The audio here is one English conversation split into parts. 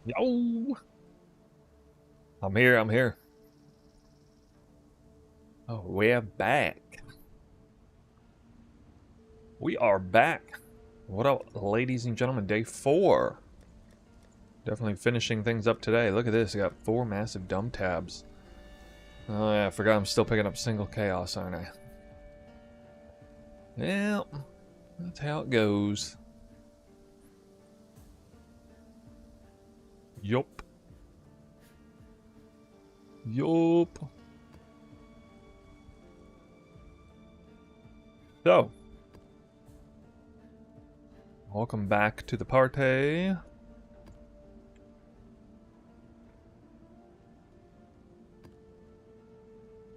Yo! I'm here, I'm here. Oh, we're back. We are back. What up, ladies and gentlemen? Day 4. Definitely finishing things up today. Look at this. I got 4 massive dumb tabs. Oh yeah, I forgot I'm still picking up single chaos, aren't I? Yeah, that's how it goes. Yup. Yup. So, welcome back to the party.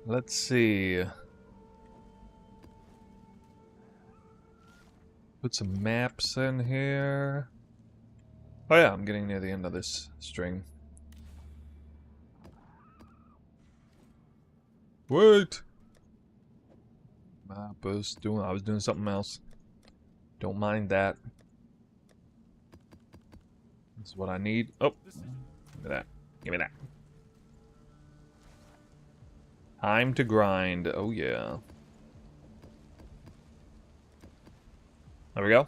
Let's see. Put some maps in here. Oh yeah, I'm getting near the end of this string. Wait! I was doing something else. Don't mind that. This is what I need. Oh, give me that. Give me that. Time to grind. Oh yeah. There we go.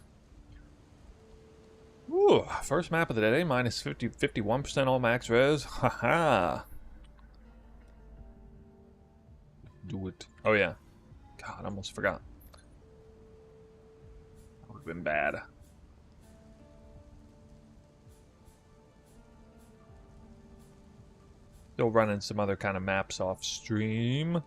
Ooh, first map of the day, minus 51% all max res. Haha. Do it. Oh yeah. God, I almost forgot. That would have been bad. Still running some other kind of maps off stream.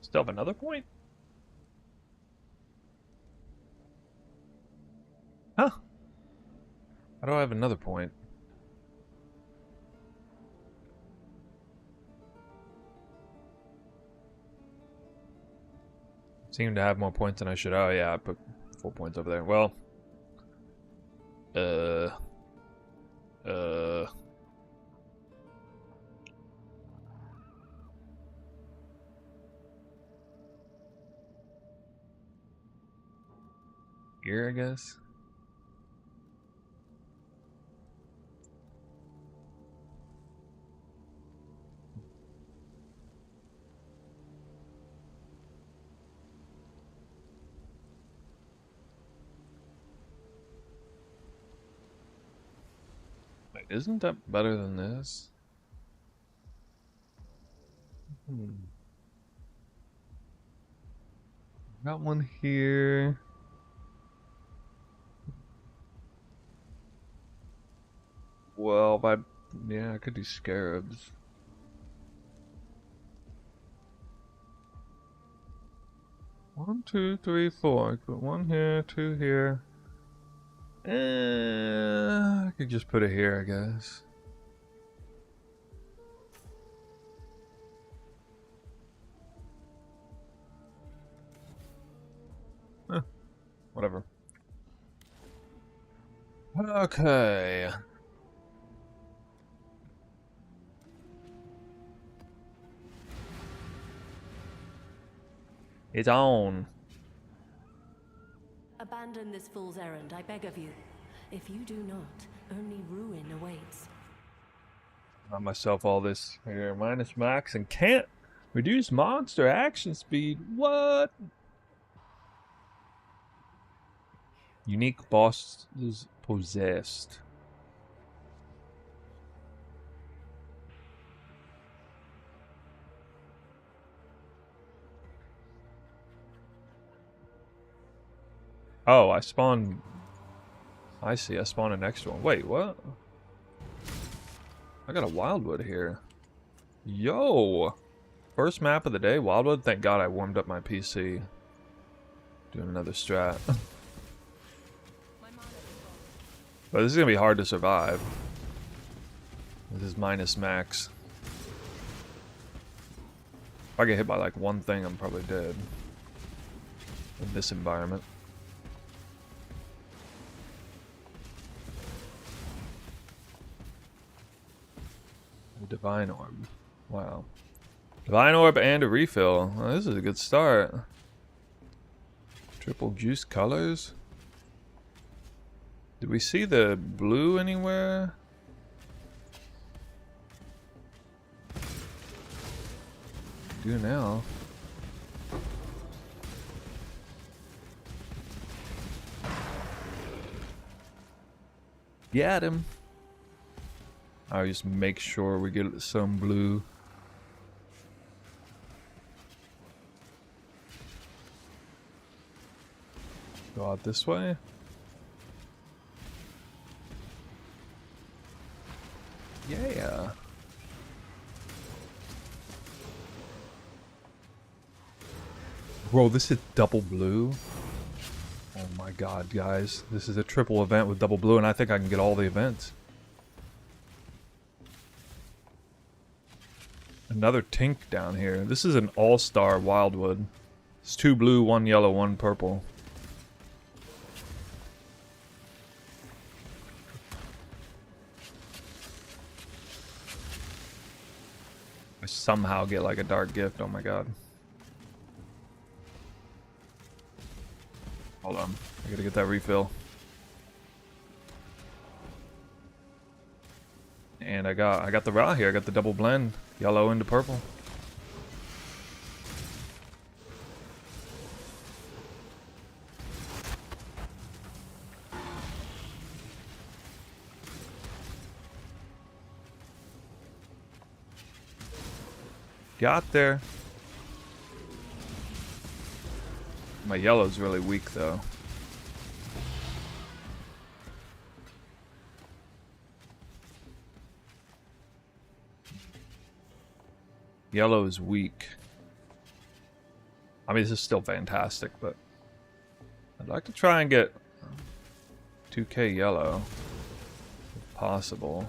Still have another point? Huh? How do I have another point? Seem to have more points than I should. Oh yeah, I put 4 points over there. Well, uh, here I guess. Wait, isn't that better than this? Got one here. Well, yeah, I could do scarabs. One, two, three, four. I put one here, 2 here. I could just put it here, I guess. Whatever. Okay. It's on. Abandon this fool's errand, I beg of you. If you do not, only ruin awaits. Got myself all this here. Minus max and can't reduce monster action speed. What? Unique bosses possessed. Oh, I spawned. I see, I spawned an extra one. Wait, what? I got a wildwood here. Yo! First map of the day, wildwood. Thank God I warmed up my PC. Doing another strat. But this is gonna be hard to survive. This is minus max. If I get hit by like one thing, I'm probably dead. In this environment. Divine Orb. Wow. Divine Orb and a refill. Well, this is a good start. Triple juice colors. Did we see the blue anywhere? Do now. Get him. I'll just make sure we get some blue. Go out this way. Yeah. Bro, this is double blue. Oh my god, guys. This is a triple event with double blue, and I think I can get all the events. Another tanc down here. This is an all-star wildwood. It's 2 blue, 1 yellow, 1 purple. I somehow get like a dark gift. Oh my god. Hold on. I gotta get that refill. And I got the raw here. I got the double blend. Yellow into purple. Got there. My yellow's really weak though. Yellow is weak. I mean, this is still fantastic, but I'd like to try and get 2k yellow if possible.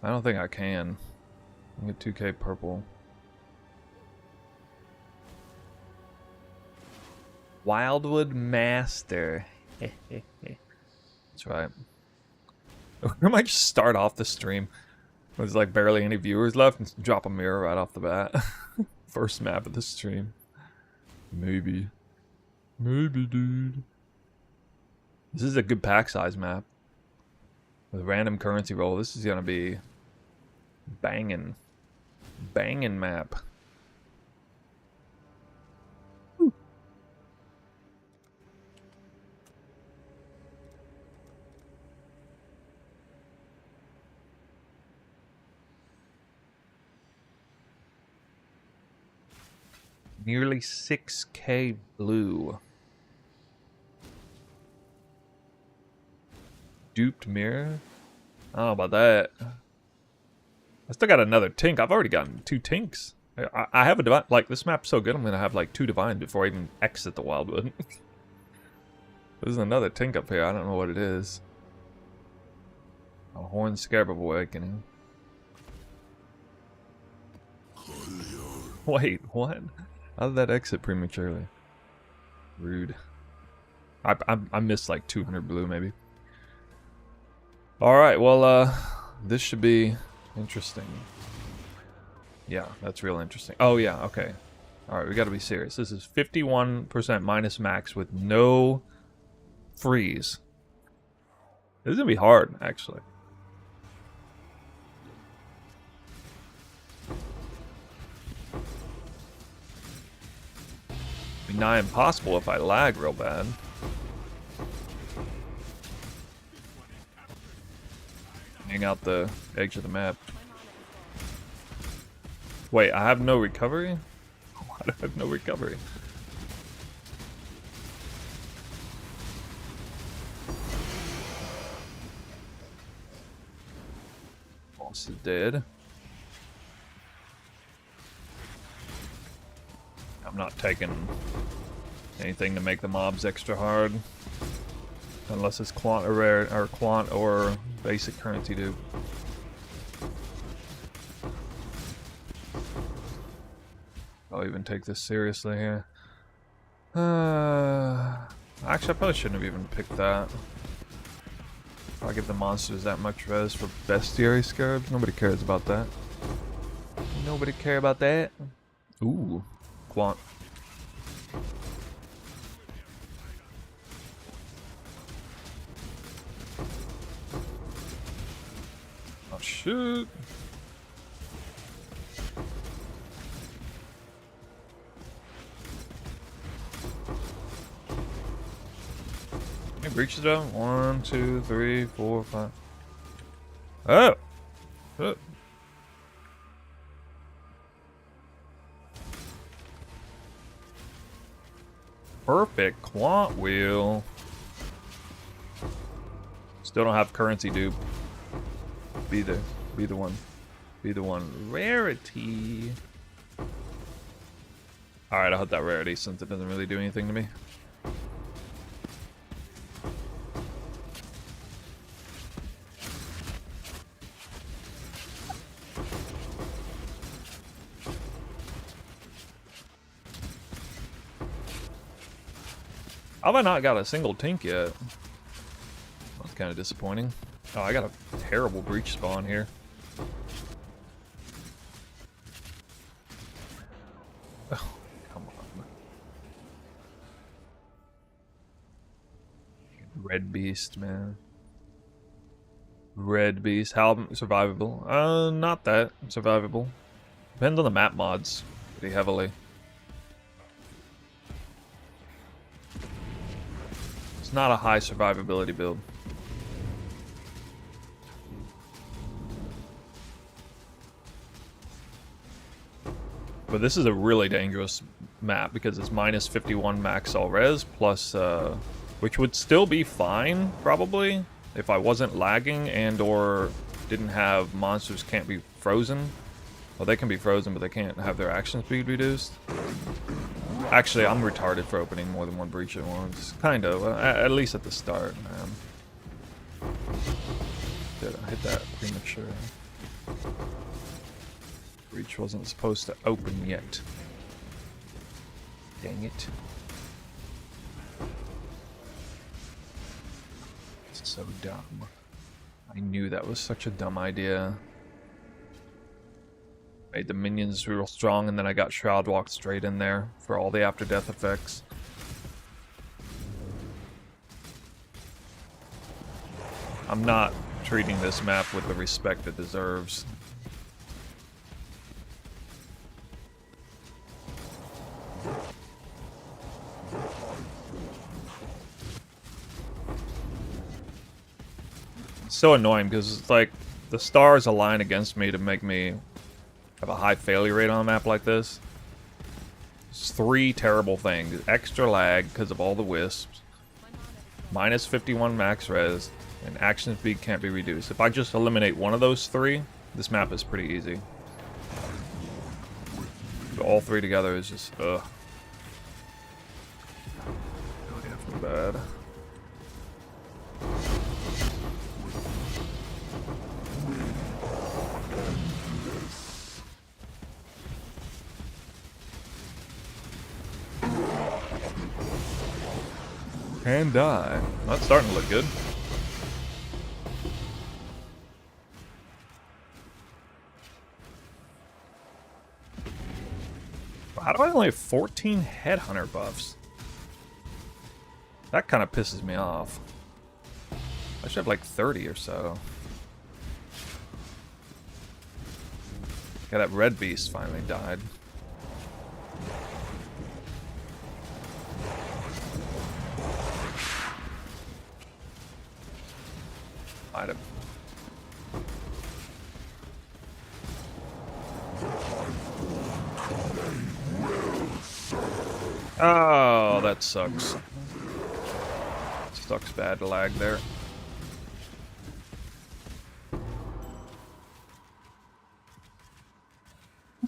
I don't think I can. I'll get 2k purple. Wildwood Master. That's right. I might just start off the stream. There's like barely any viewers left and drop a mirror right off the bat. First map of the stream. Maybe. Maybe, dude. This is a good pack size map. With random currency roll, this is gonna be banging. Banging map. Woo. Nearly 6k blue. Duped mirror? I don't know about that. I still got another tanc. I've already gotten 2 tancs. I have a divine. Like, this map's so good, I'm gonna have like 2 divine before I even exit the wildwood. There's another tanc up here. I don't know what it is. A horn scarab of awakening. Wait, what? How did that exit prematurely? Rude. I missed like 200 blue, maybe. Alright, well, this should be interesting. Yeah, that's real interesting. Oh, yeah, okay. Alright, we gotta be serious. This is 51% minus max with no freeze. This is gonna be hard, actually. Be nigh impossible if I lag real bad. Hang out the edge of the map. Wait, I have no recovery? Why do I have no recovery? Boss is dead. I'm not taking anything to make the mobs extra hard. Unless it's quant or rare or quant or basic currency dude. I'll even take this seriously here. Actually, I probably shouldn't have even picked that. I give the monsters that much res for bestiary scarabs. Nobody cares about that. Nobody care about that. Ooh, quant. Oh shoot. It breaches out. 1, 2, 3, 4, 5. Oh! Oh. Perfect quant wheel. Still don't have currency dupe. Be the one. Be the one. Rarity. Alright, I'll hit that rarity since it doesn't really do anything to me. How have I not got a single tanc yet? That's kind of disappointing. Oh, I got a terrible breach spawn here. Oh, come on. Red beast, man. Red beast. How survivable? Not that survivable. Depends on the map mods pretty heavily. It's not a high survivability build. But this is a really dangerous map because it's minus 51 max all res plus, which would still be fine probably if I wasn't lagging and or didn't have monsters can't be frozen. Well, they can be frozen, but they can't have their action speed reduced. Actually, I'm retarded for opening more than one breach at once. Kind of, at least at the start, man. Did I hit that premature? Breach wasn't supposed to open yet. Dang it. It's so dumb. I knew that was such a dumb idea. Made the minions real strong, and then I got Shroud Walk straight in there for all the after death effects. I'm not treating this map with the respect it deserves. It's so annoying because it's like the stars align against me to make me have a high failure rate on a map like this. It's 3 terrible things. Extra lag because of all the wisps, minus 51 max res, and action speed can't be reduced. If I just eliminate one of those 3, this map is pretty easy. But all 3 together is just, ugh. Really bad. Can die. That's starting to look good. How do I only have 14 headhunter buffs? That kind of pisses me off. I should have like 30 or so. Yeah, that red beast finally died. Item. Oh, that sucks. Sucks bad lag there.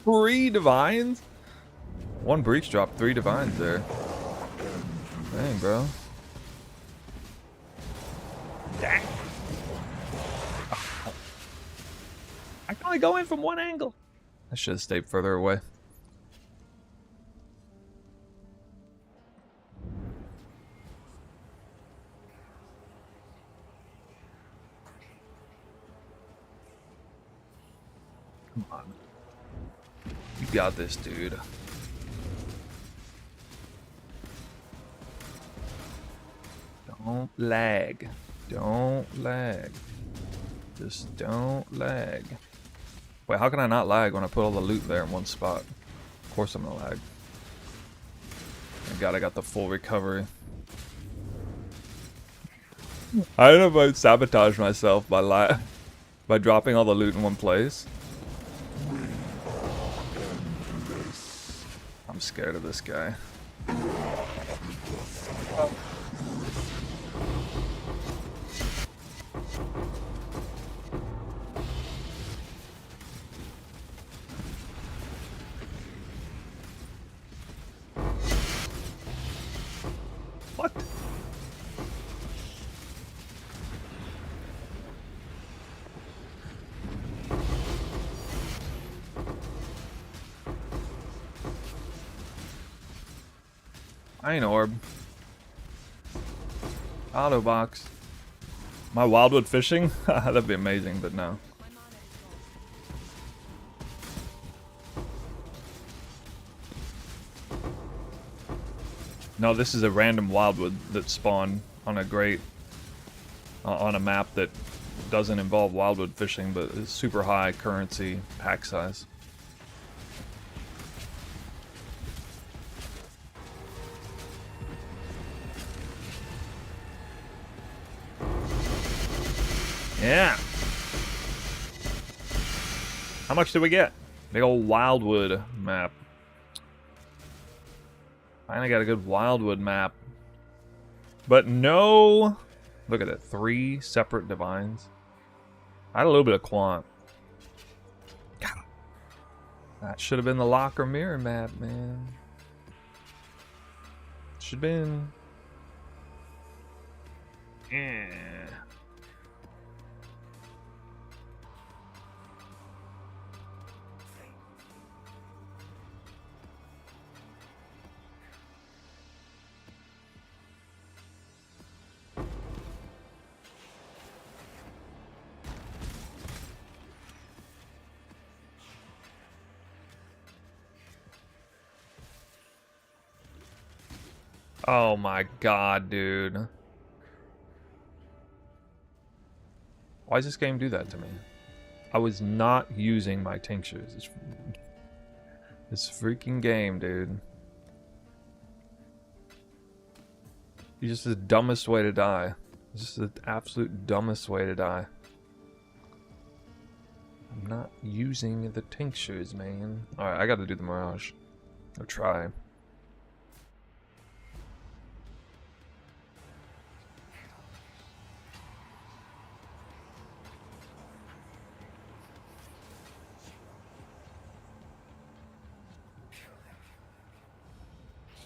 Three divines? One breach dropped 3 divines there. Dang, bro. Dang. I can only go in from one angle. I should have stayed further away. Come on. You got this, dude. Don't lag. Don't lag. Just don't lag. Wait, how can I not lag when I put all the loot there in one spot? Of course I'm gonna lag. Thank God I got the full recovery. I don't know if I'd sabotage myself by dropping all the loot in one place. I'm scared of this guy. What? Iron orb. Auto box. My wildwood fishing? That'd be amazing, but no. No, this is a random wildwood that spawned on a great on a map that doesn't involve wildwood fishing, but is super high currency pack size. Yeah. How much did we get? Big old wildwood map. Finally got a good wildwood map. But no... Look at it. 3 separate divines. I had a little bit of quant. God. That should have been the locker mirror map, man. Should have been... Yeah. Oh my god, dude. Why does this game do that to me? I was not using my tinctures. This freaking game, dude. It's just the dumbest way to die. It's just the absolute dumbest way to die. I'm not using the tinctures, man. Alright, I gotta do the Mirage. I'll try.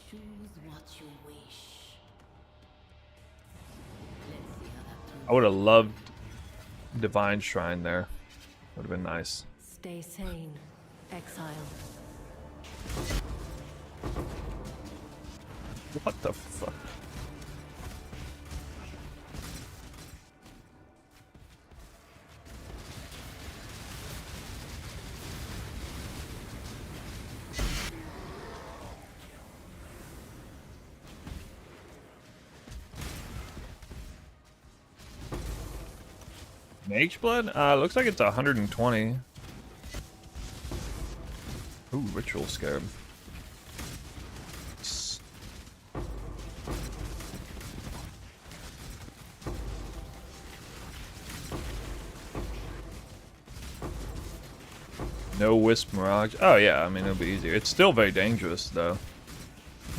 Choose what you wish. Let's see how that I would have loved Divine Shrine there. Would have been nice. Stay sane, exile. What the fuck? Mage blood? Looks like it's 120. Ooh, ritual scarab. No wisp mirage. Oh yeah, I mean it'll be easier. It's still very dangerous though.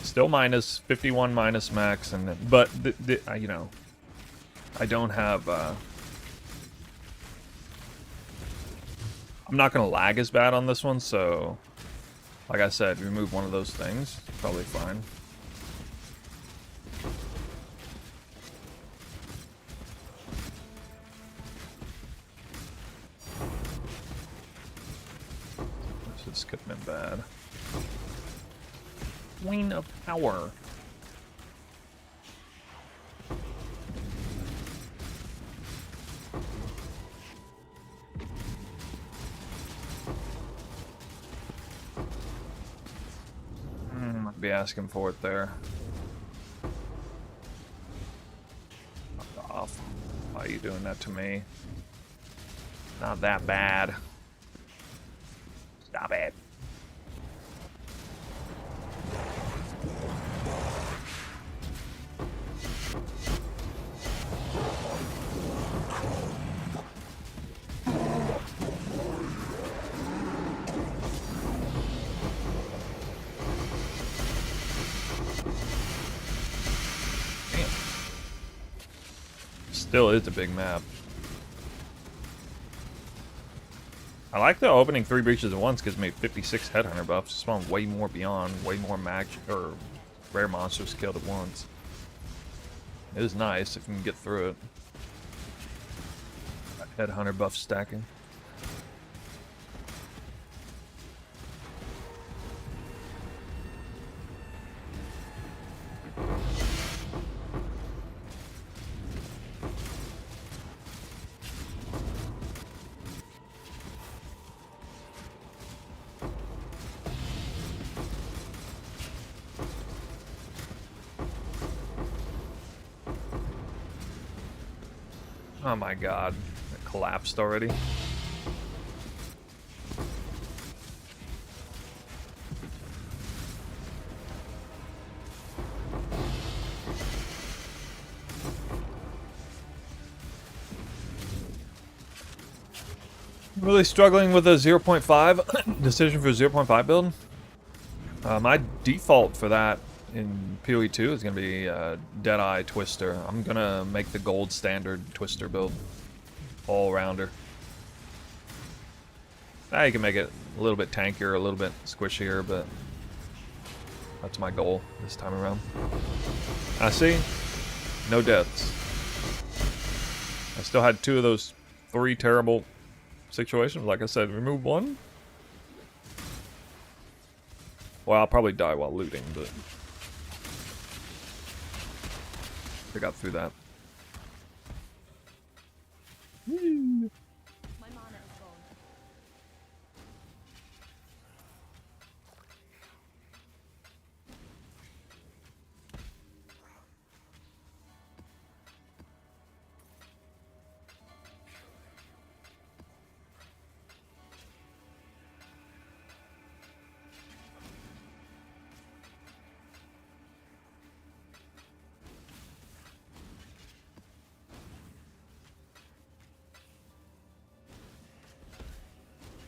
Still minus 51 minus max, and but you know, I don't have. I'm not gonna lag as bad on this one, so like I said, remove one of those things, probably fine. This could have been bad. Queen of Power. asking for it there. Fuck off. Why are you doing that to me? Not that bad. Stop it. Still is a big map. I like the opening 3 breaches at once, gives me 56 headhunter buffs. Spawn way more beyond, way more mag or rare monsters killed at once. It is nice if you can get through it. Headhunter buff stacking. Oh my god, it collapsed already. Really struggling with a 0.5 decision for 0.5 build. My default for that in PoE 2 is going to be Deadeye Twister. I'm going to make the gold standard Twister build. All-rounder. Now you can make it a little bit tankier, a little bit squishier, but that's my goal this time around. I see. No deaths. I still had 2 of those 3 terrible situations. Like I said, remove 1. Well, I'll probably die while looting, but I got through that. My mana is gone.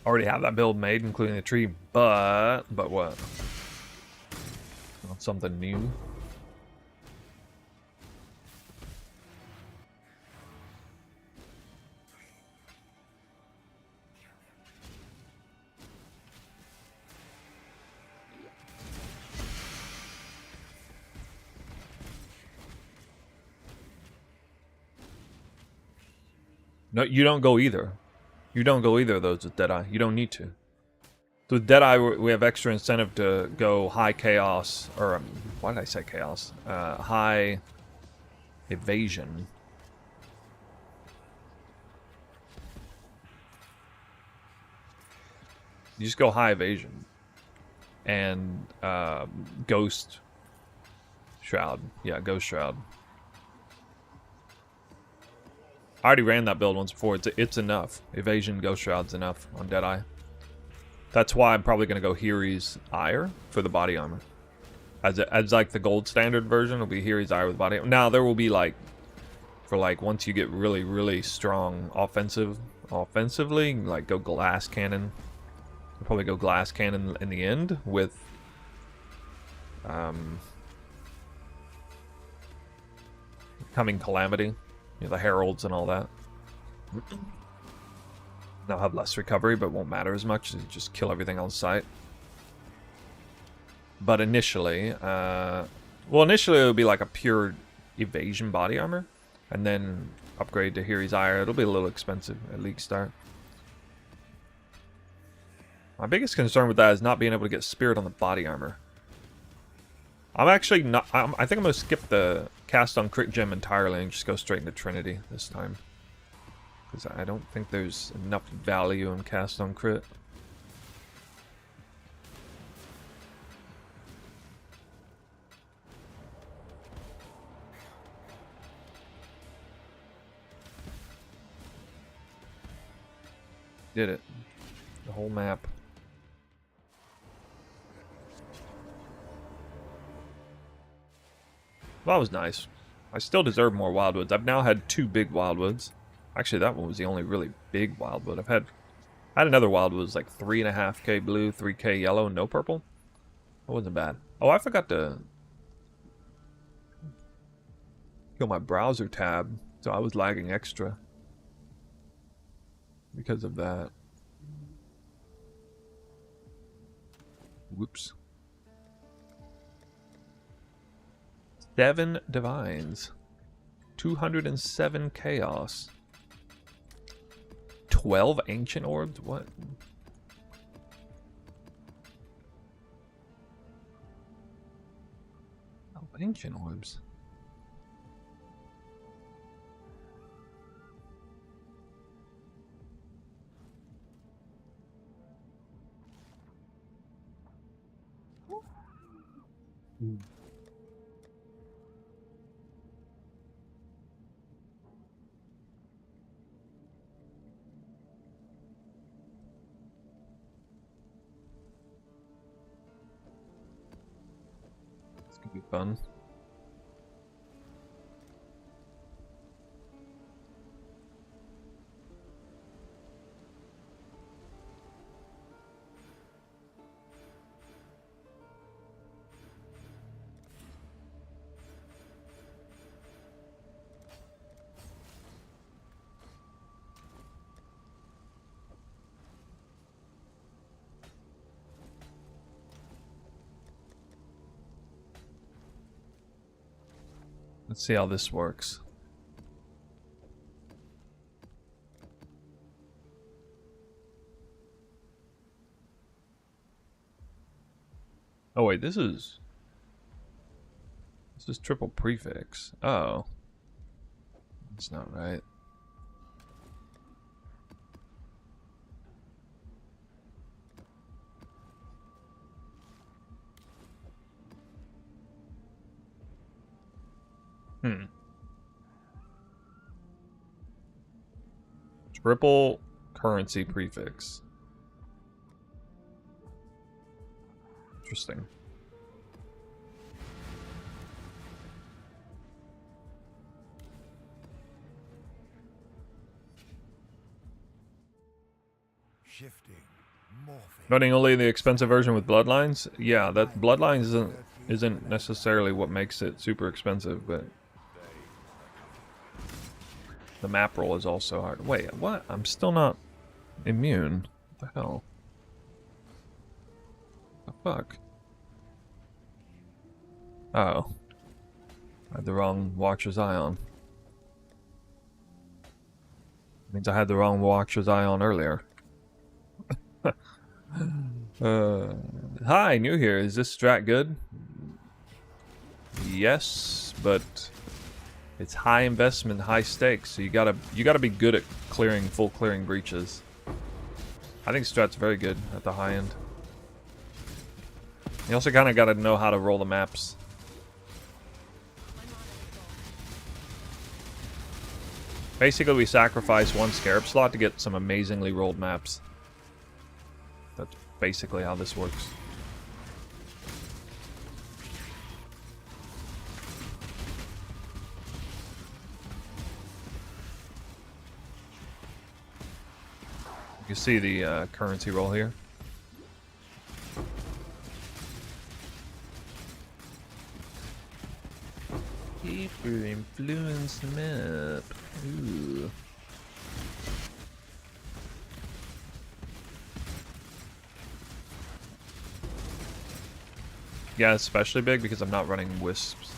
Already have that build made, including the tree, but what? Want something new? No, you don't go either. You don't go either of those with Deadeye. You don't need to. So with Deadeye, we have extra incentive to go high chaos, or why did I say chaos? High evasion. You just go high evasion. And Ghost Shroud. Yeah, Ghost Shroud. I already ran that build once before. It's enough. Evasion, Ghost Shroud's enough on Deadeye. That's why I'm probably going to go Hiri's Ire for the body armor. As like the gold standard version, it'll be Hiri's Ire with body armor. Now, there will be like, for like once you get really, really strong offensively, like go Glass Cannon. You'll probably go Glass Cannon in the end with Coming Calamity. You know, the heralds and all that. They'll have less recovery, but won't matter as much. You just kill everything on sight. But initially, initially it would be like a pure evasion body armor, and then upgrade to Hiri's Ire. It'll be a little expensive at League Start. My biggest concern with that is not being able to get Spirit on the body armor. I'm actually not. I think I'm going to skip the cast on crit gem entirely and just go straight into Trinity this time. Because I don't think there's enough value in cast on crit. Did it. The whole map. Well, that was nice. I still deserve more wildwoods. I've now had 2 big wildwoods. Actually, that one was the only really big wildwood. I had another wildwood was like 3.5k blue, 3k yellow, and no purple. That wasn't bad. Oh, I forgot to kill my browser tab, so I was lagging extra because of that. Whoops. 7 divines. 207 chaos. 12 ancient orbs? What? Oh, ancient orbs. This could be fun. Let's see how this works. Oh wait, this is triple prefix. Oh. That's not right. Triple currency prefix. Interesting. Shifting, morphing. Running only the expensive version with bloodlines? Yeah, that bloodlines isn't necessarily what makes it super expensive, but the map roll is also hard. Wait, what? I'm still not immune. What the hell? The fuck? Oh. I had the wrong Watcher's Eye on. Means I had the wrong Watcher's Eye on earlier. Hi, new here. Is this strat good? Yes, but it's high investment, high stakes, so you gotta be good at full clearing breaches. I think strat's very good at the high end. You also kinda gotta know how to roll the maps. Basically, we sacrifice 1 scarab slot to get some amazingly rolled maps. That's basically how this works. You can see the currency roll here. Hyper influence map. Ooh. Yeah, especially big because I'm not running wisps.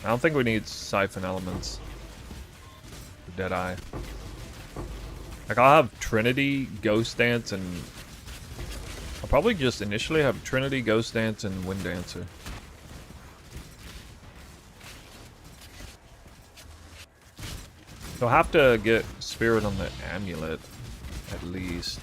I don't think we need siphon elements for Deadeye. Like, I'll have Trinity, Ghost Dance, and I'll probably just initially have Trinity, Ghost Dance, and Wind Dancer. So I'll have to get Spirit on the Amulet, at least.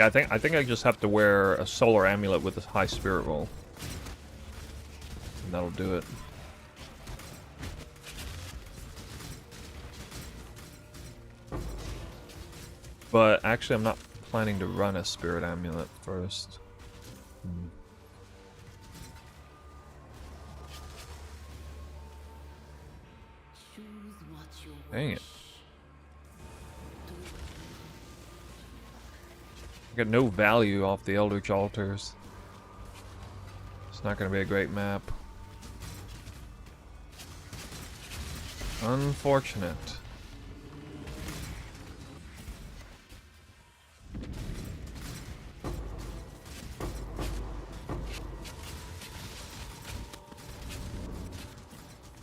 Yeah, I think I just have to wear a solar amulet with a high spirit roll. And that'll do it. But actually, I'm not planning to run a spirit amulet first. Dang it. I got no value off the Eldritch Altars. It's not going to be a great map. Unfortunate.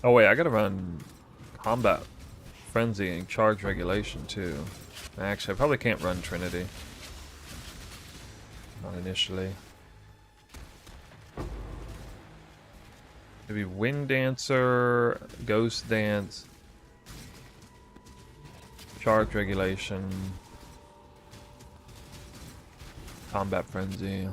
Oh wait, I gotta run combat frenzy and charge regulation too. Actually, I probably can't run Trinity. Not initially. Maybe Wind Dancer, Ghost Dance, charge regulation, combat frenzy.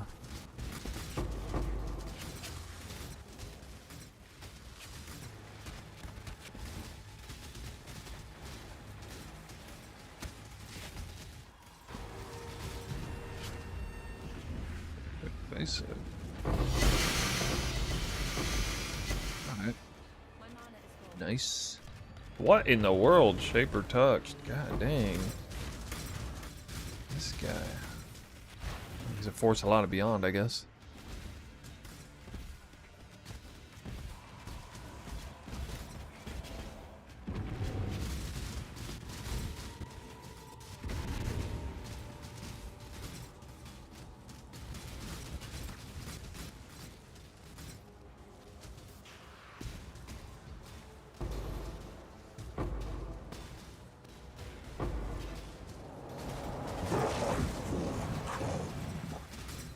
Basic. Alright. Nice. What in the world? Shaper touched. God dang. This guy. He's a force a lot of beyond, I guess.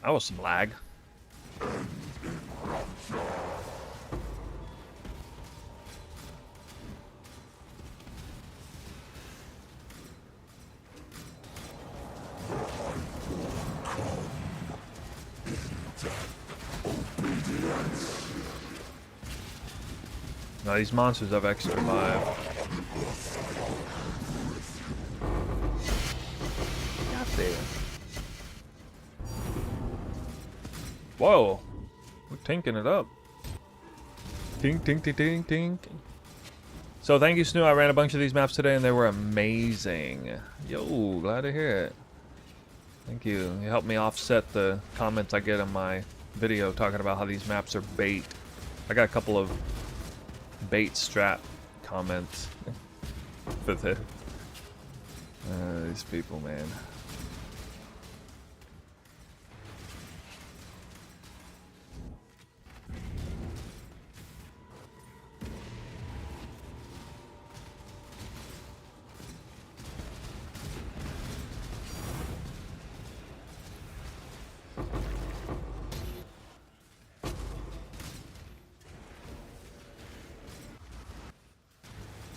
That was some lag. No, these monsters have extra life. God damn. Whoa, we're tinking it up. Tink, tink, tink, tink, tink. So thank you, Snoo. I ran a bunch of these maps today and they were amazing. Yo, glad to hear it. Thank you. You helped me offset the comments I get on my video talking about how these maps are bait. I got a couple of bait strat comments for these people, man.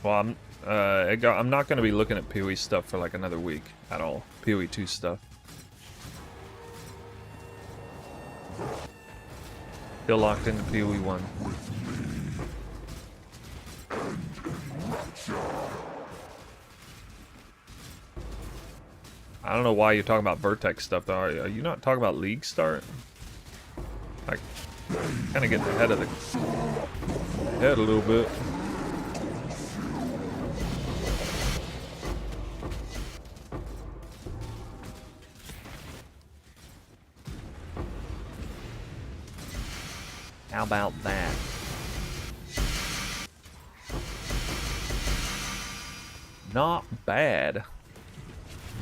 Well, I'm not going to be looking at PoE stuff for like another week at all. PoE 2 stuff. Still locked into PoE 1. I don't know why you're talking about Vertex stuff though. Are you not talking about League start? Like, kind of getting ahead of the head a little bit. How about that? Not bad.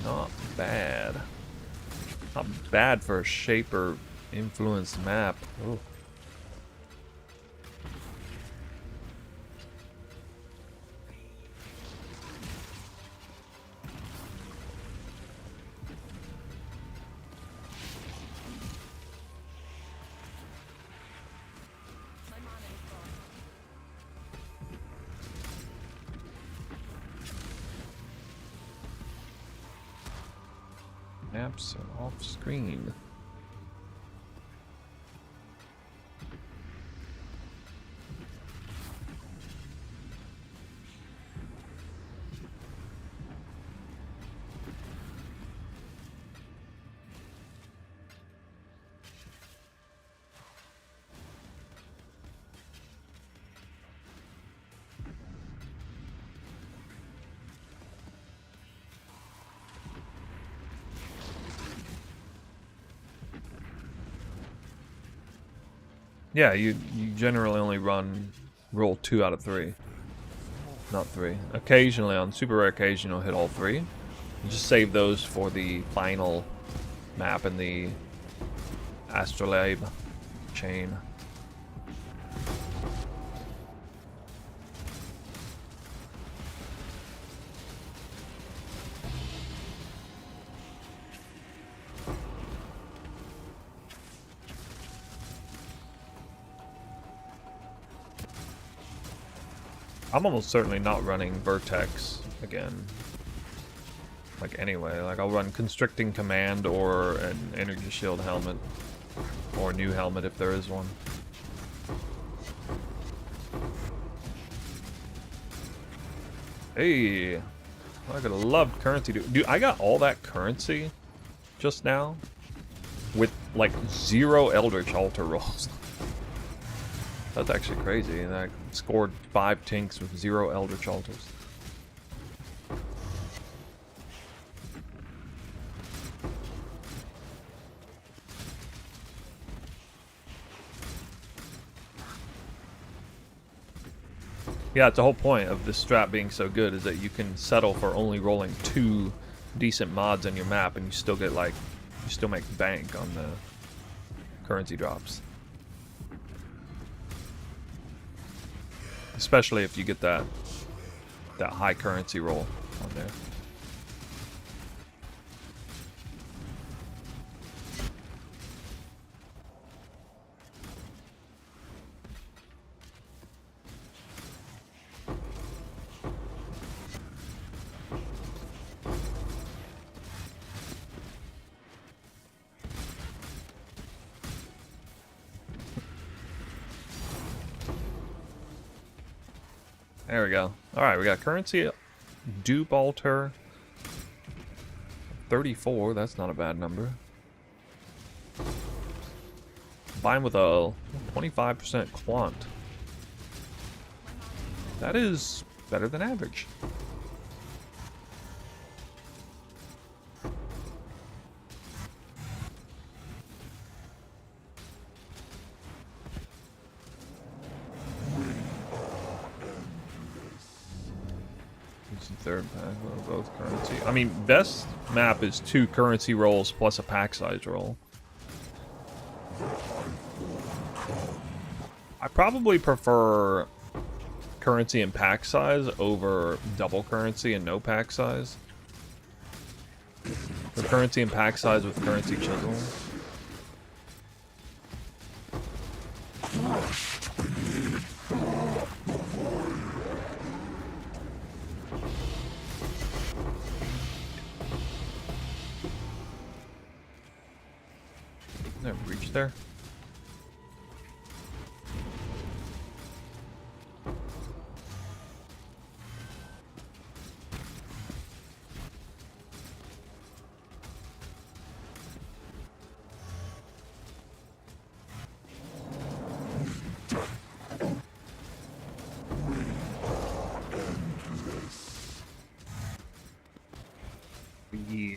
Not bad. Not bad for a Shaper influenced map. Ooh. maps are off screen. Yeah, you generally only roll 2 out of 3. Not 3. Occasionally, on super rare occasion, you'll hit all 3. You just save those for the final map in the astrolabe chain. I'm almost certainly not running Vertex again. Like, anyway. Like, I'll run Constricting Command or an Energy Shield helmet. Or a new helmet if there is one. Hey! I could have loved currency. Dude, I got all that currency just now with, like, 0 Eldritch Altar rolls. That's actually crazy. And I scored 5 tinks with 0 Eldritch Altars. Yeah, it's the whole point of this strat being so good is that you can settle for only rolling 2 decent mods on your map and you still get, like, you still make bank on the currency drops. Especially if you get that high currency roll on there. There we go. Alright, we got currency, dupe altar, 34, that's not a bad number. Combined with a 25% quant. That is better than average. Third pack, both currency. I mean, best map is 2 currency rolls plus a pack size roll. I probably prefer currency and pack size over double currency and no pack size. The currency and pack size with currency chisel. There, breach there. Yeah.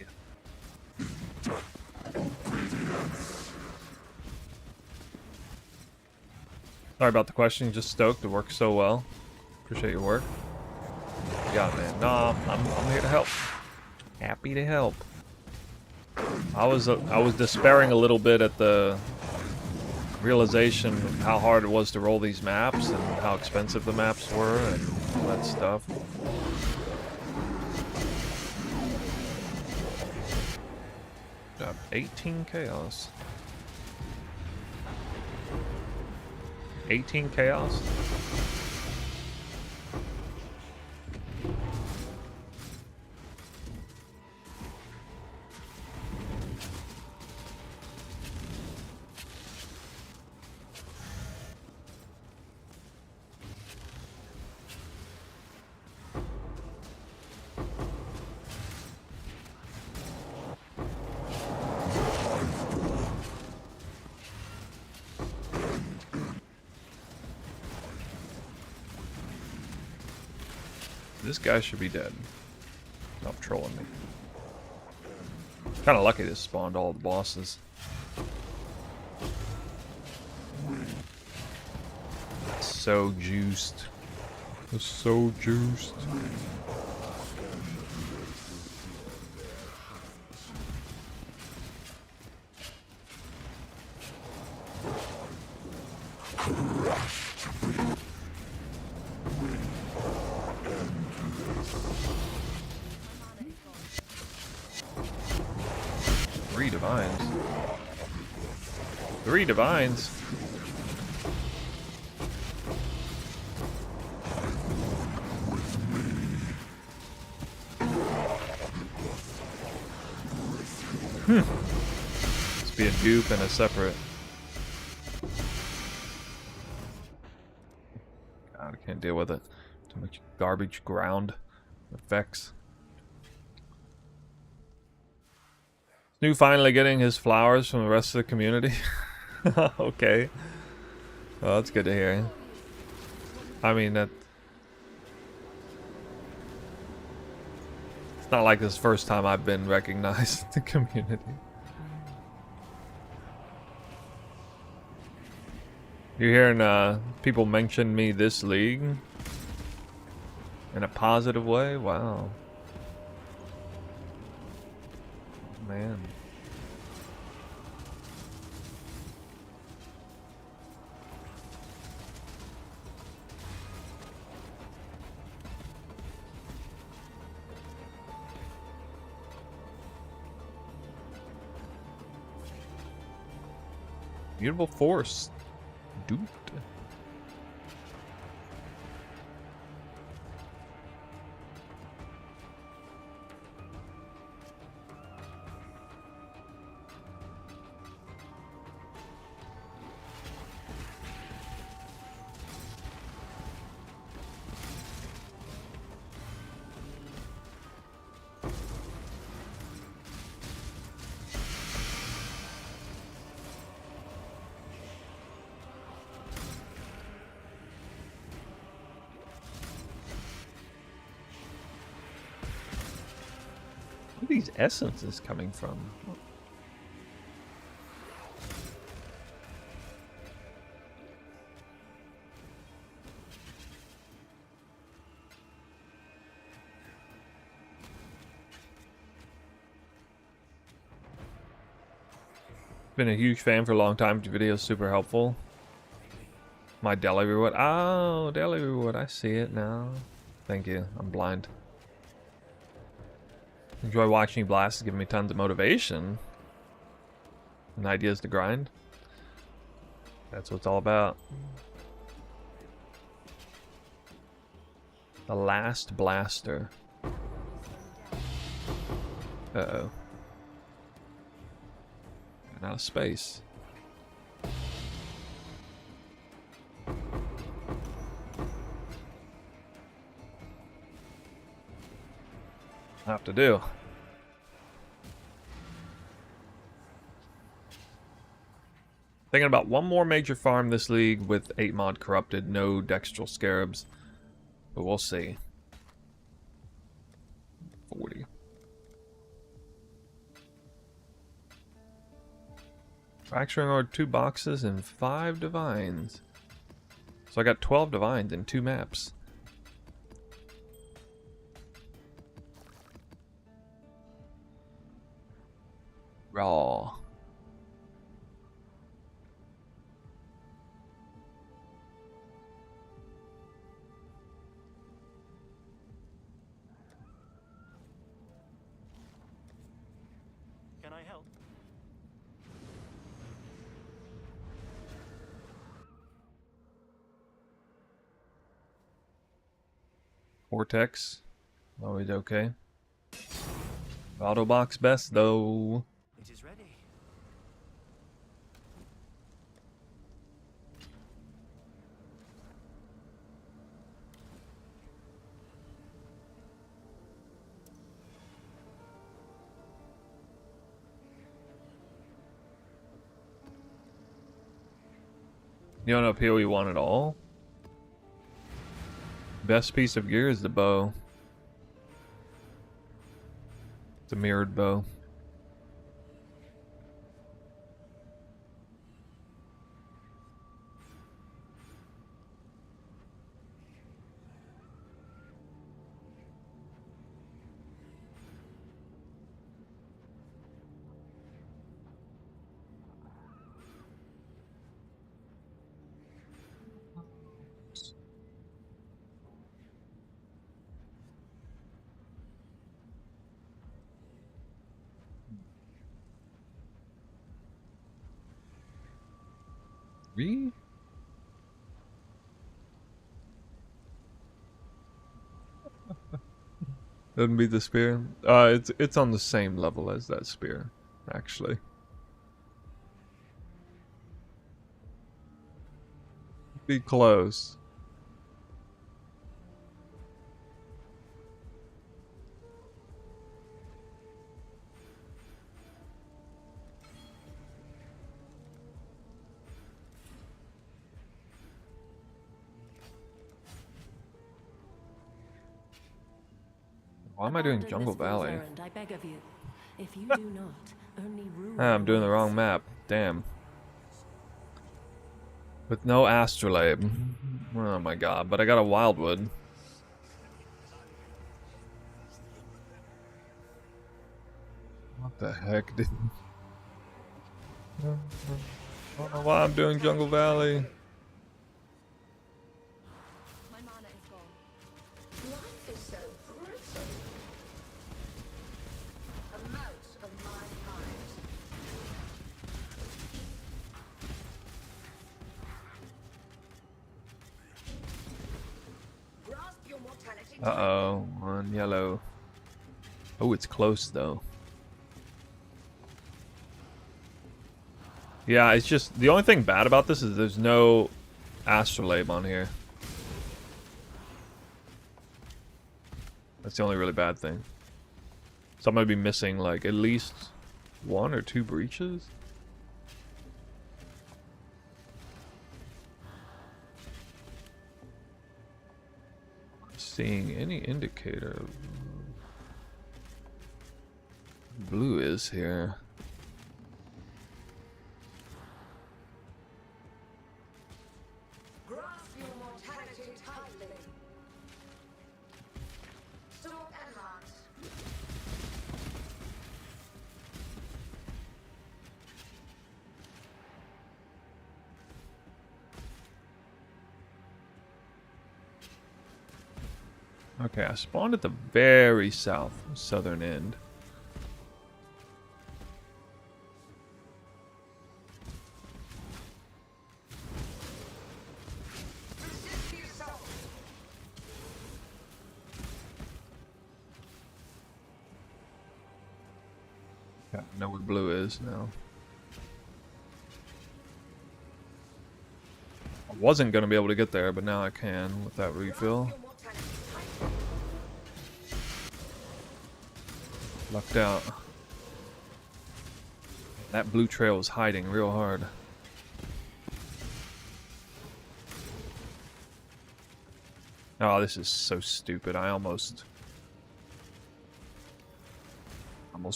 Sorry about the question, just stoked. It works so well. Appreciate your work. Yeah, man. No, I'm here to help. Happy to help. I was despairing a little bit at the realization of how hard it was to roll these maps and how expensive the maps were and all that stuff. Got 18 chaos. 18 chaos? This guy should be dead. Stop trolling me. Kind of lucky this spawned all the bosses. So juiced. It's so juiced. Three divines. Three divines. Must be a dupe and a separate. God, I can't deal with it. Too much garbage ground effects. Snu finally getting his flowers from the rest of the community. Okay. Well, that's good to hear. I mean, that. It's not like this first time I've been recognized in the community. You're hearing people mention me this league in a positive way? Wow. Man. Beautiful force. Duped. Where are these essences coming from? Been a huge fan for a long time. Your video's super helpful. My daily reward. Oh, daily reward. I see it now. Thank you. I'm blind. Enjoy watching you blast. It's giving me tons of motivation and ideas to grind. That's what it's all about. The last blaster. Uh-oh. Got out of space. Have to do. Thinking about one more major farm this league with 8 mod corrupted, no dextral scarabs. But we'll see. 40. Fracturing ore 2 boxes and 5 divines. So I got 12 divines in 2 maps. Raw. Can I help? Vortex. Always okay. Auto box best though. It is ready. You don't know PoE 1 at all? Best piece of gear is the bow. The mirrored bow. Three? Doesn't beat the spear. It's on the same level as that spear, actually. Be close. Why am I doing Abandon Jungle this fool's Valley? errand, I beg of you. If you do not, only ruin Ah, I'm doing the wrong awaits. map. Damn. With no astrolabe. Oh my god, but I got a wildwood. What the heck, dude? I don't know why I'm doing Jungle Valley. My mana is gone. Life is so brutal. A mouse of my kind. Grasp your mortality. Uh-oh, on yellow. Oh, it's close though. Yeah, it's just the only thing bad about this is there's no astrolabe on here. That's the only really bad thing. So I'm gonna be missing like at least 1 or 2 breaches. Not seeing any indicator of blue is here. Grasp your mortality tightly. Sword and lance. Okay, I spawned at the very southern end. Resist yourself. Yeah, I know where blue is now. I wasn't gonna be able to get there, but now I can with that refill. Your mortality tightly. Lucked out. That blue trail was hiding real hard. Oh, this is so stupid. I almost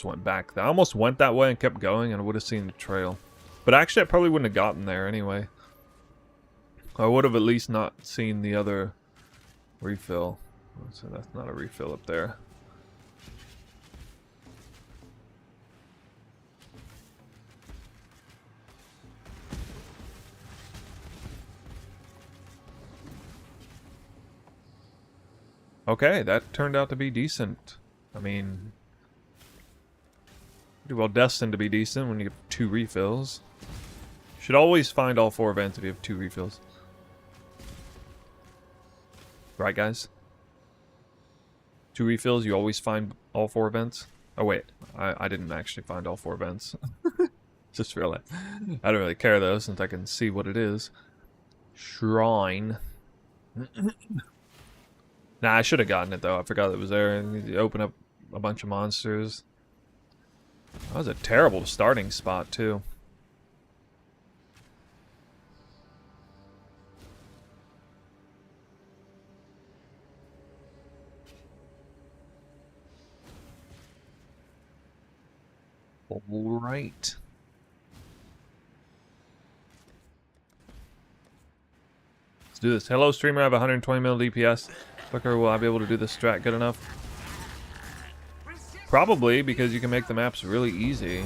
went back. I almost went that way and kept going and I would have seen the trail. But actually I probably wouldn't have gotten there anyway. I would have at least not seen the other refill. So that's not a refill up there. Okay, that turned out to be decent. I mean, pretty well destined to be decent when you get 2 refills. Should always find all 4 events if you have 2 refills. Right, guys? 2 refills, you always find all 4 events? Oh, wait. I didn't actually find all 4 events. Just realized. I don't really care, though, since I can see what it is. Shrine. Nah, I should have gotten it, though. I forgot it was there. And you open up a bunch of monsters. That was a terrible starting spot, too. All right. Let's do this. Hello, streamer. I have 120 mil DPS. Flicker, will I be able to do this strat good enough? Probably, because you can make the maps really easy.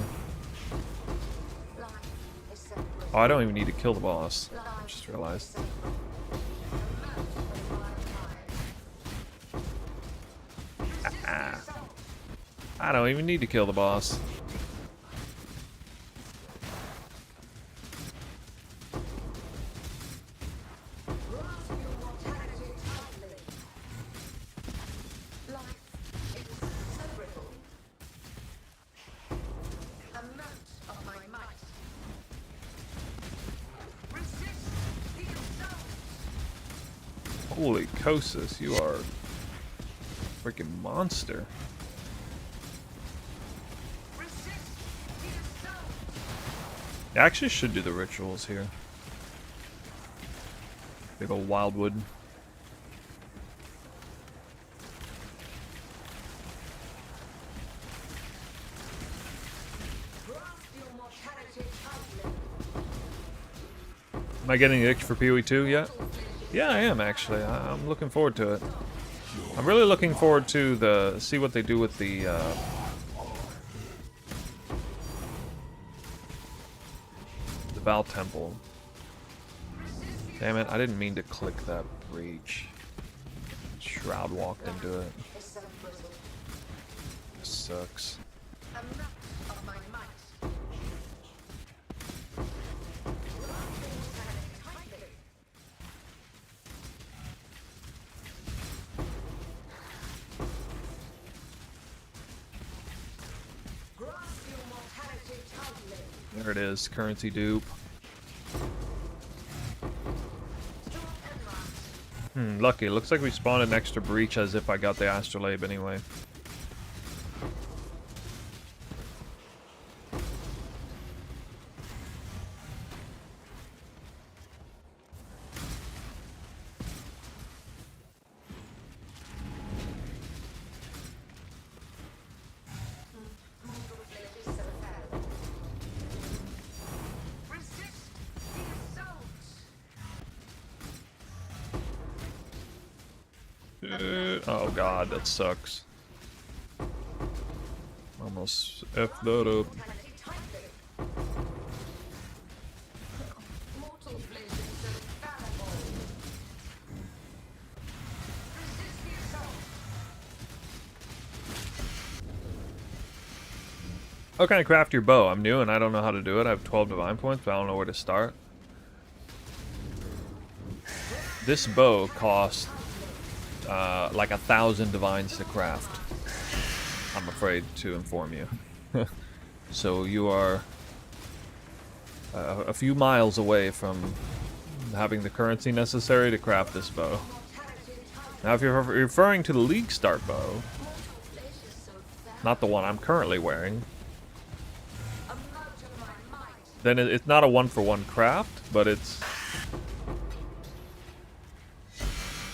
Oh, I don't even need to kill the boss. I just realized. I don't even need to kill the boss. Holy Kosis, you are a freaking monster. I actually should do the rituals here. Big old wildwood. Am I getting the itch for PoE2 yet? Yeah, I am actually. I'm looking forward to it. I'm really looking forward to see what they do with the Val Temple. Damn it, I didn't mean to click that breach. Shroud walked into it. This sucks. There it is, currency dupe. Lucky. Looks like we spawned an extra breach as if I got the astrolabe anyway. Oh god, that sucks. Almost F that up. How can I craft your bow? I'm new and I don't know how to do it. I have 12 divine points, but I don't know where to start. This bow costs like 1,000 divines to craft. I'm afraid to inform you. So you are a few miles away from having the currency necessary to craft this bow. Now if you're referring to the League Start bow, not the one I'm currently wearing, then it's not a one-for-one craft, but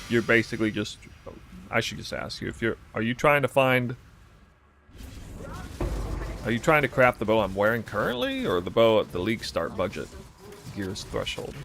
you're basically just, I should just ask you, are you trying to craft the bow I'm wearing currently, or the bow at the League Start budget gears threshold?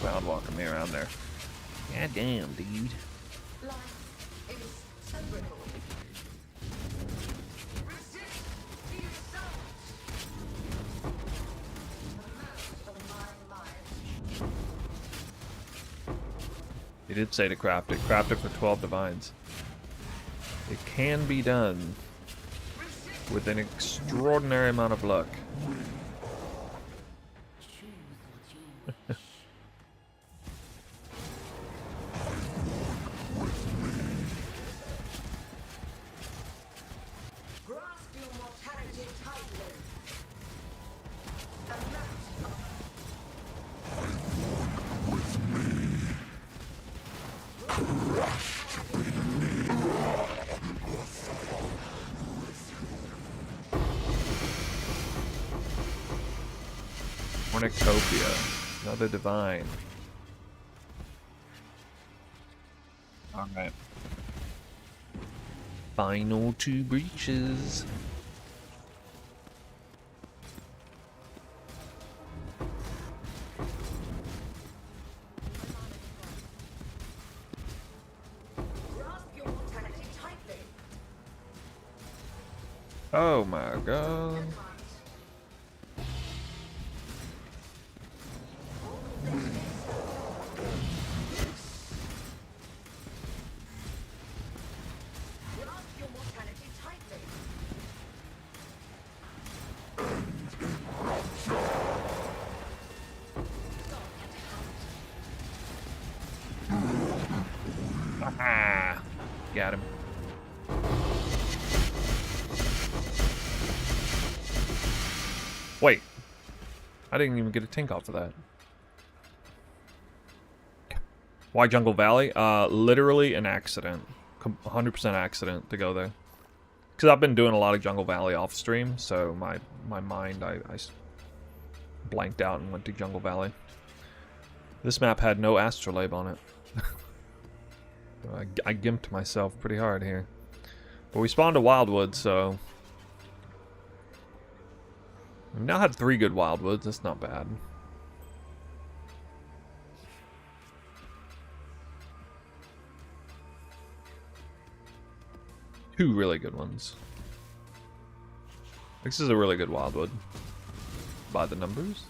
Round walking me around there. God damn, dude. He did say to craft it. Craft it for 12 divines. It can be done. with an extraordinary amount of luck. Grasp your mortality tightly. Cornucopia, another divine. Alright. Final 2 breaches. Grasp your mortality tightly. Oh my god. Grasp your mortality tightly. Ah, got him. Wait, I didn't even get a tank off of that. Why Jungle Valley? Literally an accident. 100% accident to go there. Because I've been doing a lot of Jungle Valley off stream, so my mind, I blanked out and went to Jungle Valley. This map had no astrolabe on it. I gimped myself pretty hard here. But we spawned a wildwood, so... We've now had 3 good wildwoods, that's not bad. Two really good ones. This is a really good wildwood. By the numbers.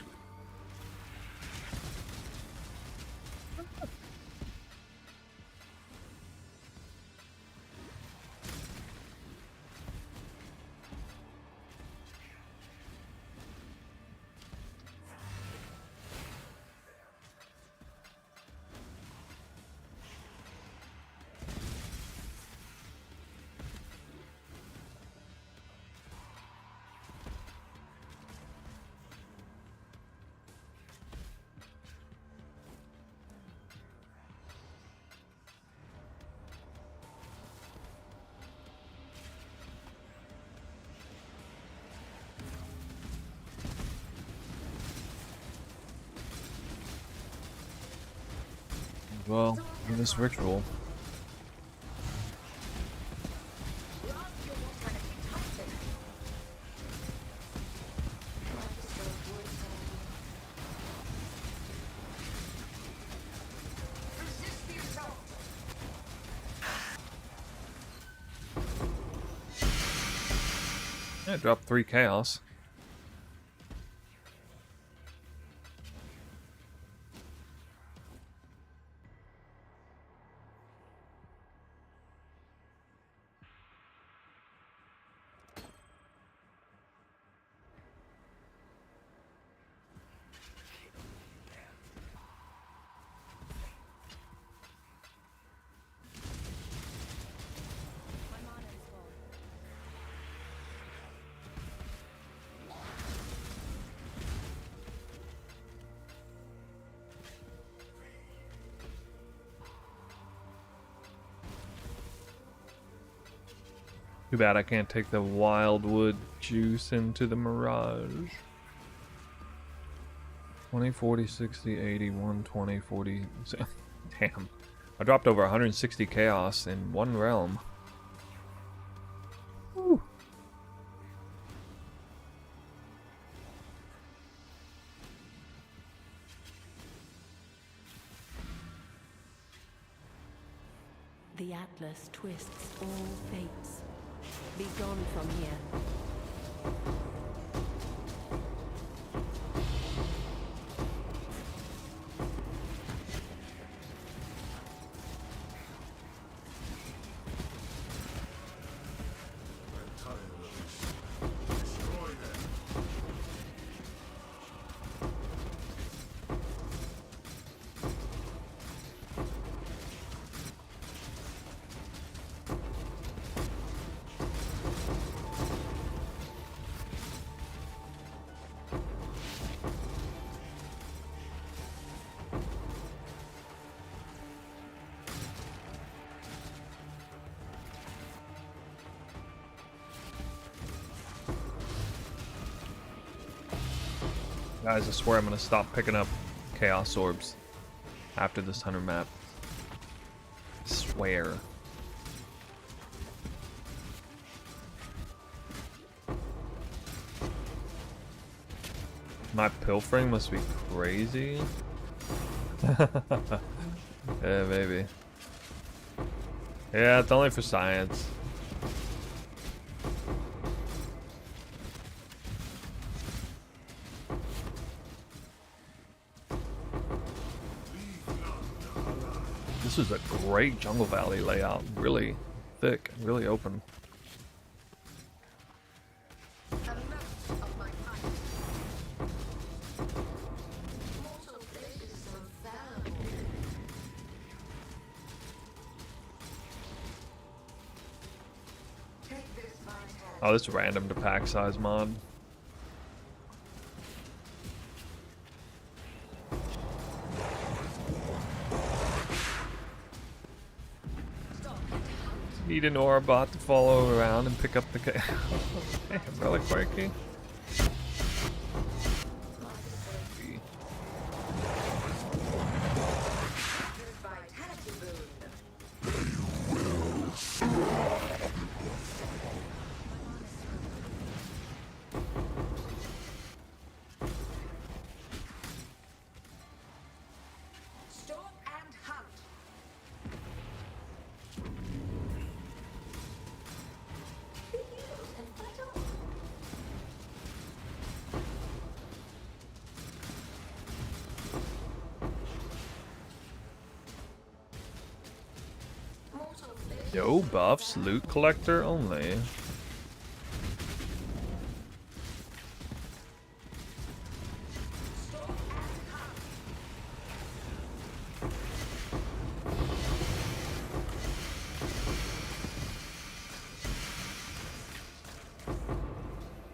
Well, in this ritual. Yeah, drop 3 chaos. Too bad I can't take the wildwood juice into the Mirage. 20, 40, 60, 80, 120, 40... Damn. I dropped over 160 chaos in one realm. Whew. The Atlas twists all fates. Be gone from here. Guys, I swear I'm gonna stop picking up Chaos Orbs after this 100 map. I swear. My pilfering must be crazy. Yeah, maybe. Yeah, it's only for science. This is a great jungle valley layout. Really thick, really open. Oh, this random to pack size mod. Need an aura bot to follow around and pick up the Damn, really quirky. Yo, buffs, loot collector only.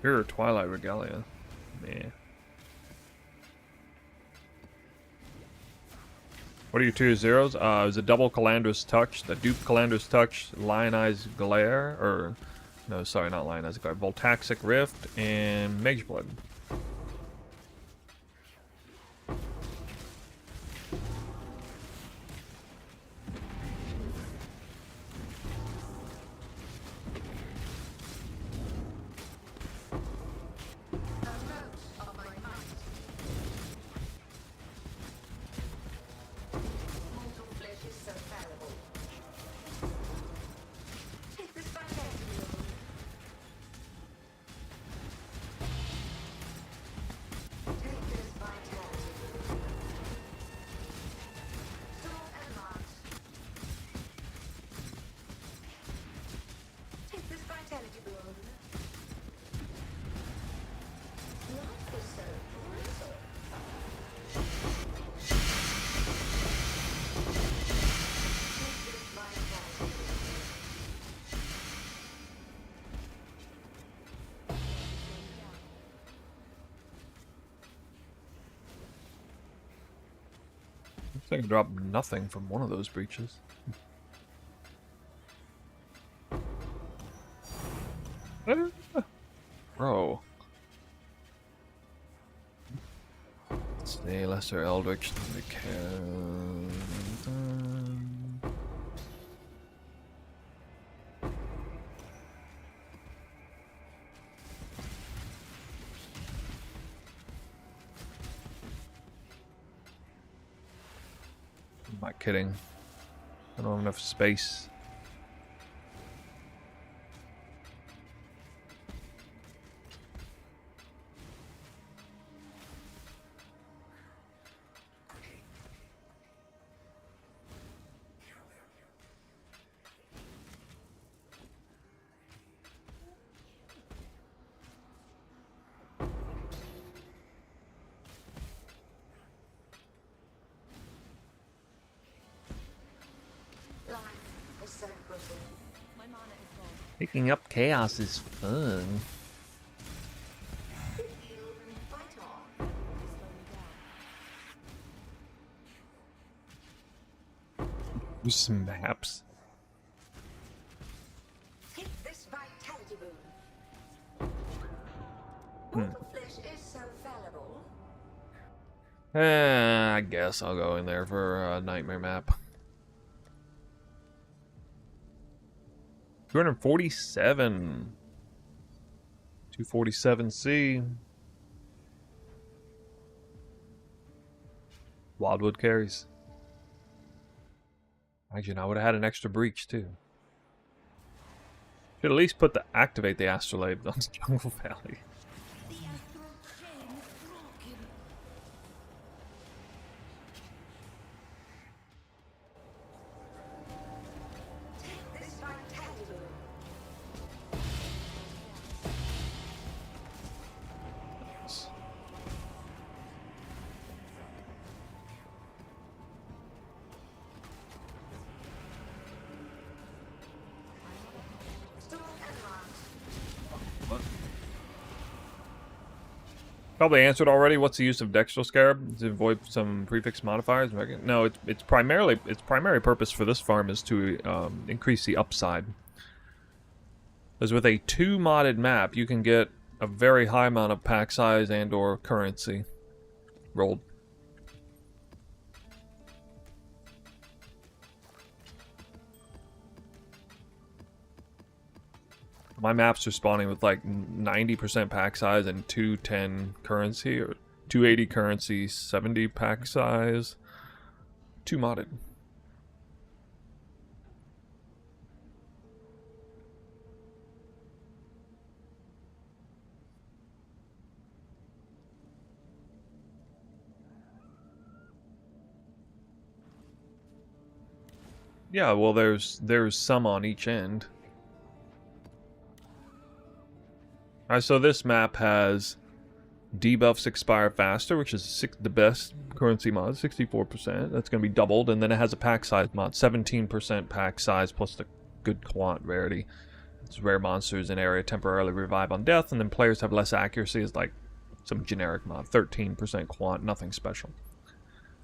Here, Twilight Regalia. Meh. What are your 2 zeros? It was a double Calandra's Touch, the dupe Calandra's Touch, Lionized Glare, or no, sorry, not Lionized Glare, Voltaxic Rift, and Mage Blood. I can drop nothing from one of those breaches. Bro. Stay lesser eldritch than we can. I'm not kidding. I don't have enough space. Picking up chaos is fun. Use some maps. Take this vitality boon. Mortal flesh is so fallible. I guess I'll go in there for a nightmare map. 247. 247C. Wildwood carries. Actually, I would have had an extra breach too. Should at least put the activate the astrolabe on Jungle Valley. The astral chain is broken. Take this vitality. Probably answered already. What's the use of dextral scarab? To avoid some prefix modifiers? No, its primary purpose for this farm is to increase the upside. As with a 2 modded map, you can get a very high amount of pack size and or currency rolled. My maps are spawning with like 90% pack size and 210 currency, or 280 currency, 70 pack size. 2 modded. Yeah, well there's some on each end. Alright, so this map has debuffs expire faster, which is the best currency mod, 64%. That's going to be doubled, and then it has a pack size mod, 17% pack size plus the good quant rarity. It's rare monsters in area temporarily revive on death, and then players have less accuracy is like some generic mod, 13% quant, nothing special.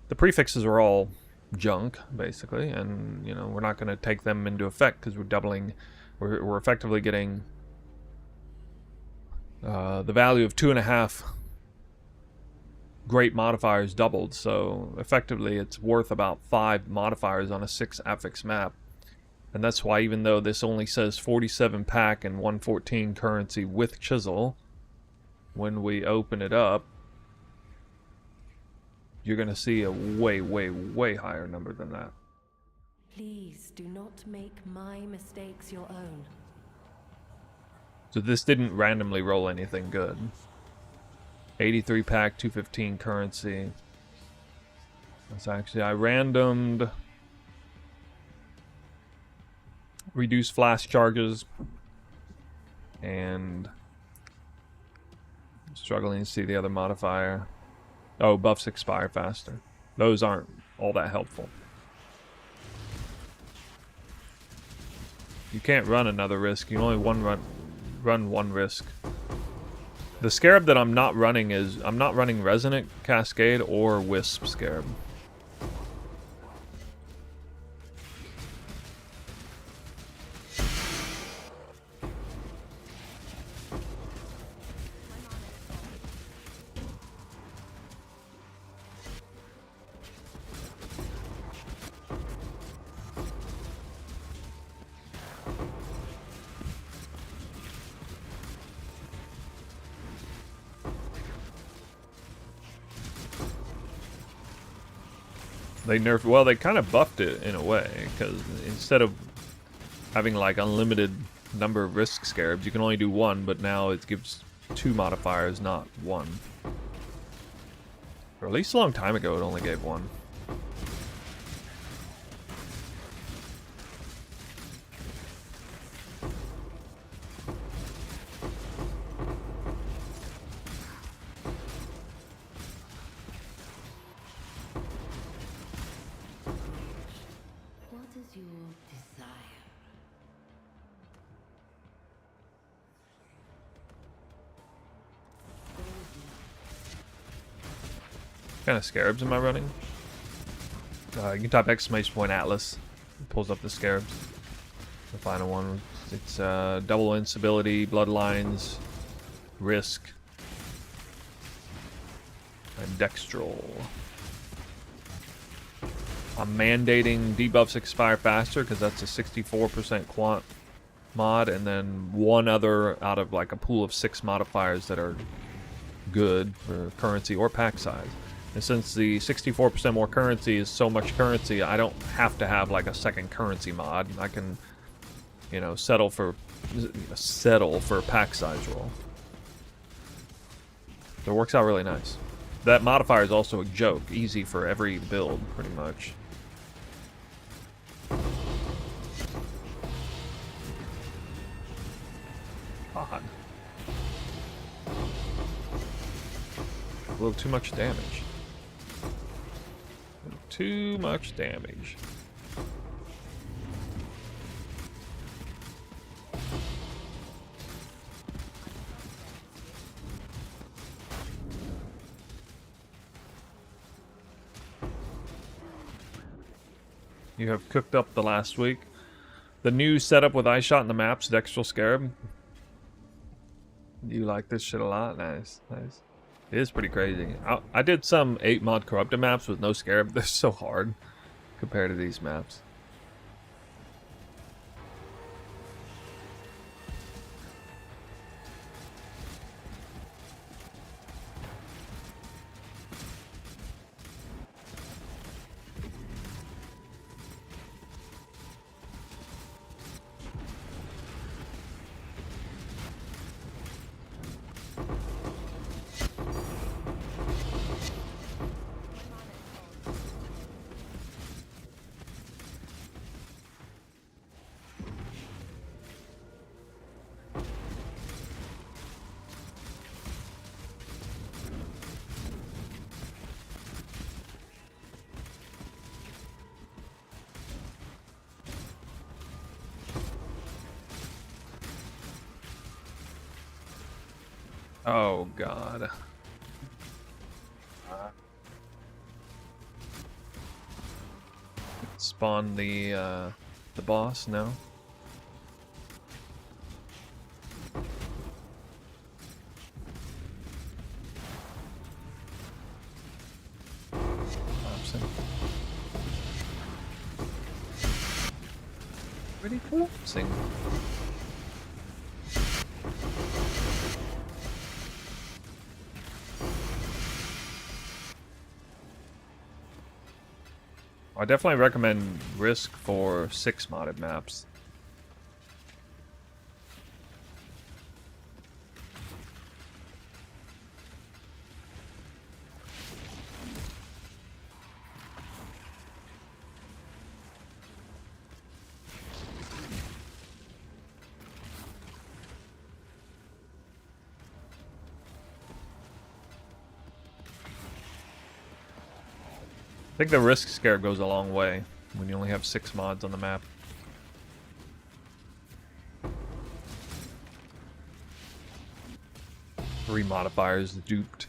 The prefixes are all junk, basically, and you know, we're not going to take them into effect because we're effectively getting the value of 2.5 great modifiers doubled, so effectively it's worth about 5 modifiers on a 6 affix map. And that's why, even though this only says 47 pack and 114 currency with chisel, when we open it up, you're going to see a way, way, way higher number than that. Please do not make my mistakes your own. So this didn't randomly roll anything good. 83 pack, 215 currency. That's actually, I randomed reduce flash charges and struggling to see the other modifier. Oh, buffs expire faster. Those aren't all that helpful. You can't run another risk. You can only run one risk. The scarab that I'm not running is, I'm not running Resonant Cascade or Wisp Scarab. They nerfed, well, they kind of buffed it in a way, because instead of having like unlimited number of risk scarabs, you can only do 1, but now it gives 2 modifiers, not 1. Or at least a long time ago it only gave 1. What kind of scarabs am I running? You can type !@ Atlas. It pulls up the scarabs. The final one. It's double instability, bloodlines, risk. and dextral. I'm mandating debuffs expire faster because that's a 64% quant mod, and then one other out of like a pool of 6 modifiers that are good for currency or pack size. And since the 64% more currency is so much currency, I don't have to have like a second currency mod. I can, you know, settle for a pack size roll. So it works out really nice. That modifier is also a joke, easy for every build pretty much. God. A little too much damage. Too much damage. You have cooked up the last week. The new setup with eye shot in the maps, Dextral Scarab. You like this shit a lot? Nice, nice. It is pretty crazy. I did some 8 mod corrupted maps with no Scarab. They're so hard compared to these maps. Oh god. Spawn the boss? No. Thompson. Pretty collapsing. I definitely recommend Risk for 6 modded maps. I think the Risk Scare goes a long way when you only have 6 mods on the map. Three modifiers duped.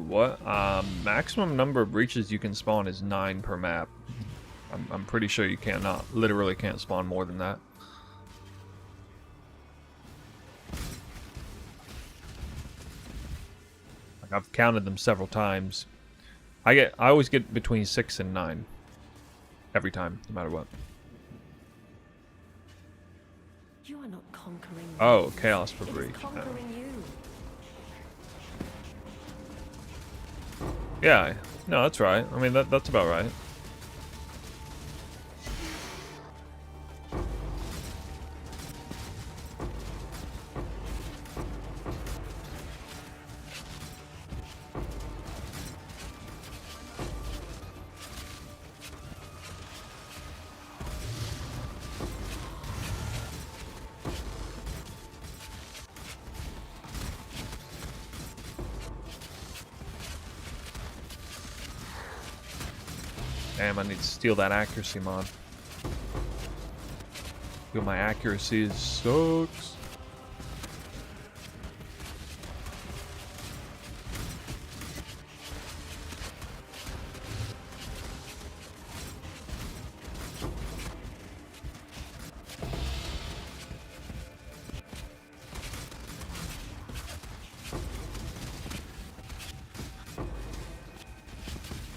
What? Maximum number of breaches you can spawn is 9 per map. I'm pretty sure you literally can't spawn more than that. Like, I've counted them several times. I always get between 6 and 9 every time, no matter what. You are not conquering. Oh, chaos per It is breach. conquering you. Yeah, no, that's right. I mean, that's about right. Damn, I need to steal that accuracy mod. Feel my accuracy sucks.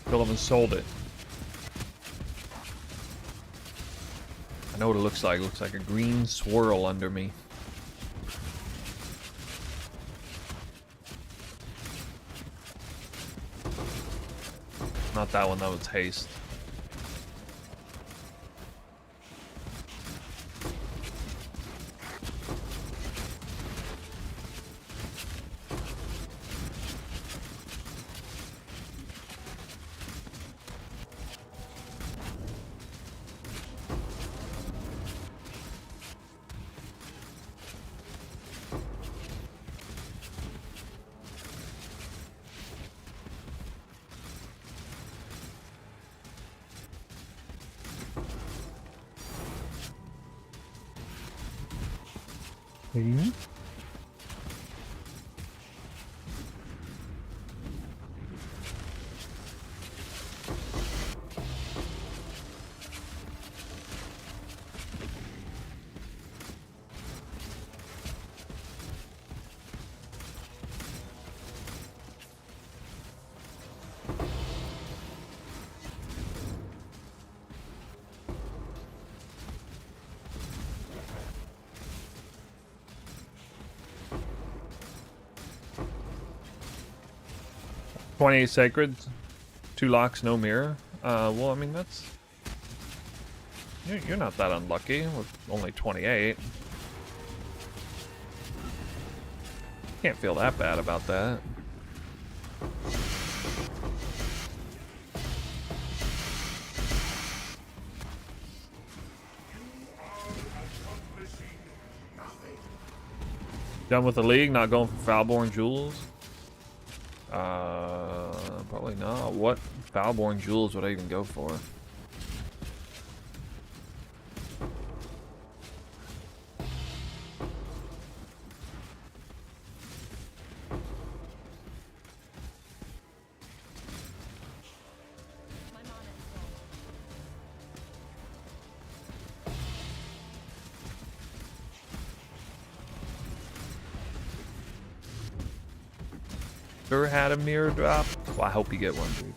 Still haven't sold it. I know what it looks like. It looks like a green swirl under me. Not that one, that was haste. Mm-hmm. "28 sacred, 2 locks, no mirror." Well, I mean, that's... You're not that unlucky with only 28. Can't feel that bad about that. Done with the league, not going for Foulborn Jewels? Probably not. What Foulborn Jewels would I even go for? My mana is gone. Ever had a mirror drop? Well, I hope you get one, dude.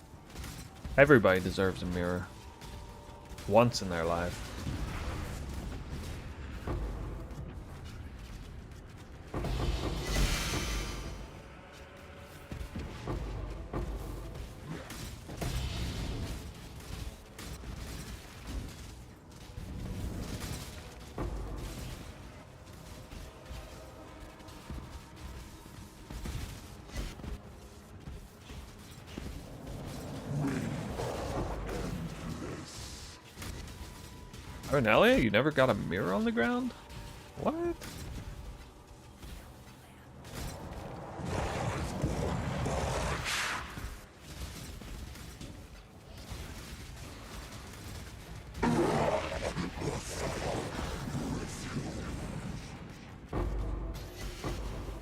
Everybody deserves a mirror. Once in their life. Cornelia, you never got a mirror on the ground? What?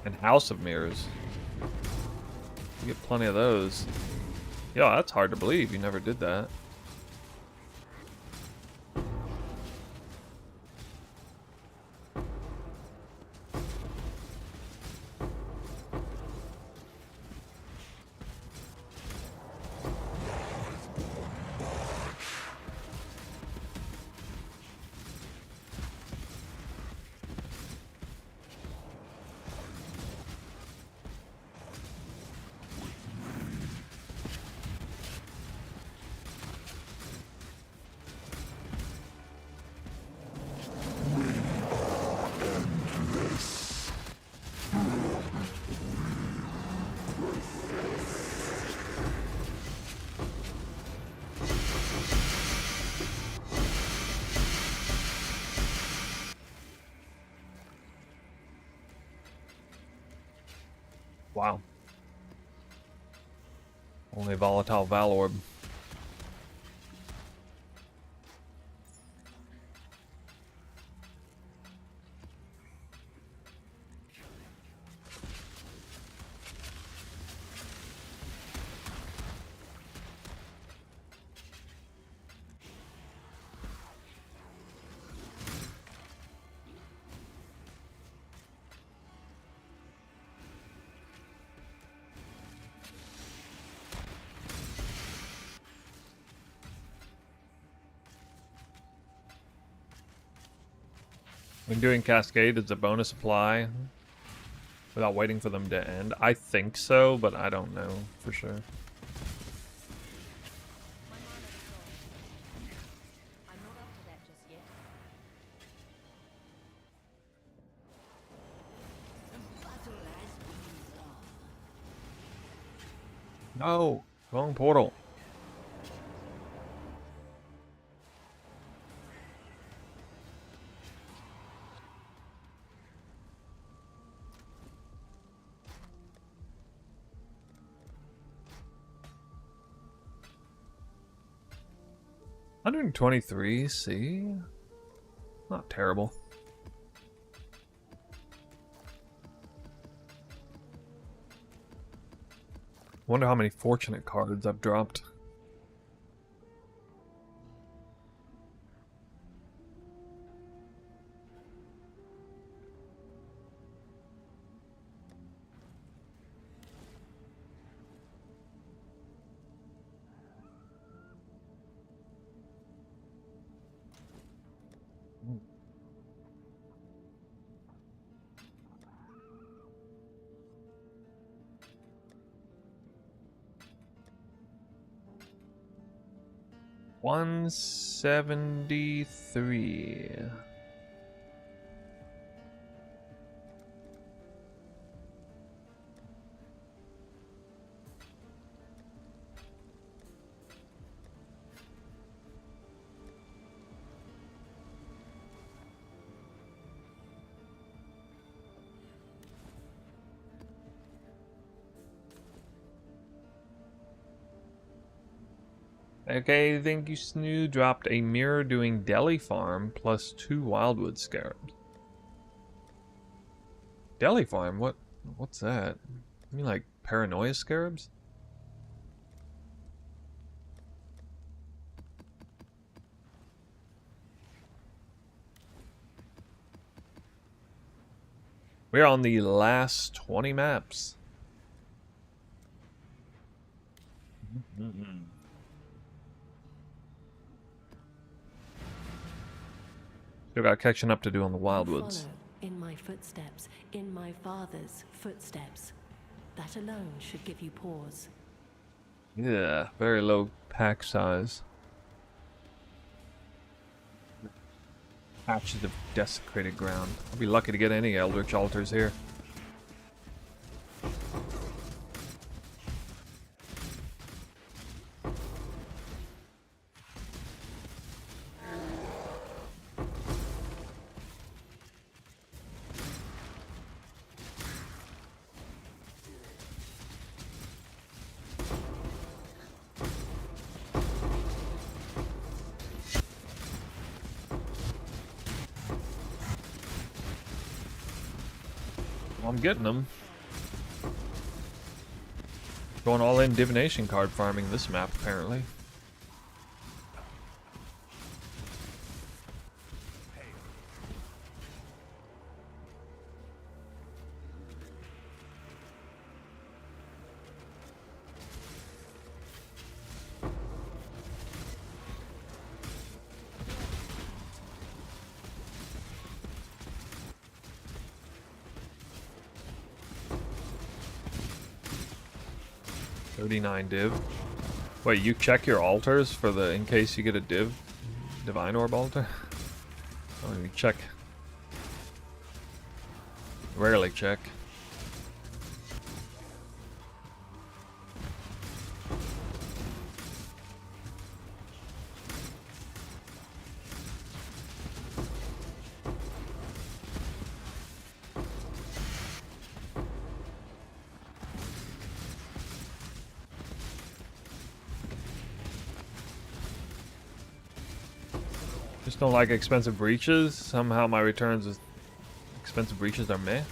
And House of Mirrors. You get plenty of those. Yo, that's hard to believe. You never did that. Wow. Only volatile Valorb. When doing Cascade, does the bonus apply without waiting for them to end? I think so, but I don't know for sure. My mana is gone. I'm not up to that just yet. The battle has been won. No! Wrong portal. $123, see? Not terrible. Wonder how many fortunate cards I've dropped. $173. Okay, thank you, Snoo. Dropped a mirror doing deli farm plus 2 wildwood scarabs. Deli farm? What's that? You mean like paranoia scarabs? We're on the last 20 maps. Still got catching up to do on the wildwoods. Follow in my footsteps, in my father's footsteps. That alone should give you pause. Yeah, very low pack size. Patches of desecrated ground. I'll be lucky to get any eldritch altars here. I'm getting them. Going all in divination card farming this map, apparently. $39 div. Wait, you check your altars for the in case you get a divine orb altar? Oh, you check. Rarely check. Just don't like expensive breaches. Somehow my returns with expensive breaches are meh.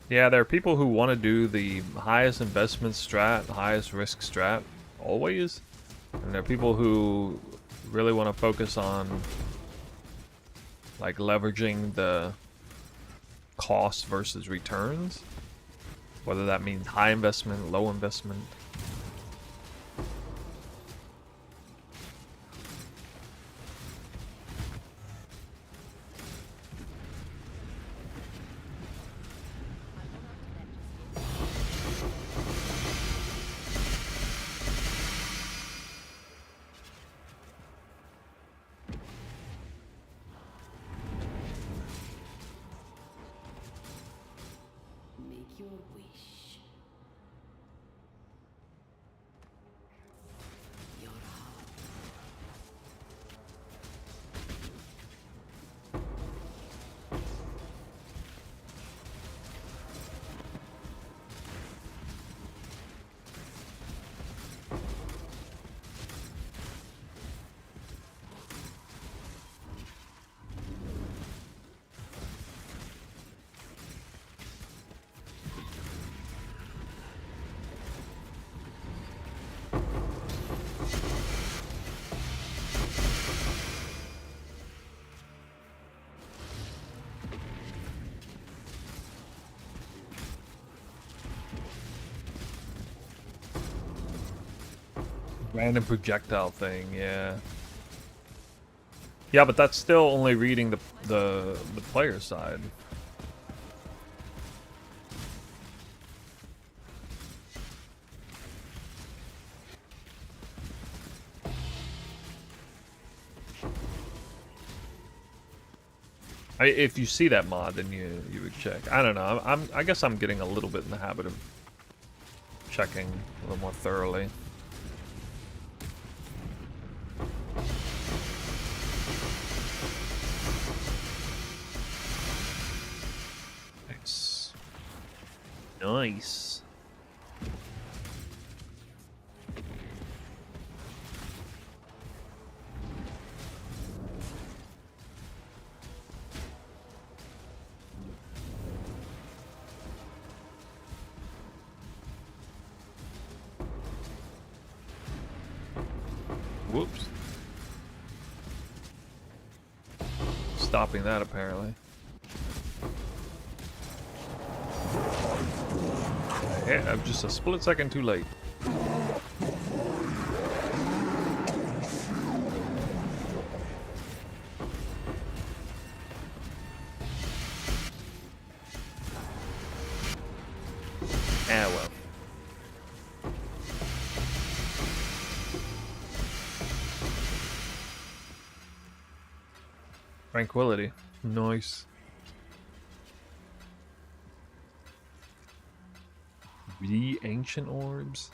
Yeah, there are people who want to do the highest investment strat, highest risk strat, always. And there are people who really want to focus on like leveraging the cost versus returns. Whether that means high investment, low investment. Random projectile thing, yeah. Yeah, but that's still only reading the player side. If you see that mod, then you would check. I don't know. I guess I'm getting a little bit in the habit of checking a little more thoroughly. Nice. Nice. Whoops. Stopping that, apparently. Yeah, I'm just a split second too late. Ah, well. Tranquility. Nice. The ancient orbs.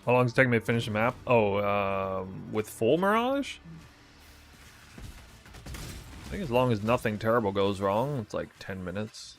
How long does it take me to finish the map? Oh, with full Mirage? I think as long as nothing terrible goes wrong, it's like 10 minutes.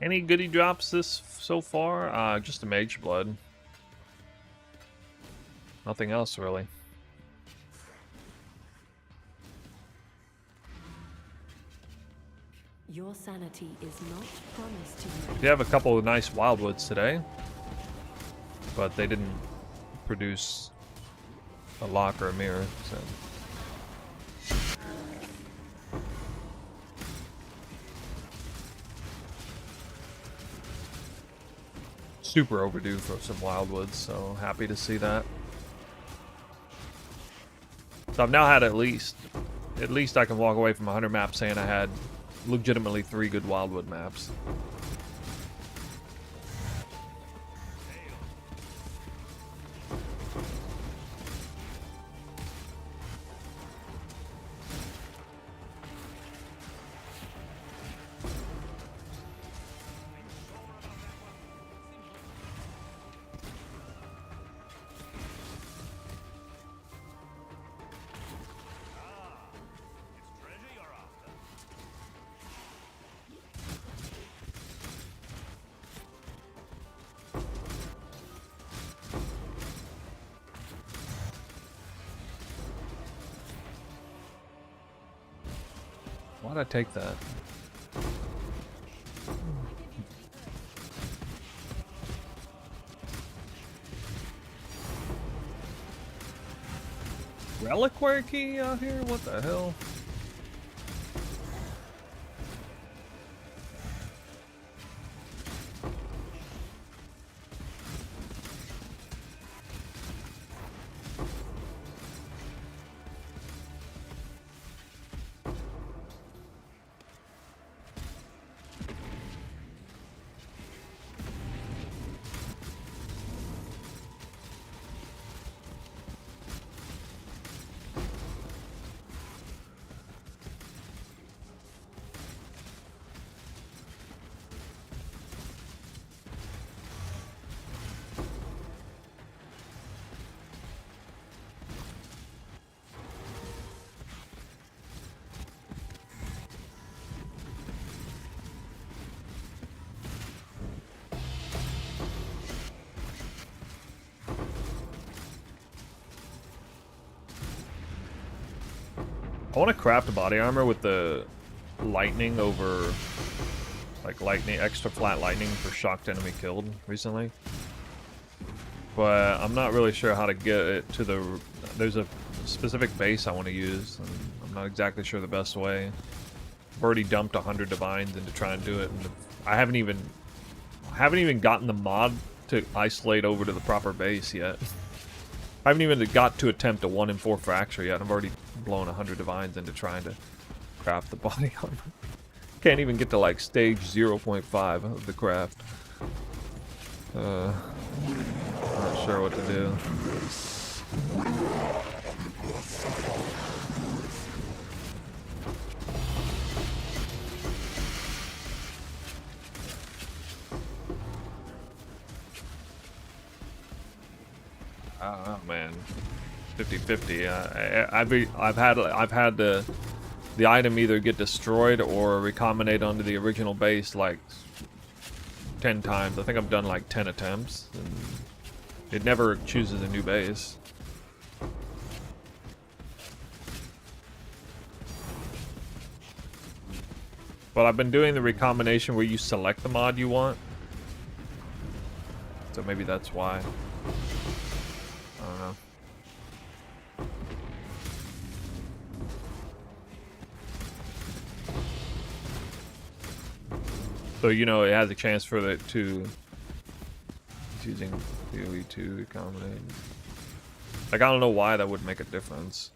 Any goodie drops this so far? Just a mage blood. Nothing else really. Your sanity is not promised to you. We have a couple of nice wildwoods today, but they didn't produce a lock or a mirror, so. Super overdue for some wildwoods, so happy to see that. So I've now had at least I can walk away from 100 maps saying I had legitimately 3 good wildwood maps. Why'd I take that? Reliquary key out here? What the hell? I want to craft a body armor with the lightning over, like lightning, extra flat lightning for shocked enemy killed recently. But I'm not really sure how to get it to the, there's a specific base I want to use, and I'm not exactly sure the best way. I've already dumped 100 divines into trying to do it, and I haven't even gotten the mod to isolate over to the proper base yet. I haven't even got to attempt a 1 in 4 fracture yet. I've already blown 100 divines into trying to craft the body armor. Can't even get to like stage 0.5 of the craft. Not sure what to do. I don't know, man. 50-50. I've had the item either get destroyed or recombinate onto the original base like 10 times. I think I've done like 10 attempts, and it never chooses a new base. But I've been doing the recombination where you select the mod you want, so maybe that's why. I don't know. So, you know, it has a chance for it to using PoE to accommodate. Like, I don't know why that would make a difference.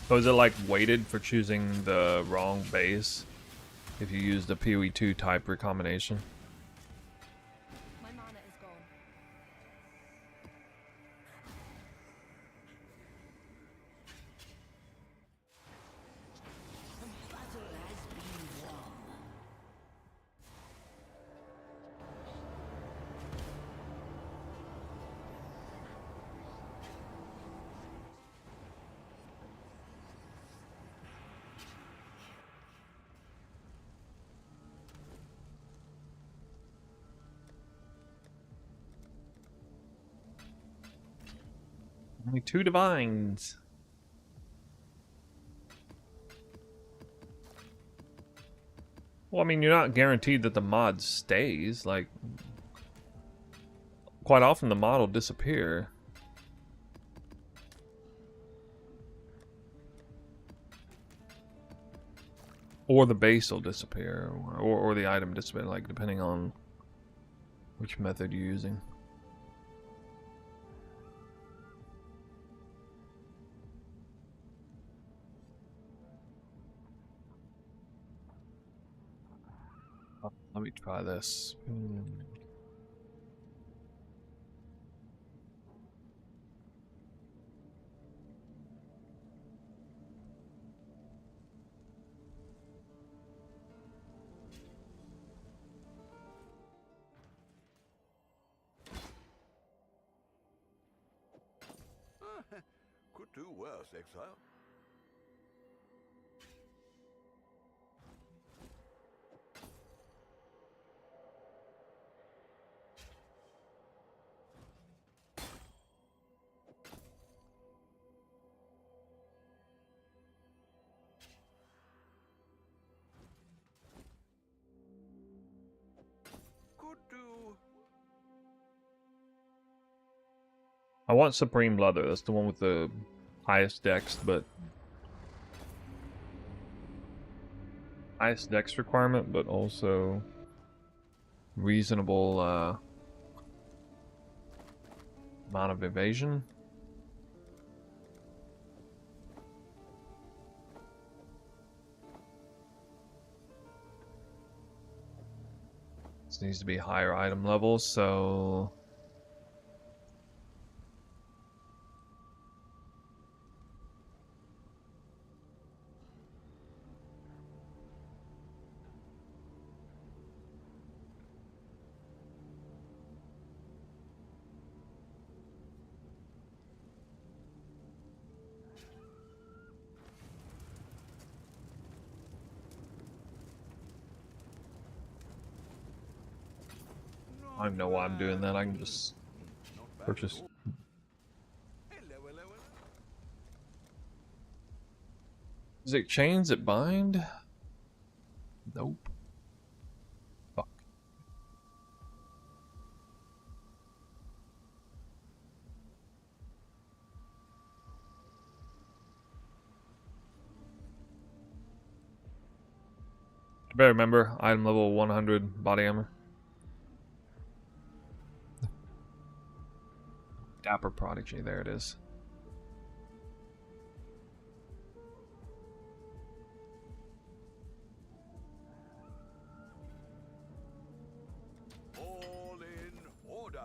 So is it like weighted for choosing the wrong base if you use the PoE 2 type recombination? My mana is gone. Only 2 divines. Well, I mean, you're not guaranteed that the mod stays. Like, quite often the mod will disappear. Or the base will disappear, or the item disappear, like, depending on which method you're using. Let me try this. Could do worse, exile. Could do. I want Supreme Leather. That's the one with the highest dex, but highest dex requirement, but also reasonable amount of evasion. This needs to be higher item levels, so I don't even know why I'm doing that. I can just purchase. Is it chains that bind? Nope. Fuck. I better remember item level 100 body armor. Dapper Prodigy, there it is. All in order.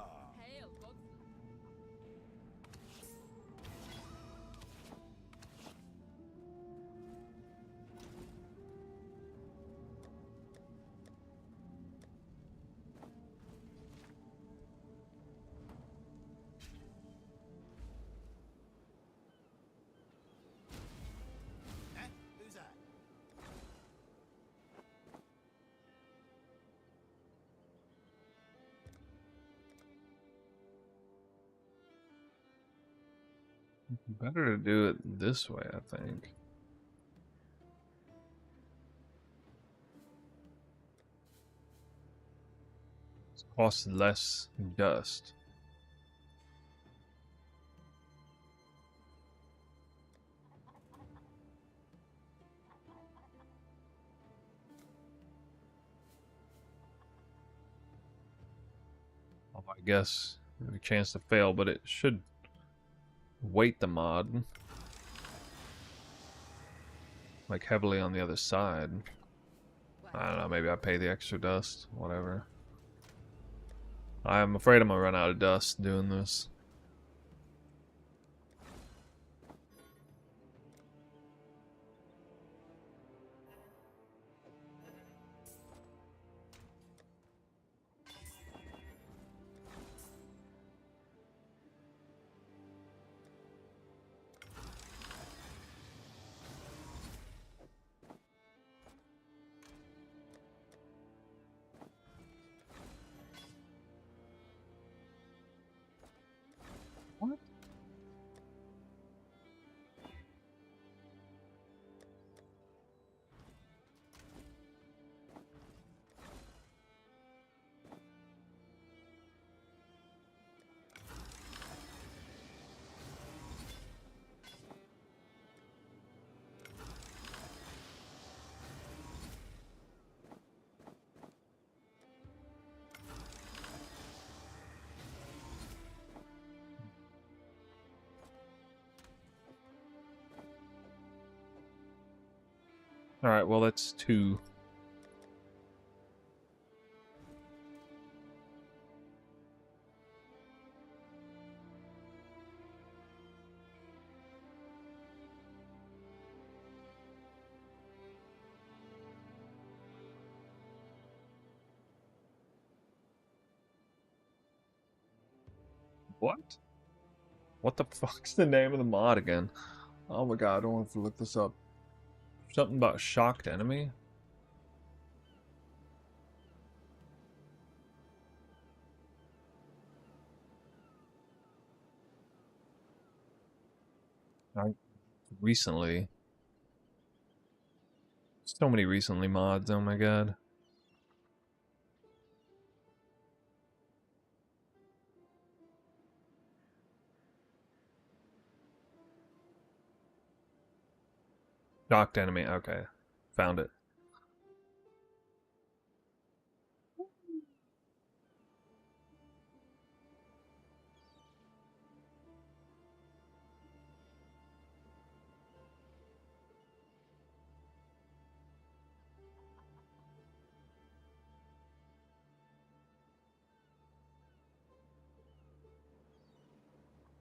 Who's that? Better to do it this way, I think. It costs less dust. Oh, I guess a chance to fail, but it should weight the mod like heavily on the other side. I don't know, maybe I pay the extra dust, whatever. I'm afraid I'm gonna run out of dust doing this. What? Alright, well that's 2. What? What the fuck's the name of the mod again? Oh my god, I don't want to look this up. Something about shocked enemy? I recently. So many recently mods, oh my god. Shocked enemy, okay. Found it.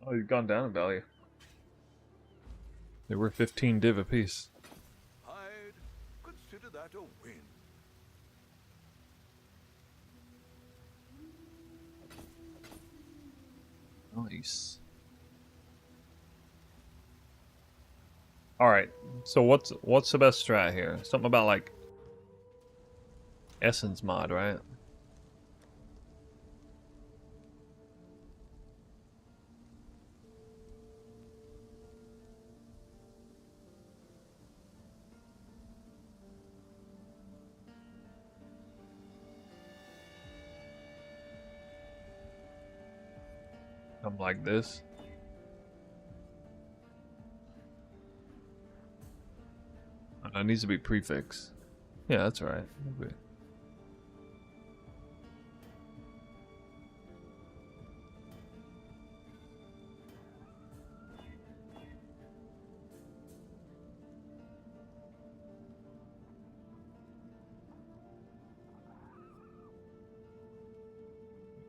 Oh, you've gone down in value. They were 15 div apiece. I'd consider that a win. Nice. Alright, so what's the best strat here? Something about like Essence mod, right? Something like this. It needs to be prefix. Yeah, that's right. Okay.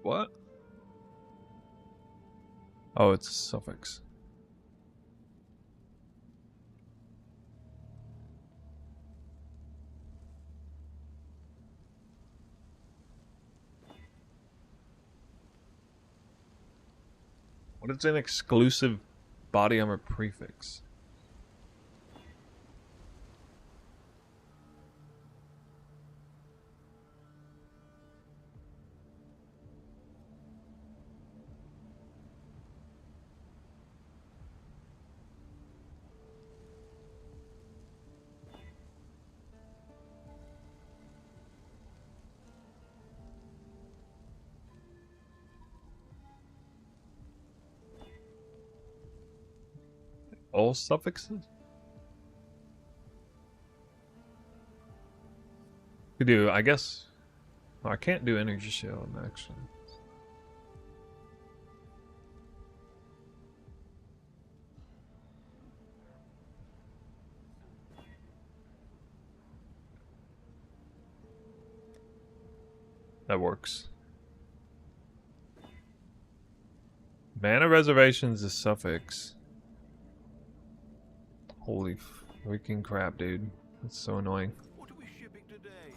What? Oh, it's a suffix. What is an exclusive body armor prefix? All suffixes? Could do, I guess. Oh, I can't do energy shield actually. That works. Mana reservations is suffix. Holy freaking crap, dude. That's so annoying. What are we shipping today?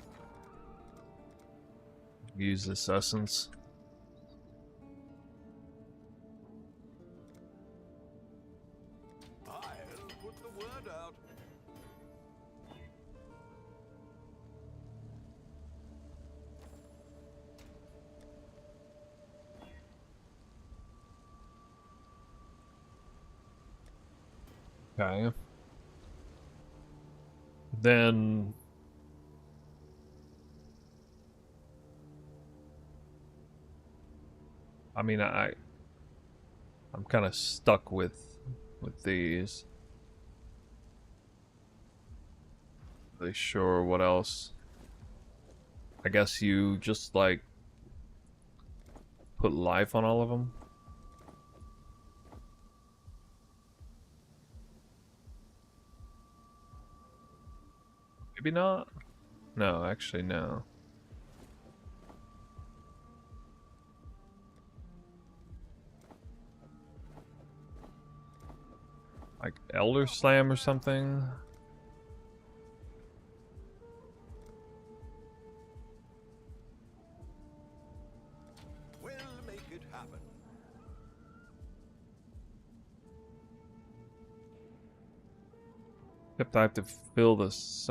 Use this essence. I'll put the word out. Okay. Then I mean I'm kind of stuck with these. Really sure what else. I guess you just like put life on all of them. Maybe not. No, actually no. Like Elder Slam or something. We'll make it happen. Except I have to fill this.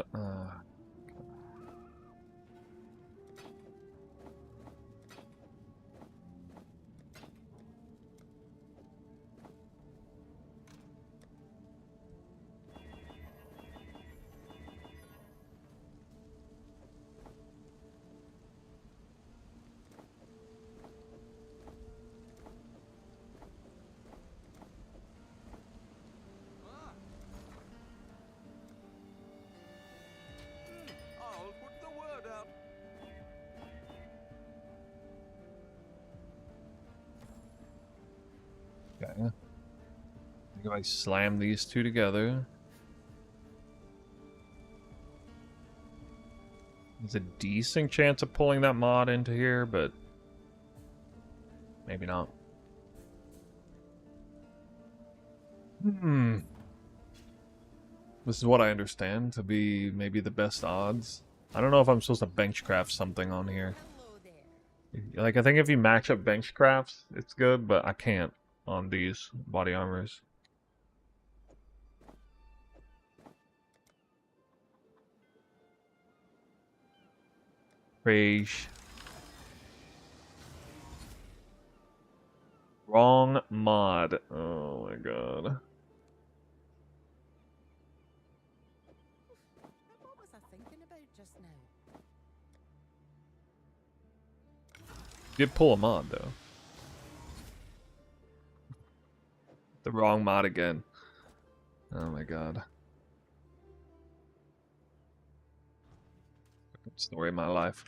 I'll put the word out. Okay. I think if I slam these two together. There's a decent chance of pulling that mod into here, but maybe not. This is what I understand to be maybe the best odds. I don't know if I'm supposed to benchcraft something on here. Like, I think if you match up benchcrafts, it's good, but I can't on these body armors. Rage. Wrong mod. Oh my god. What was I thinking about just now? Did pull a mod though. The wrong mod again. Oh my god. Story of my life.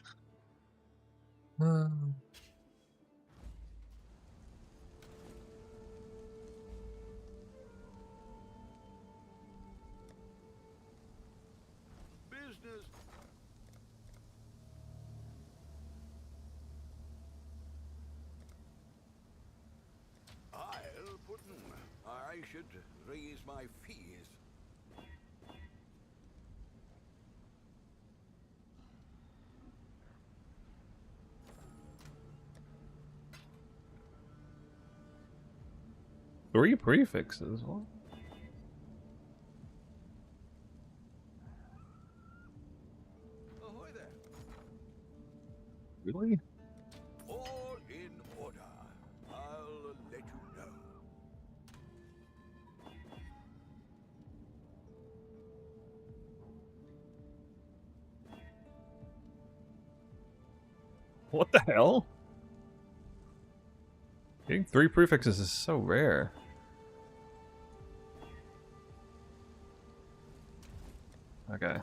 Business. I'll put I should raise my fees. Three prefixes. What? Ahoy there. Really? All in order. I'll let you know. What the hell? Getting three prefixes is so rare. Okay.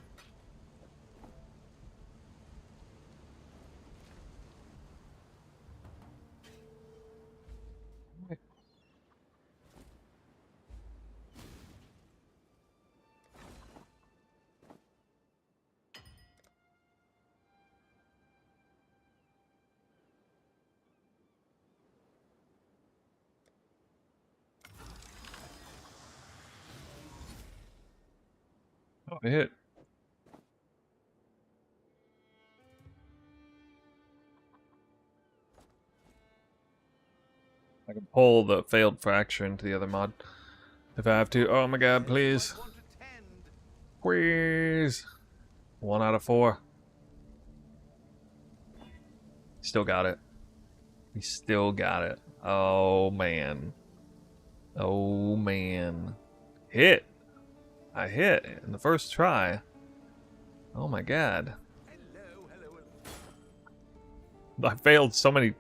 Oh, it hit. I can pull the failed fracture into the other mod if I have to. Oh my god, please. Want to tend. Please. 1 out of 4. Still got it. He still got it. Oh man. Oh man. Hit. I hit in the first try. Oh my god. Hello, hello. I failed so many.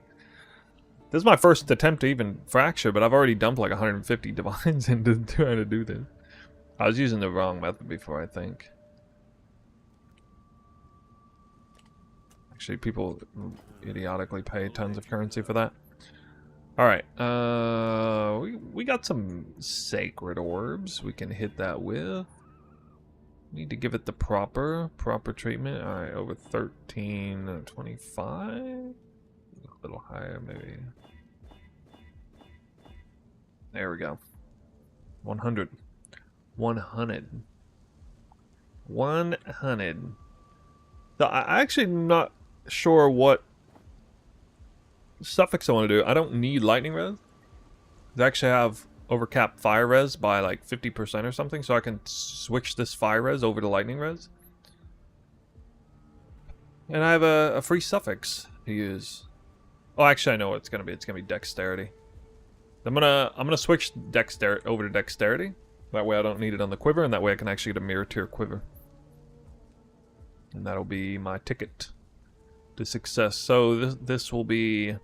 This is my first attempt to even fracture, but I've already dumped like 150 divines into trying to do this. I was using the wrong method before, I think. Actually, people idiotically pay tons of currency for that. Alright, we got some sacred orbs we can hit that with. Need to give it the proper treatment. Alright, over 13, 25? A little higher, maybe. There we go. 100. 100. 100. So I actually am not sure what suffix I want to do. I don't need lightning res. I actually have overcap fire res by like 50% or something, so I can switch this fire res over to lightning res. And I have a free suffix to use. Oh, actually, I know what it's gonna be. It's gonna be dexterity. I'm gonna switch dexterity over to dexterity. That way I don't need it on the quiver, and that way I can actually get a mirror tier quiver. And that'll be my ticket to success. So this will be.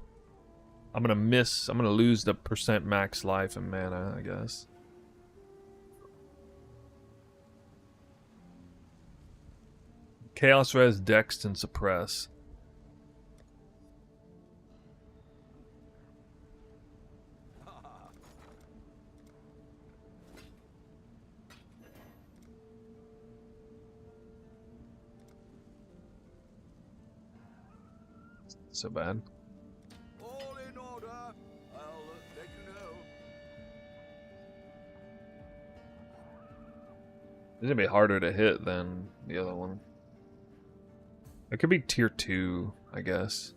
I'm gonna lose the percent max life and mana, I guess. Chaos res, dex, and suppress. So bad. All in order. I'll let you know. It's gonna be harder to hit than the other one. It could be tier 2, I guess.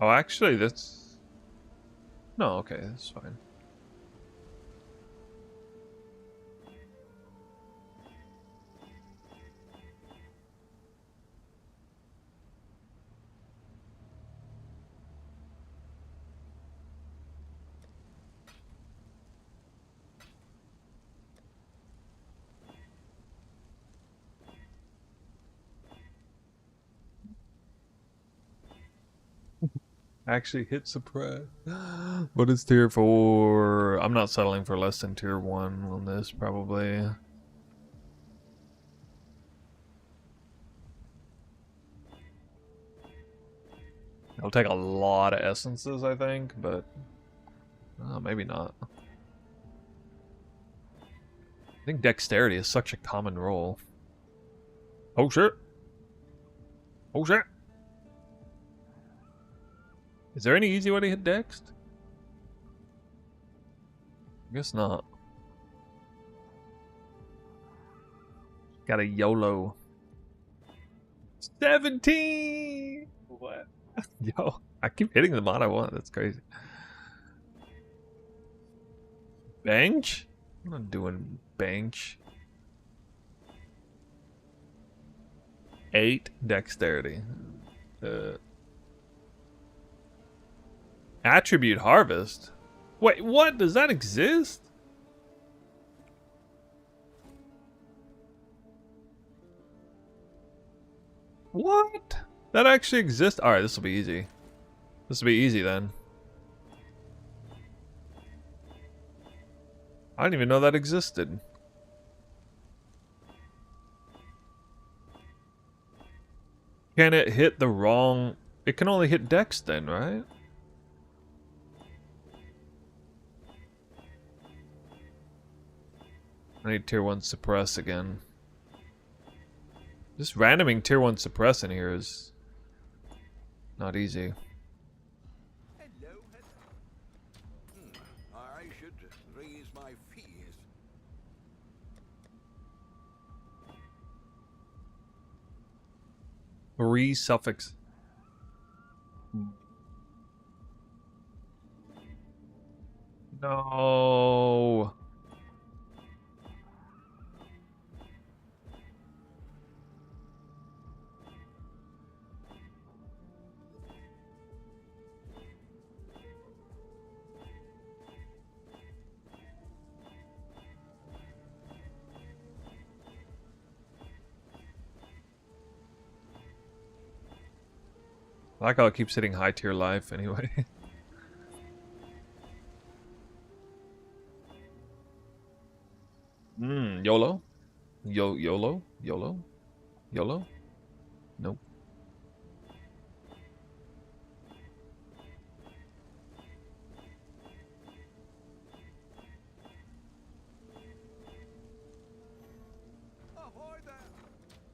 Oh, actually, that's... No, okay, that's fine. Actually hit suppress. What is tier 4? I'm not settling for less than tier 1 on this, probably. It'll take a lot of essences, I think, but maybe not. I think dexterity is such a common role. Oh shit! Oh shit! Is there any easy way to hit dex? I guess not. Got a YOLO. 17! What? Yo, I keep hitting the mod I want. That's crazy. Bench? I'm not doing bench. 8 dexterity. Attribute harvest? Wait, what? Does that exist? What? That actually exists? Alright, this will be easy. This will be easy then. I didn't even know that existed. Can it hit the wrong... It can only hit dex then, right? I need tier 1 suppress again. Just randoming tier 1 suppress in here is not easy. Hello, hello. I should raise my fees. Three suffix. No. I like how it keeps hitting high tier life anyway. YOLO? YOLO? YOLO? YOLO? Nope. Ahoy there.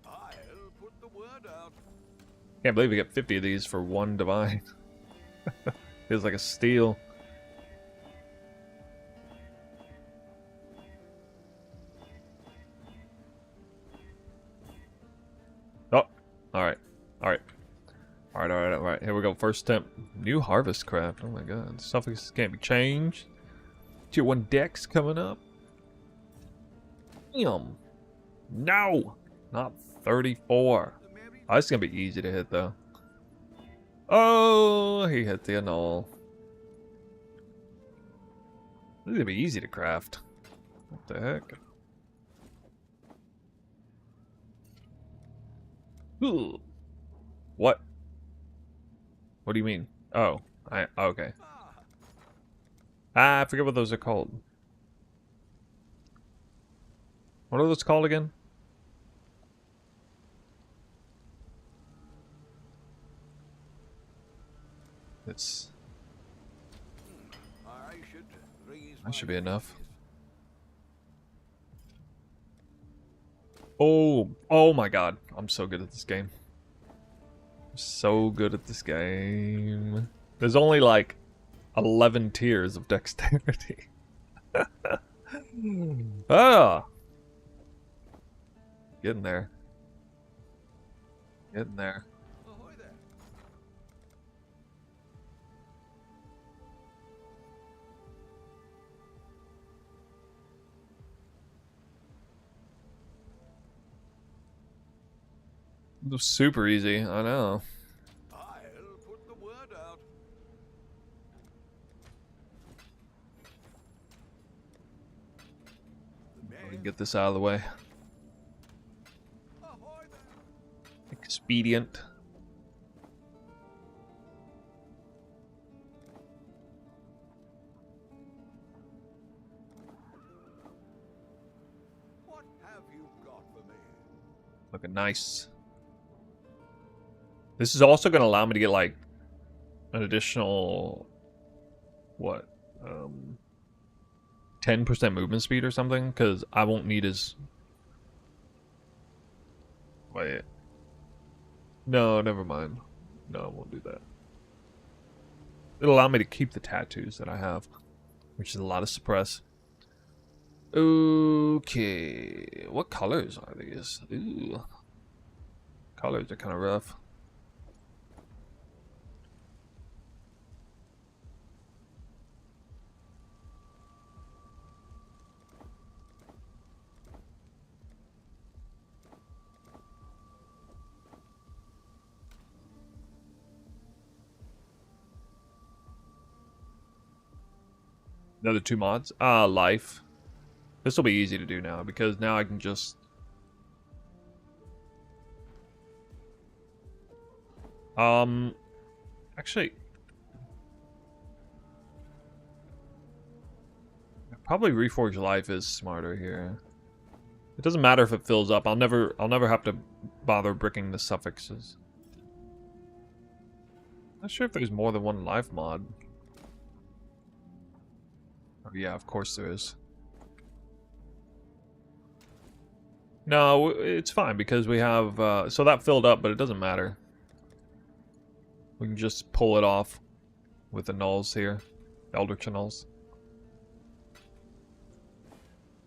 I'll put the word out. Can't believe we get 50 of these for one divine. Feels like a steal. Alright. Here we go. First attempt. New harvest craft. Oh my god. Suffix can't be changed. Tier 1 dex coming up. Damn. No! Not 34. Oh, this is gonna be easy to hit though. Oh, he hit the annul. This is gonna be easy to craft. What the heck? Ooh. What? What do you mean? Oh, okay. I forget what those are called. What are those called again? It's... That should be enough. Oh my god. I'm so good at this game. I'm so good at this game. There's only like 11 tiers of dexterity. Ah! Getting there. Getting there. It was super easy, I know. I'll put the word out. Let me get this out of the way. Ahoy there. Expedient. What have you got for me? Looking nice. This is also going to allow me to get like an additional, what, 10% movement speed or something, because I won't need as... Wait. No, never mind. No, I won't do that. It'll allow me to keep the tattoos that I have, which is a lot of suppress. Okay. What colors are these? Ooh. Colors are kind of rough. Another 2 mods. Life. This will be easy to do now because now I can just... Actually... Probably Reforge Life is smarter here. It doesn't matter if it fills up. I'll never have to bother bricking the suffixes. Not sure if there's more than one life mod. Oh, yeah, of course there is. No, it's fine because we have... so that filled up, but it doesn't matter. We can just pull it off with the nulls here. Eldritch nulls.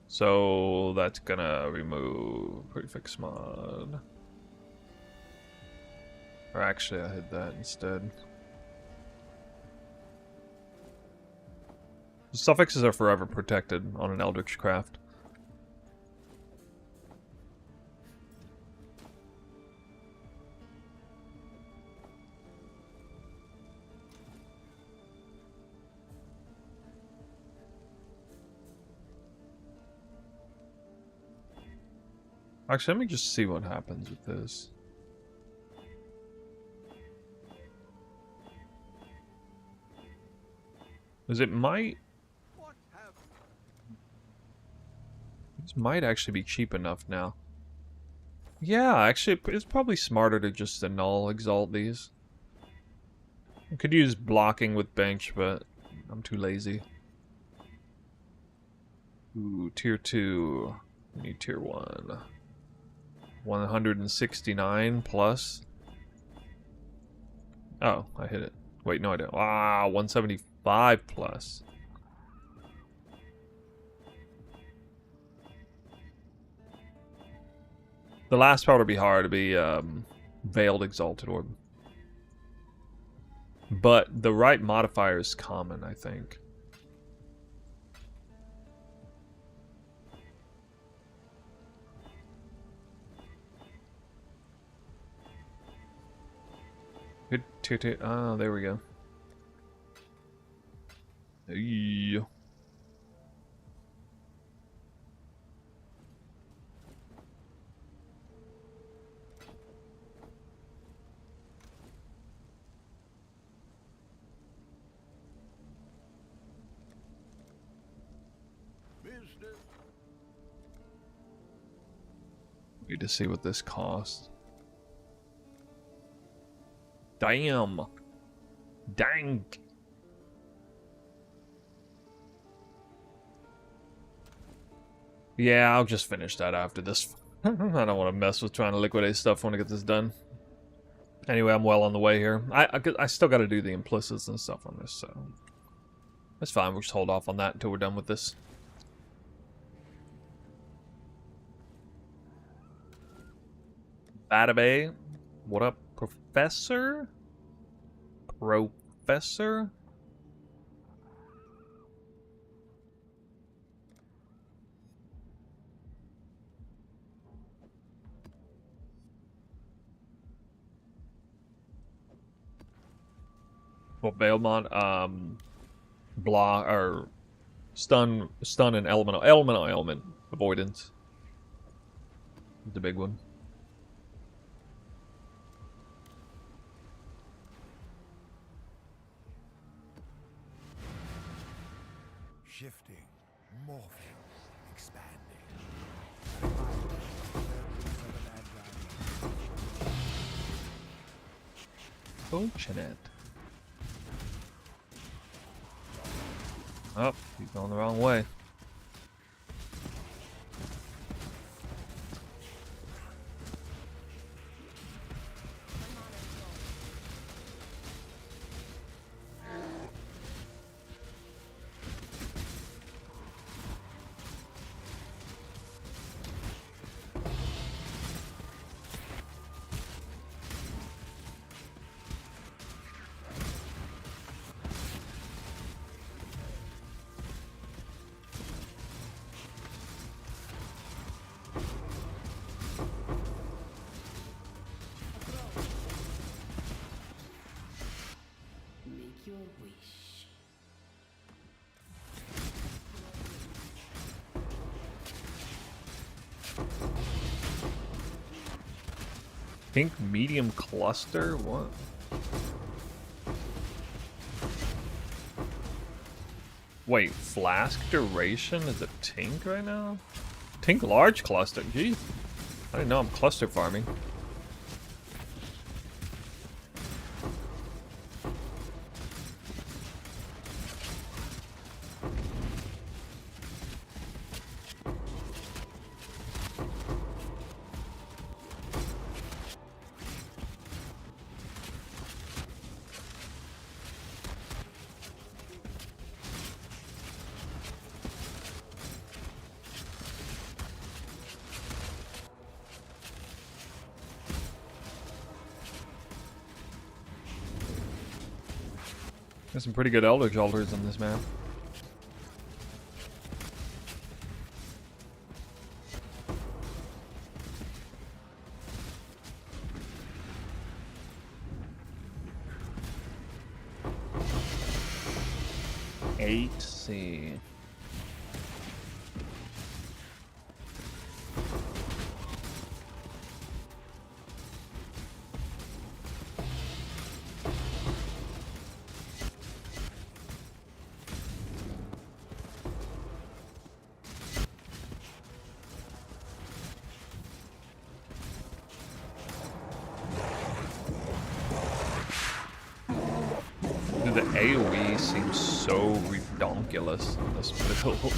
So that's gonna remove prefix mod. Or actually, I hid that instead. The suffixes are forever protected on an Eldritch craft. Actually, let me just see what happens with this. Because it might... This might actually be cheap enough now. Yeah, actually, it's probably smarter to just annul exalt these. I could use blocking with bench, but I'm too lazy. Ooh, tier 2. We need tier 1. 169 plus. Oh, I hit it. Wait, no I didn't. Ah, 175 plus. The last part will be hard to be Veiled Exalted Orb. But the right modifier is common, I think. Oh, there we go. Yeah. Business. Need to see what this costs. Damn. Dang. Yeah, I'll just finish that after this. I don't want to mess with trying to liquidate stuff. I want to get this done. Anyway, I'm well on the way here. I still got to do the implicits and stuff on this, so that's fine. We'll just hold off on that until we're done with this. Badabe, what up, Professor? Professor? Well, Bailmont, blah, or stun and elemental element avoidance. The big one. Shifting, morphing, expanding. Fortunate. Oh, he's going the wrong way. Make your wish. Pink medium cluster? What? Wait, flask duration is a tink right now? Tink large cluster? Gee. I didn't know I'm cluster farming. There's some pretty good Eldritch altars on this map. HC. Dude, the AoE seems so redonkulous in this build.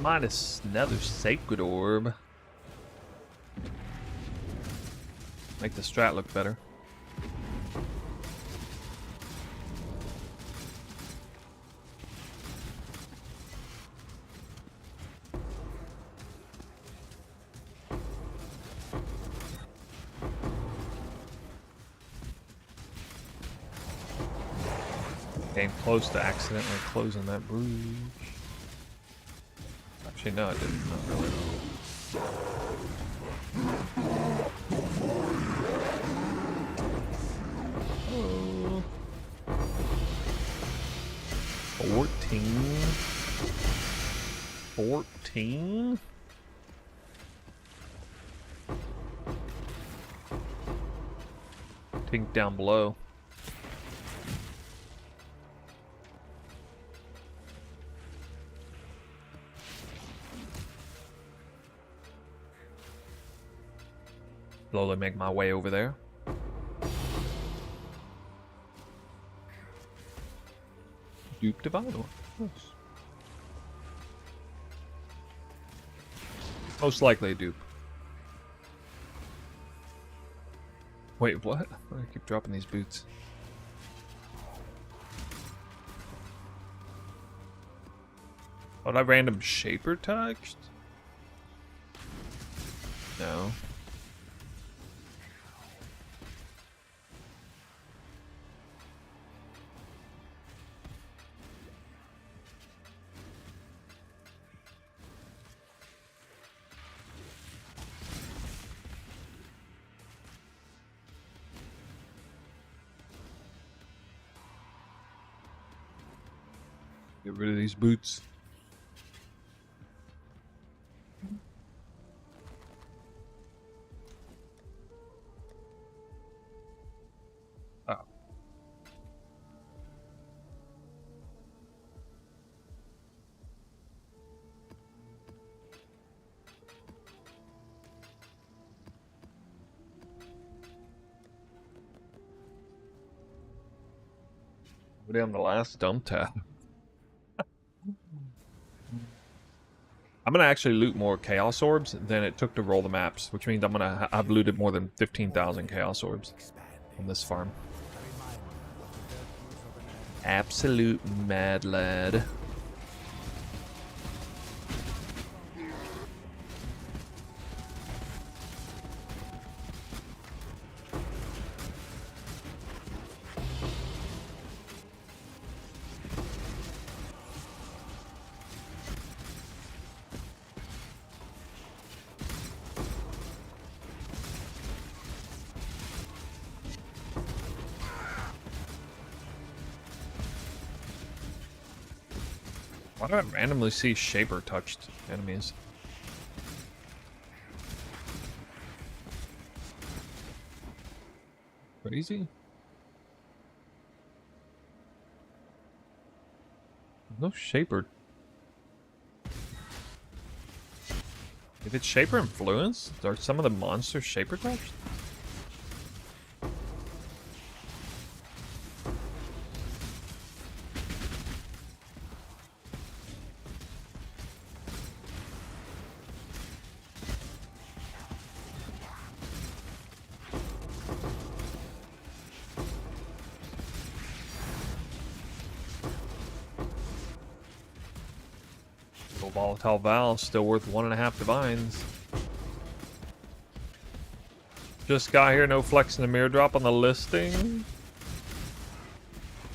minus another sacred orb. Make the strat look better. Came close to accidentally closing that bridge. Actually, no, it didn't. Not really. Oh. 14. 14? Tink down below. Slowly make my way over there. Dupe Divine Orb. Nice. Most likely a dupe. Wait, what? Why do I keep dropping these boots? Oh, that random shaper touched? No. Get rid of these boots. Oh. We're down the last dump tab. I'm gonna actually loot more Chaos Orbs than it took to roll the maps, which means I've looted more than 15,000 Chaos Orbs on this farm. Absolute mad lad. Why do I randomly see Shaper touched enemies? Crazy? No Shaper. If it's Shaper influence, are some of the monsters Shaper touched? Volatile Valve still worth 1.5 divines. Just got here, no flexing the mirror drop on the listing.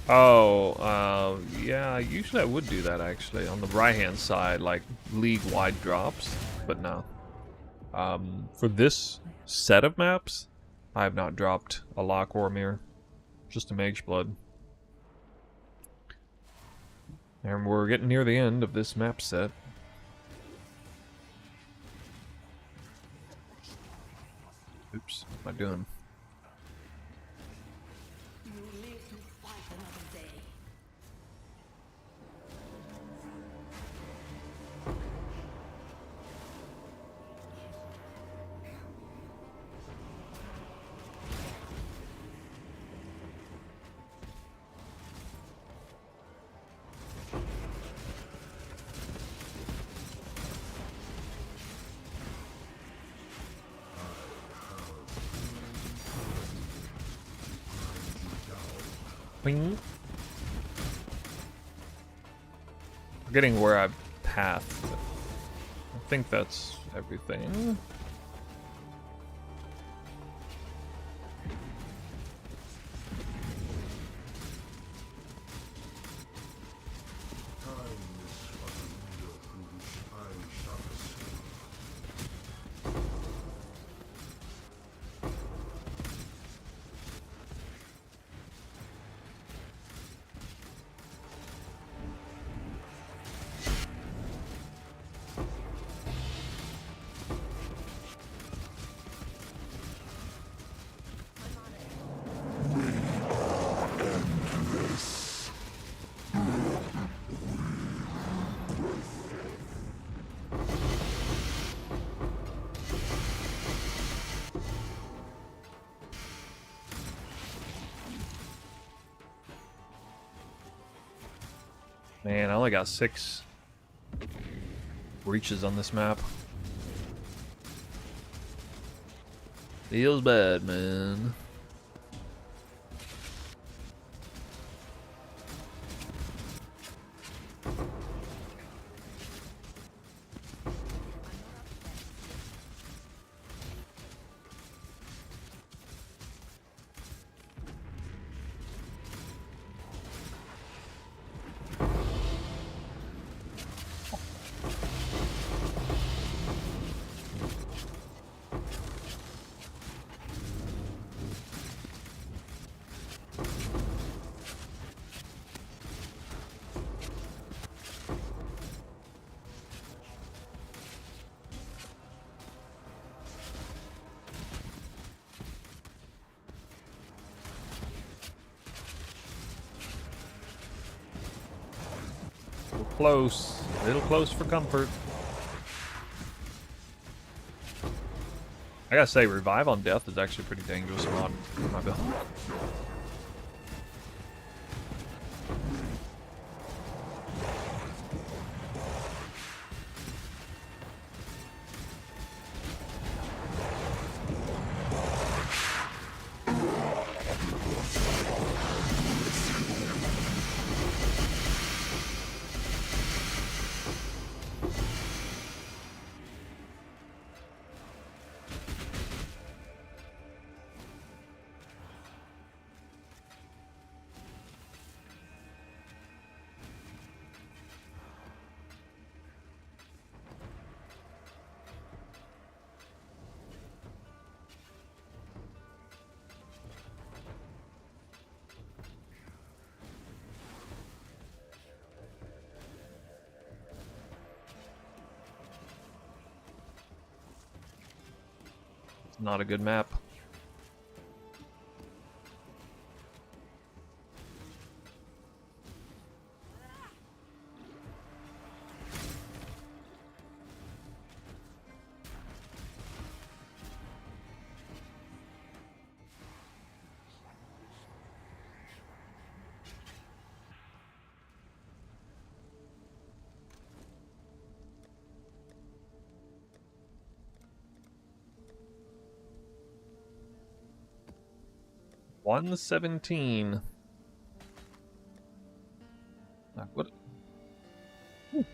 Oh, yeah, usually I would do that actually on the right hand side, like league wide drops, but no. For this set of maps, I have not dropped a lock or a mirror, just a mage blood. And we're getting near the end of this map set. Oops, what am I doing? You live to fight another day. Boing. Forgetting where I pathed. I think that's everything. Man, I only got 6 breaches on this map. Feels bad, man. Close. A little close for comfort. I gotta say, Revive on Death is actually a pretty dangerous mod. My build. Not a good map. $117. What?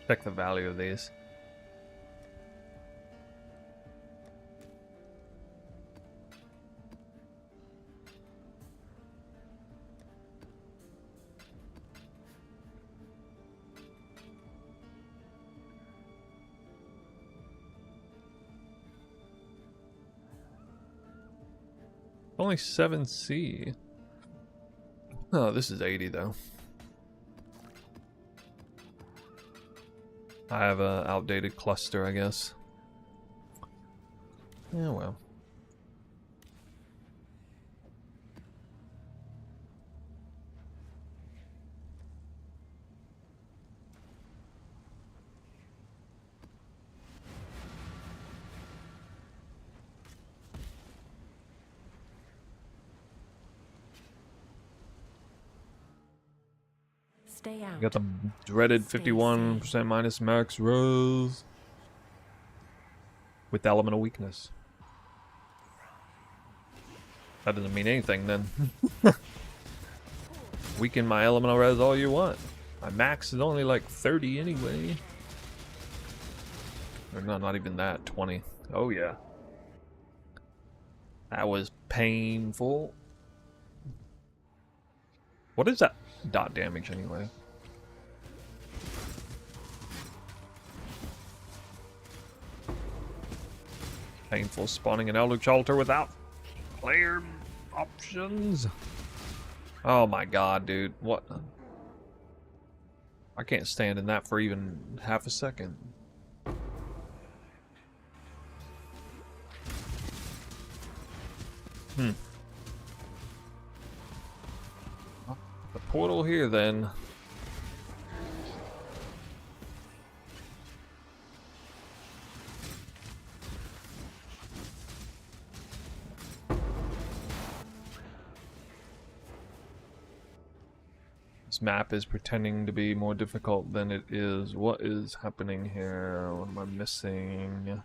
Check the value of these. Only 7C. Oh, this is 80 though. I have a outdated cluster, I guess. Yeah, well. Stay out. Got the dreaded Stay 51% minus max rolls with elemental weakness. That doesn't mean anything then. Weaken my elemental res all you want. My max is only like 30 anyway. Or no, not even that. 20. Oh yeah. That was painful. What is that dot damage anyway? Painful spawning an Eldritch Altar without player options. Oh my god, dude. What? I can't stand in that for even half a second. The portal here then. This map is pretending to be more difficult than it is. What is happening here? What am I missing?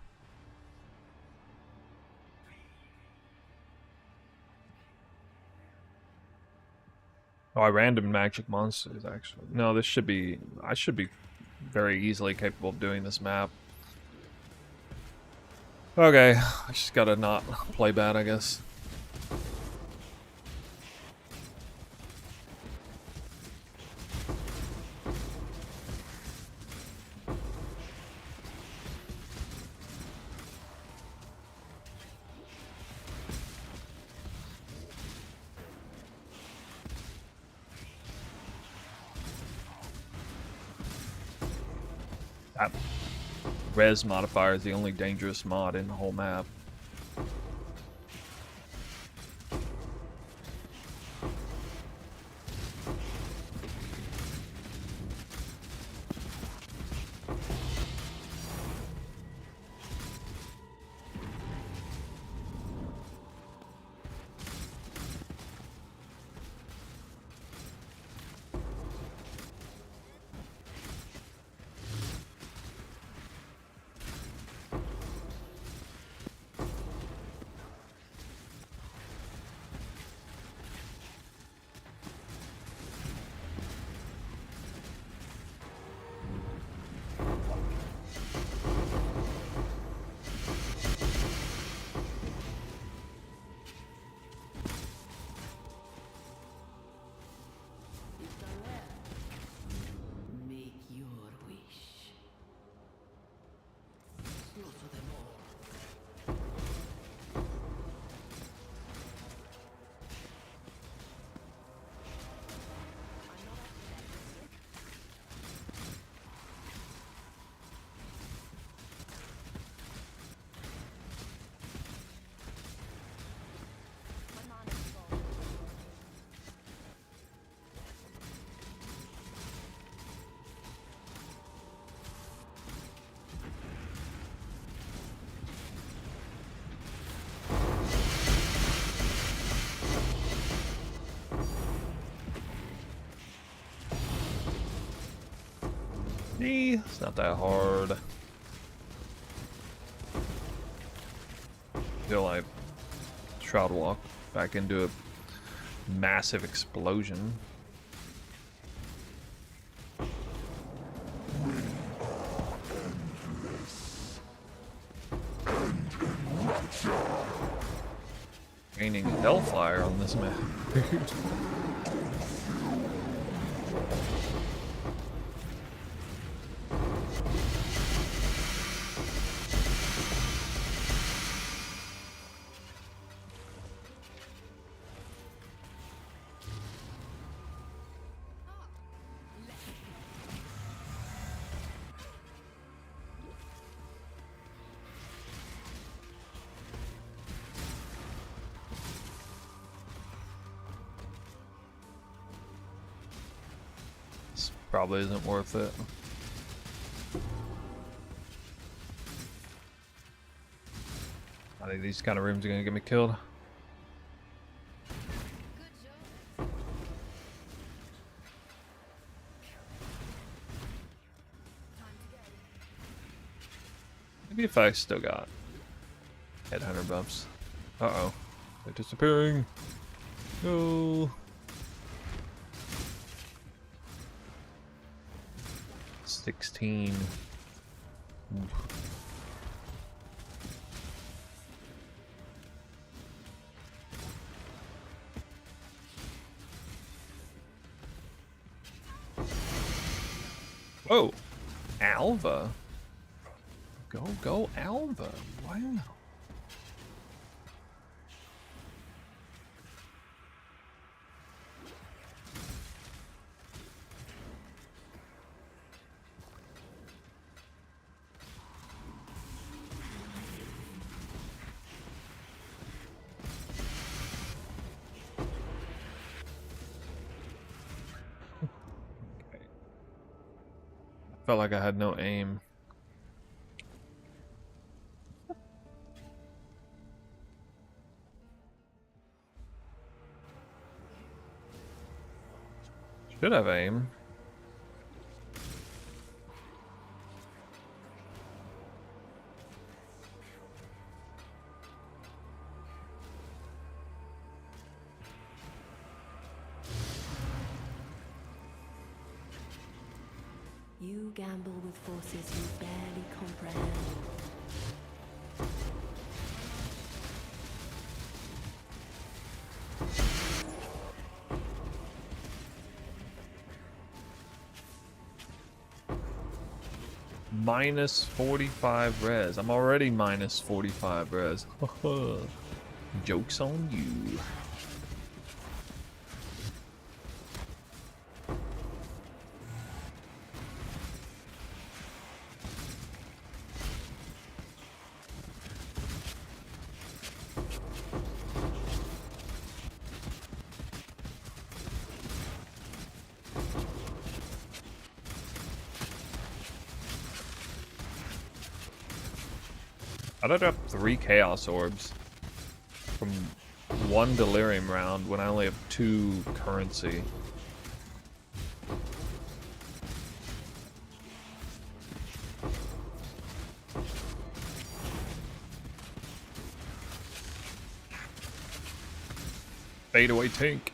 Oh, I random magic monsters, actually. No, this should be... I should be very easily capable of doing this map. Okay, I just gotta not play bad, I guess. That res modifier is the only dangerous mod in the whole map. Make your wish. Slaughter them all. My mana is gone. It's not that hard. Until I shroud walk back into a massive explosion. Gaining hellfire on this map. Probably isn't worth it. I think these kind of rooms are gonna get me killed. Good job. Time to go. Maybe if I still got headhunter buffs. Uh-oh. They're disappearing. No. 16. Whoa, Alva. Go, Alva. Wow. Felt like I had no aim. Should have aim. You gamble with forces you barely comprehend. Minus 45 res. I'm already minus 45 res. Joke's on you. I did up 3 Chaos Orbs from 1 Delirium round when I only have 2 currency. Fade away tank.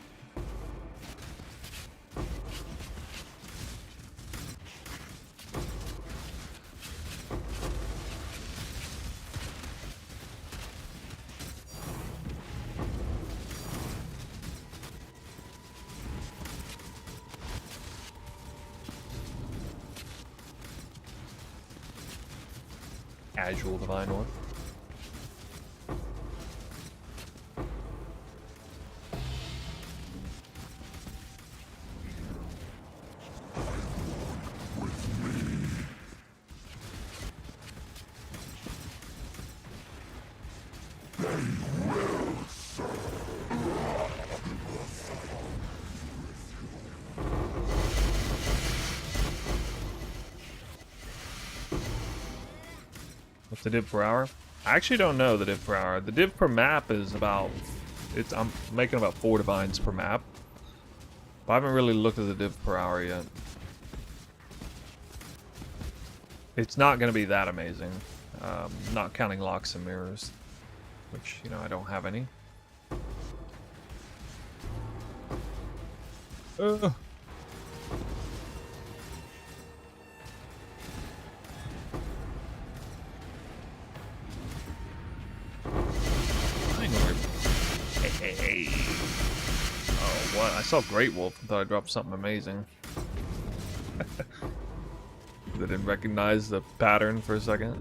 Casual Divine Orb. What's the div per hour? I actually don't know the div per hour. The div per map is about... I'm making about 4 divines per map. But I haven't really looked at the div per hour yet. It's not going to be that amazing. Not counting locks and mirrors. Which, you know, I don't have any. Hey. Oh, what? I saw Great Wolf and thought I dropped something amazing. I didn't recognize the pattern for a second.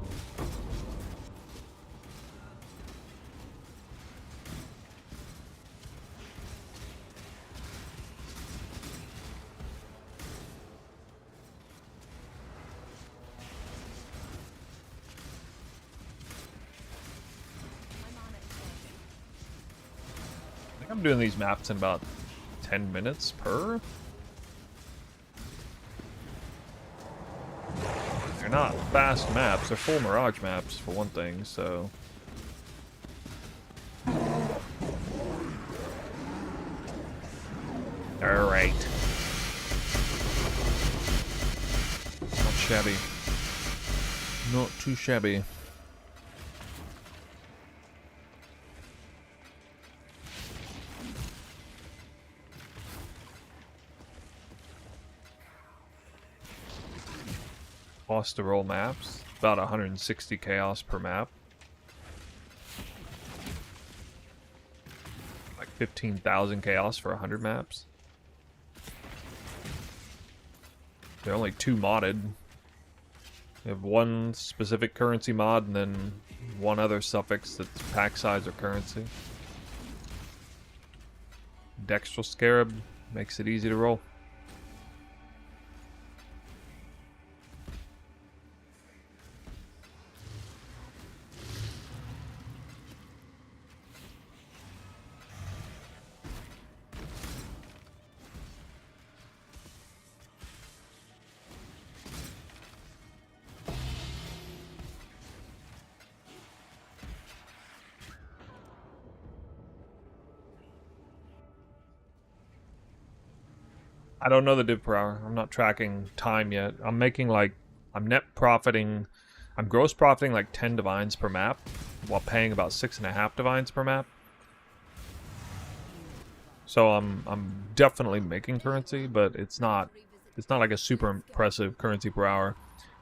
I'm doing these maps in about 10 minutes per. They're not fast maps, they're full Mirage maps for one thing, so. Alright. Not shabby. Not too shabby. cost to roll maps. About 160 chaos per map. Like 15,000 chaos for 100 maps. They're only 2 modded. You have one specific currency mod and then one other suffix that's pack size or currency. Dextral Scarab makes it easy to roll. I don't know the div per hour. I'm not tracking time yet. I'm making like, I'm gross profiting like 10 divines per map, while paying about 6.5 divines per map. So I'm definitely making currency, but it's not like a super impressive currency per hour,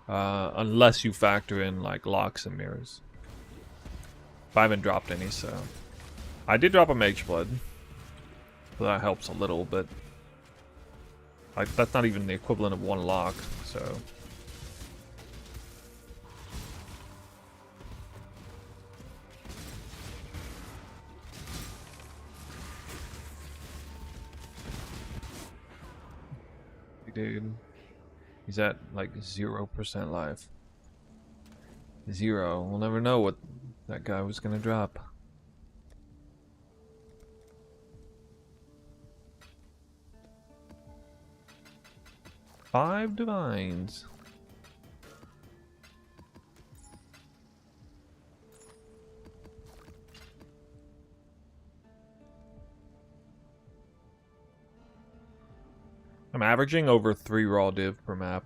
unless you factor in like locks and mirrors. But I haven't dropped any, so I did drop a mage blood, so that helps a little, but. Like, that's not even the equivalent of 1 lock, so... Dude. He's at, like, 0% life. 0. We'll never know what that guy was gonna drop. Five divines. I'm averaging over 3 raw div per map.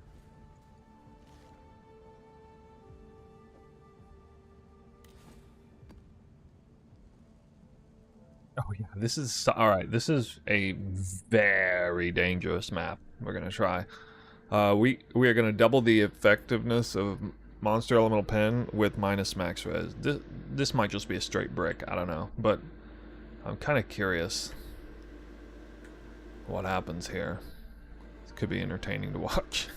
Oh yeah, this is alright. This is a very dangerous map we're gonna try. We are gonna double the effectiveness of Monster Elemental Pen with minus max res. This might just be a straight brick, I don't know, but I'm kind of curious what happens here. This could be entertaining to watch.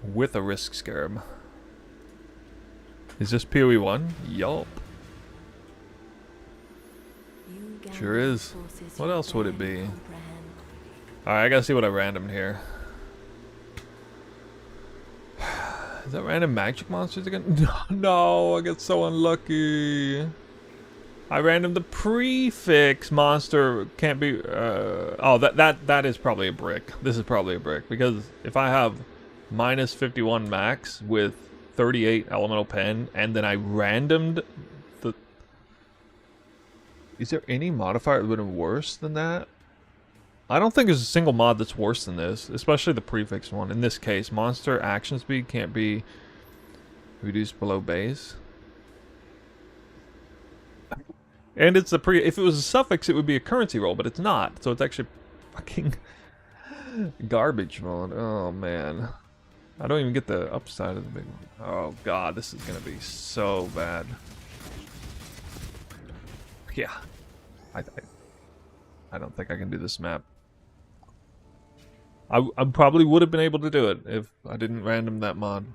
With a risk scarab. Is this PoE 1? Yup. Sure is. What else would it be? Alright, I gotta see what I randomed here. Is that random magic monsters again? No, I get so unlucky. I randomed the prefix monster. Can't be. Oh, that is probably a brick. This is probably a brick because if I have minus 51 max with 38 elemental pen and then I randomed the. Is there any modifier that would have been worse than that? I don't think there's a single mod that's worse than this, especially the prefix one. In this case, monster action speed can't be reduced below base. And it's if it was a suffix, it would be a currency roll, but it's not. So it's actually fucking garbage mode. Oh man. I don't even get the upside of the big one. Oh god, this is gonna be so bad. Yeah. I don't think I can do this map. I probably would have been able to do it if I didn't random that mod.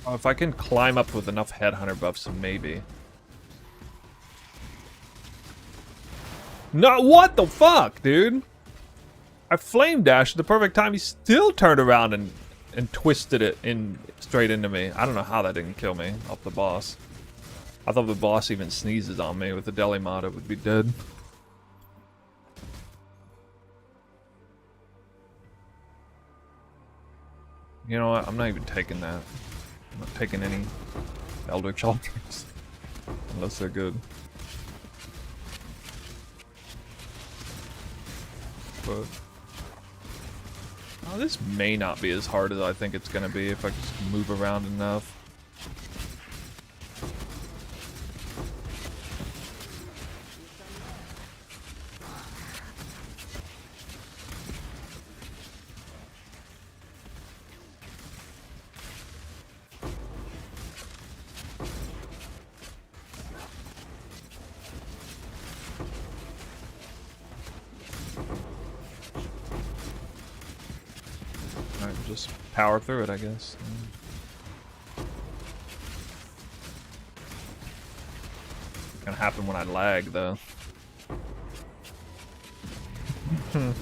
Oh, if I can climb up with enough headhunter buffs, maybe. No, what the fuck, dude? I flame dashed at the perfect time. He still turned around and twisted it straight into me. I don't know how that didn't kill me off the boss. I thought the boss even sneezes on me with the deli mod, it would be dead. You know what? I'm not even taking that. I'm not taking any Eldritch Altars unless they're good. But oh, this may not be as hard as I think it's gonna be if I just move around enough. Alright, just power through it, I guess. Gonna happen when I lag, though. I'm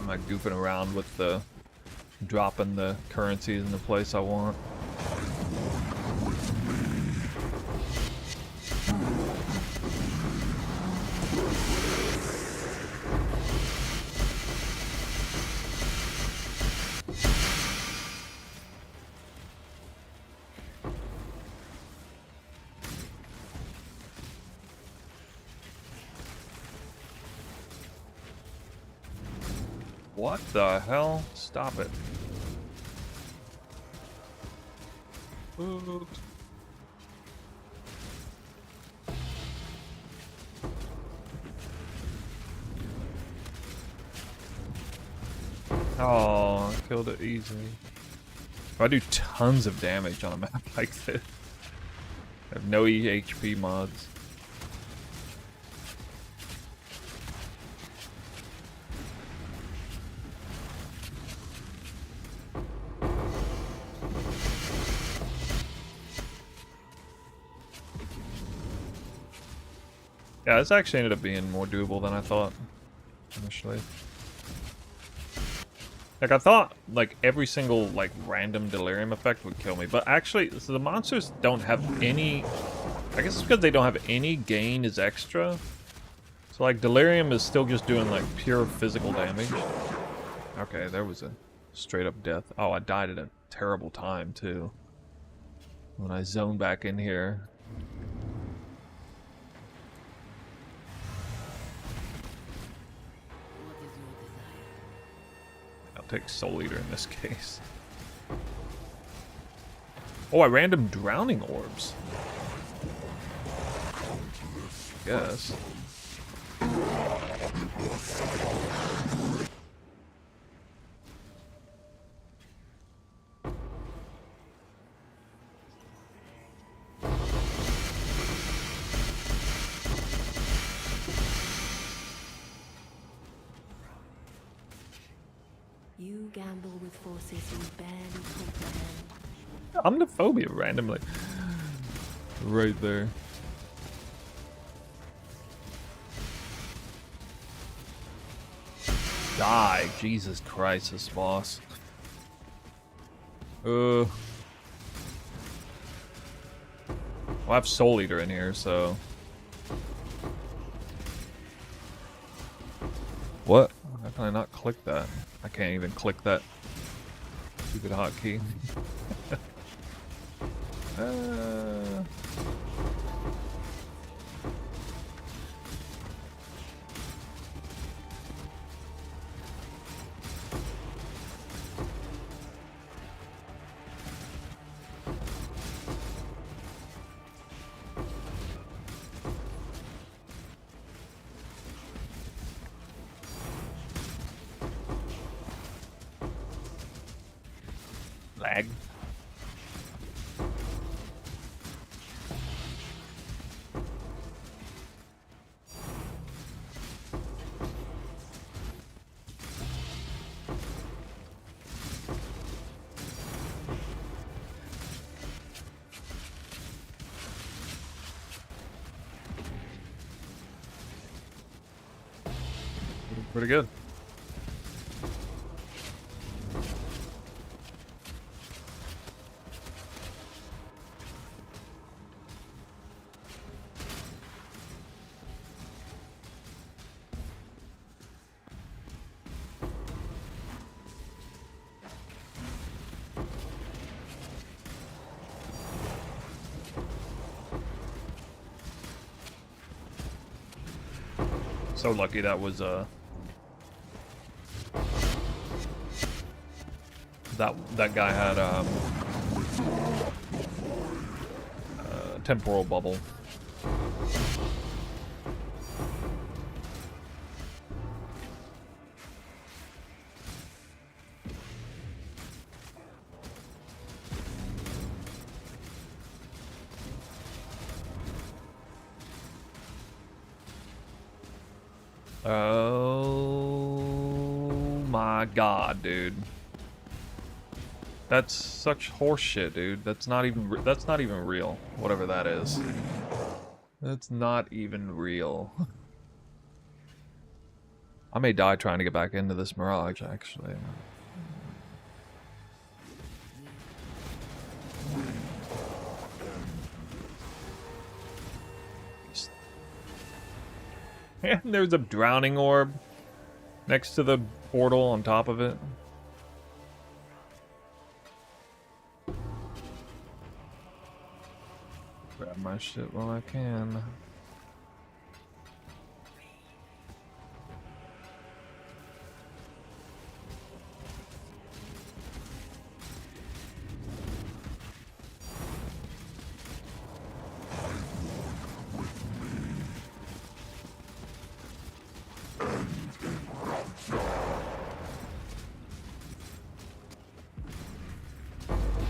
like goofing around with the dropping the currencies in the place I want. What the hell? Stop it. Oops. Oh, I killed it easily. I do tons of damage on a map like this. I have no EHP mods. Yeah, this actually ended up being more doable than I thought initially. Like, I thought, like, every single, like, random delirium effect would kill me. But actually, so the monsters don't have any... I guess it's because they don't have any gain as extra. So, like, delirium is still just doing, like, pure physical damage. Okay, there was a straight-up death. Oh, I died at a terrible time, too. When I zoned back in here. Take Soul Eater in this case. Oh, I random drowning orbs. Yes. You gamble with forces you barely comprehend. Omniphobia randomly. Right there. Die. Jesus Christ, this boss. Well, I have Soul Eater in here, so... What? How can I not click that? I can't even click that stupid hotkey. Lag. Pretty good. So lucky that was that guy had temporal bubble. Oh my god, dude. That's such horseshit, dude. That's not even real. Whatever that is. That's not even real. I may die trying to get back into this Mirage, actually. And there's a drowning orb next to the portal on top of it. Grab my shit while I can.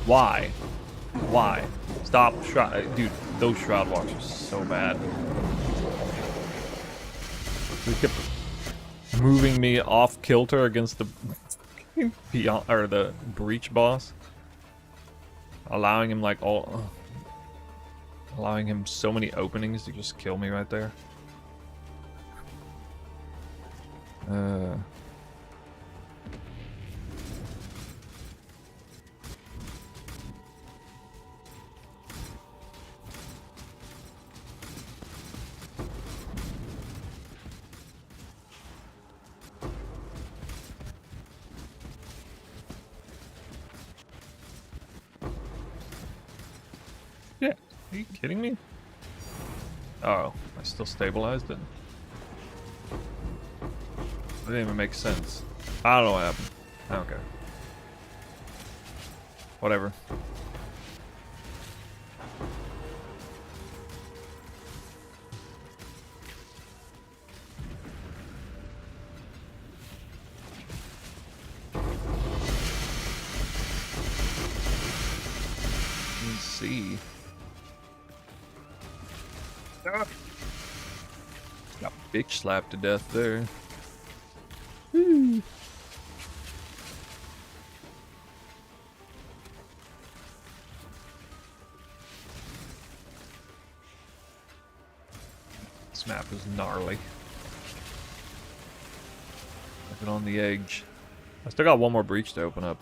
Why? Why? Stop, Shroud. Dude, those Shroud walks are so bad. They kept moving me off kilter against the beyond or the breach boss, allowing him allowing him so many openings to just kill me right there. Yeah, are you kidding me? Oh, I still stabilized it. That didn't even make sense. I don't know what happened. I don't care. Whatever. Let's see. Got bitch slapped to death there. Woo. This map is gnarly. Looking on the edge. I still got one more breach to open up.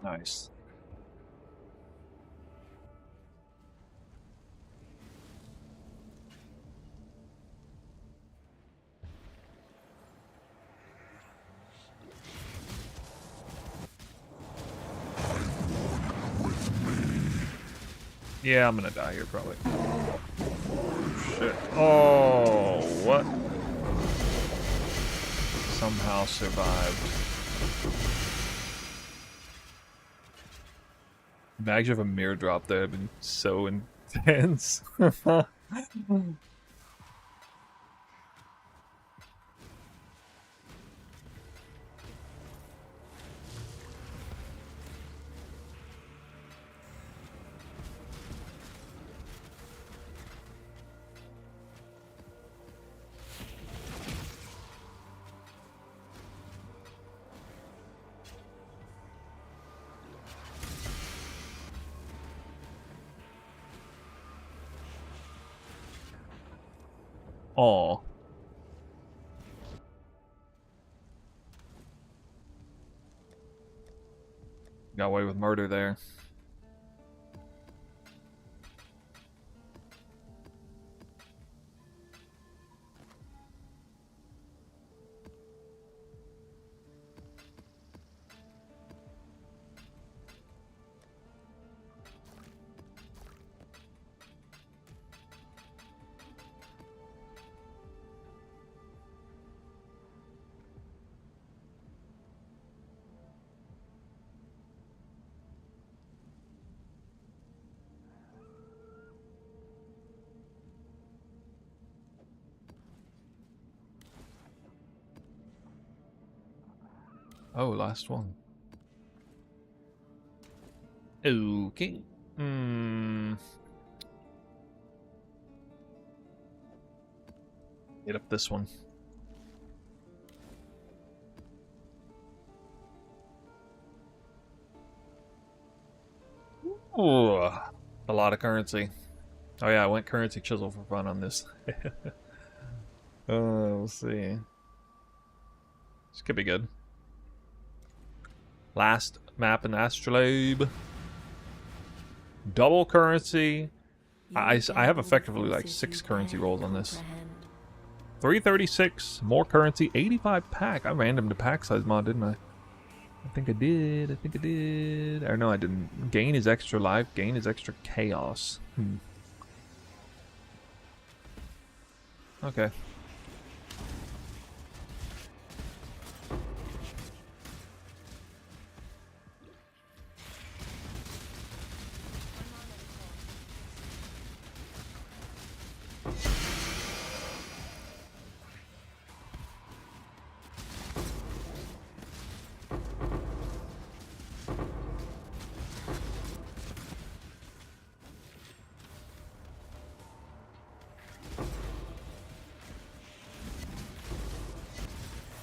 Nice. Yeah, I'm gonna die here probably. Shit. Oh, what? Somehow survived. Imagine if a mirror drop there had been so intense. Aw. Got away with murder there. Oh, last one. Okay. Get up this one. Ooh, a lot of currency. Oh yeah, I went currency chisel for fun on this. We'll see. This could be good. Last map in the astrolabe. Double currency. I have effectively like 6 currency rolls on this. 336, more currency, 85 pack. I randomed the pack size mod, didn't I? I think I did. Or no, I didn't. Gain is extra life, gain is extra chaos. Okay.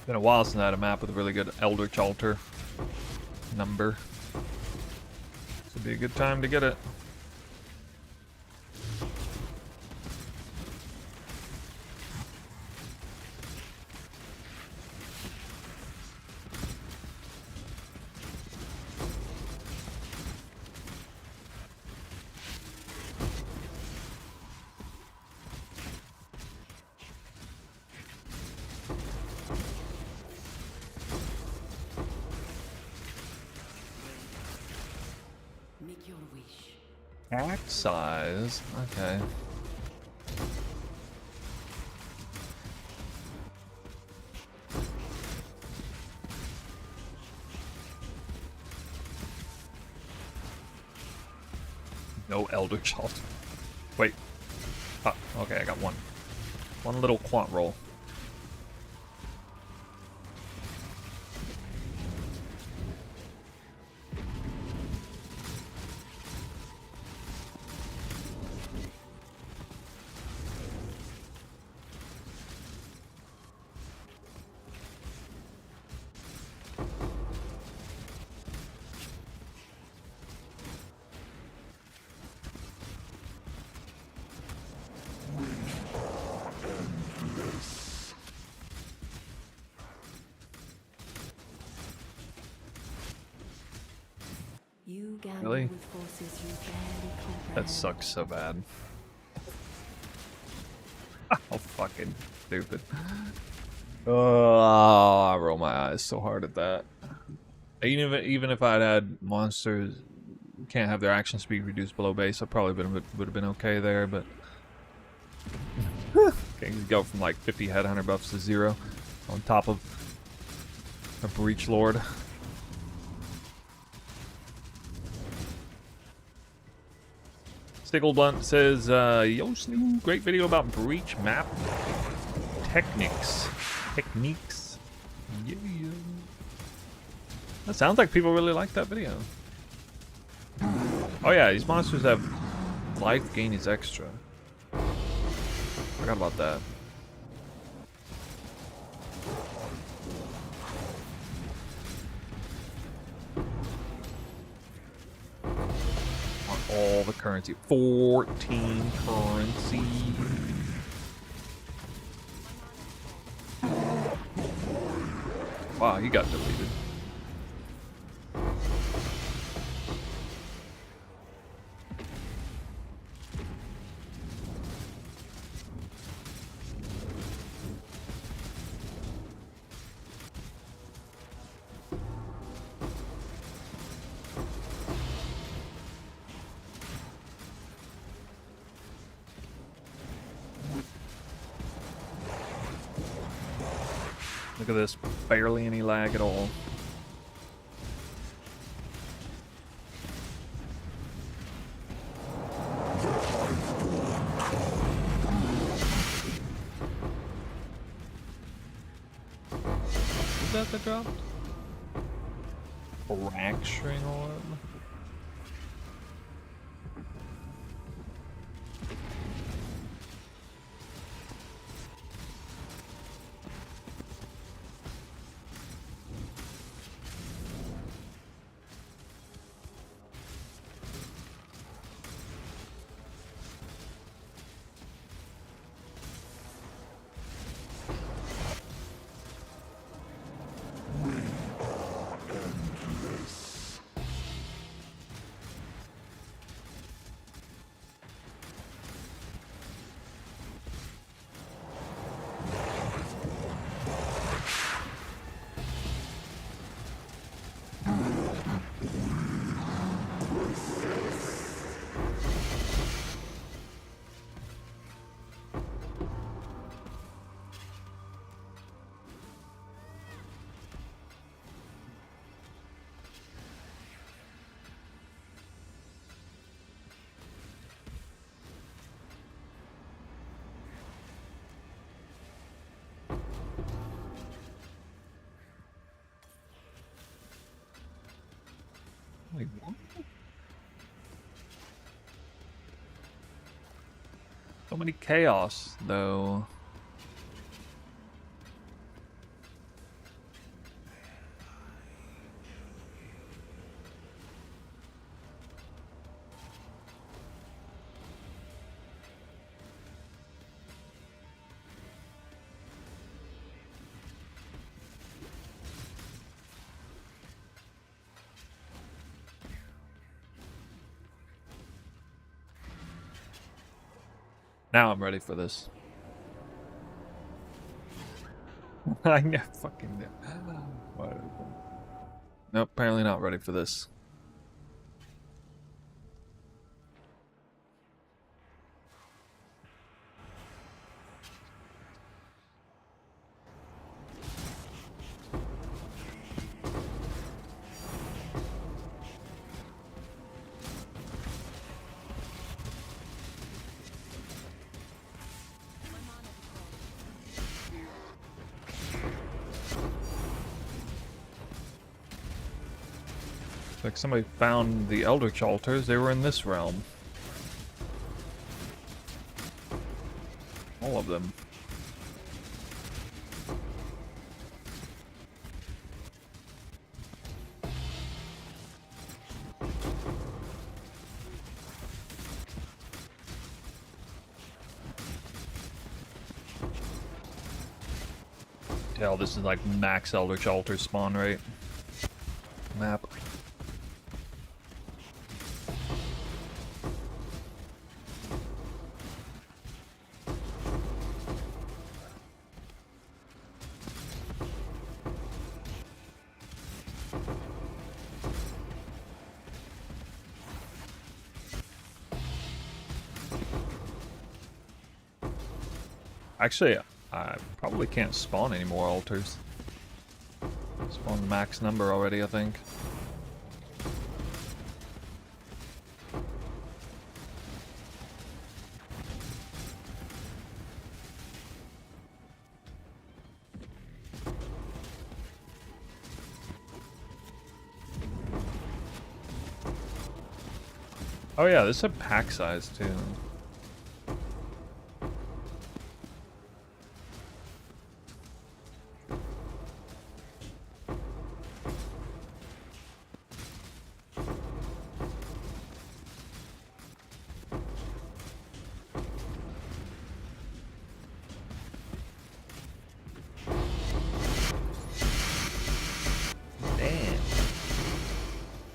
Been a while since I had a map with a really good Eldritch Altar number. This would be a good time to get it. Make your wish. Pack size. Okay. No Eldritch Altar. Wait. Oh, okay, I got one. One little quant roll. You gamble Really? with forces you barely comprehend. That sucks so bad. Oh, fucking stupid. Oh, I roll my eyes so hard at that. Even if I'd had monsters can't have their action speed reduced below base, I probably would have been okay there, but okay, you go from like 50 headhunter buffs to 0 on top of a breach lord. Stickleblunt says, yo, Snoo, great video about breach map techniques. Yeah. That sounds like people really like that video. Oh yeah, these monsters have life gain is extra. Forgot about that. All the currency. 14 currency. Wow, he got deleted. Look at this, barely any lag at all. Is that the drop? fracturing orb. Wait, what? So many chaos, though. Now I'm ready for this. I know, fucking. Nope, apparently not ready for this. Like somebody found the Eldritch altars, they were in this realm. All of them. Tell this is like max Eldritch altar spawn rate. Map. Actually, I probably can't spawn any more altars. Spawned max number already, I think. Oh yeah, this is a pack size too.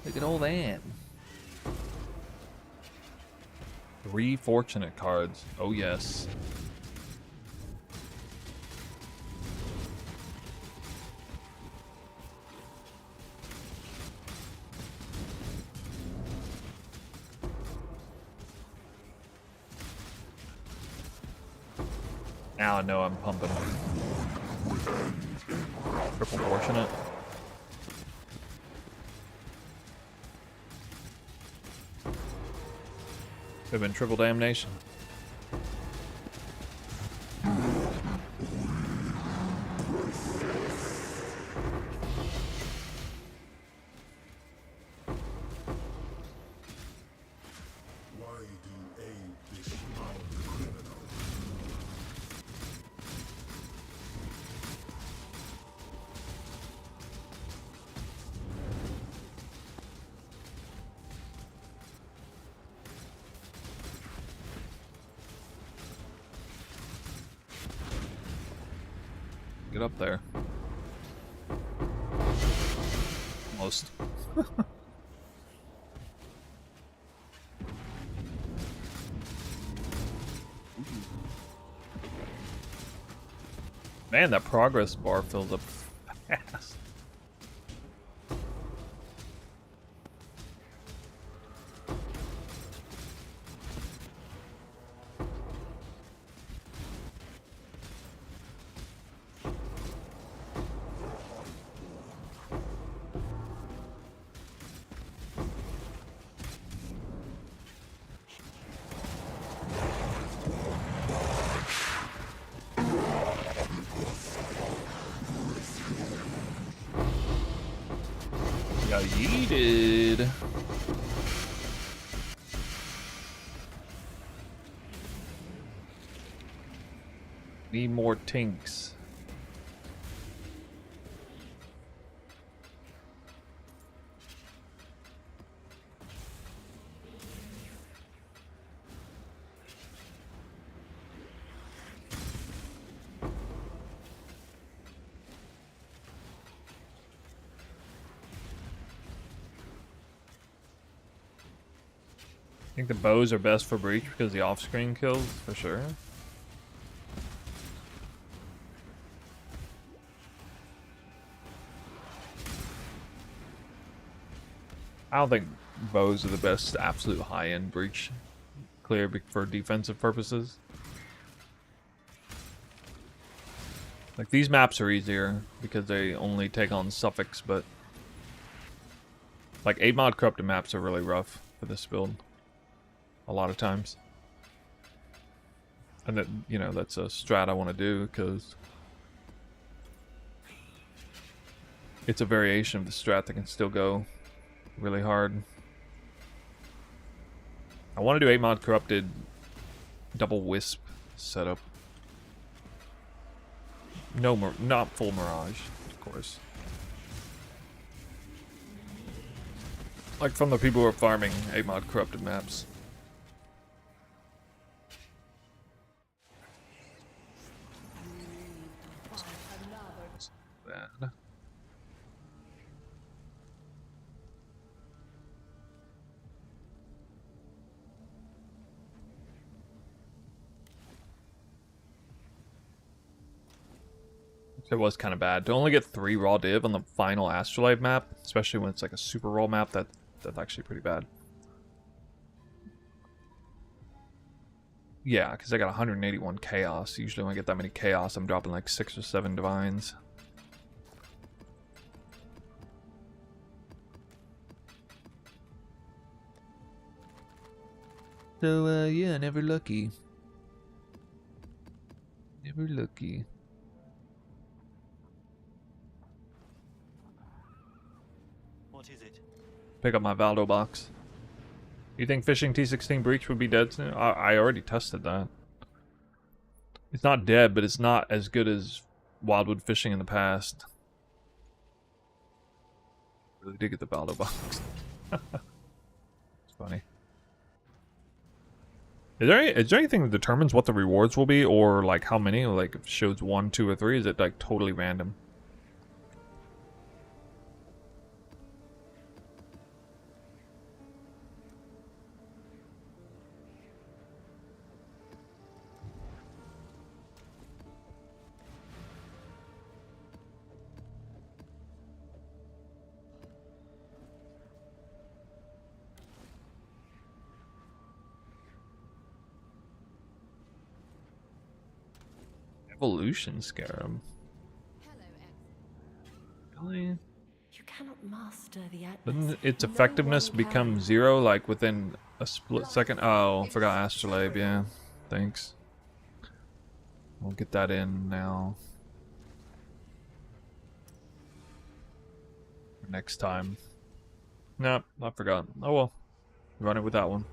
Look at all that. 3 fortunate cards. Oh yes. Now I know I'm pumping. Triple fortunate. Could have been triple damnation. Get up there. Almost. Man, that progress bar fills up fast. Got yeeted. Need more tinks. I think the bows are best for breach because the off-screen kills, for sure. I don't think bows are the best absolute high-end breach clear for defensive purposes. Like, these maps are easier because they only take on suffix, but like 8-mod corrupted maps are really rough for this build. A lot of times. And that, you know, that's a strat I want to do because it's a variation of the strat that can still go really hard. I want to do 8-mod corrupted double wisp setup. No, not full Mirage, of course. Like from the people who are farming 8-mod corrupted maps. Bad. It was kind of bad to only get 3 raw div on the final Astrolabe map, especially when it's like a super raw map. That's actually pretty bad. Yeah, because I got 181 chaos. Usually when I get that many chaos, I'm dropping like 6 or 7 divines. So, yeah, never lucky. Never lucky. What is it? Pick up my Valdo box. You think fishing T16 breach would be dead soon? I already tested that. It's not dead, but it's not as good as wildwood fishing in the past. Really did get the Valdo box. It's funny. Is there anything that determines what the rewards will be, or like how many? Like if it shows 1, 2, or 3, is it like totally random? Evolution scarab. Really? You cannot master the Doesn't its effectiveness become 0 like within a split second? Oh, forgot Astrolabe, yeah. Thanks. We'll get that in now. Next time. Nope, I forgot. Oh well. Run it with that one.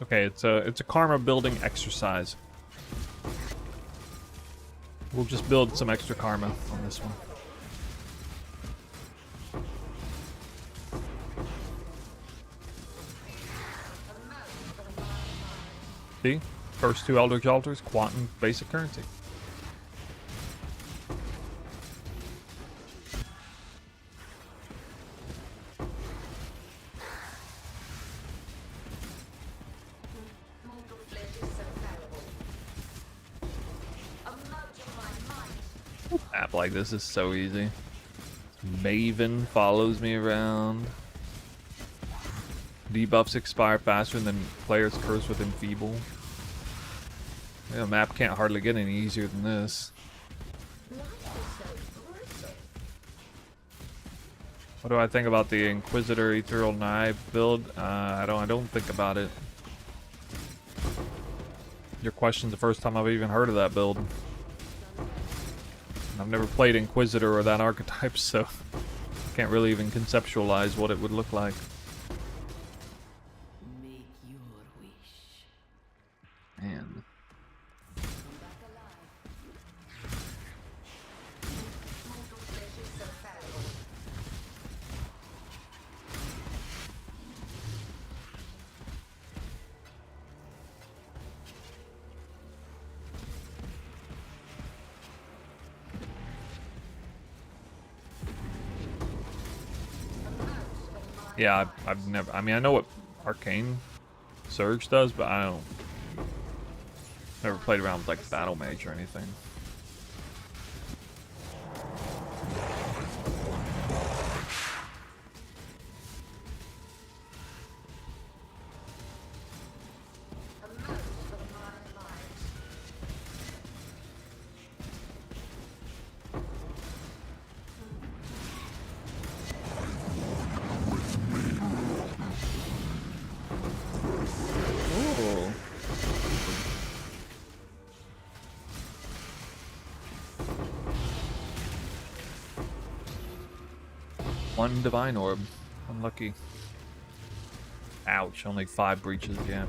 Okay, it's a karma building exercise. We'll just build some extra karma on this one. See? First two Eldritch Altars, quantum basic currency. Mortal flesh is so fallible. A mote of my mind. App like this is so easy. Maven follows me around. Debuffs expire faster than players cursed with enfeeble. Yeah, map can't hardly get any easier than this. Life is so brutal. What do I think about the Inquisitor Ethereal Knife build? I don't think about it. Your question's the first time I've even heard of that build. I've never played Inquisitor or that archetype, so can't really even conceptualize what it would look like. Make your wish. Man. Mortal flesh is so fallible. Yeah, I've never. I mean, I know what Arcane Surge does, but I don't. Never played around with like Battle Mage or anything. Ooh. One Divine Orb. Unlucky. Ouch, only 5 breaches, yeah.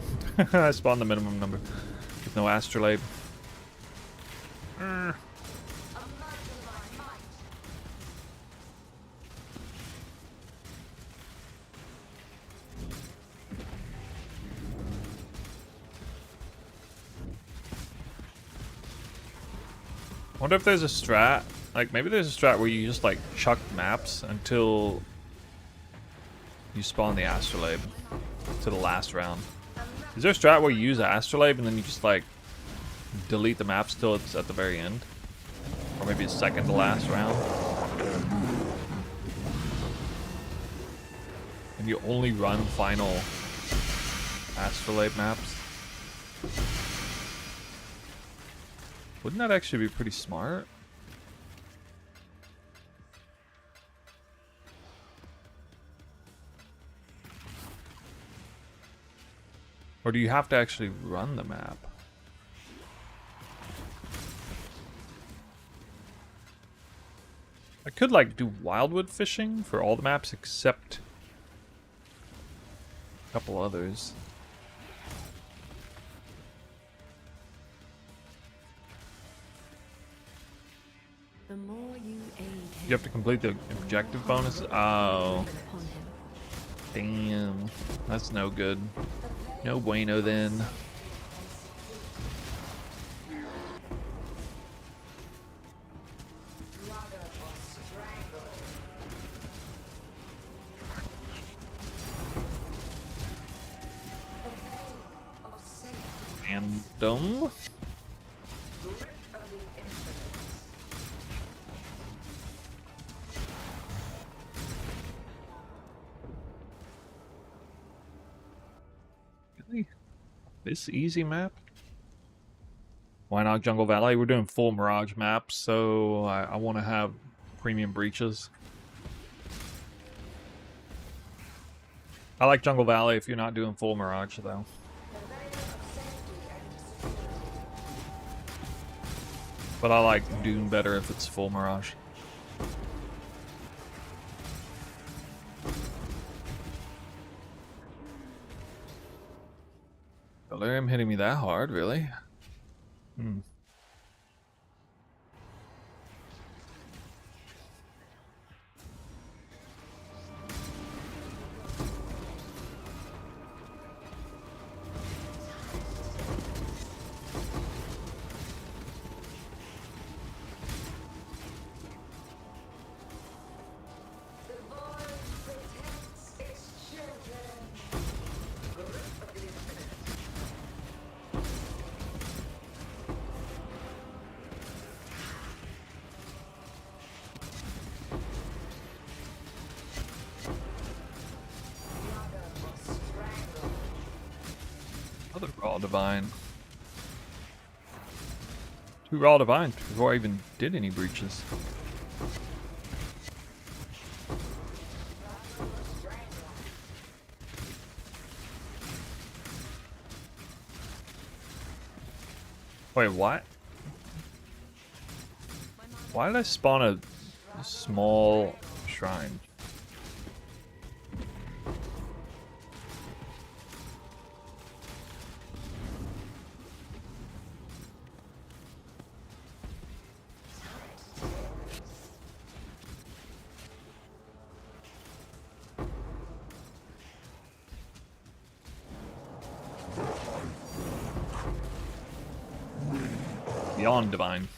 I spawned the minimum number. With no Astrolabe. Wonder if there's a strat, like maybe there's a strat where you just like chuck maps until you spawn the Astrolabe to the last round. Is there a strat where you use the Astrolabe and then you just like delete the maps till it's at the very end? Or maybe it's second to last round? And you only run final Astrolabe maps? Wouldn't that actually be pretty smart? Or do you have to actually run the map? I could like do wildwood fishing for all the maps except a couple others. The more you aid him, You have to complete the objective bonus? Oh, upon him. damn. That's no good. No bueno then. Random. Really? This easy map? Why not Jungle Valley? We're doing full Mirage maps, so I want to have premium breaches. I like Jungle Valley if you're not doing full Mirage, though. But I like Dune better if it's full Mirage. Delirium hitting me that hard, really? Hmm. Another raw divine. 2 raw divines before I even did any breaches. Wait, what? Why did I spawn a small shrine? Beyond divine.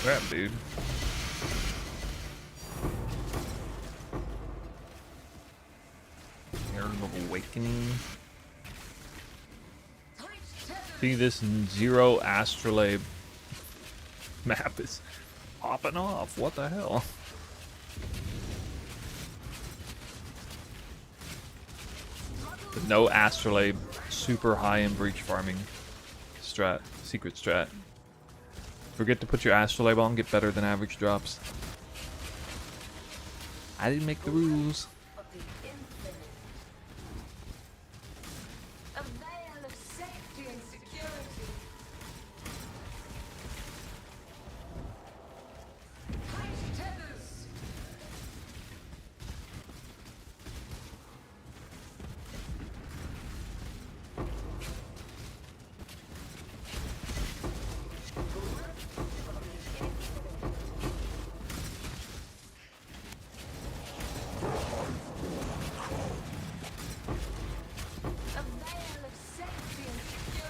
Crap, dude. Air of Awakening. See, this zero astrolabe map is popping off. What the hell? But no astrolabe, super high in breach farming strat, secret strat. Forget to put your astrolabe on, get better than average drops. I didn't make the rules. Of the infinite. A veil of safety and security. Tight tethers. A veil of safety and security.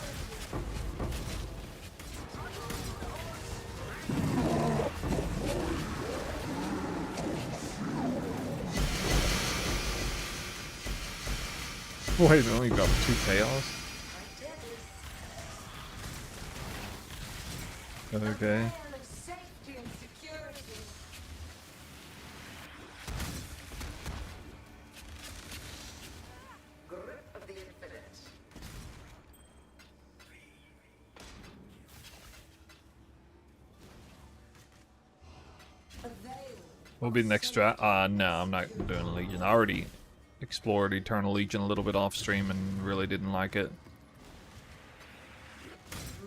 Wait, it only dropped 2 chaos? Okay. A veil of safety and security. Grip of the infinite. A veil. What will be the next strat? No, I'm not doing Legion. I already explored Eternal Legion a little bit off stream and really didn't like it.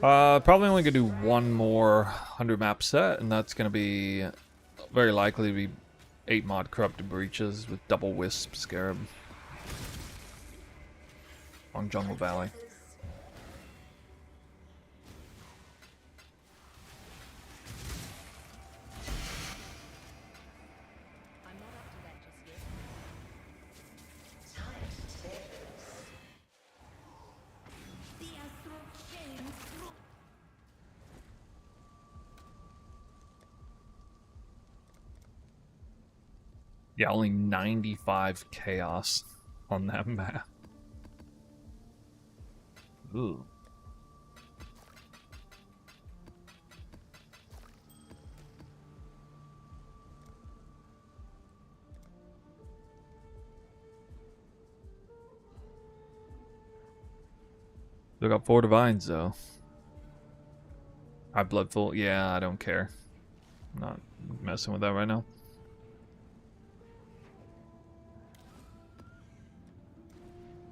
Probably only gonna do one more 100 map set, and that's gonna be very likely to be 8 mod corrupted breaches with double wisp scarab on Jungle Valley. I'm not up to that just yet. The astral chains through. Yeah, only 95 chaos on that map. Ooh. Still got 4 divines though. I bloodful. Yeah, I don't care. I'm not messing with that right now.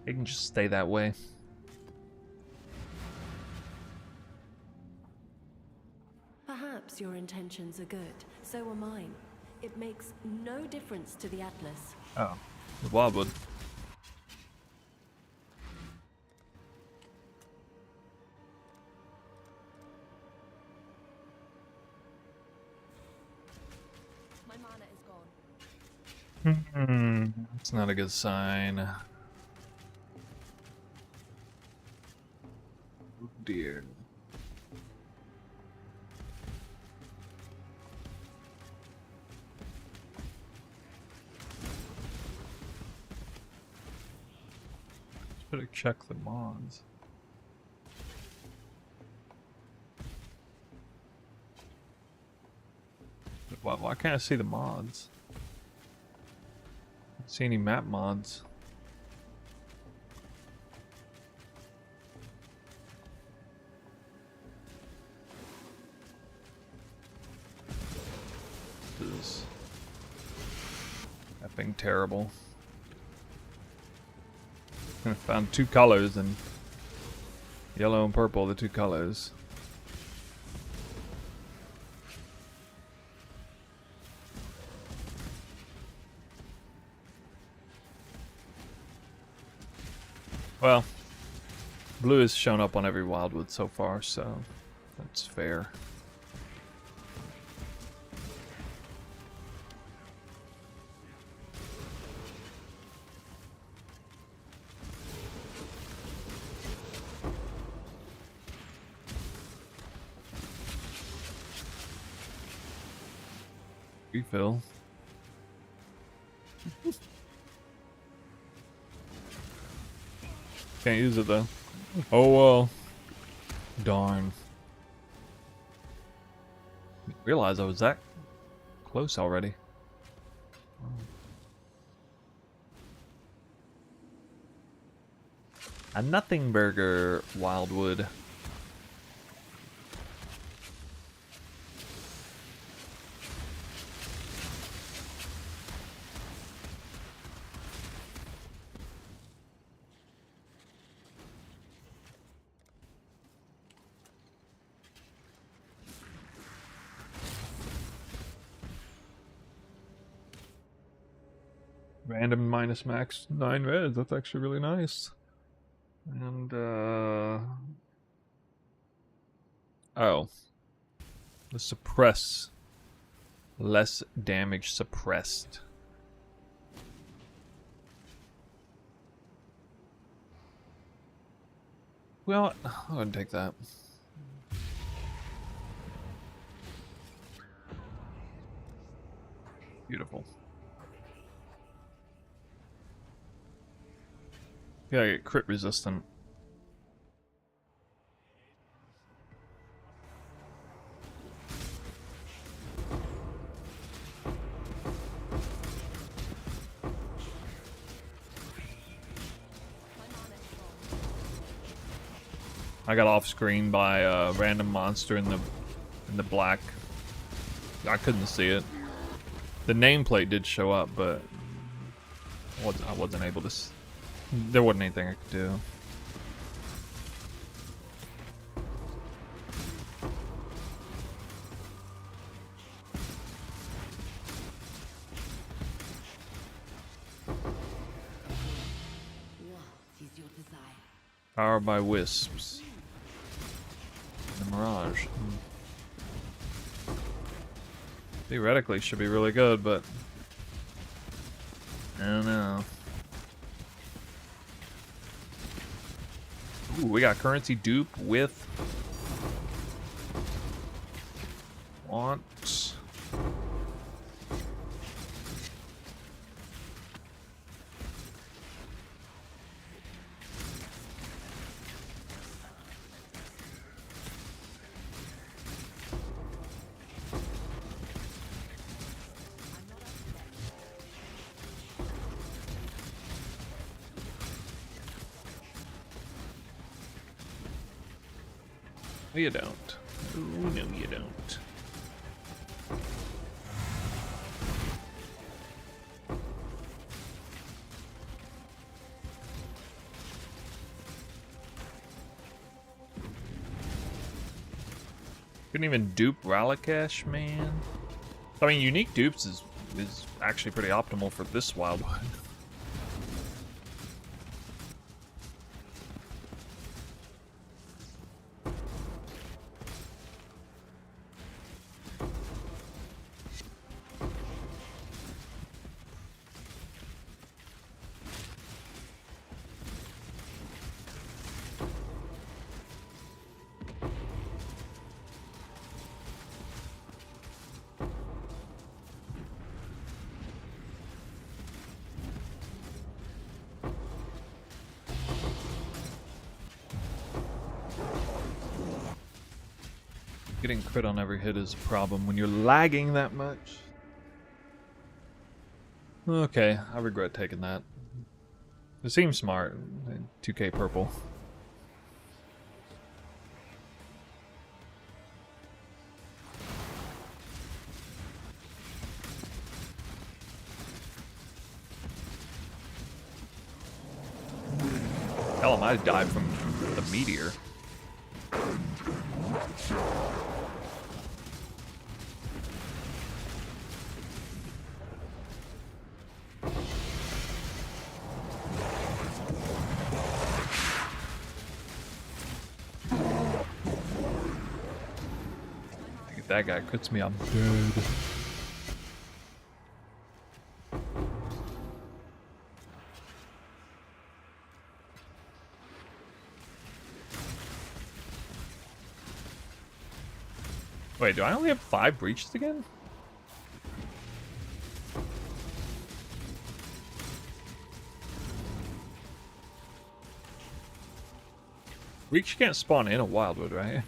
It can just stay that way. Perhaps your intentions are good, so are mine. It makes no difference to the Atlas. Oh, the wildwood. My mana is gone. It's not a good sign. Oh dear. Better check the mods. Why can't I see the mods? I don't see any map mods. This is effing terrible. I found 2 colors, and yellow and purple are the 2 colors. Well, blue has shown up on every wildwood so far, so that's fair. Refill. Can't use it though. Oh well. Darn. Didn't realize I was that close already. A nothing burger, wildwood. Random minus max 9 reds. That's actually really nice. And oh, the suppress, less damage suppressed. Well, I'm gonna take that. Beautiful. Yeah, I get crit resistant. I got off screen by a random monster in the black. I couldn't see it. The nameplate did show up, but I wasn't able to. There wasn't anything I could do. What is your desire? Powered by wisps. The Mirage. Theoretically should be really good, but I don't know. Ooh, we got currency dupe with want. No, you don't. Ooh, no, you don't. Couldn't even dupe Ralakesh, man. I mean, unique dupes is actually pretty optimal for this wildwood. Getting crit on every hit is a problem when you're lagging that much. Okay, I regret taking that. It seems smart. 2k purple. Hell, I might have died from the meteor. If that guy crits me, I'm dead. Wait, do I only have 5 breaches again? Breach can't spawn in a wildwood, right?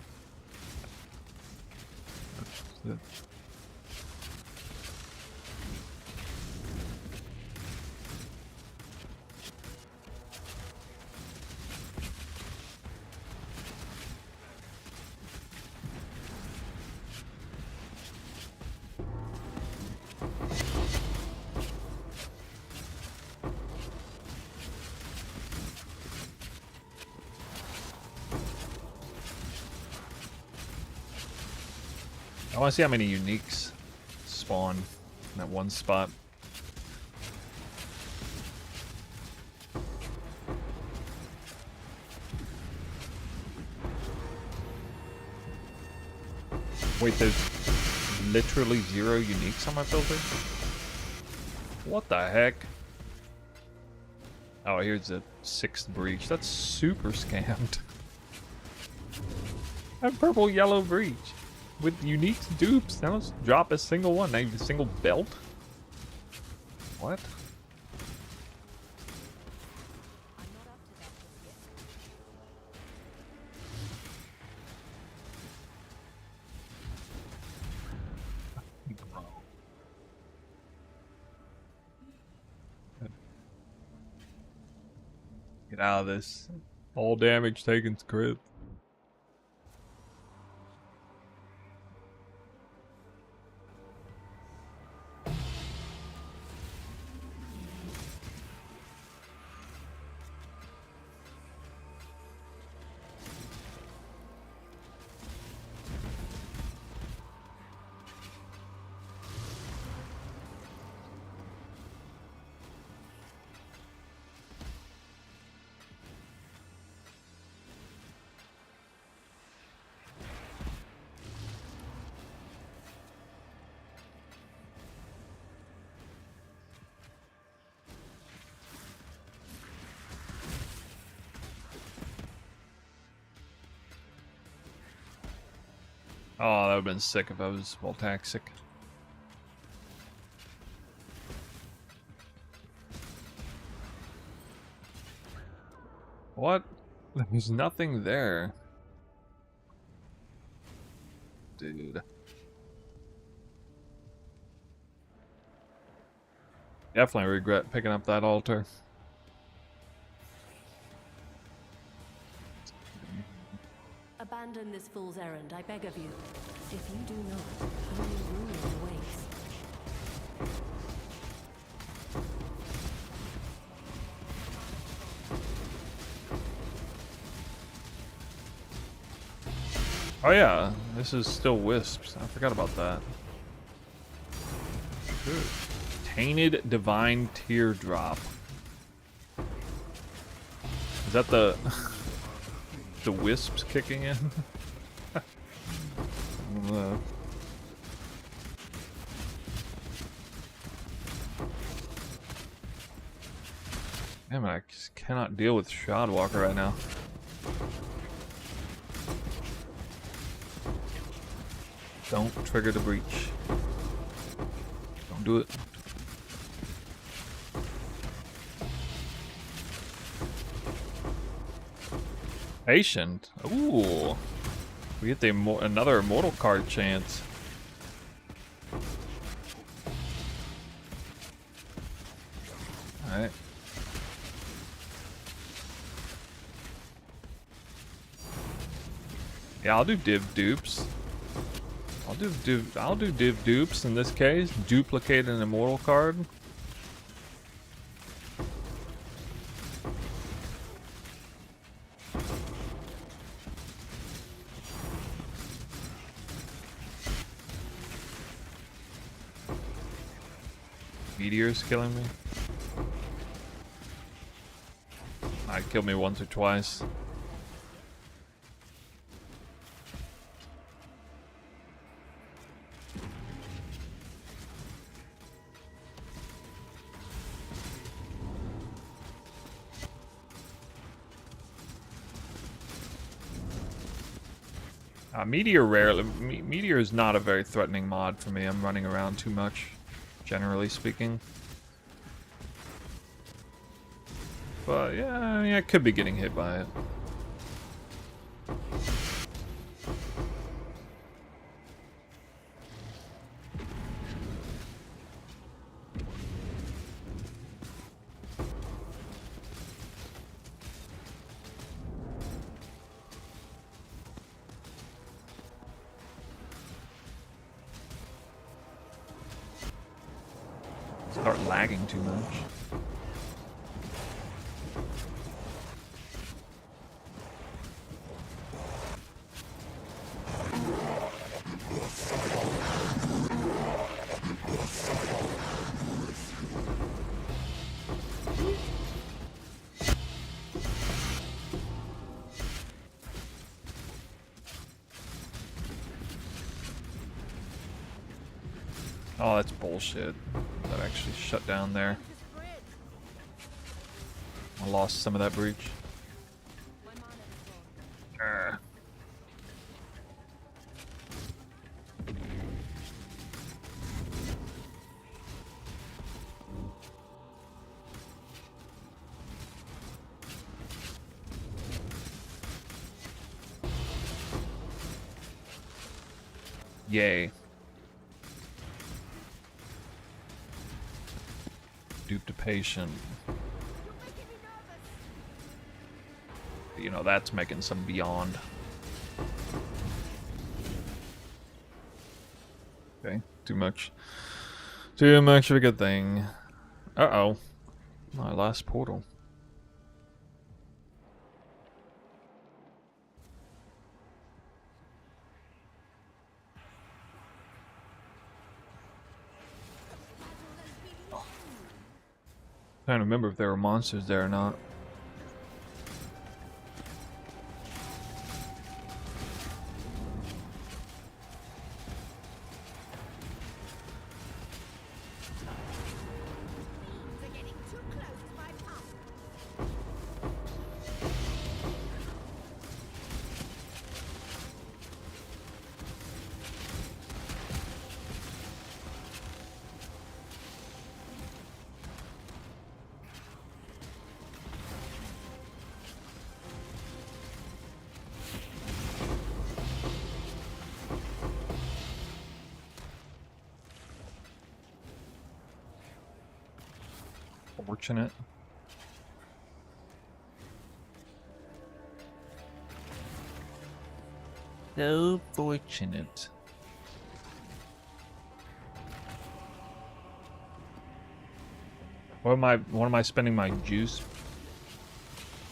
I want to see how many uniques spawn in that one spot. Wait, there's literally 0 uniques on my filter? What the heck? Oh, here's the 6th breach. That's super scammed. I have purple yellow breach. With unique dupes, now let's drop a single one, not even a single belt. What? I'm not up to that just yet. Get out of this. All damage taken's crit. Oh, that would have been sick if I was Voltaxic. What? There's nothing there. Dude. Definitely regret picking up that altar. Abandon this fool's errand, I beg of you. If you do not, only ruin awaits. Oh yeah, this is still wisps. I forgot about that. Good. Tainted Divine Teardrop. Is that the the wisps kicking in? Damn it, I just cannot deal with Shadwalker right now. Don't trigger the breach. Don't do it. Patient. Ooh. We get the another immortal card chance. Alright. Yeah, I'll do div dupes. I'll do div dupes in this case. Duplicate an immortal card. Meteor's killing me. Might kill me once or twice. Meteor rarely. Meteor is not a very threatening mod for me. I'm running around too much, generally speaking. But yeah, I mean, I could be getting hit by it. Start lagging too much. Oh, that's bullshit. That actually shut down there. I lost some of that breach. Yay. Duplication. You know, that's making some beyond. Okay, too much. Too much of a good thing. Uh-oh. My last portal. Trying to remember if there were monsters there or not. They're getting too close to my pump. Fortunate. So fortunate. What am I spending my juice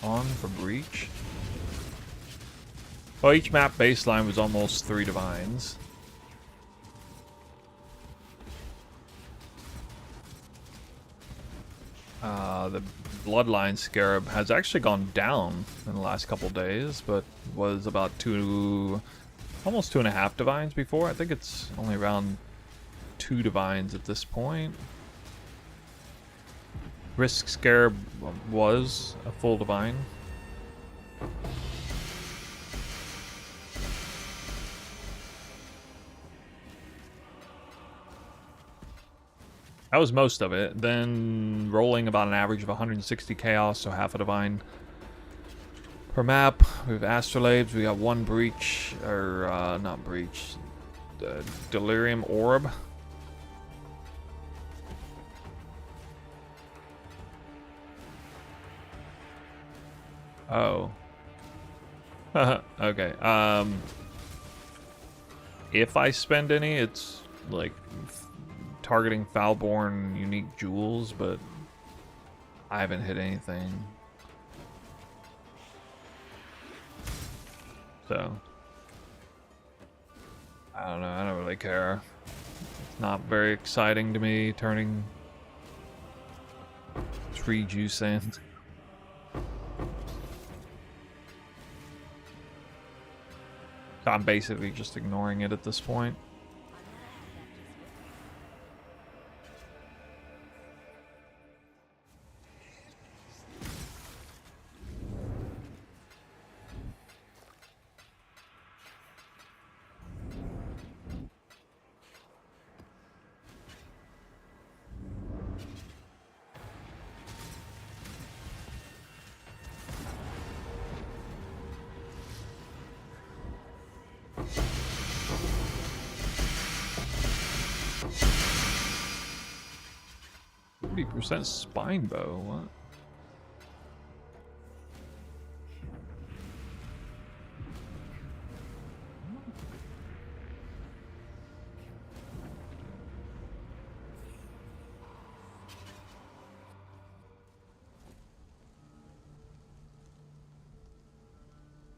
on for breach? Well, each map baseline was almost 3 divines. The Bloodline Scarab has actually gone down in the last couple days, but was about almost 2.5 divines before. I think it's only around 2 divines at this point. Risk Scarab was a full divine. That was most of it. Then rolling about an average of 160 chaos, so half a divine. Per map, we have astrolabes, we got one breach, or not breach, delirium orb. Oh. Okay. If I spend any, it's like targeting Foulborn unique jewels, but I haven't hit anything. So I don't know, I don't really care. It's not very exciting to me turning tree juice in. I'm basically just ignoring it at this point. % spine bow, what?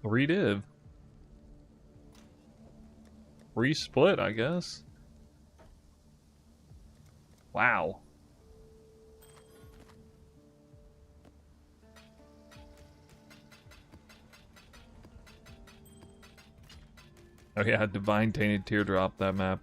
Rediv. Resplit, I guess. Wow. Oh yeah, Divine Tainted Teardrop, that map.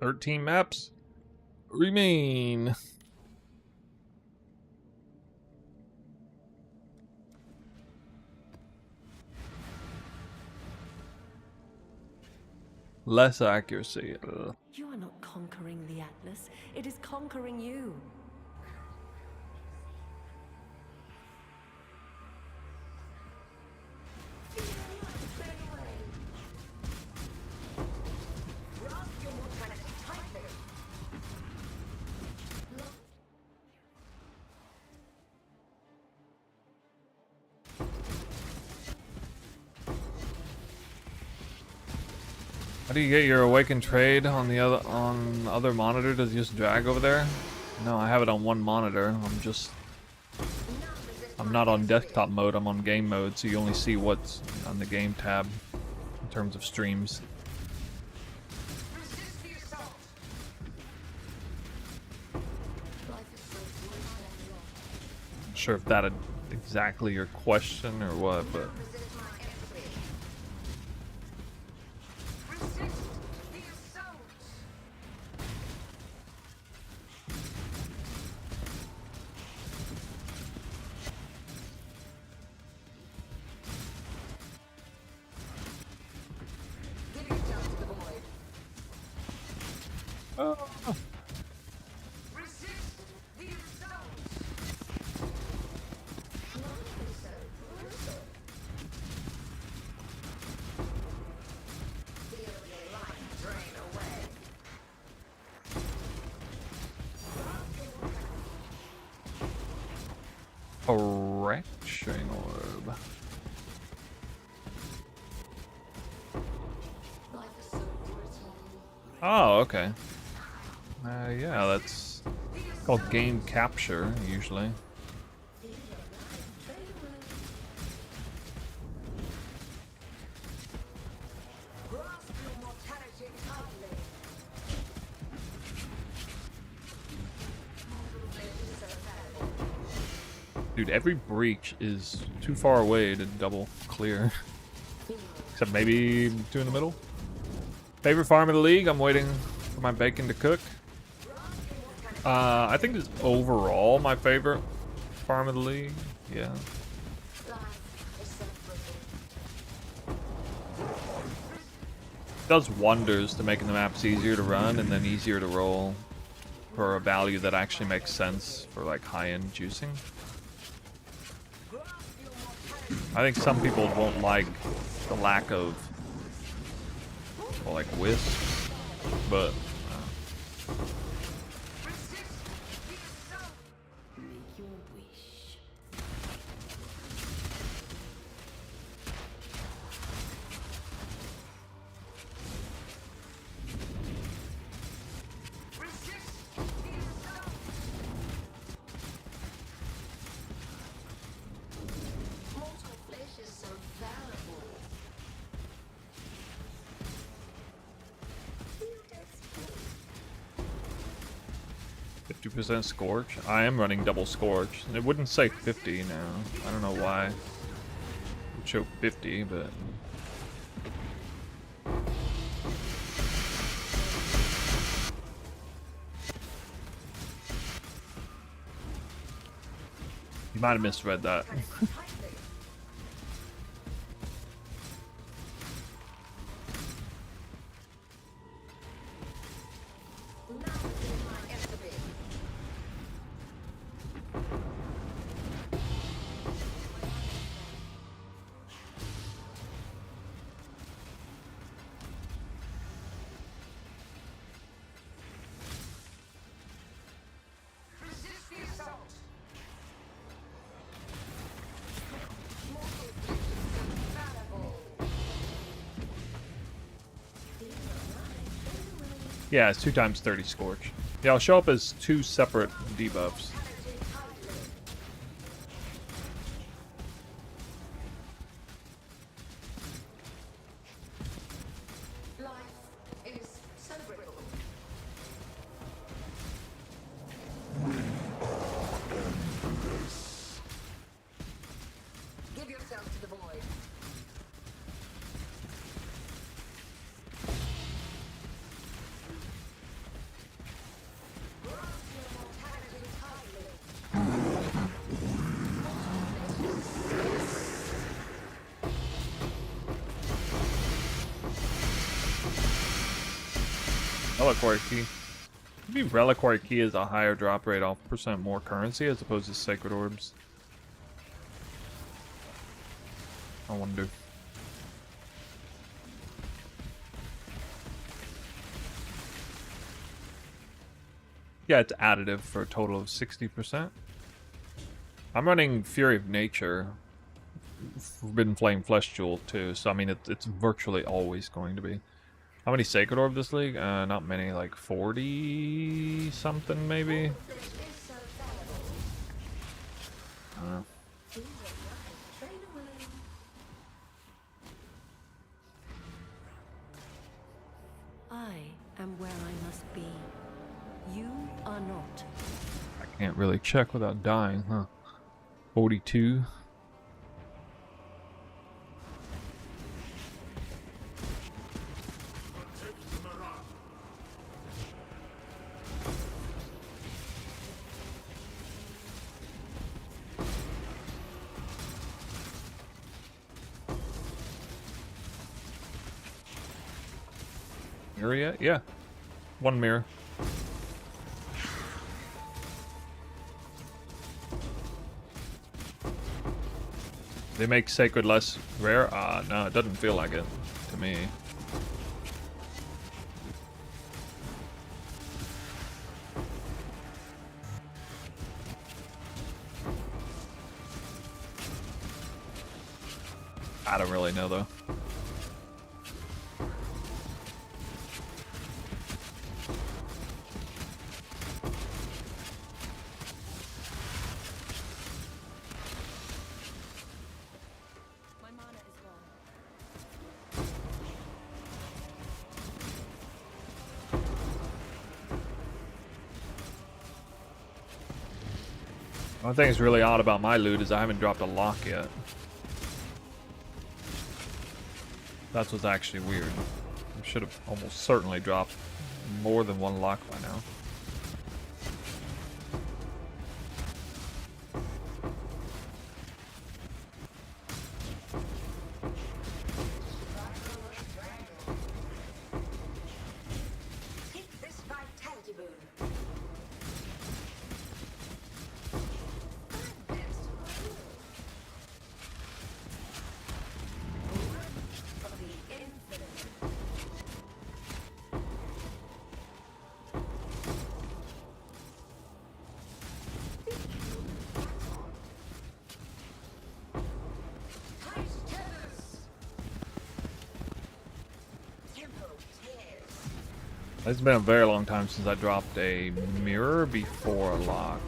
"13 maps remain." Less accuracy. Ugh. You are not conquering the Atlas. It is conquering you. How do you get your awakened trade on the other monitor? Does it just drag over there? No, I have it on one monitor. I'm not on desktop mode, I'm on game mode, so you only see what's on the game tab in terms of streams. Not sure if that exactly your question or what, but correction orb. Oh, okay. Yeah, that's called game capture, usually. Dude, every breach is too far away to double clear. Except maybe two in the middle? Favorite farm of the league? I'm waiting for my bacon to cook. I think it's overall my favorite farm of the league. Yeah. Does wonders to making the maps easier to run and then easier to roll for a value that actually makes sense for like high-end juicing. I think some people won't like the lack of, well, like wisps, but Make your wish. Mortal flesh is so valuable. 50% Scorch. I am running double Scorch. It wouldn't say 50 now. I don't know why. It would show 50, but you might have misread that. Yeah, it's 2 times 30 Scorch. Yeah, it'll show up as 2 separate debuffs. Life is so brittle. Give yourself to the void. Reliquary Key. Maybe Reliquary Key is a higher drop rate off percent more currency as opposed to Sacred Orbs. I wonder. Yeah, it's additive for a total of 60%. I'm running Fury of Nature, Forbidden Flame Flesh Jewel too, so I mean it's virtually always going to be. How many Sacred Orb this league? Not many, like 40 something maybe. I don't know. I am where I must be. You are not. I can't really check without dying, huh? 42. Mirror yet? Yeah. 1 mirror. They make Sacred less rare? No, it doesn't feel like it to me. I don't really know though. My mana is gone. One thing that's really odd about my loot is I haven't dropped a lock yet. That's what's actually weird. I should have almost certainly dropped more than one lock by now. Take this vitality boon. Of the infinite. It's been a very long time since I dropped a mirror before a lock.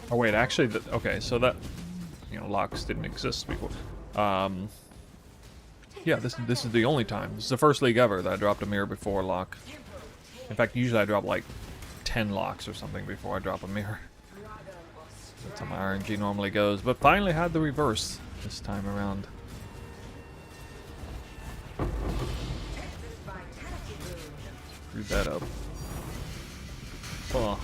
Oh wait, actually, okay, so that, you know, locks didn't exist before. Yeah, this is the only time. This is the first league ever that I dropped a mirror before a lock. In fact, usually I drop like 10 locks or something before I drop a mirror. That's how my RNG normally goes, but finally had the reverse this time around. Screw that up. Oh.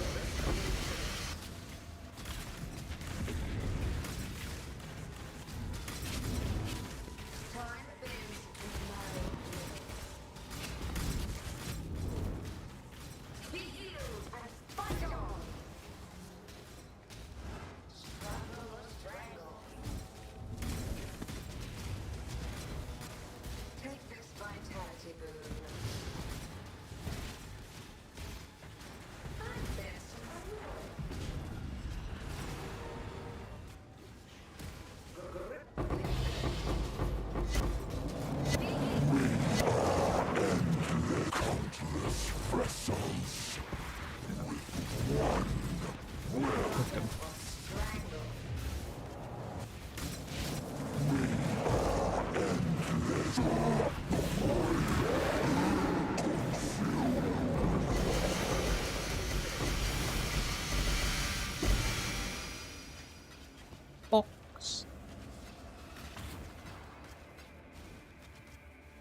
Box.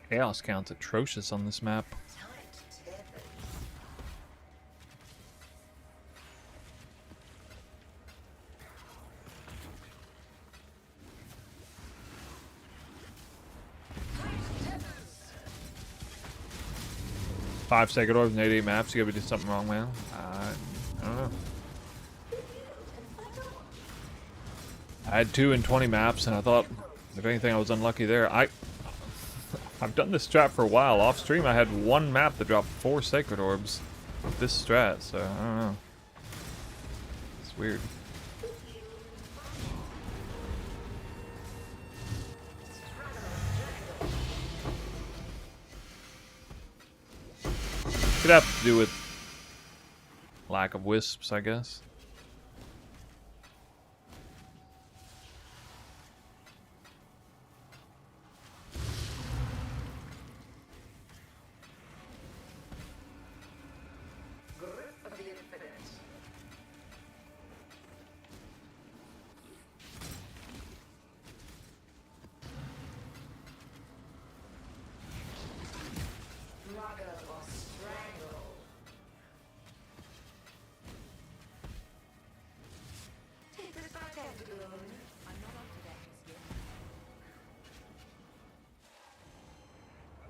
Chaos count's atrocious on this map. 5 sacred orbs and 88 maps. You gotta be doing something wrong, man. I don't know. I had 2 and 20 maps, and I thought, if anything, I was unlucky there. I've done this strat for a while. Off stream, I had 1 map that dropped 4 sacred orbs with this strat, so I don't know. It's weird. Could have to do with lack of wisps, I guess.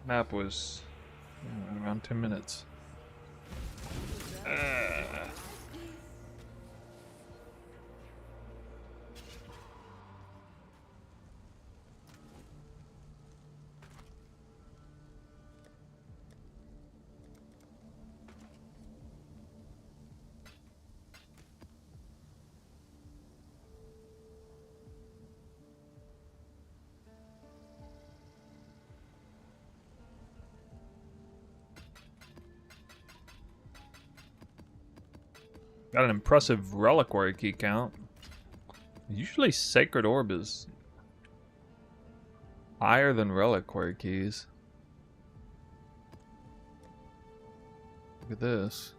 Map was around 10 minutes. Got an impressive reliquary key count. Usually Sacred Orb is higher than reliquary keys. Look at this.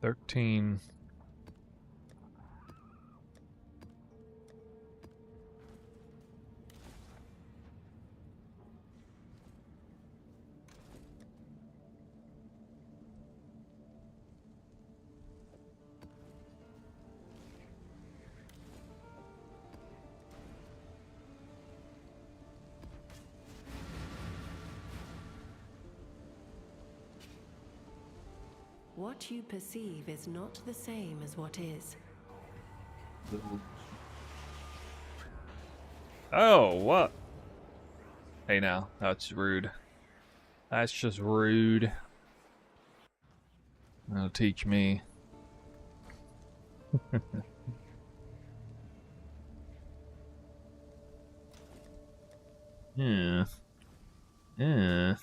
13. What you perceive is not the same as what is. Oh, what? Hey now, that's rude. That's just rude. That'll teach me. Yeah. Yeah.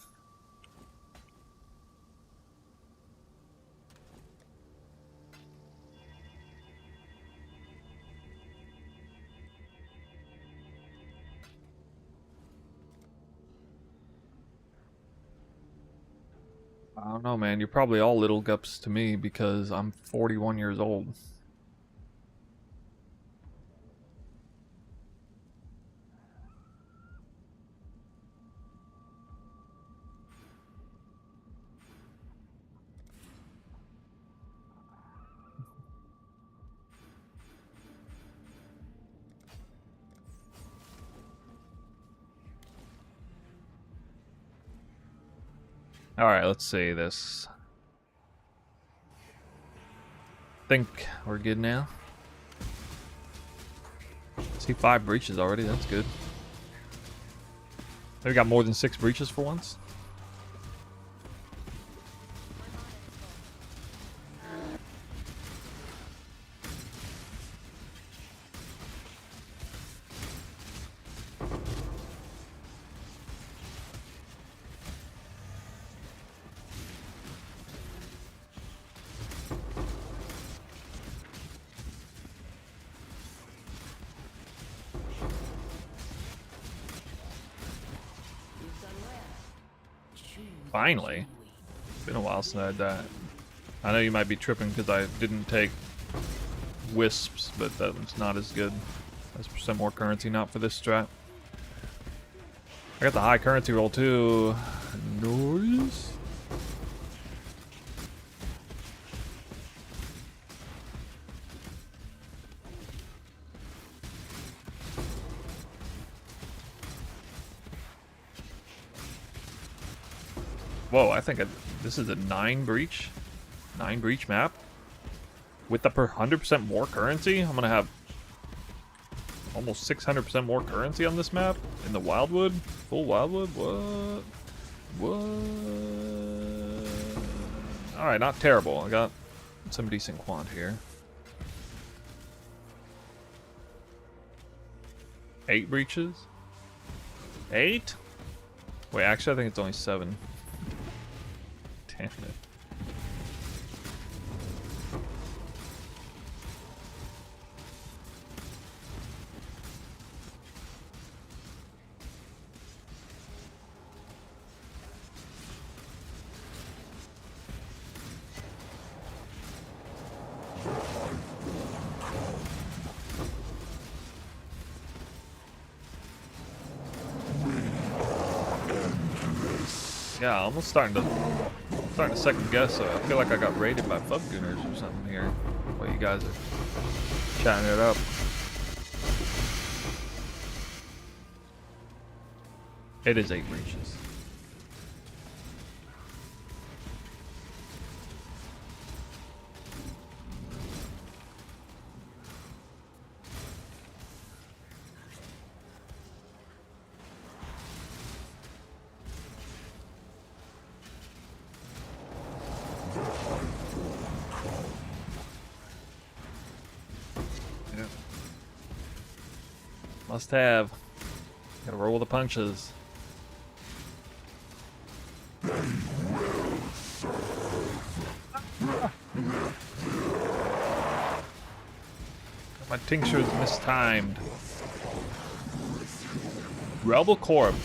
I don't know, man. You're probably all little gups to me because I'm 41 years old. Alright, let's see this. Think we're good now. See 5 breaches already, that's good. We got more than 6 breaches for once. Finally. It's been a while since I had that. I know you might be tripping because I didn't take wisps, but that was not as good. That's percent more currency, not for this strat. I got the high currency roll too. Noise. Whoa, I think this is a 9 breach map with the per 100% more currency. I'm gonna have almost 600% more currency on this map in the wildwood, full wildwood. What? All right, not terrible. I got some decent quant here. 8 breaches. 8? Wait, actually, I think it's only 7. Damn it. Yeah, almost starting to second guess. I feel like I got raided by Fubgooners or something here. While you guys are chatting it up. It is 8 breaches. Must have. Gotta roll the punches. My tincture's mistimed. Rebel Corp.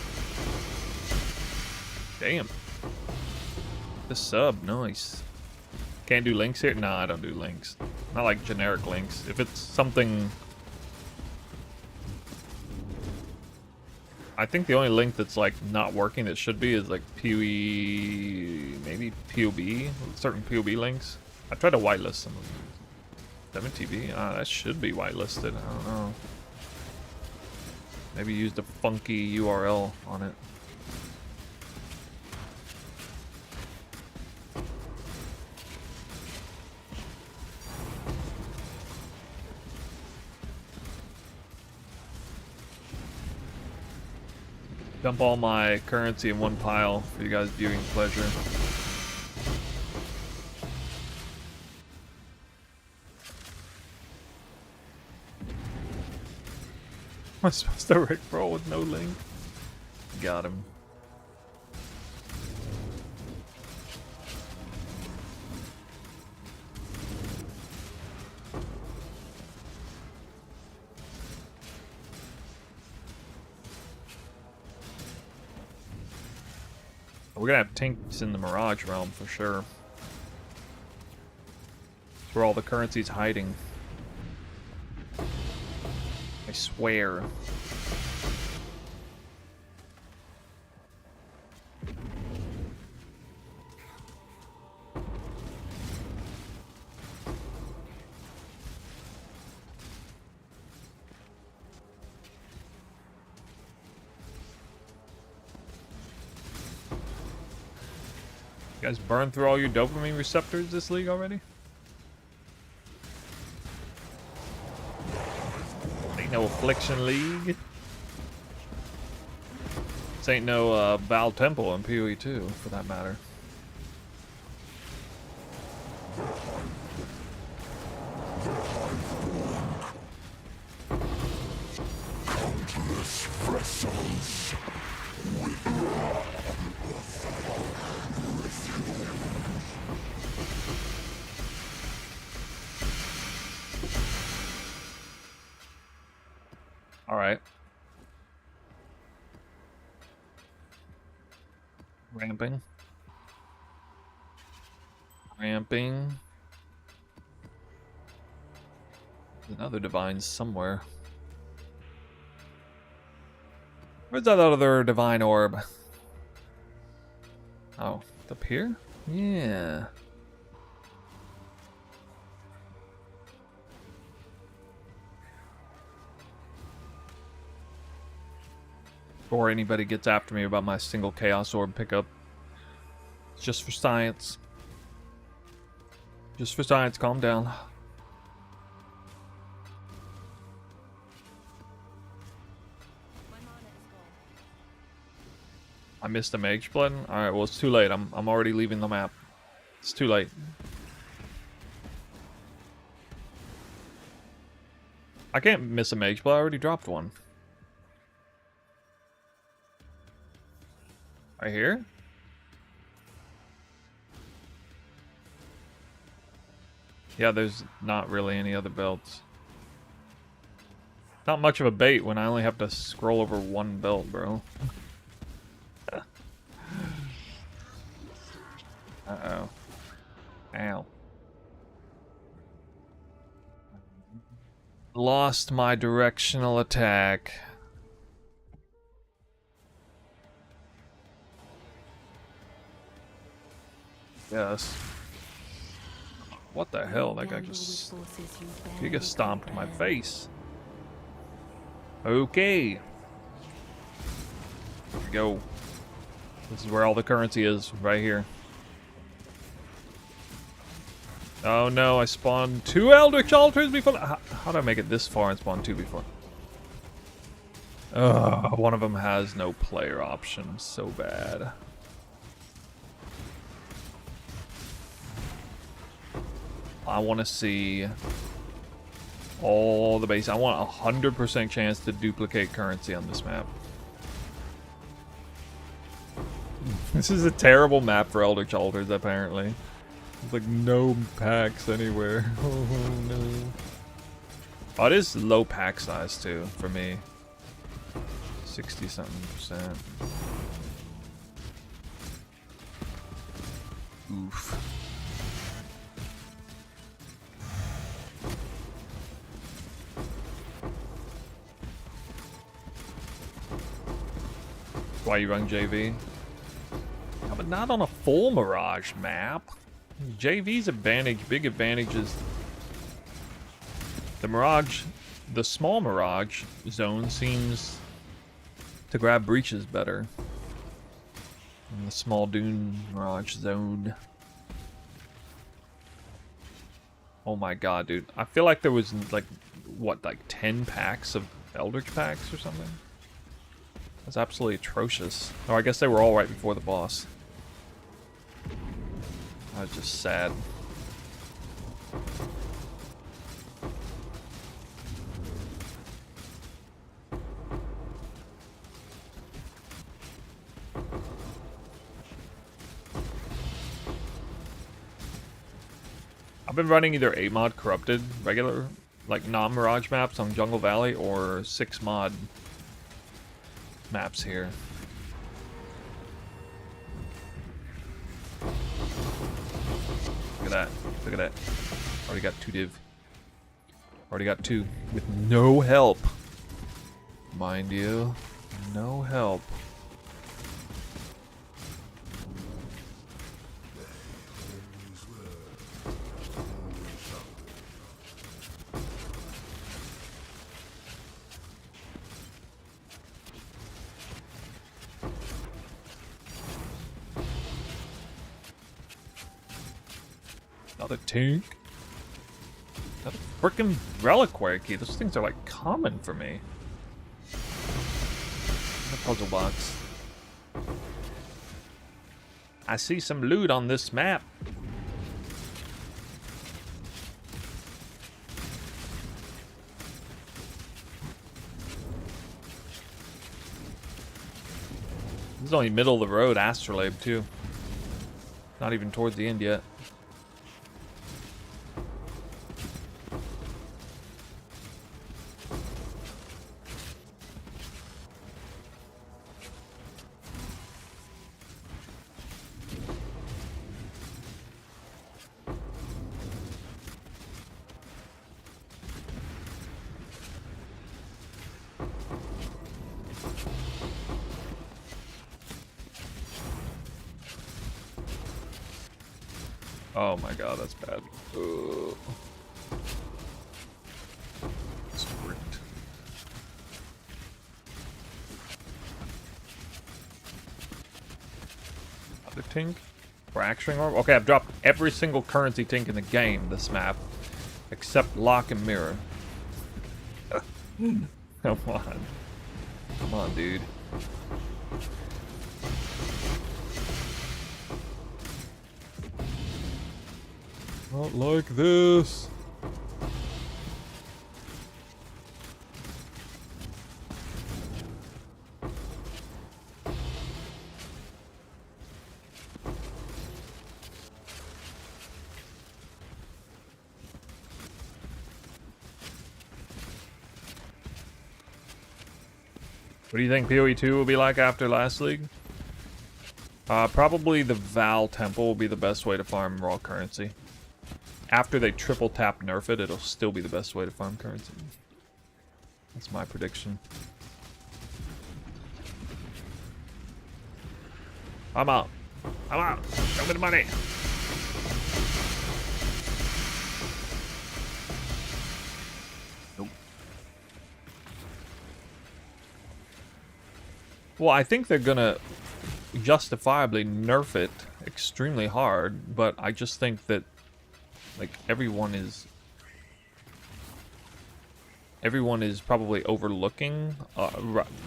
Damn. The sub, nice. Can't do links here? No, I don't do links. Not like generic links. If it's something... I think the only link that's like not working that should be is like PoE, maybe POB, certain POB links. I tried to whitelist some of them. 7TB? That should be whitelisted. I don't know. Maybe used a funky URL on it. Dump all my currency in one pile for you guys' viewing pleasure. Am I supposed to rickroll with no link? Got him. We're gonna have tanks in the Mirage realm for sure. That's where all the currency's hiding. I swear. You guys burned through all your dopamine receptors this league already? Ain't no Affliction League. This ain't no Val Temple in PoE 2, for that matter. Alright. Ramping. Ramping. There's another divine somewhere. Where's that other divine orb? Oh, it's up here? Yeah. Before anybody gets after me about my single Chaos Orb pickup. It's just for science. Just for science, calm down. I missed a Mage Blood? Alright, well it's too late. I'm already leaving the map. It's too late. I can't miss a Mage Blood, I already dropped one. Right here? Yeah, there's not really any other belts. Not much of a bait when I only have to scroll over one belt, bro. Uh-oh. Ow. Lost my directional attack. Yes. What the hell? That guy just giga stomped my face. Okay. Here we go. This is where all the currency is, right here. Oh no, I spawned 2 Eldritch Altars before. How did I make it this far and spawn 2 before? One of them has no player option. So bad. I want to see all the base. I want 100% chance to duplicate currency on this map. This is a terrible map for Eldritch Altars, apparently. There's like no packs anywhere. Oh no. Oh, it is low pack size too, for me. 60-something%. Oof. why you run JV. Yeah, but not on a full Mirage map. JV's big advantage is the Mirage, the small Mirage zone seems to grab breaches better than the small Dune Mirage zone. Oh my god, dude. I feel like there was like, what, like 10 packs of Eldritch packs or something? That's absolutely atrocious. Oh, I guess they were all right before the boss. I was just sad. I've been running either 8 mod corrupted, regular, like non-Mirage maps on Jungle Valley, or 6 mod maps here. Look at that. Look at that. Already got 2 div. Already got 2 with no help. Mind you, no help. Another tank. Another freaking reliquary key. Those things are like common for me. The puzzle box. I see some loot on this map. This is only middle of the road astrolabe too. Not even towards the end yet. Oh my god, that's bad. Ugh. Sprint. Other tink? Fracturing orb? Okay, I've dropped every single currency tink in the game this map. Except lock and mirror. Come on. Come on, dude. Not like this. What do you think PoE 2 will be like after last league? Probably the Val Temple will be the best way to farm raw currency. After they triple tap nerf it, it'll still be the best way to farm currency. That's my prediction. I'm out. I'm out. Show me the money. Nope. Well, I think they're gonna justifiably nerf it extremely hard, but I just think that like everyone is probably overlooking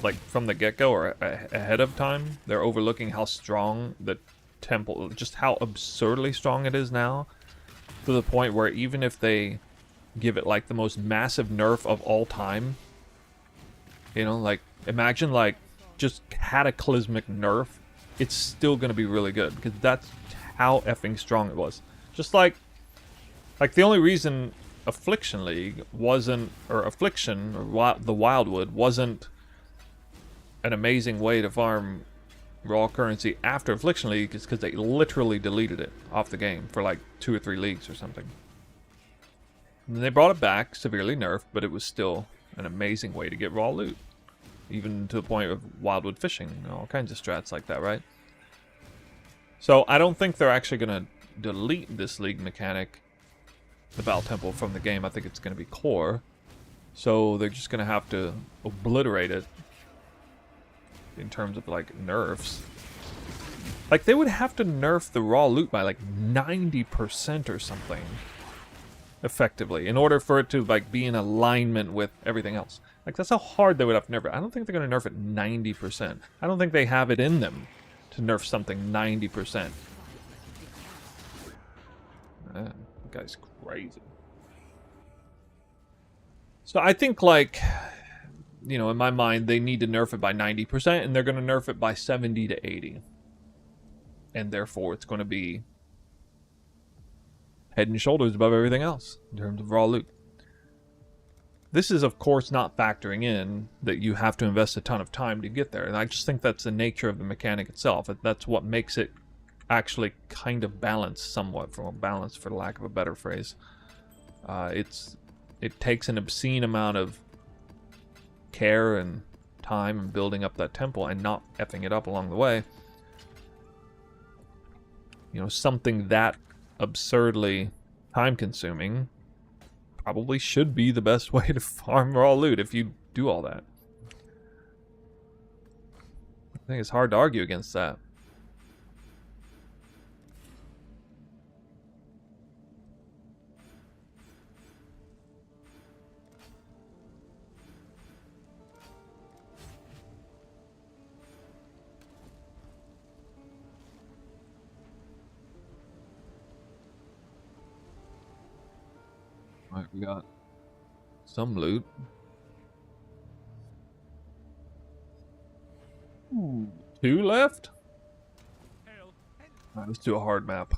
like from the get-go or ahead of time. They're overlooking how strong the temple, just how absurdly strong it is now, to the point where even if they give it like the most massive nerf of all time, you know, like imagine like just cataclysmic nerf, it's still gonna be really good because that's how effing strong it was. Just like the only reason Affliction League wasn't, or Affliction, or the Wildwood wasn't an amazing way to farm raw currency after Affliction League is because they literally deleted it off the game for like 2 or 3 leagues or something. And they brought it back, severely nerfed, but it was still an amazing way to get raw loot. even to the point of wildwood fishing, all kinds of strats like that, right? So I don't think they're actually going to delete this league mechanic, the Val Temple, from the game. I think it's going to be core. So they're just going to have to obliterate it in terms of, like, nerfs. Like, they would have to nerf the raw loot by, like, 90% or something, effectively, in order for it to, like, be in alignment with everything else. Like, that's how hard they would have to nerf it. I don't think they're going to nerf it 90%. I don't think they have it in them to nerf something 90%. Man, that guy's crazy. So I think, like, you know, in my mind, they need to nerf it by 90%, and they're going to nerf it by 70 to 80. And therefore, it's going to be head and shoulders above everything else in terms of raw loot. This is, of course, not factoring in that you have to invest a ton of time to get there. And I just think that's the nature of the mechanic itself. That's what makes it actually kind of balanced somewhat, from a balance, for lack of a better phrase. It takes an obscene amount of care and time in building up that temple and not effing it up along the way. You know, something that absurdly time-consuming probably should be the best way to farm raw loot if you do all that. I think it's hard to argue against that. Alright, we got some loot. Ooh, 2 left? Alright, let's do a hard map.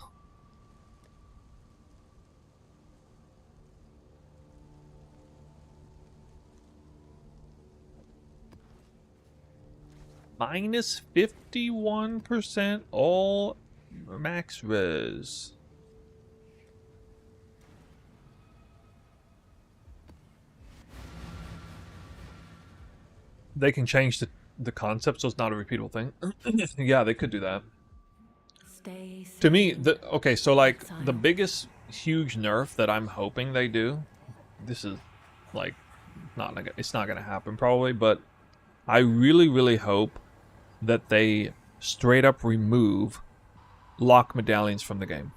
Minus 51% all max res. They can change the concept so it's not a repeatable thing. Yeah, they could do that. Stay To me, safe. okay, so like the biggest huge nerf that I'm hoping they do, this is like it's not gonna happen probably, but I really hope that they straight up remove lock medallions from the game,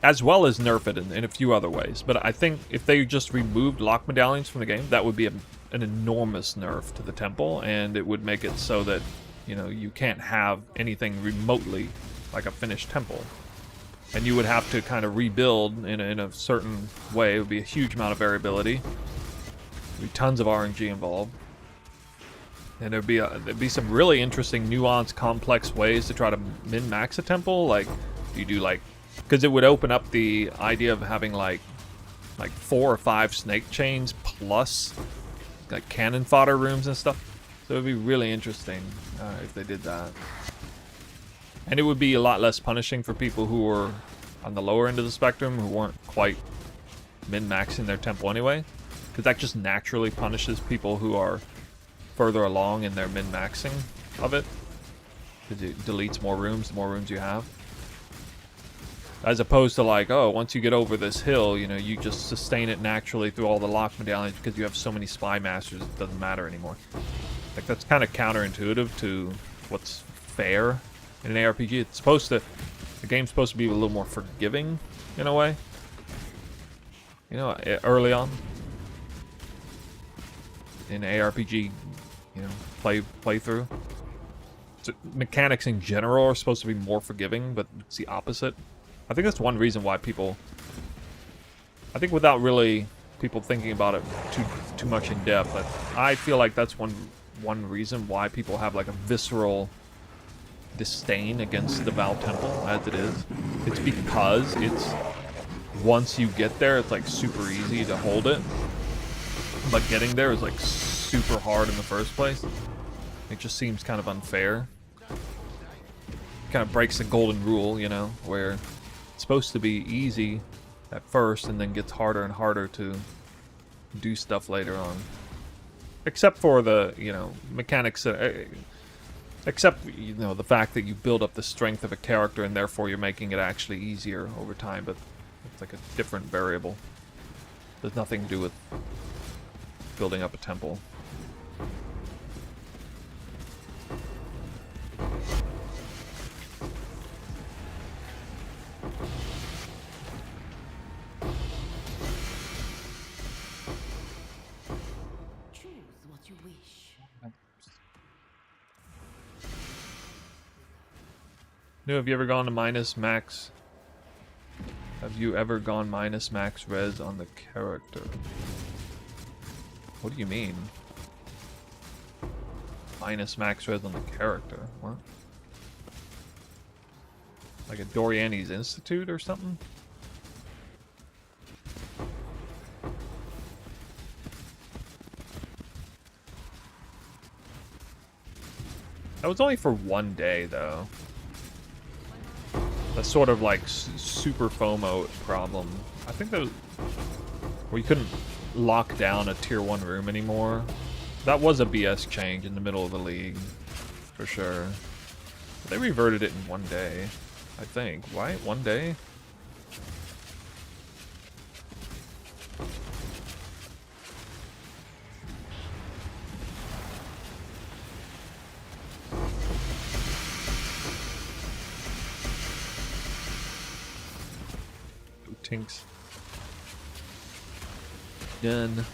as well as nerf it in a few other ways. But I think if they just removed lock medallions from the game, that would be an enormous nerf to the temple, and it would make it so that, you know, you can't have anything remotely like a finished temple, and you would have to kind of rebuild in a certain way. It would be a huge amount of variability. There'd be tons of RNG involved, and there'd be some really interesting, nuanced, complex ways to try to min-max a temple. Like, you do like, because it would open up the idea of having like 4 or 5 snake chains plus like cannon fodder rooms and stuff. So it would be really interesting if they did that. And it would be a lot less punishing for people who were on the lower end of the spectrum, who weren't quite min-maxing their temple anyway. Because that just naturally punishes people who are further along in their min-maxing of it. Because it deletes more rooms the more rooms you have. As opposed to like, oh, once you get over this hill, you know, you just sustain it naturally through all the lock medallions because you have so many spy masters, it doesn't matter anymore. Like, that's kind of counterintuitive to what's fair in an ARPG. It's supposed to, the game's supposed to be a little more forgiving in a way, you know, early on in ARPG, you know, playthrough. So mechanics in general are supposed to be more forgiving, but it's the opposite. I think that's one reason why people, I think without really people thinking about it too much in depth, I feel like that's one reason why people have like a visceral disdain against the Val Temple as it is. It's because it's, once you get there, it's like super easy to hold it, but getting there is like super hard in the first place. It just seems kind of unfair. Kind of breaks the golden rule, you know, where it's supposed to be easy at first and then gets harder and harder to do stuff later on. except for the, you know, mechanics, except, you know, the fact that you build up the strength of a character and therefore you're making it actually easier over time, but it's like a different variable. There's nothing to do with building up a temple. Choose what you wish. No, have you ever gone to minus max? Have you ever gone minus max res on the character? What do you mean? Minus max res on the character? What? Like a Doriani's Institute or something? That was only for one day, though. That's sort of like super FOMO problem. I think that was where you couldn't lock down a tier 1 room anymore. That was a BS change in the middle of the league, for sure. But they reverted it in one day, I think. Why? One day? Tinks. Done.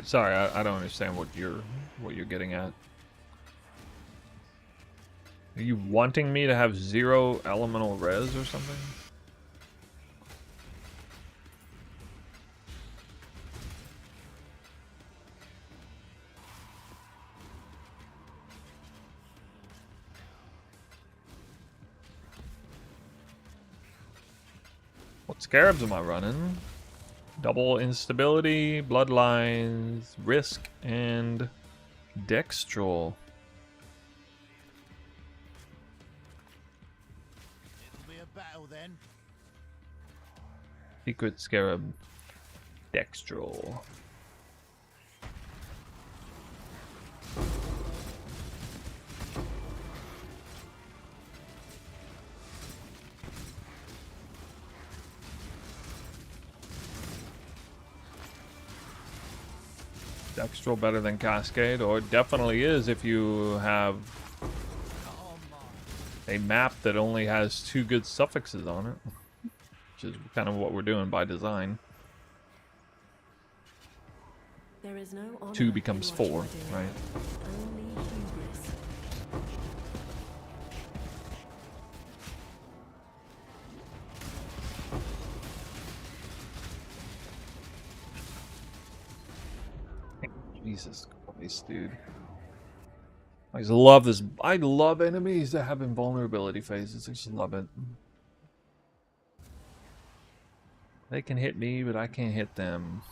Sorry, I don't understand what you're getting at. Are you wanting me to have 0 elemental res or something? What scarabs am I running? Double instability, bloodlines, risk, and dextral. It'll be a battle then. Secret scarab, dextral. Dextral better than Cascade, or it definitely is if you have a map that only has 2 good suffixes on it, which is kind of what we're doing by design. There is no honor 2 becomes in what 4, you are doing. right? Only hubris. Jesus Christ, dude. I just love this. I love enemies that have invulnerability phases. I just love it. They can hit me, but I can't hit them.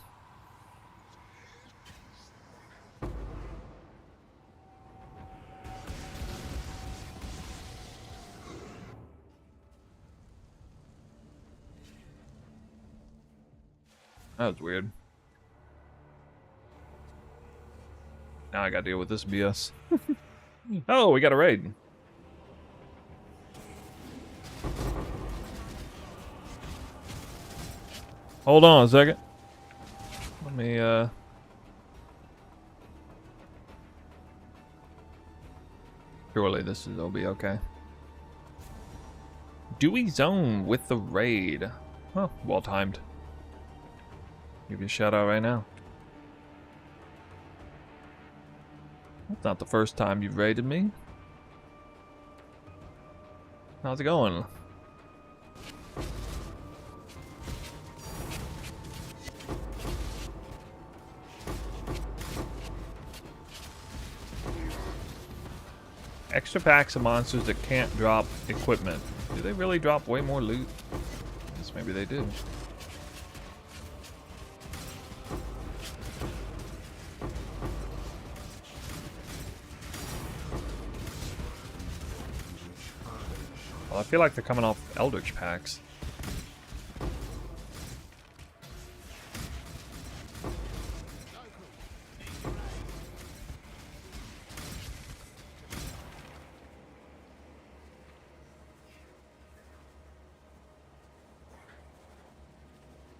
That was weird. Now I gotta deal with this BS. Oh, we got a raid. Hold on a second. Let me, surely this will be okay. Dewey Zone with the raid. Oh, well timed. Give you a shout out right now. It's not the first time you've raided me. How's it going? Extra packs of monsters that can't drop equipment. Do they really drop way more loot? I guess maybe they do. Well, I feel like they're coming off Eldritch packs.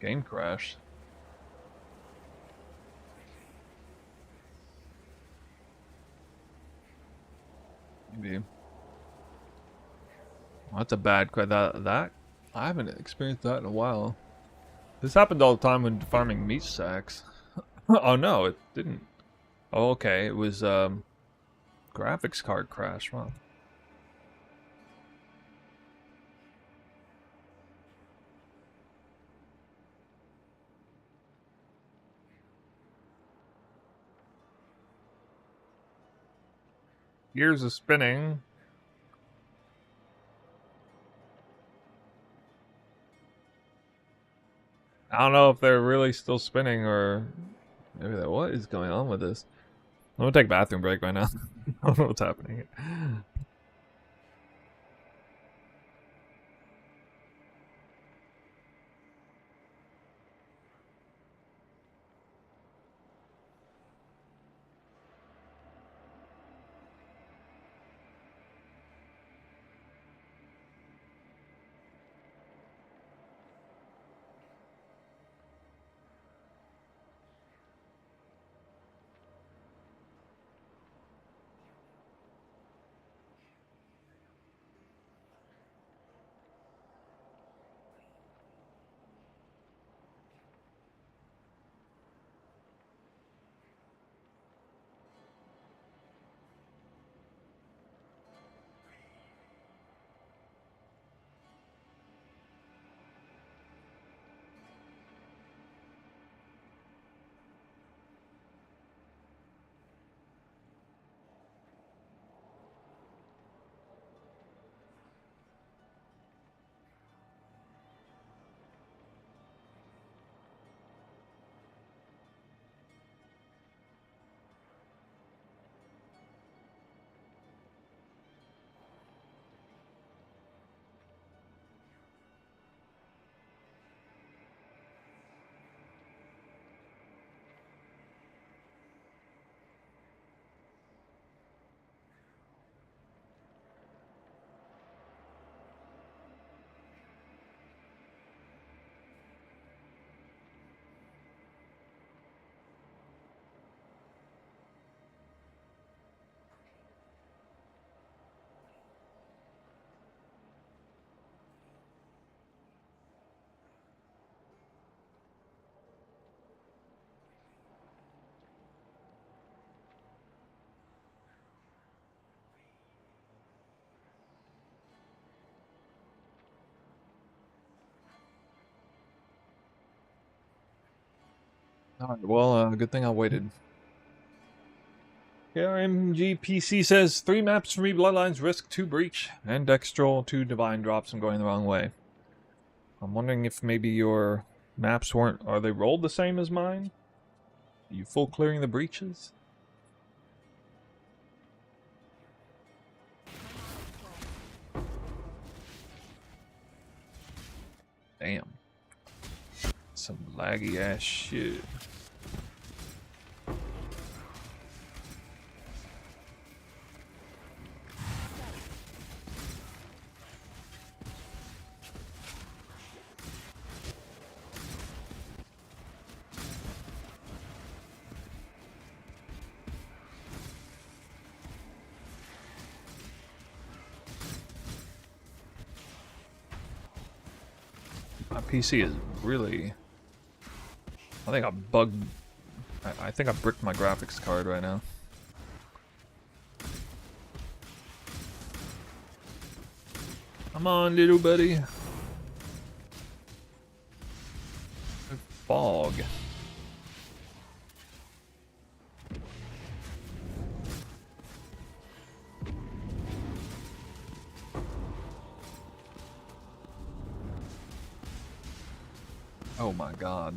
Game crash. Maybe. Well, that's a bad crash. That I haven't experienced that in a while. This happened all the time when farming meat sacks. Oh no, it didn't. Oh, okay, it was graphics card crash. Wow. Gears are spinning. I don't know if they're really still spinning or maybe that. What is going on with this? I'm gonna take a bathroom break right now. I don't know what's happening. Alright, well, good thing I waited. KRMGPC says 3 maps for me, Bloodlines, Risk 2 Breach, and Dextral 2 Divine drops. I'm going the wrong way. I'm wondering if maybe your maps weren't... Are they rolled the same as mine? Are you full clearing the breaches? Damn. Some laggy ass shit. My PC is really... I think I bugged... I think I bricked my graphics card right now. Come on, little buddy. Fog. Oh my god.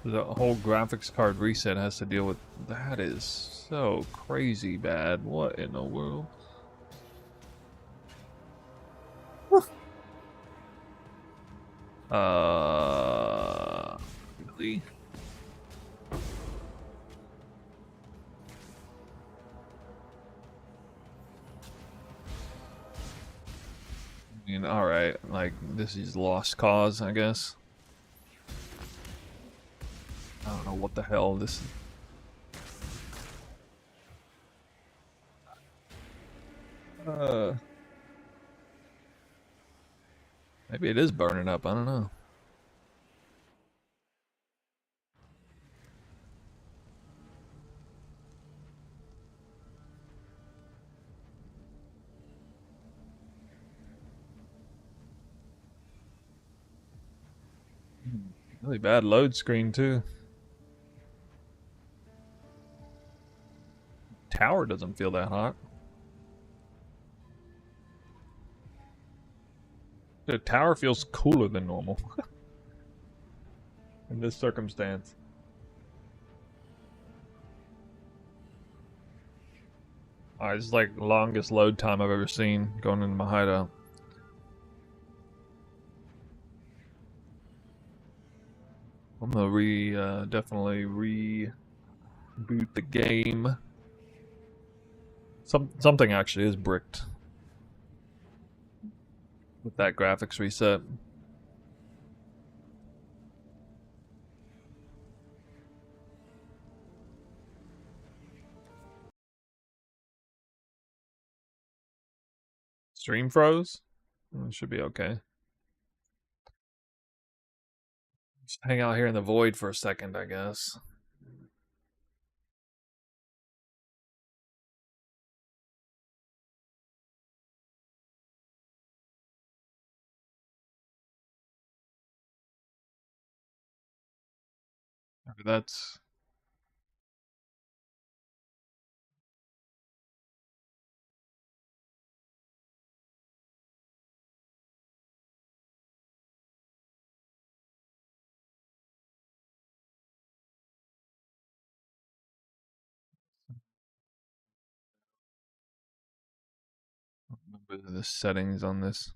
The whole graphics card reset has to deal with that. Is so crazy bad. What in the world? Really? I mean, alright, like, this is lost cause, I guess. I don't know what the hell this is. Maybe it is burning up, I don't know. Really bad load screen too. Tower doesn't feel that hot. The tower feels cooler than normal in this circumstance. It's like the longest load time I've ever seen going into my hideout. I'm gonna definitely reboot the game. Something actually is bricked with that graphics reset. Stream froze? It should be okay. Just hang out here in the void for a second, I guess. That's I don't remember the settings on this.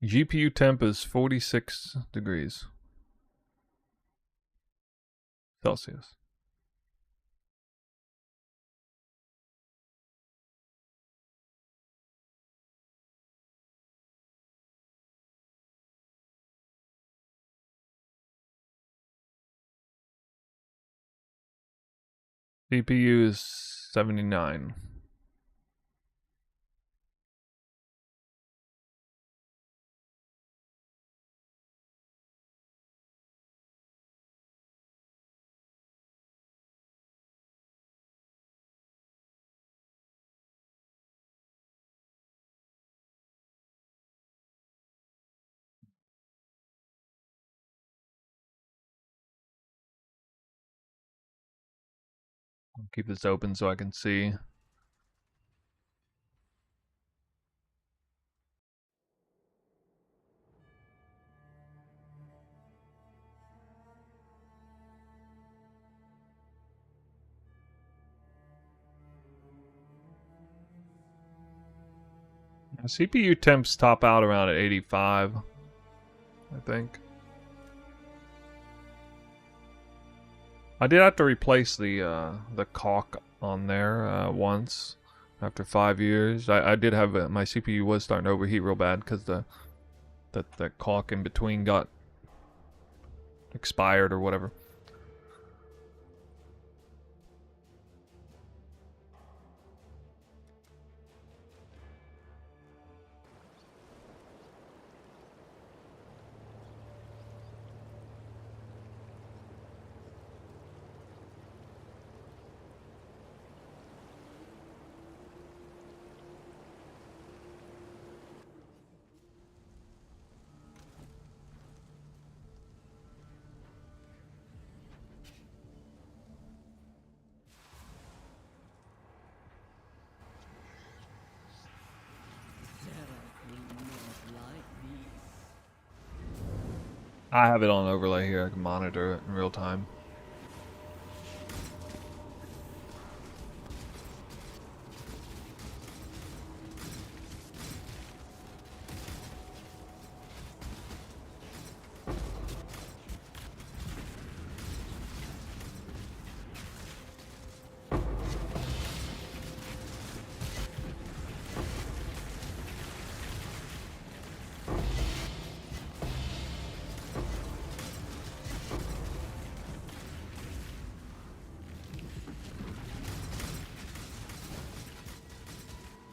GPU temp is 46 degrees Celsius. CPU is 79. I'll keep this open so I can see. CPU temps top out around at 85, I think. I did have to replace the caulk on there once after 5 years. I did have my CPU was starting to overheat real bad because the caulk in between got expired or whatever. I have it on overlay here. I can monitor it in real time.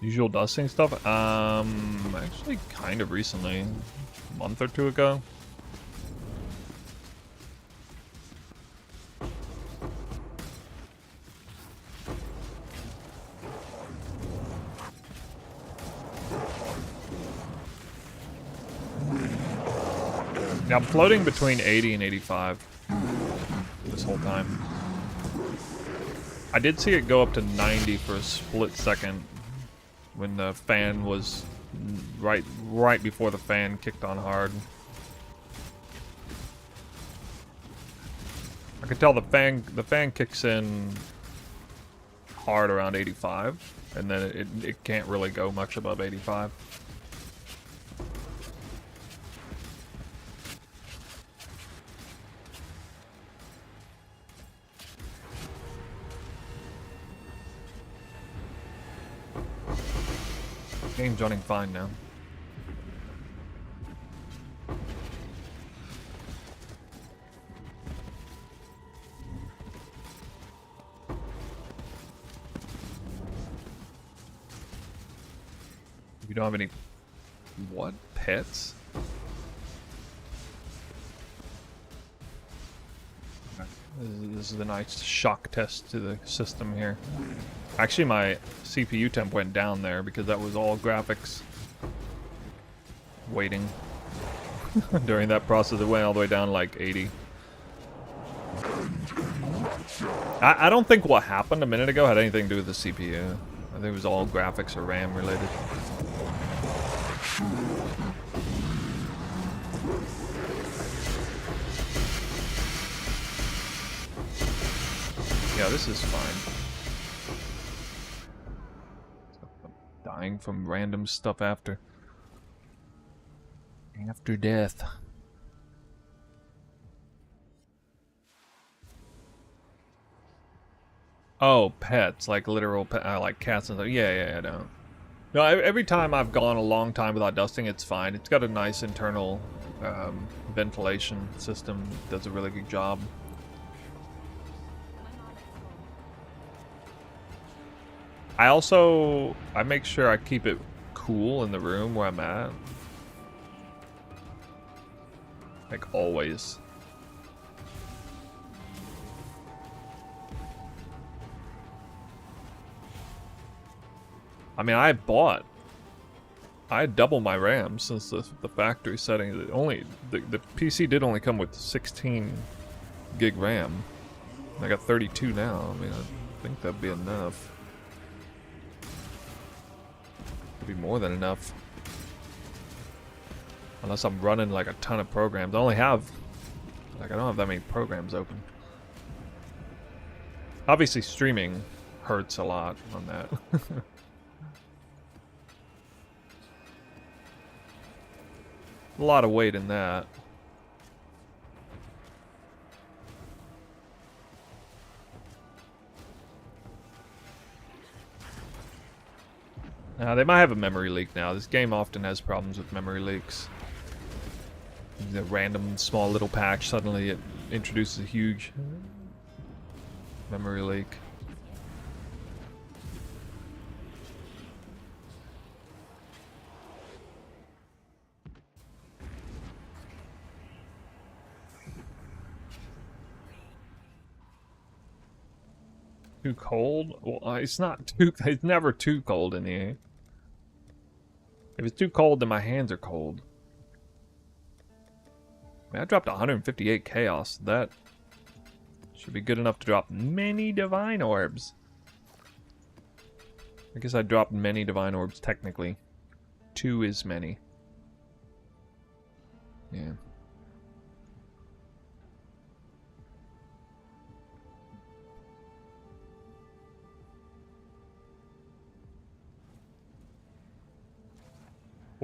Usual dusting stuff? Actually kind of recently. A month or two ago. Yeah, I'm floating between 80 and 85 this whole time. I did see it go up to 90 for a split second when the fan was right before the fan kicked on hard. I could tell the fan kicks in hard around 85, and then it can't really go much above 85. Game's running fine now. You don't have any... What? Pets? This is a nice shock test to the system here. Actually, my CPU temp went down there because that was all graphics waiting. During that process, it went all the way down to like 80. I don't think what happened a minute ago had anything to do with the CPU. I think it was all graphics or RAM related. Yeah, this is fine. Dying from random stuff after death. Oh, pets, like literal like cats and stuff. Yeah, I don't. No, every time I've gone a long time without dusting, it's fine. It's got a nice internal ventilation system. Does a really good job. I make sure I keep it cool in the room where I'm at. Like always. I mean, I had double my RAM since the factory setting. The PC did only come with 16 gig RAM. I got 32 now. I mean, I think that'd be enough. Be more than enough, unless I'm running like a ton of programs. I only have I don't have that many programs open. Obviously streaming hurts a lot on that. A lot of weight in that. They might have a memory leak now. This game often has problems with memory leaks. The random small little patch, suddenly it introduces a huge memory leak. Too cold? Well, it's not too... It's never too cold in here. If it's too cold, then my hands are cold. Man, I dropped 158 chaos. That should be good enough to drop many divine orbs. I guess I dropped many divine orbs, technically. 2 is many. Yeah.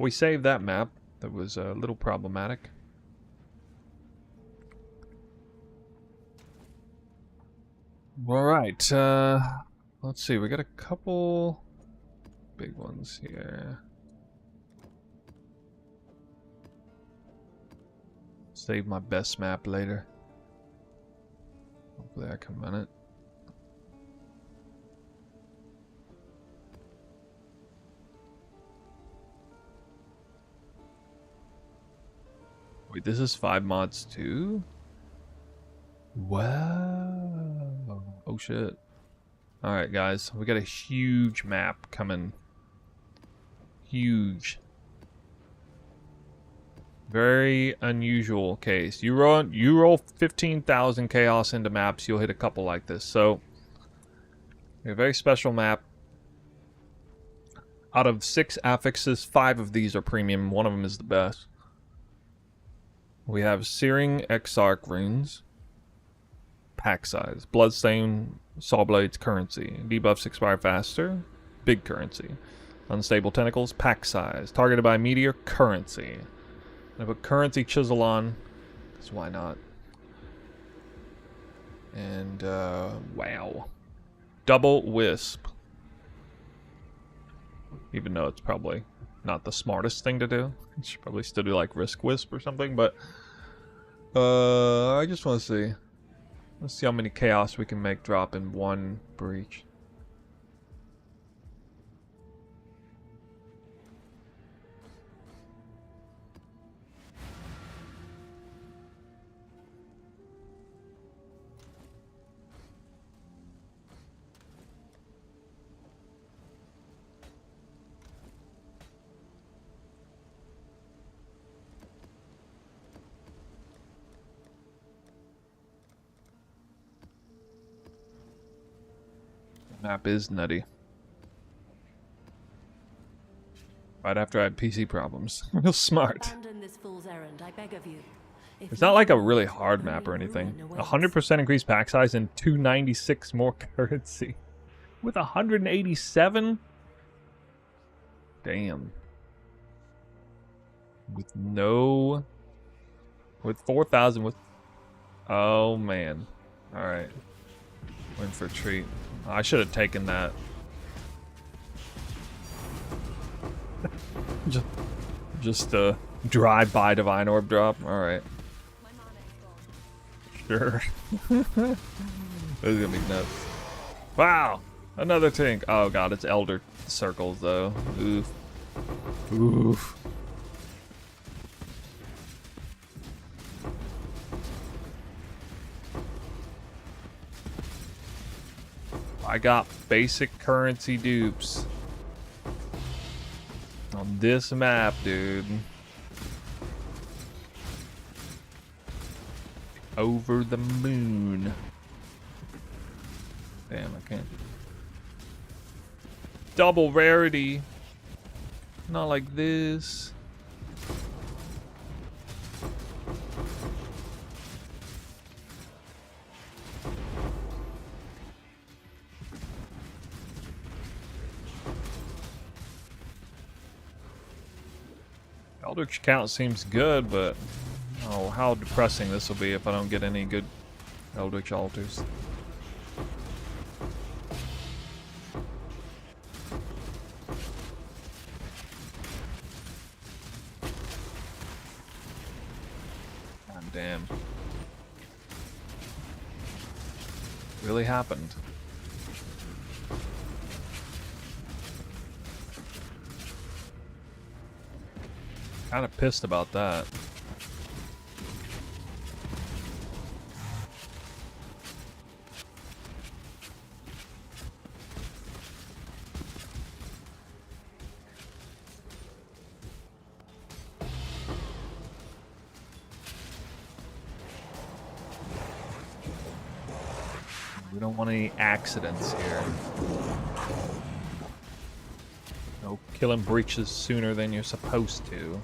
We saved that map. That was a little problematic. Alright, let's see, we got a couple big ones here. Save my best map later. Hopefully I can run it. Wait, this is 5 mods too? Wow. Oh shit. Alright guys, we got a huge map coming. Huge. Very unusual case. You roll 15,000 chaos into maps, you'll hit a couple like this. So, a very special map. Out of 6 affixes, 5 of these are premium. One of them is the best. We have Searing Exarch runes. Pack size. Bloodstain, Saw Blades, currency. Debuffs expire faster. Big currency. Unstable Tentacles, pack size. Targeted by Meteor, currency. I put currency chisel on, because why not? And, wow. Double Wisp. Even though it's probably not the smartest thing to do. You should probably still do like Risk Wisp or something, but I just want to see. Let's see how many chaos we can make drop in one breach. Map is nutty. Right after I had PC problems. Real smart. Abandon this fool's errand, I beg of you. If It's you not like a do, really hard only map or anything. ruin awaits. 100% increased pack size and 296 more currency. With 187? Damn. With no... With 4,000 with... Oh, man. Alright. Went for a treat. I should have taken that. just a drive-by Divine Orb drop. Alright. My mana is gone. Sure. This is gonna be nuts. Wow! Another tank. Oh god, it's Elder Circles though. Oof. Oof. I got basic currency dupes on this map, dude. Over the moon. Damn, I can't. Double rarity. Not like this. Eldritch count seems good, but oh, how depressing this will be if I don't get any good Eldritch altars. God damn. Really happened. Kind of pissed about that. We don't want any accidents here. No killing breaches sooner than you're supposed to.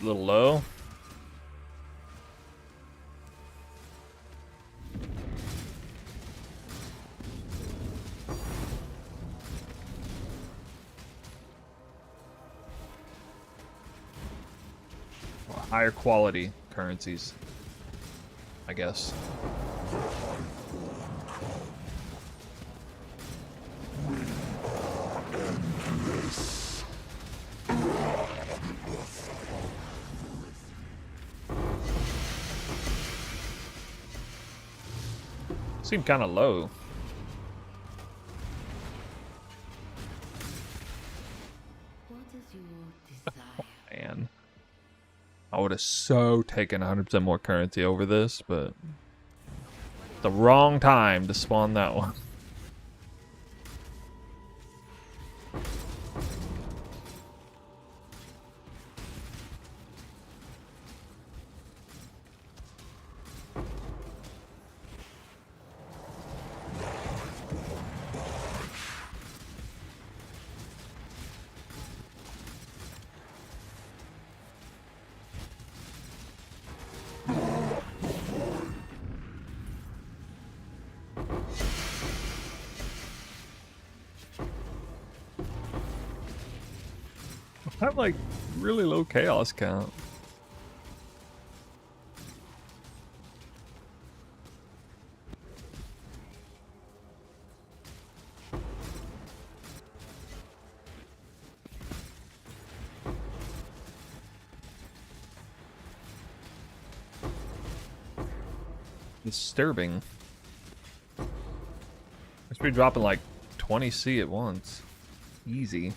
A little low. Higher quality currencies, I guess. Seemed kind of low. What is your desire? Man. I would have so taken 100% more currency over this, but the wrong time to spawn that one. I have like really low chaos count. Disturbing. Must be dropping like 20C at once. Easy.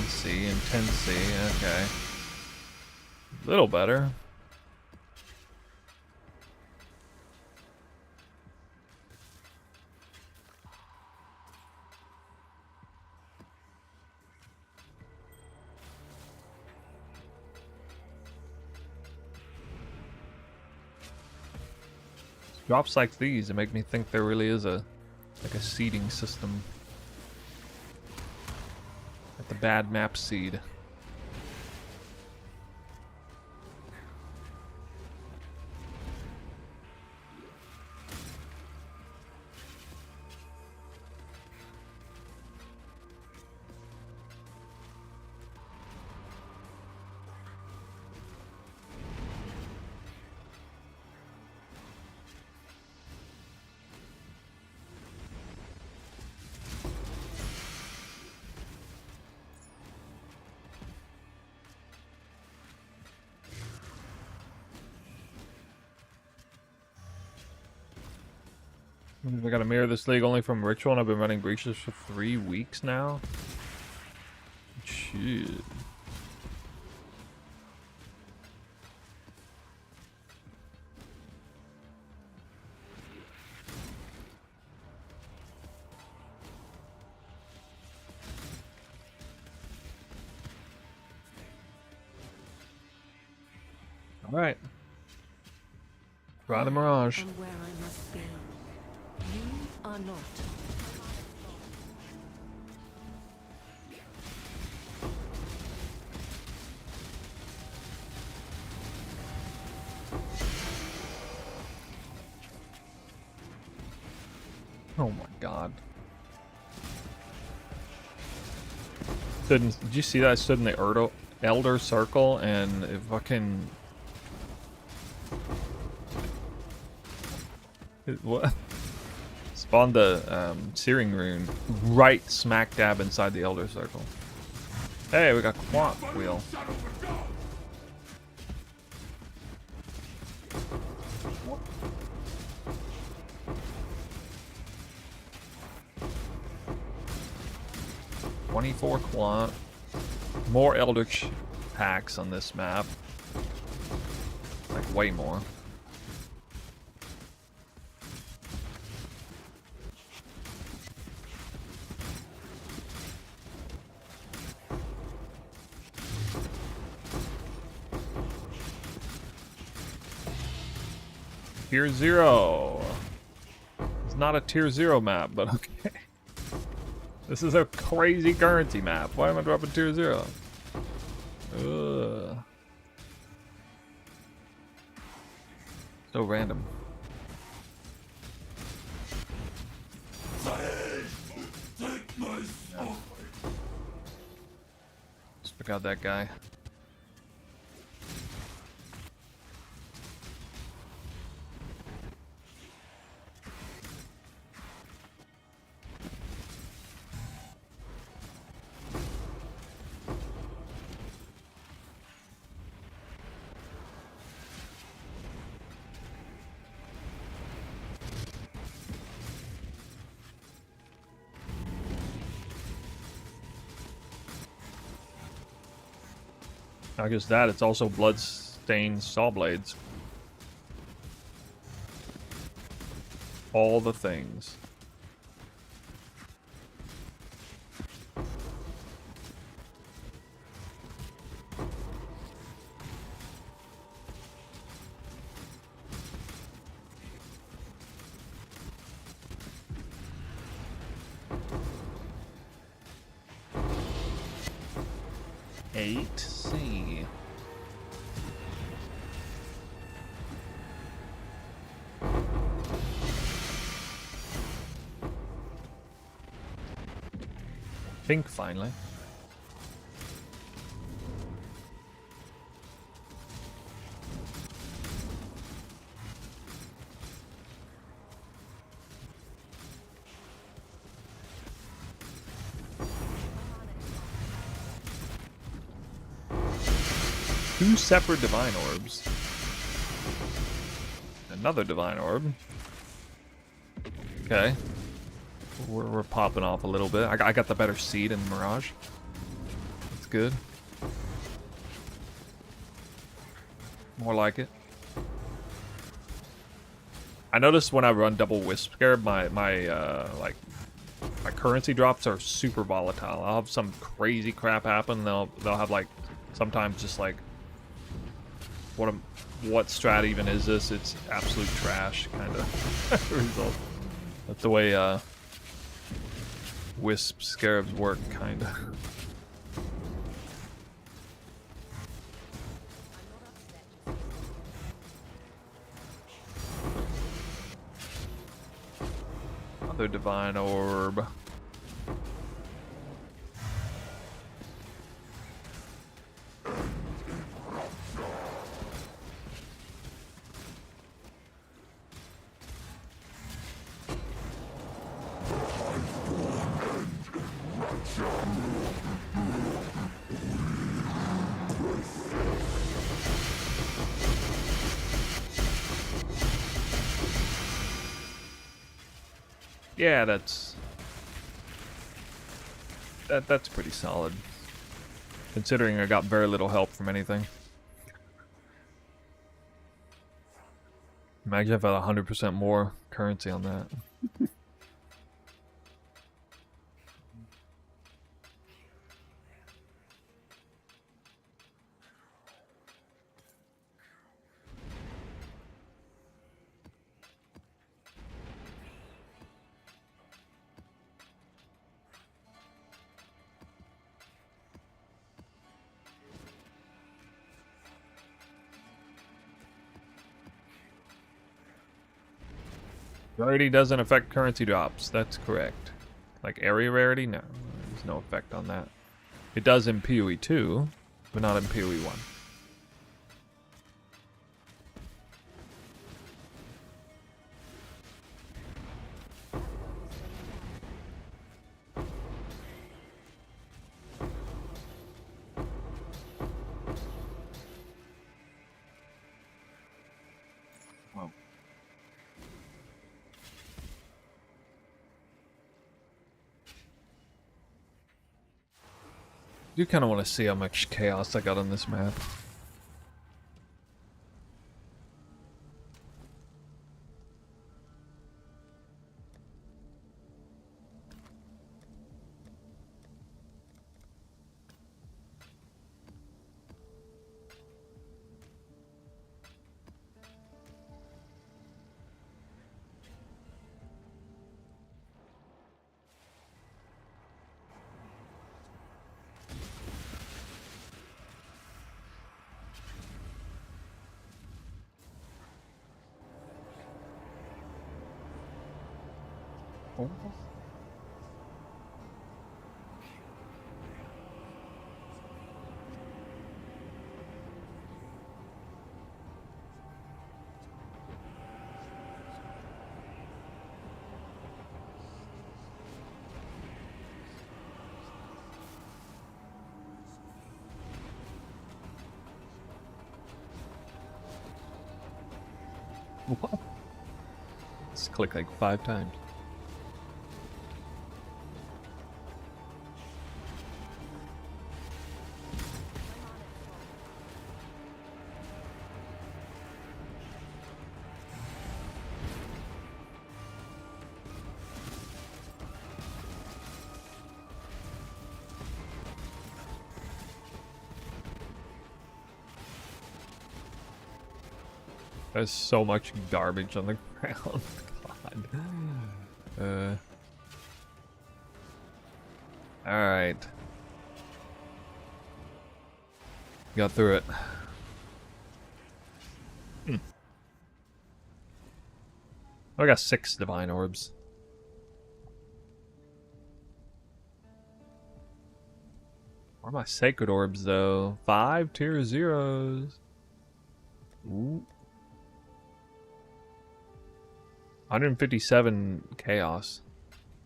C and 10C, okay. A little better. Drops like these, it make me think there really is a seeding system. The bad map seed. I gotta mirror this league only from ritual, and I've been running breaches for 3 weeks now. Shit. All right. Try the Mirage. I'm where I must be. You are not. 'Oh my god. Did you see that? I stood in the Elder Circle and it fucking... What? Spawned the Searing Rune right smack dab inside the Elder Circle. Hey, we got Quant Wheel. $24 Quant. More Eldritch packs on this map. Like, way more. Tier 0. It's not a tier 0 map, but okay. This is a crazy currency map. Why am I dropping tier 0? Ugh. So random. Let's pick out that guy. Not just that, it's also blood-stained saw blades. All the things. C. Pink finally. Two separate divine orbs. Another divine orb. Okay. We're popping off a little bit. I got the better seed in Mirage. That's good. More like it. I noticed when I run double Wisp Scarab, my currency drops are super volatile. I'll have some crazy crap happen. They'll have like sometimes just like what strat even is this? It's absolute trash kind of result. That's the way Wisp Scarabs work, kind of. Another divine orb. Yeah, that's pretty solid. Considering I got very little help from anything. Imagine if I had 100% more currency on that. Rarity doesn't affect currency drops. That's correct. Like area rarity? No. There's no effect on that. It does in PoE 2, but not in PoE 1. I do kind of want to see how much chaos I got on this map. Oh. What? Just click like 5 times. There's so much garbage on the ground. God. Alright. Got through it. I got 6 divine orbs. Where are my sacred orbs though? 5 tier 0s. Ooh. 157 chaos.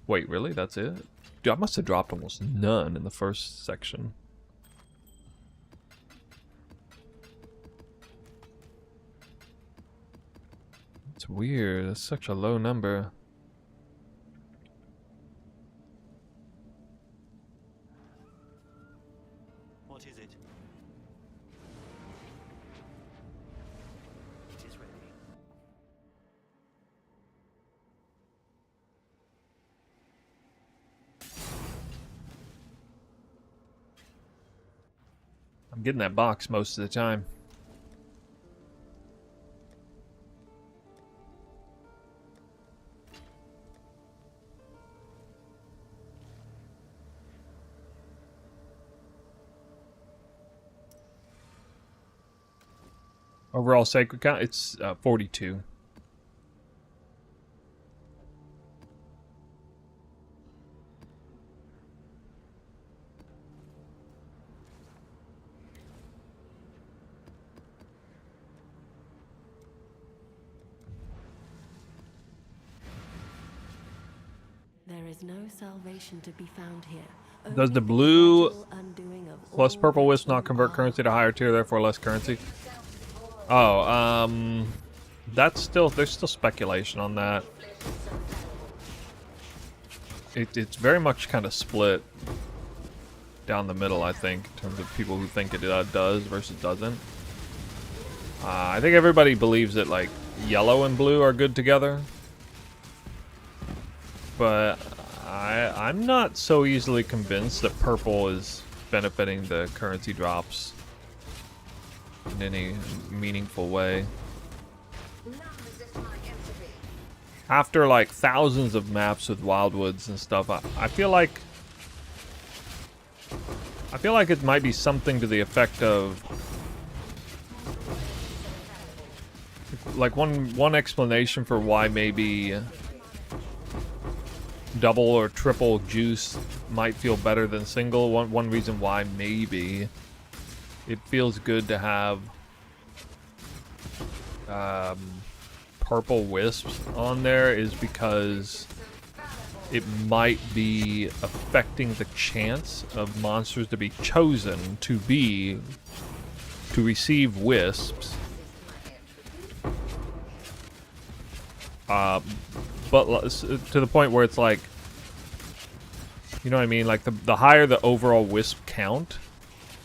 Wait, really? That's it? Dude, I must have dropped almost none in the first section. It's weird. That's such a low number. What is it? It is ready. I'm getting that box most of the time. Overall sacred count, it's 42. There is no salvation to be found here. Does the Only blue gradual undoing of plus all purple that wisp not you convert are. currency to higher tier, therefore less currency? Oh, that's still, there's still speculation on that. It's very much kind of split down the middle, I think, in terms of people who think it does versus doesn't. I think everybody believes that like yellow and blue are good together, but I'm not so easily convinced that purple is benefiting the currency drops in any meaningful way. After like thousands of maps with wildwoods and stuff, I feel like it might be something to the effect of like one explanation for why maybe double or triple juice might feel better than single. One reason why maybe it feels good to have purple wisps on there is because it might be affecting the chance of monsters to be chosen to receive wisps. But to the point where it's like, you know what I mean? Like the higher the overall wisp count,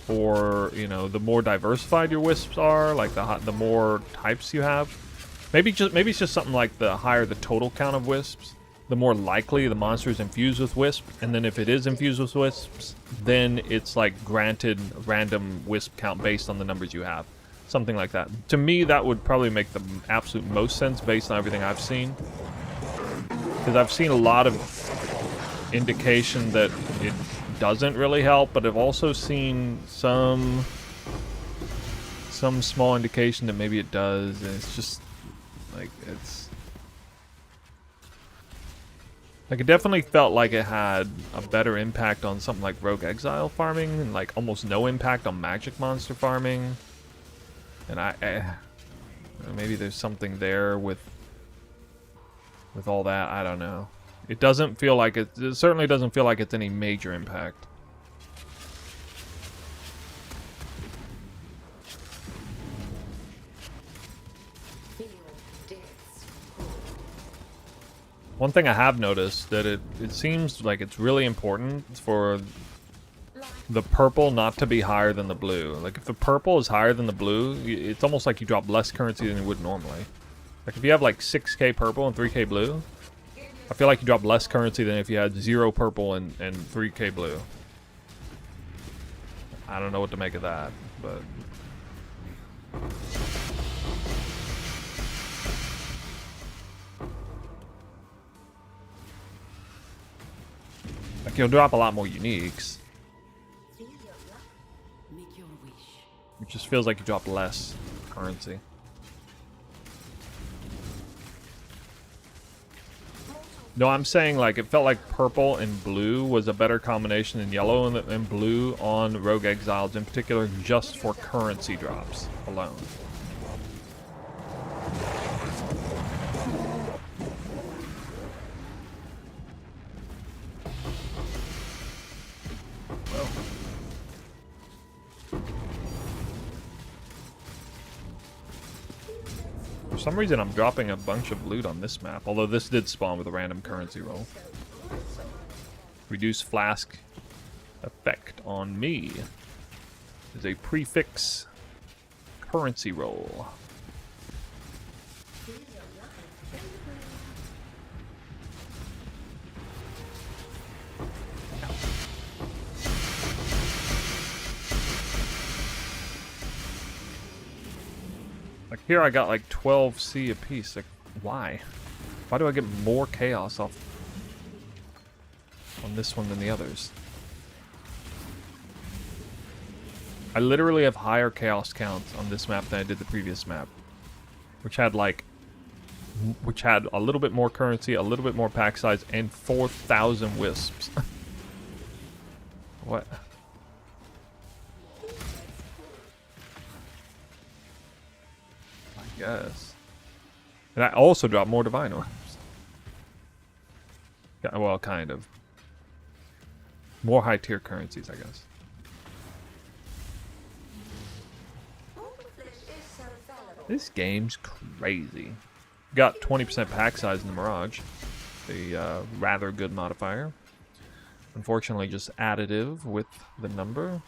or you know, the more diversified your wisps are, like the more types you have. Maybe it's just something like the higher the total count of wisps, the more likely the monster is infused with wisp, and then if it is infused with wisps, then it's like granted random wisp count based on the numbers you have. Something like that. To me, that would probably make the absolute most sense based on everything I've seen. Because I've seen a lot of indication that it doesn't really help, but I've also seen some small indication that maybe it does, and it's just like Like, it definitely felt like it had a better impact on something like Rogue Exile farming, and like almost no impact on Magic Monster farming. And maybe there's something there with all that. I don't know. It doesn't feel like it certainly doesn't feel like it's any major impact. One thing I have noticed that it seems like it's really important for the purple not to be higher than the blue. Like, if the purple is higher than the blue, it's almost like you drop less currency than you would normally. Like, if you have like 6k purple and 3k blue, I feel like you drop less currency than if you had 0 purple and 3k blue. I don't know what to make of that, but... like, you'll drop a lot more uniques. It just feels like you drop less currency. No, I'm saying, like, it felt like purple and blue was a better combination than yellow and blue on Rogue Exiles, in particular, just for currency drops alone. Well. For some reason, I'm dropping a bunch of loot on this map, although this did spawn with a random currency roll. Reduce flask effect on me is a prefix currency roll. Like, here I got like 12C apiece. Like, why? Why do I get more chaos off on this one than the others? I literally have higher chaos counts on this map than I did the previous map, which had a little bit more currency, a little bit more pack size, and 4,000 wisps. What? Yes. And I also dropped more divine orbs. Yeah, well, kind of. More high tier currencies, I guess. This game's crazy. Got 20% pack size in the Mirage. A rather good modifier. Unfortunately, just additive with the number.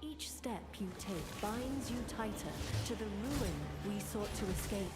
Each step you take binds you tighter to the ruin we sought to escape.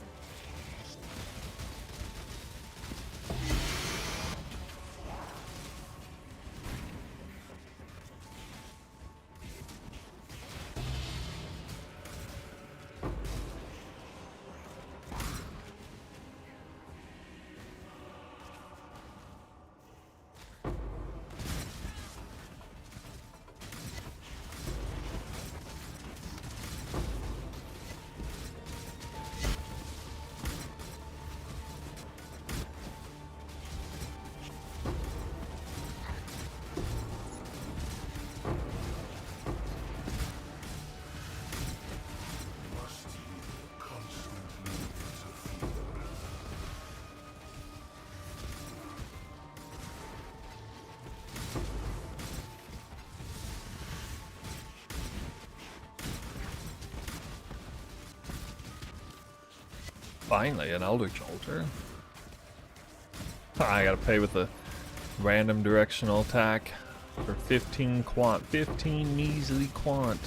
Finally, an Eldritch Altar. I gotta pay with a random directional attack for 15 quant. 15 measly quant.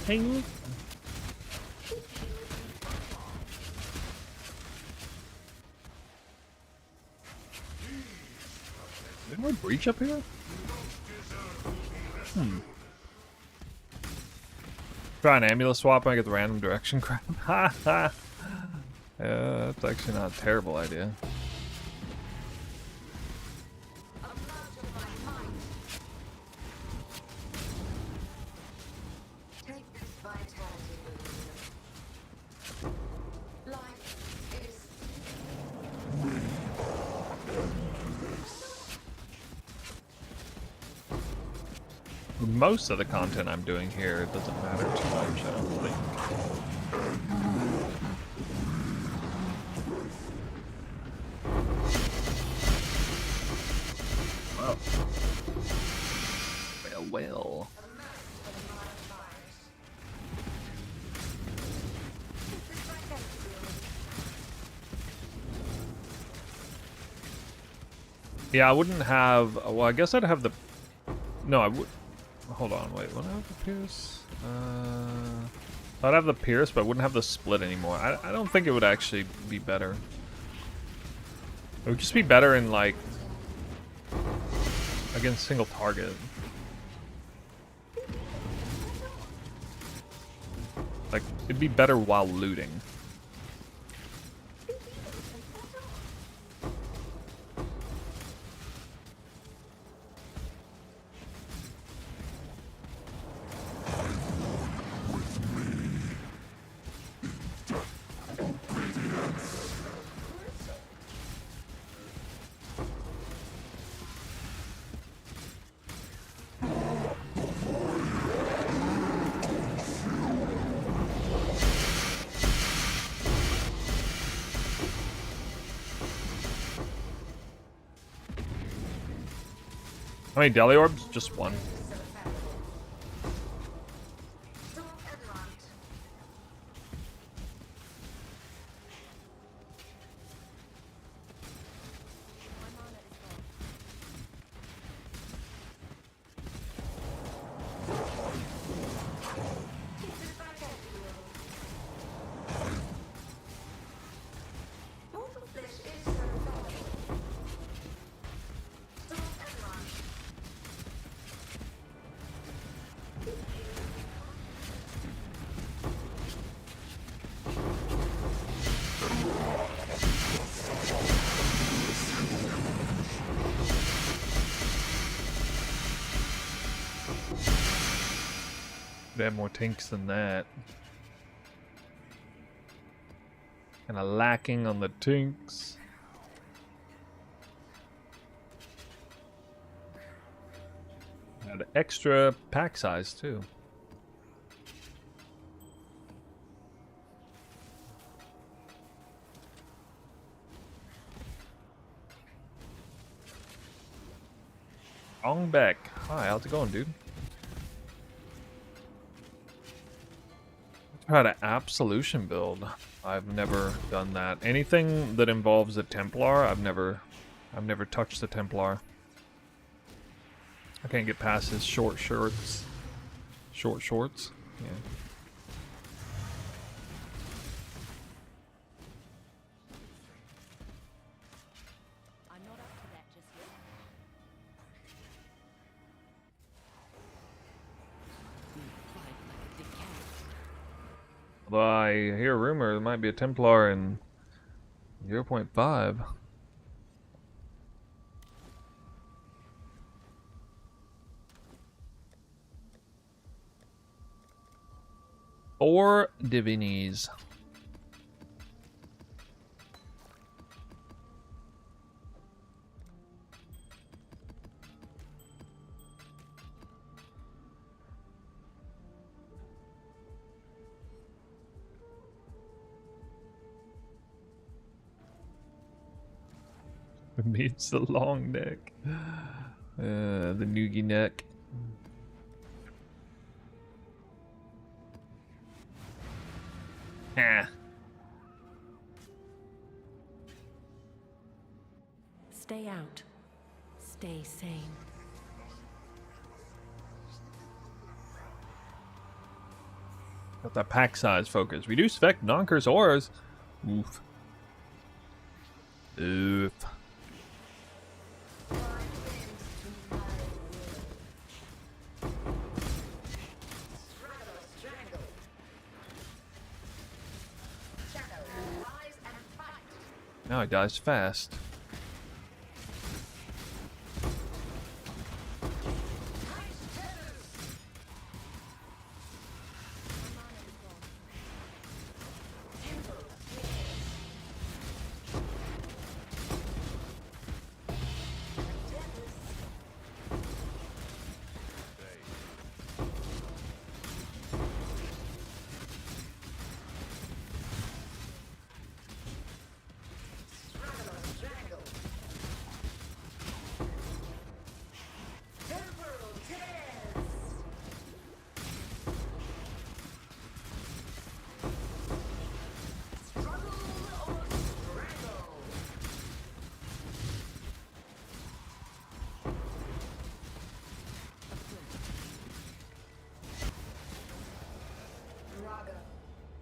Ping. Didn't we breach up here? Try an amulet swap and I get the random direction crap. Ha ha. Yeah, that's actually not a terrible idea. Take this vitality boost. Life is Most of the content I'm doing here, it doesn't matter too much, I don't think. Well. Well. Yeah, I wouldn't have... Well, I guess I'd have the... No, I would... Hold on, wait. Would I have the Pierce? I'd have the Pierce, but I wouldn't have the Split anymore. I don't think it would actually be better. It would just be better in, like... against single target. Like, it'd be better while looting. How many Deli Orbs? Just one. They have more tanks than that. Kinda lacking on the tanks. Had extra pack size too. Wrong back. Hi, how's it going, dude? Try to absolution build. I've never done that. Anything that involves a Templar, I've never touched the Templar. I can't get past his short shorts. Short shorts? Yeah. I'm not up to that just yet. You fight like a decay. Although I hear a rumor there might be a Templar in 0.5. Or Divinis. Meets the long neck. The noogie neck. Ha. Stay out. Stay sane. Got that pack size focus. Reduce effect, non-curse auras. Oof. Oof. Now he dies fast.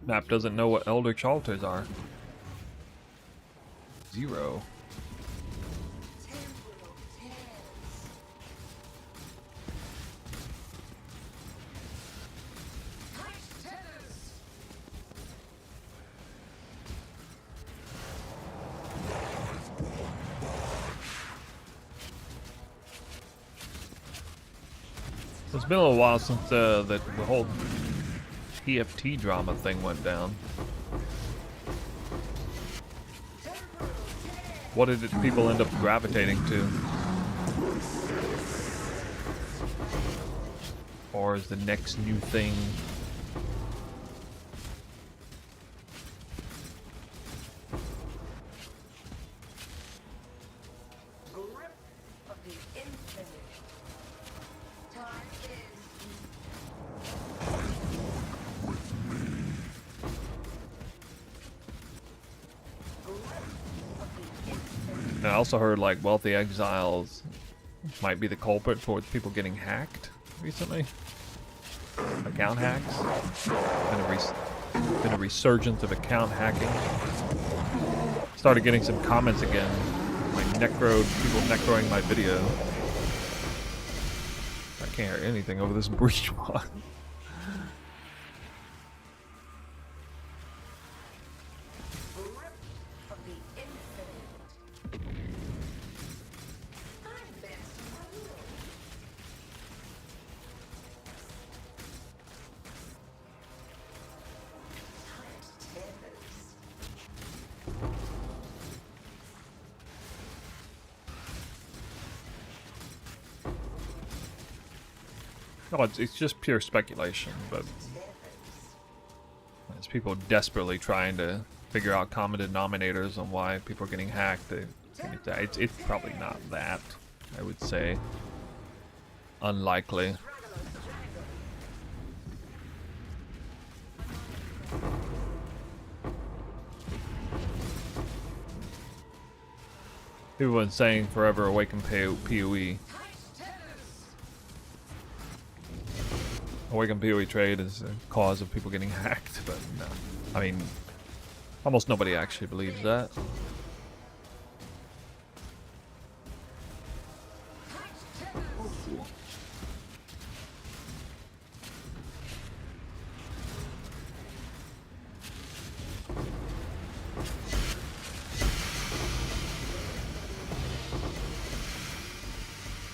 Map doesn't know what Eldritch Altars are. 0. It's been a little while since the whole TFT drama thing went down. What did people end up gravitating to? Or is the next new thing? And I also heard like Wealthy Exiles might be the culprit towards people getting hacked recently. Account hacks. Been a resurgence of account hacking. Started getting some comments again. Like people necroing my video. I can't hear anything over this breach mod. No, it's just pure speculation, but as people desperately trying to figure out common denominators on why people are getting hacked, it's probably not that, I would say. Unlikely. People have been saying forever awaken PoE. Awaken PoE trade is a cause of people getting hacked, but no. I mean, almost nobody actually believes that.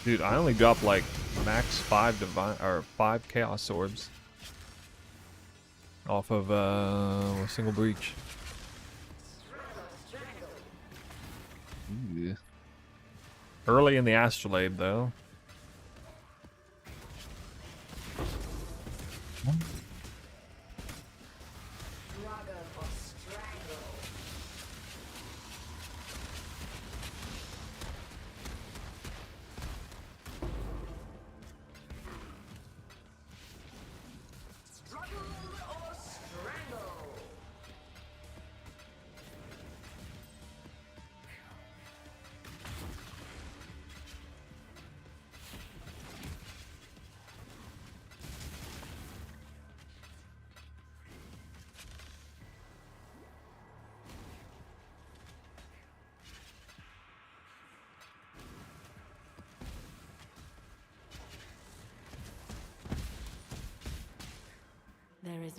Dude, I only dropped like max 5 chaos orbs off of a single breach. Ooh. Early in the astrolabe though.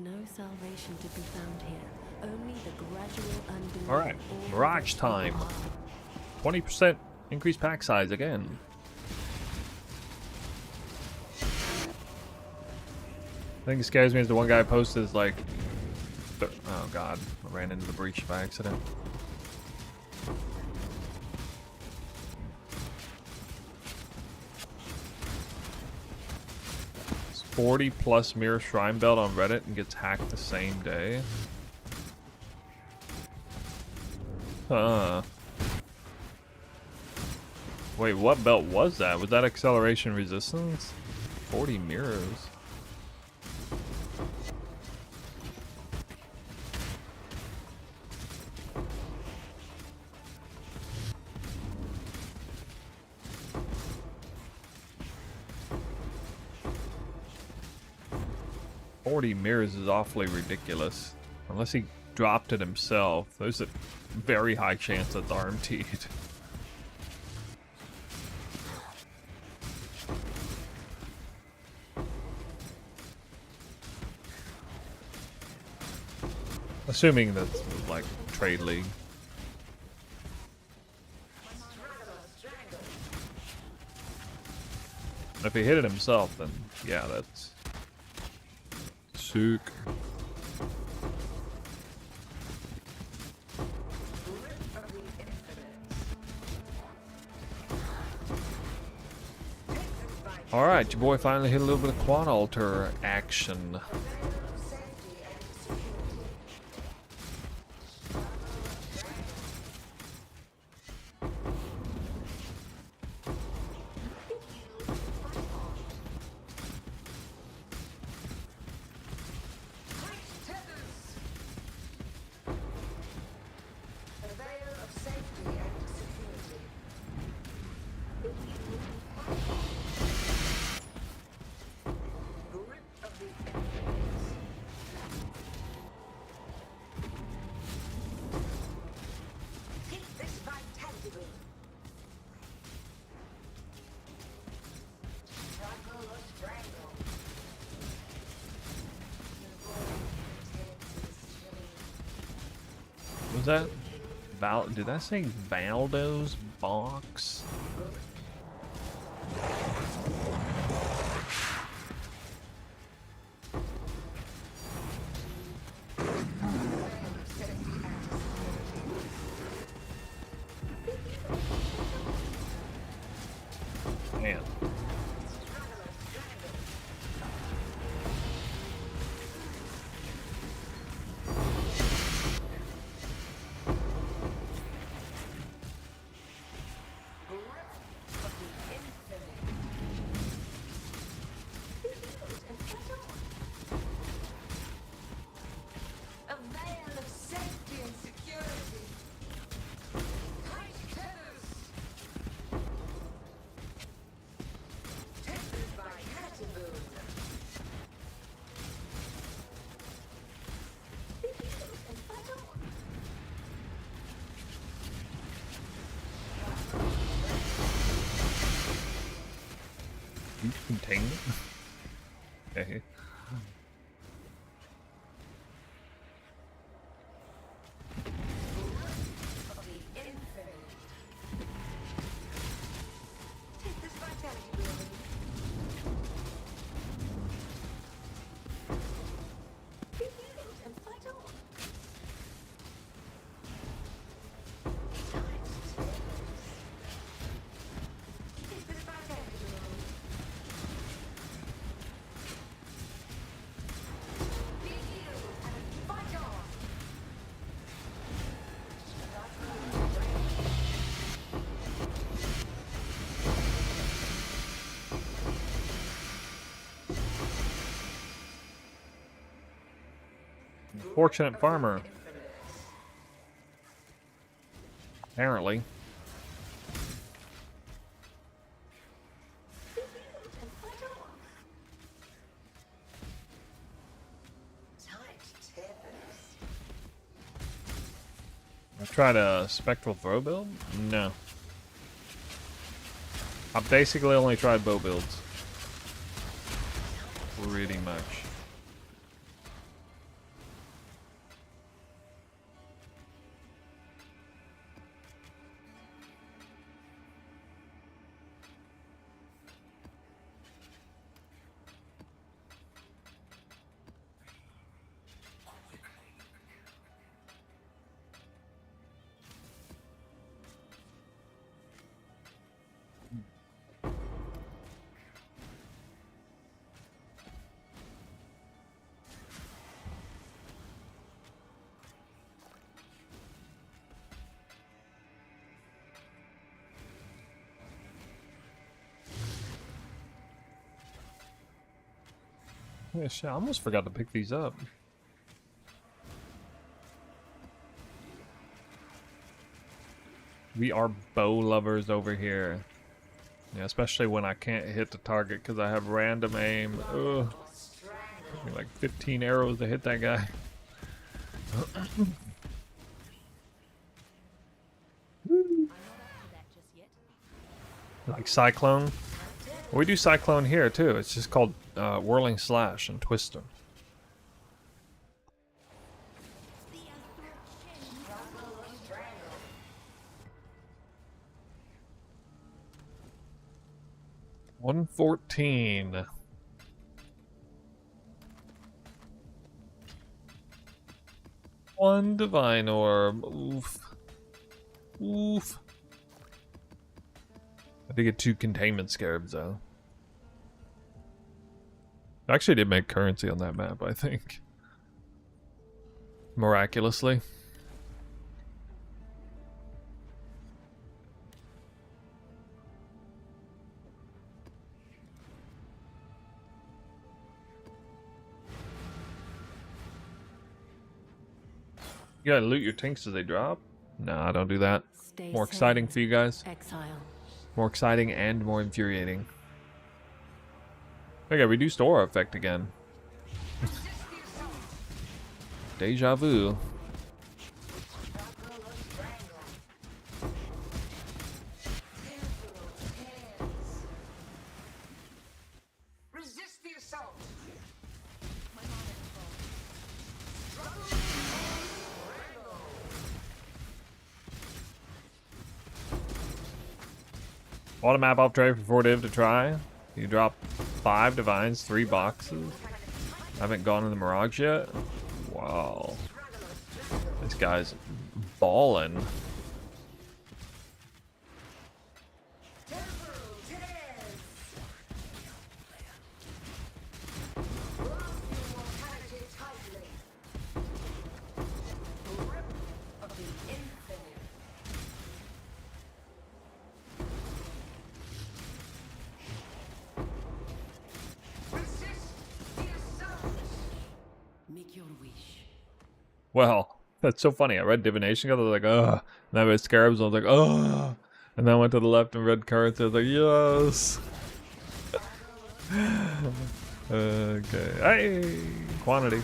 no salvation to be found here. Only the gradual undoing. Alright, Mirage time. 20% increased pack size again. I think it scares me as the one guy posted is like, oh god, I ran into the breach by accident. 40 plus mirror shrine belt on Reddit and gets hacked the same day. Huh. Wait, what belt was that? Was that acceleration resistance? 40 mirrors. Mirrors is awfully ridiculous. Unless he dropped it himself. There's a very high chance that's RMT'd. Assuming that's like trade league. If he hit it himself, then yeah, that's sick. Alright, your boy finally hit a little bit of quad altar action. Was that did I say Valdo's box? Man. Containment? Okay. Fortunate farmer. Apparently. I tried a spectral throw build? No. I've basically only tried bow builds. Pretty much. Yeah, shit, I almost forgot to pick these up. We are bow lovers over here. Yeah, especially when I can't hit the target because I have random aim. Ugh. Took me like 15 arrows to hit that guy. Like Cyclone. We do Cyclone here too. It's just called Whirling Slash and Twister. $114. One divine orb. Oof. Oof. I did get 2 containment scarabs though. I actually did make currency on that map, I think. Miraculously. You gotta loot your tanks as they drop? No, I don't do that. Stay More sane, exciting for you guys. Exile. More exciting and more infuriating. Okay, reduced aura effect again. Deja vu. Resist the assault. My mana is gone. Bought a map off trade for 4 div to try. You drop 5 divines, 3 boxes. Haven't gone in the Mirage yet. Wow. This guy's ballin'. Make your wish. Well, that's so funny. I read divination because I was like, ugh. And then I read scarabs, I was like, ugh. And then I went to the left and read cards, I was like, yes. Okay. Hey! Quantity.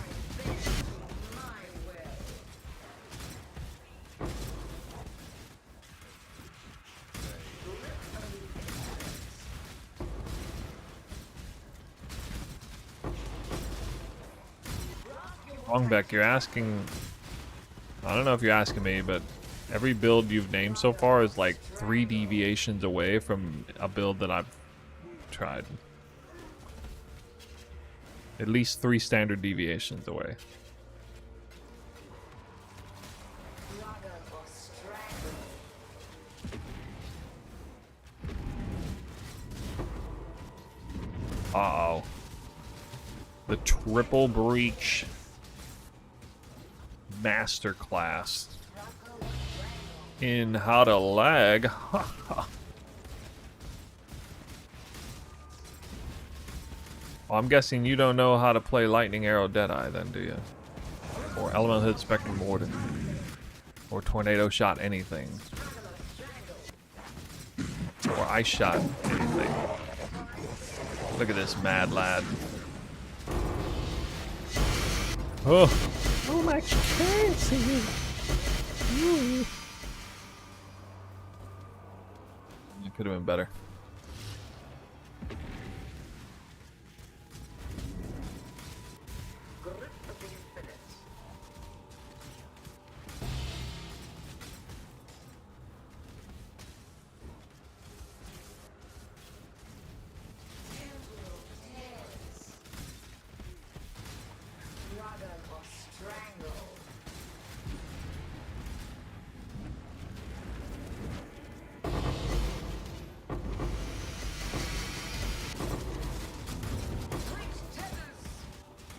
Longbeck, you're asking... I don't know if you're asking me, but every build you've named so far is like 3 deviations away from a build that I've tried. At least 3 standard deviations away. Uh-oh. The triple breach masterclass in how to lag. Well, I'm guessing you don't know how to play Lightning Arrow Deadeye then, do you? Or Elemental Hit Spectrum Warden. Or Tornado Shot anything. Or Ice Shot anything. Look at this mad lad. Oh! Oh my currency! It could have been better.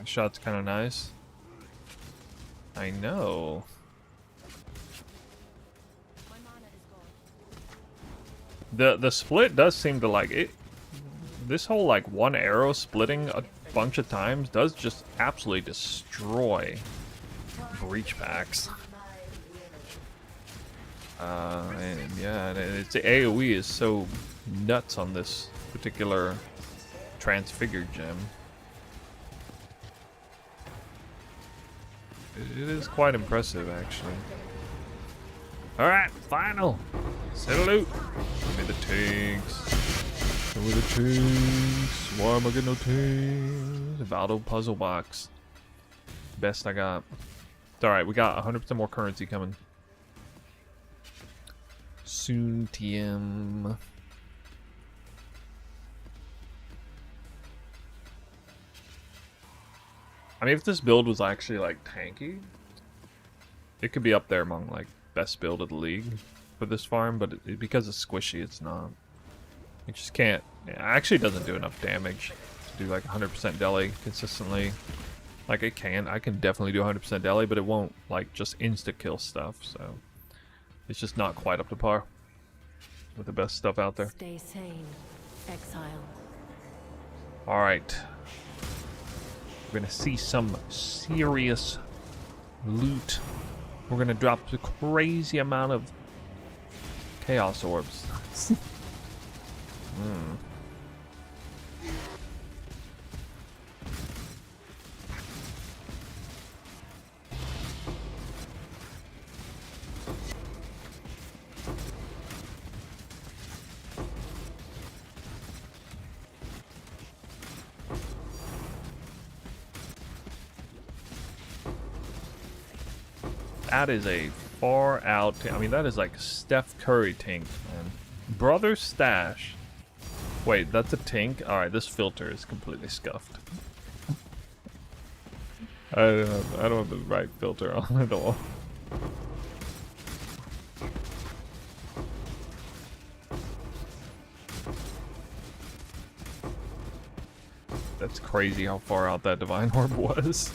Shot's kind of nice. I know. My mana is gone. The split does seem to like it. This whole like one arrow splitting a bunch of times does just absolutely destroy breach packs. And yeah, its AoE is so nuts on this particular transfigured gem. It is quite impressive, actually. Alright, final! Salute! Give me the tanks. Give me the tanks. Why am I getting no tanks? Valdo puzzle box. Best I got. It's alright, we got 100% more currency coming. Soon, TM. I mean, if this build was actually like tanky, it could be up there among like best build of the league for this farm, but because it's squishy, it's not. It just can't. It actually doesn't do enough damage to do like 100% deli consistently. Like it can. I can definitely do 100% deli, but it won't like just insta kill stuff. So it's just not quite up to par with the best stuff out there. Stay sane, exile. All right. We're gonna see some serious loot. We're gonna drop a crazy amount of chaos orbs. That is a far out. I mean, that is like Steph Curry tank, man. Brother Stash. Wait, that's a tank? Alright, this filter is completely scuffed. I don't have the right filter on at all. That's crazy how far out that Divine Orb was.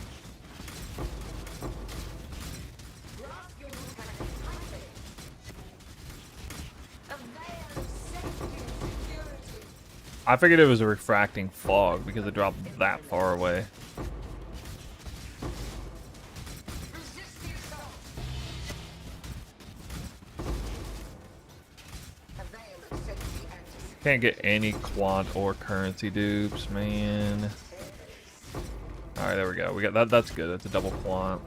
I figured it was a refracting fog because it dropped that far away. Can't get any quant or currency dupes, man. Alright, there we go. We got that. That's good. That's a double quant.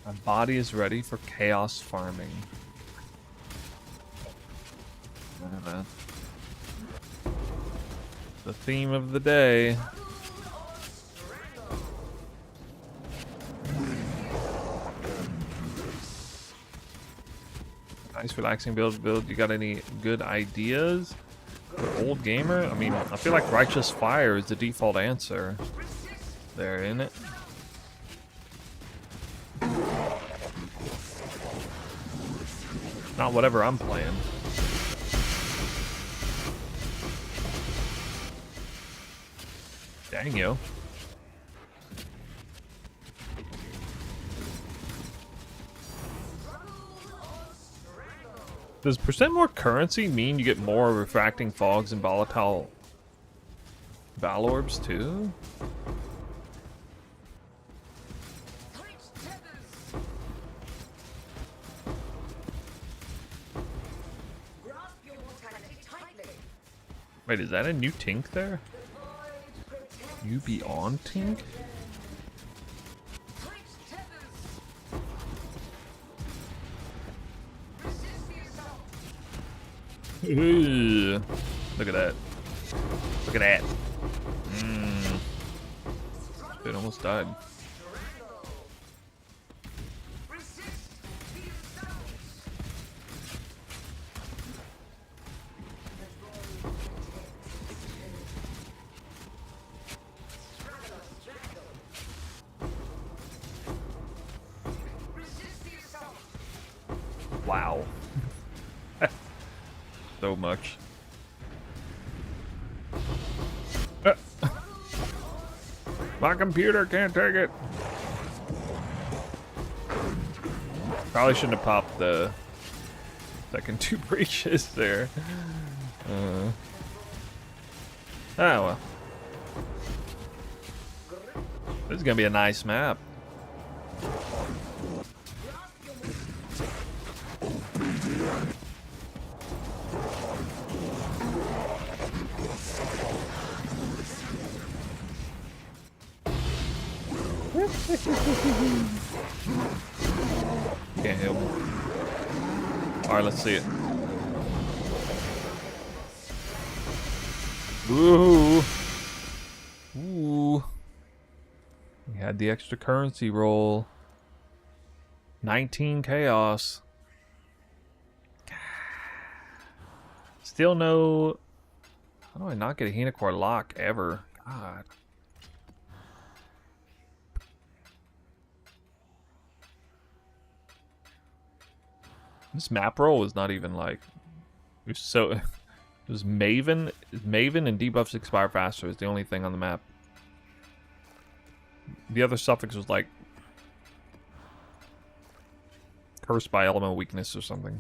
My body is ready for chaos farming. The theme of the day. Nice relaxing build. You got any good ideas for old gamer? I mean, I feel like Righteous Fire is the default answer there, isn't it? Not whatever I'm playing. Dang, yo. Does percent more currency mean you get more refracting fogs and volatile Val orbs too? Wait, is that a new tink there? You be on tink? Ooh, look at that. Look at that. Dude almost died. Wow. So much. My computer can't take it. Probably shouldn't have popped the second 2 breaches there. Oh well. This is gonna be a nice map. Can't help me. Alright, let's see it. Ooh. Ooh. We had the extra currency roll. 19 chaos. Still no... How do I not get a Henicore lock ever? God. This map roll was not even like... It was so... It was Maven and debuffs expire faster is the only thing on the map. The other suffix was like... Cursed by elemental weakness or something.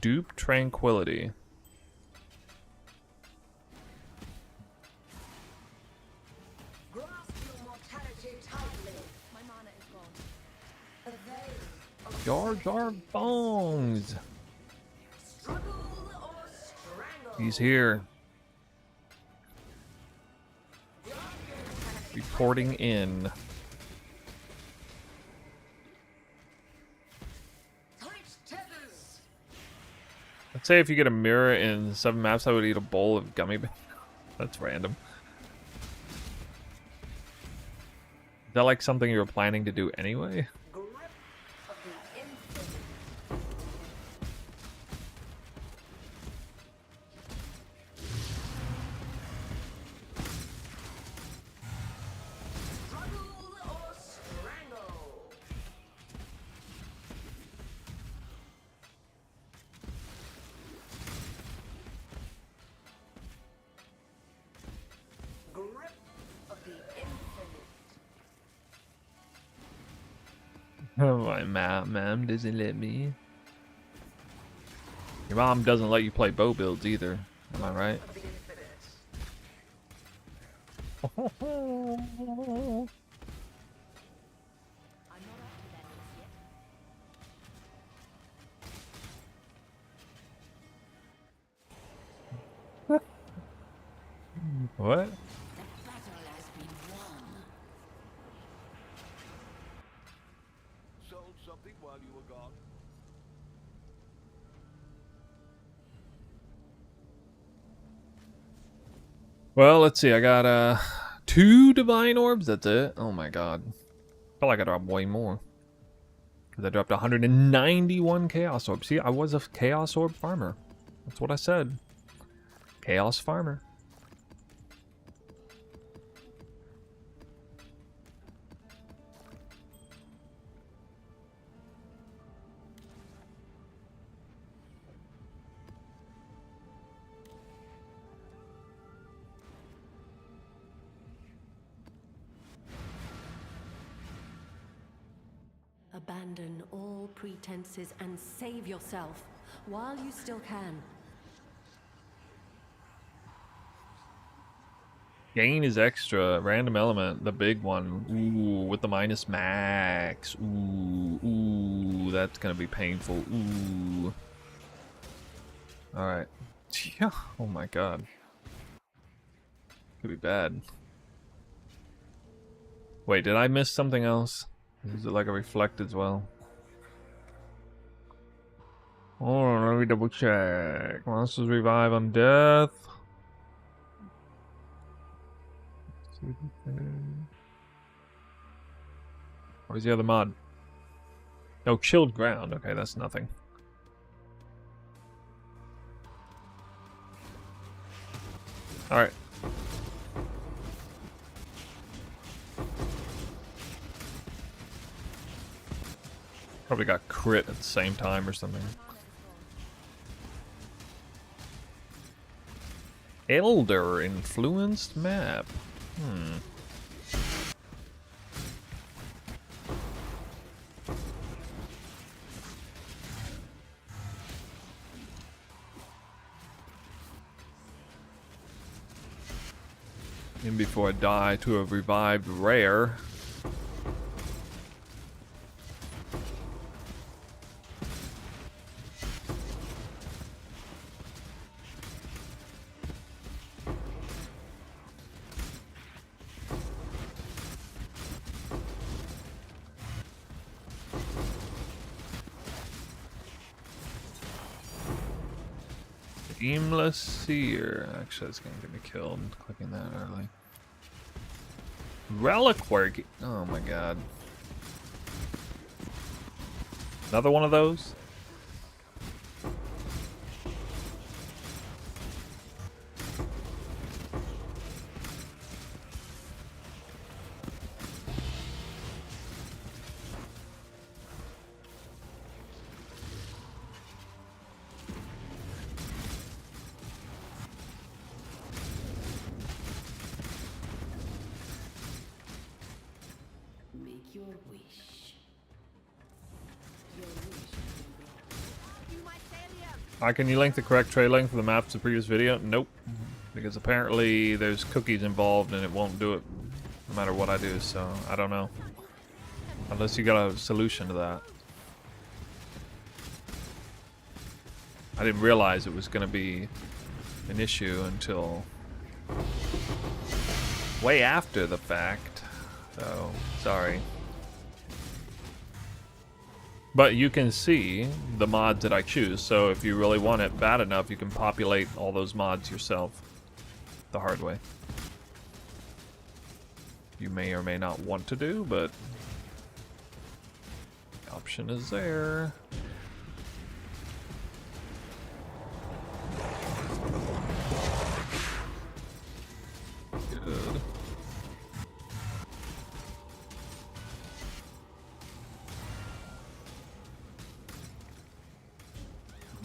Dupe Tranquility. Grasp your mortality tightly. My mana is gone. Evade. Jar Jar Bongs. Struggle or strangle. He's here. Reporting in. Tight tethers. Let's say if you get a mirror in 7 maps, I would eat a bowl of gummy bears. That's random. Is that like something you were planning to do anyway? Grip of the infinite. Struggle or strangle. Grip of the infinite. Oh, my mom doesn't let me. Your mom doesn't let you play bow builds either. Am I right? Of the infinite. I'm not up to that just yet. What? Sold something while you were gone. Well, let's see. I got 2 divine orbs. That's it. Oh my god. Felt like I dropped way more. Because I dropped 191 chaos orbs. See, I was a chaos orb farmer. That's what I said. Chaos farmer. Abandon all pretenses and save yourself while you still can. Gain is extra. Random element. The big one. Ooh, with the minus max. Ooh, ooh. That's going to be painful. Ooh. Alright. Yeah. Oh my god. Could be bad. Wait, did I miss something else? Is it like a reflect as well? Hold on, let me double check. Monsters revive on death. Where's the other mod? Oh, chilled ground. Okay, that's nothing. Alright. Probably got crit at the same time or something. Elder influenced map. And before I die to a revived rare. Aimless Seer. Actually, that's gonna get me killed. Clicking that early. Reliquary. Oh my god. Another one of those? Make your wish. Your wish. Can you link the correct trade link for the map to the previous video? Nope. Because apparently there's cookies involved and it won't do it no matter what I do, so I don't know. Unless you got a solution to that. I didn't realize it was going to be an issue until way after the fact. So, sorry. But you can see the mods that I choose, so if you really want it bad enough, you can populate all those mods yourself the hard way. You may or may not want to do, but the option is there. Good.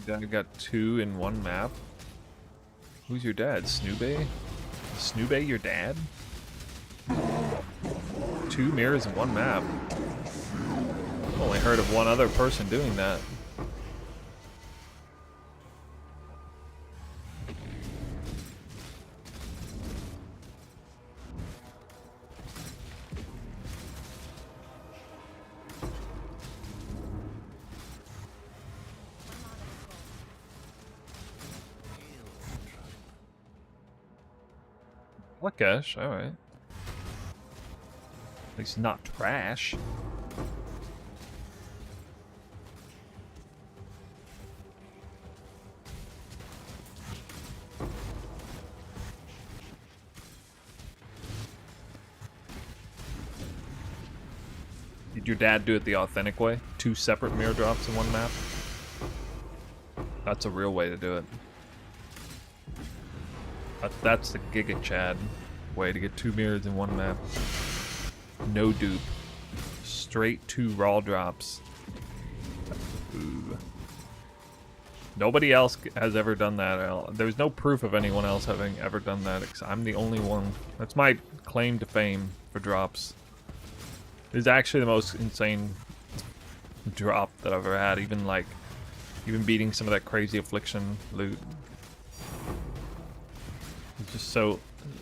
I got 2 in one map. Who's your dad? Snoobay? Snoobay your dad? 2 mirrors in one map. I've only heard of one other person doing that. Luckish, alright. At least not trash. Did your dad do it the authentic way? 2 separate mirror drops in one map? That's a real way to do it. That's the Giga Chad way to get 2 mirrors in one map. No dupe. Straight 2 raw drops. Ooh. Nobody else has ever done that. There's no proof of anyone else having ever done that. I'm the only one. That's my claim to fame for drops. It's actually the most insane drop that I've ever had. Even beating some of that crazy affliction loot. It's just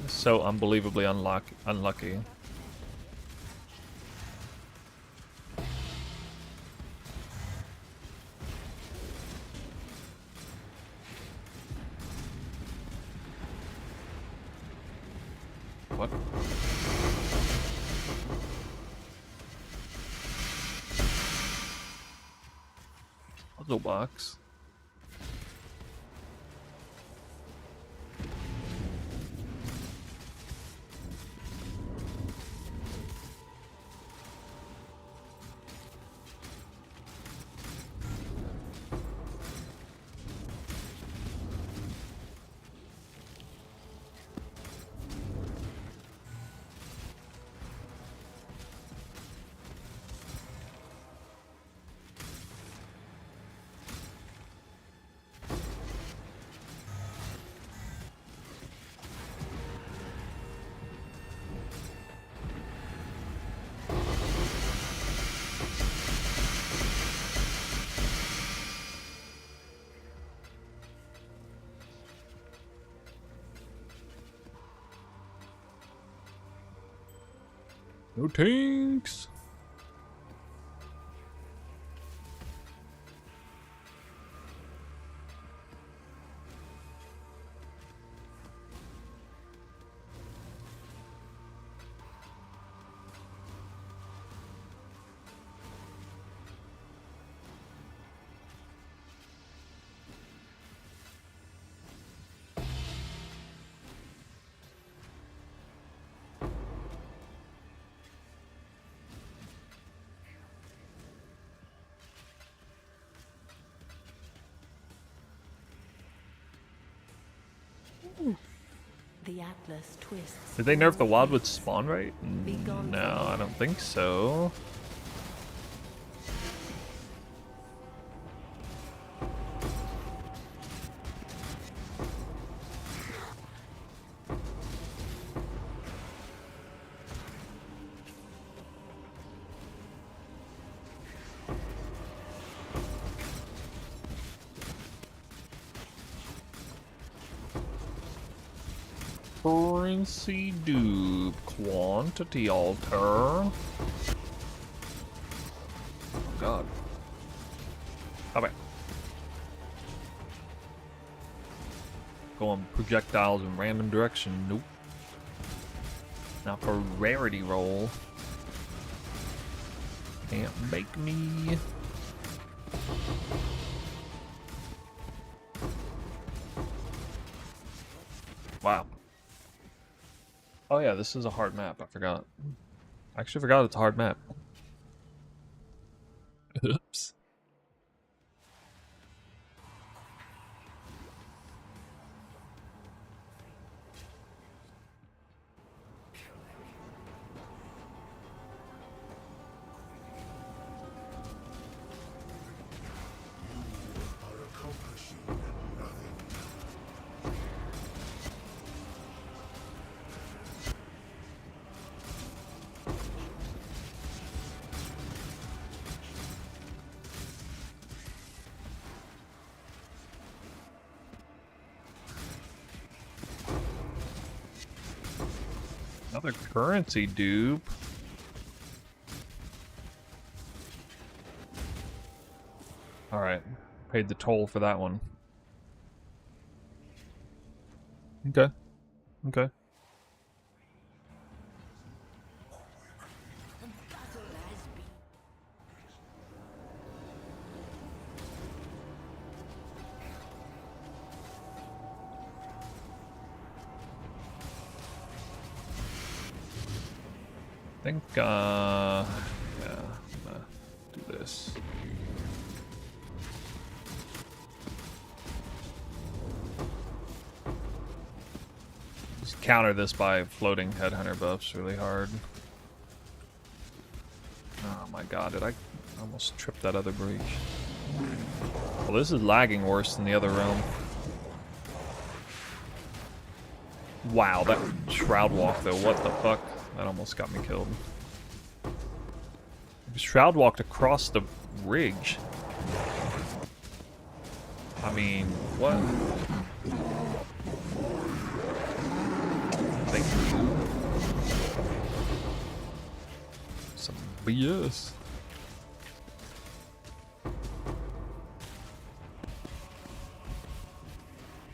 so unbelievably unlucky. What? Puzzle box. No tanks. The Atlas twists. Did they nerf the all wildwood fates. spawn rate? Be gone No, from I me. don't think so. Currency dupe, quantity alter. Oh god. Okay. Going projectiles in random direction. Nope. Now for rarity roll. Can't make me. Wow. Oh yeah, this is a hard map. I forgot. I actually forgot it's a hard map. Oops. Another currency dupe. Alright. Paid the toll for that one. Okay. Okay. I think, yeah, I'm gonna do this. Just counter this by floating headhunter buffs really hard. Oh my god, did I almost trip that other breach? Well, this is lagging worse than the other realm. Wow, that shroud walk though, what the fuck? That almost got me killed. Shroud walked across the ridge. I mean, what? Thank you. Some BS.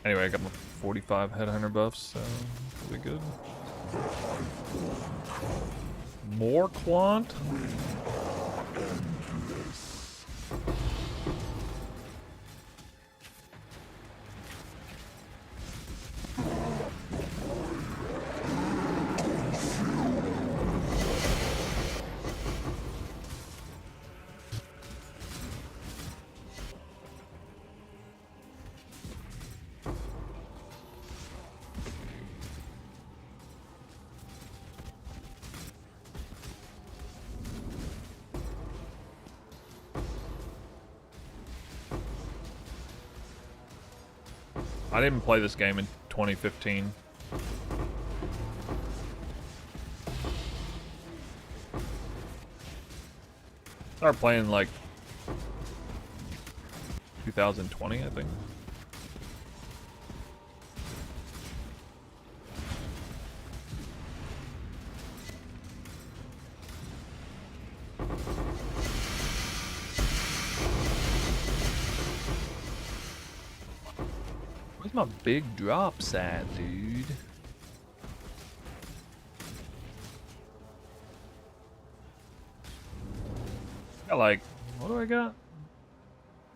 Anyway, I got my 45 headhunter buffs, so it'll be good. More quant? I didn't play this game in 2015. Started playing like 2020, I think. Where's my big drops at, dude? Got like, what do I got?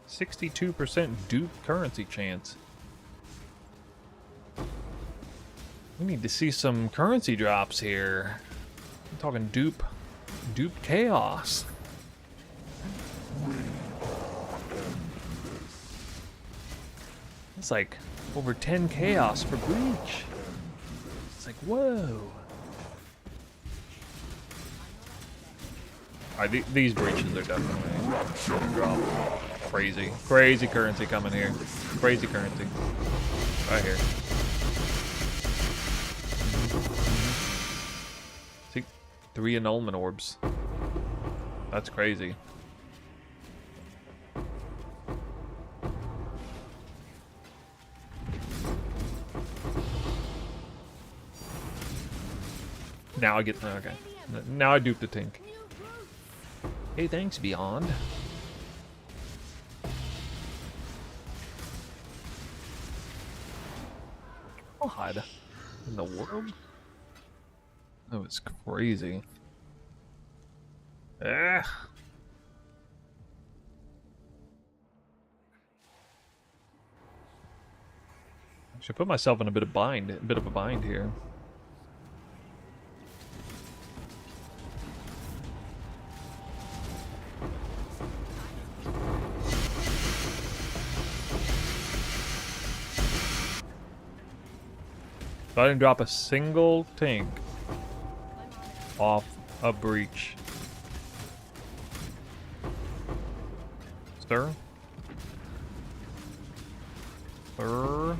62% dupe currency chance. We need to see some currency drops here. I'm talking dupe chaos. It's like over 10 chaos for breach. It's like, whoa. Alright, these breaches are definitely gonna drop. Crazy currency coming here. Crazy currency. Right here. See, 3 annulment orbs. That's crazy. Now I get, okay. Now I dupe the tank. Hey, thanks, Beyond. God in the world? Oh, it's crazy. Ah. Should put myself in a bit of a bind here. So I didn't drop a single tank off a breach. Sir? Sir?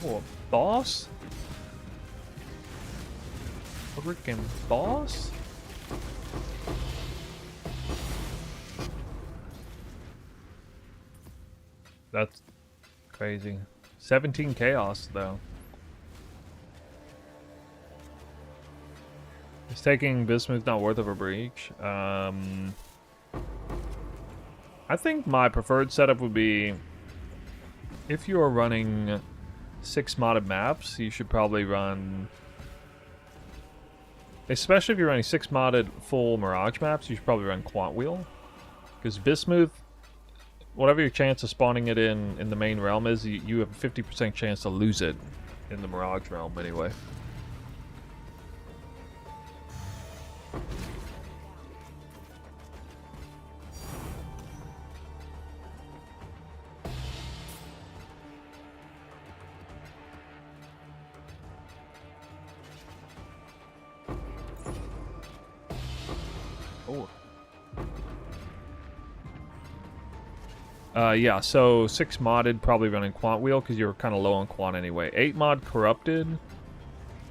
Oh, a boss? A freaking boss? That's crazy. 17 chaos, though. Is taking Bismuth not worth of a breach? I think my preferred setup would be, if you are running 6 modded maps, you should probably run, especially if you're running 6 modded full Mirage maps, you should probably run Quant Wheel. Because Bismuth, whatever your chance of spawning it in the main realm is, you have a 50% chance to lose it in the Mirage realm anyway. Yeah, so 6 modded, probably running Quant Wheel, because you're kind of low on Quant anyway. 8 mod Corrupted,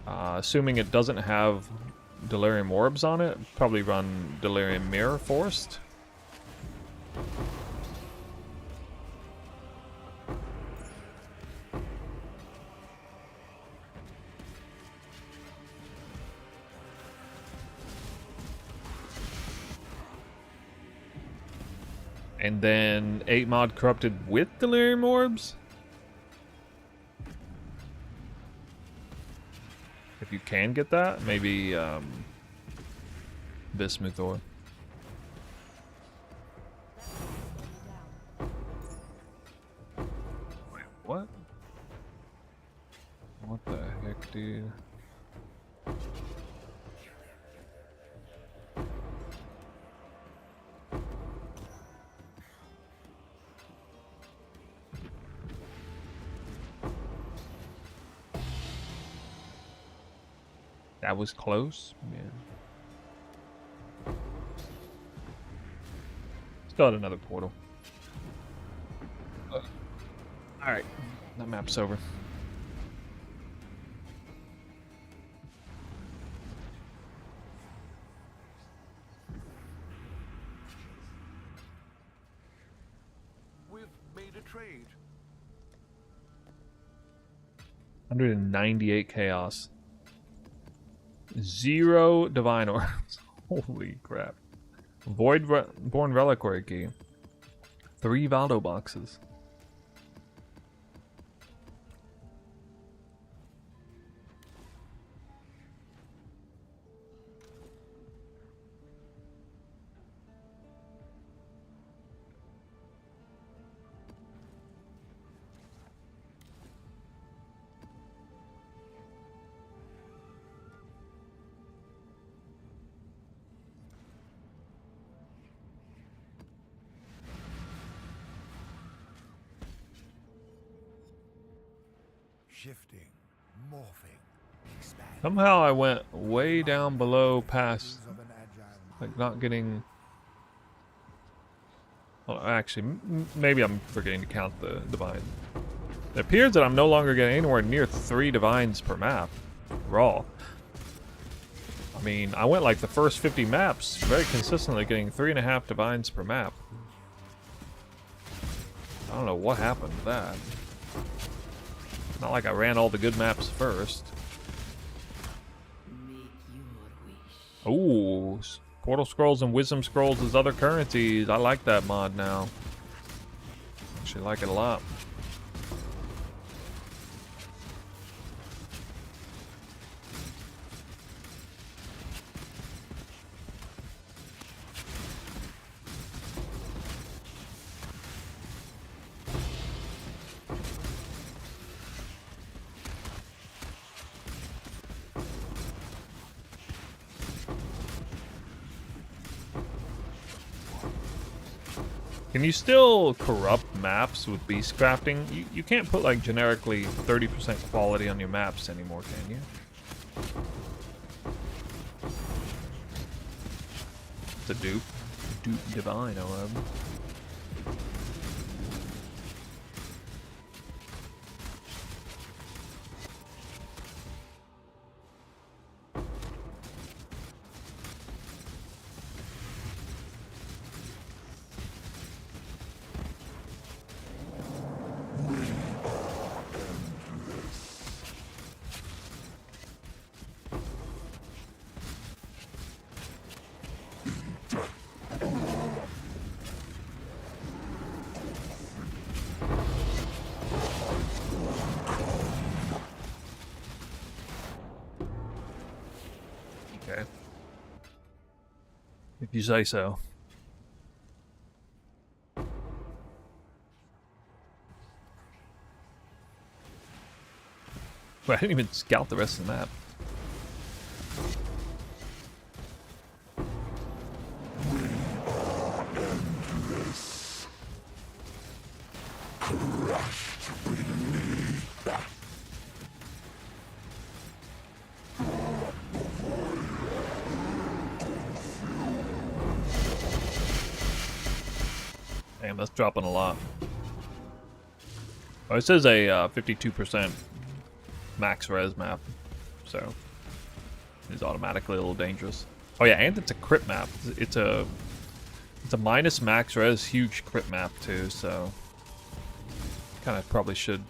assuming it doesn't have Delirium Orbs on it, probably run Delirium Mirror Forced. And then 8 mod Corrupted with Delirium Orbs? If you can get that, maybe Bismuth Orb. Wait, what? What the heck, dude? That was close, man. Still had another portal. Alright, that map's over. We've made a trade. 198 chaos. 0 divine orbs. Holy crap. Born reliquary key. 3 Valdo boxes. Shifting, morphing, expanding. Somehow I went way down below past, like not getting... Well, actually, maybe I'm forgetting to count the divine. It appears that I'm no longer getting anywhere near 3 divines per map, raw. I mean, I went like the first 50 maps, very consistently getting 3.5 divines per map. I don't know what happened to that. Not like I ran all the good maps first. Ooh, Portal Scrolls and Wisdom Scrolls as other currencies. I like that mod now. Actually like it a lot. Can you still corrupt maps with beast crafting? You can't put like generically 30% quality on your maps anymore, can you? It's a dupe. Dupe divine, however. Okay. If you say so. Well, I didn't even scout the rest of the map. Damn, that's dropping a lot. Oh, it says a 52% max res map, so it's automatically a little dangerous. Oh yeah, and it's a crit map. It's a minus max res huge crit map too, so kind of probably should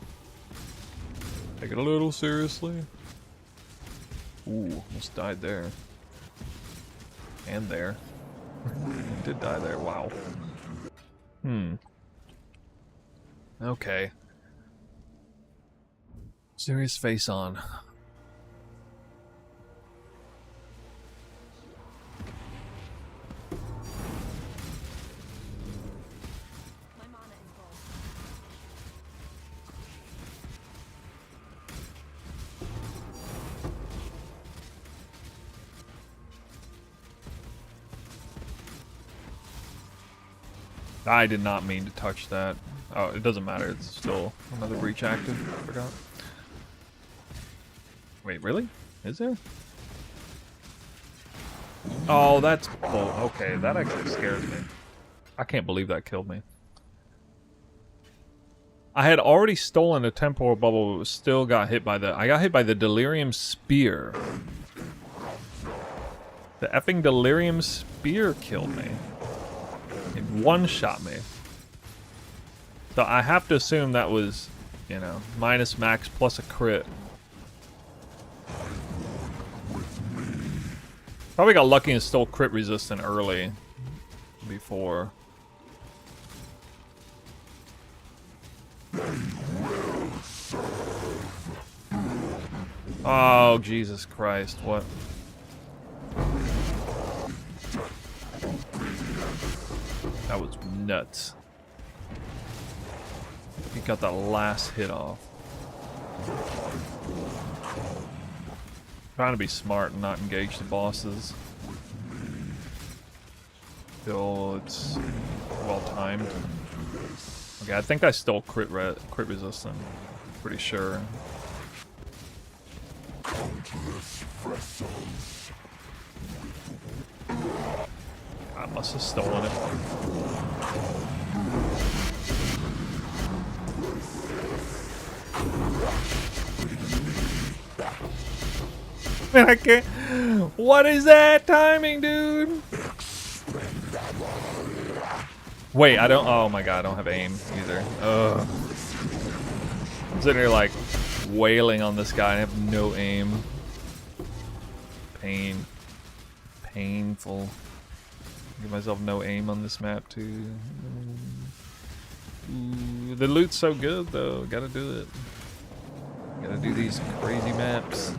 take it a little seriously. Ooh, almost died there. And there. Did die there, wow. Okay. Serious face on. My mana is gone. I did not mean to touch that. Oh, it doesn't matter. It's still another breach active. I forgot. Wait, really? Is there? Oh, that's... Oh, okay. That actually scares me. I can't believe that killed me. I had already stolen a temporal bubble, but still got hit by I got hit by the delirium spear. The effing delirium spear killed me. It one-shot me. So I have to assume that was, you know, minus max plus a crit. Probably got lucky and stole crit resistant early before. Oh, Jesus Christ, what? That was nuts. He got that last hit off. Trying to be smart and not engage the bosses. Still, it's well timed. Okay, I think I stole crit resistant. Pretty sure. I must have stolen it. Man, I can't. What is that timing, dude? Wait, I don't. Oh my god, I don't have aim either. Ugh. I'm sitting here like wailing on this guy and I have no aim. Painful. Give myself no aim on this map too. Ooh, the loot's so good though. Gotta do it. Gotta do these crazy maps.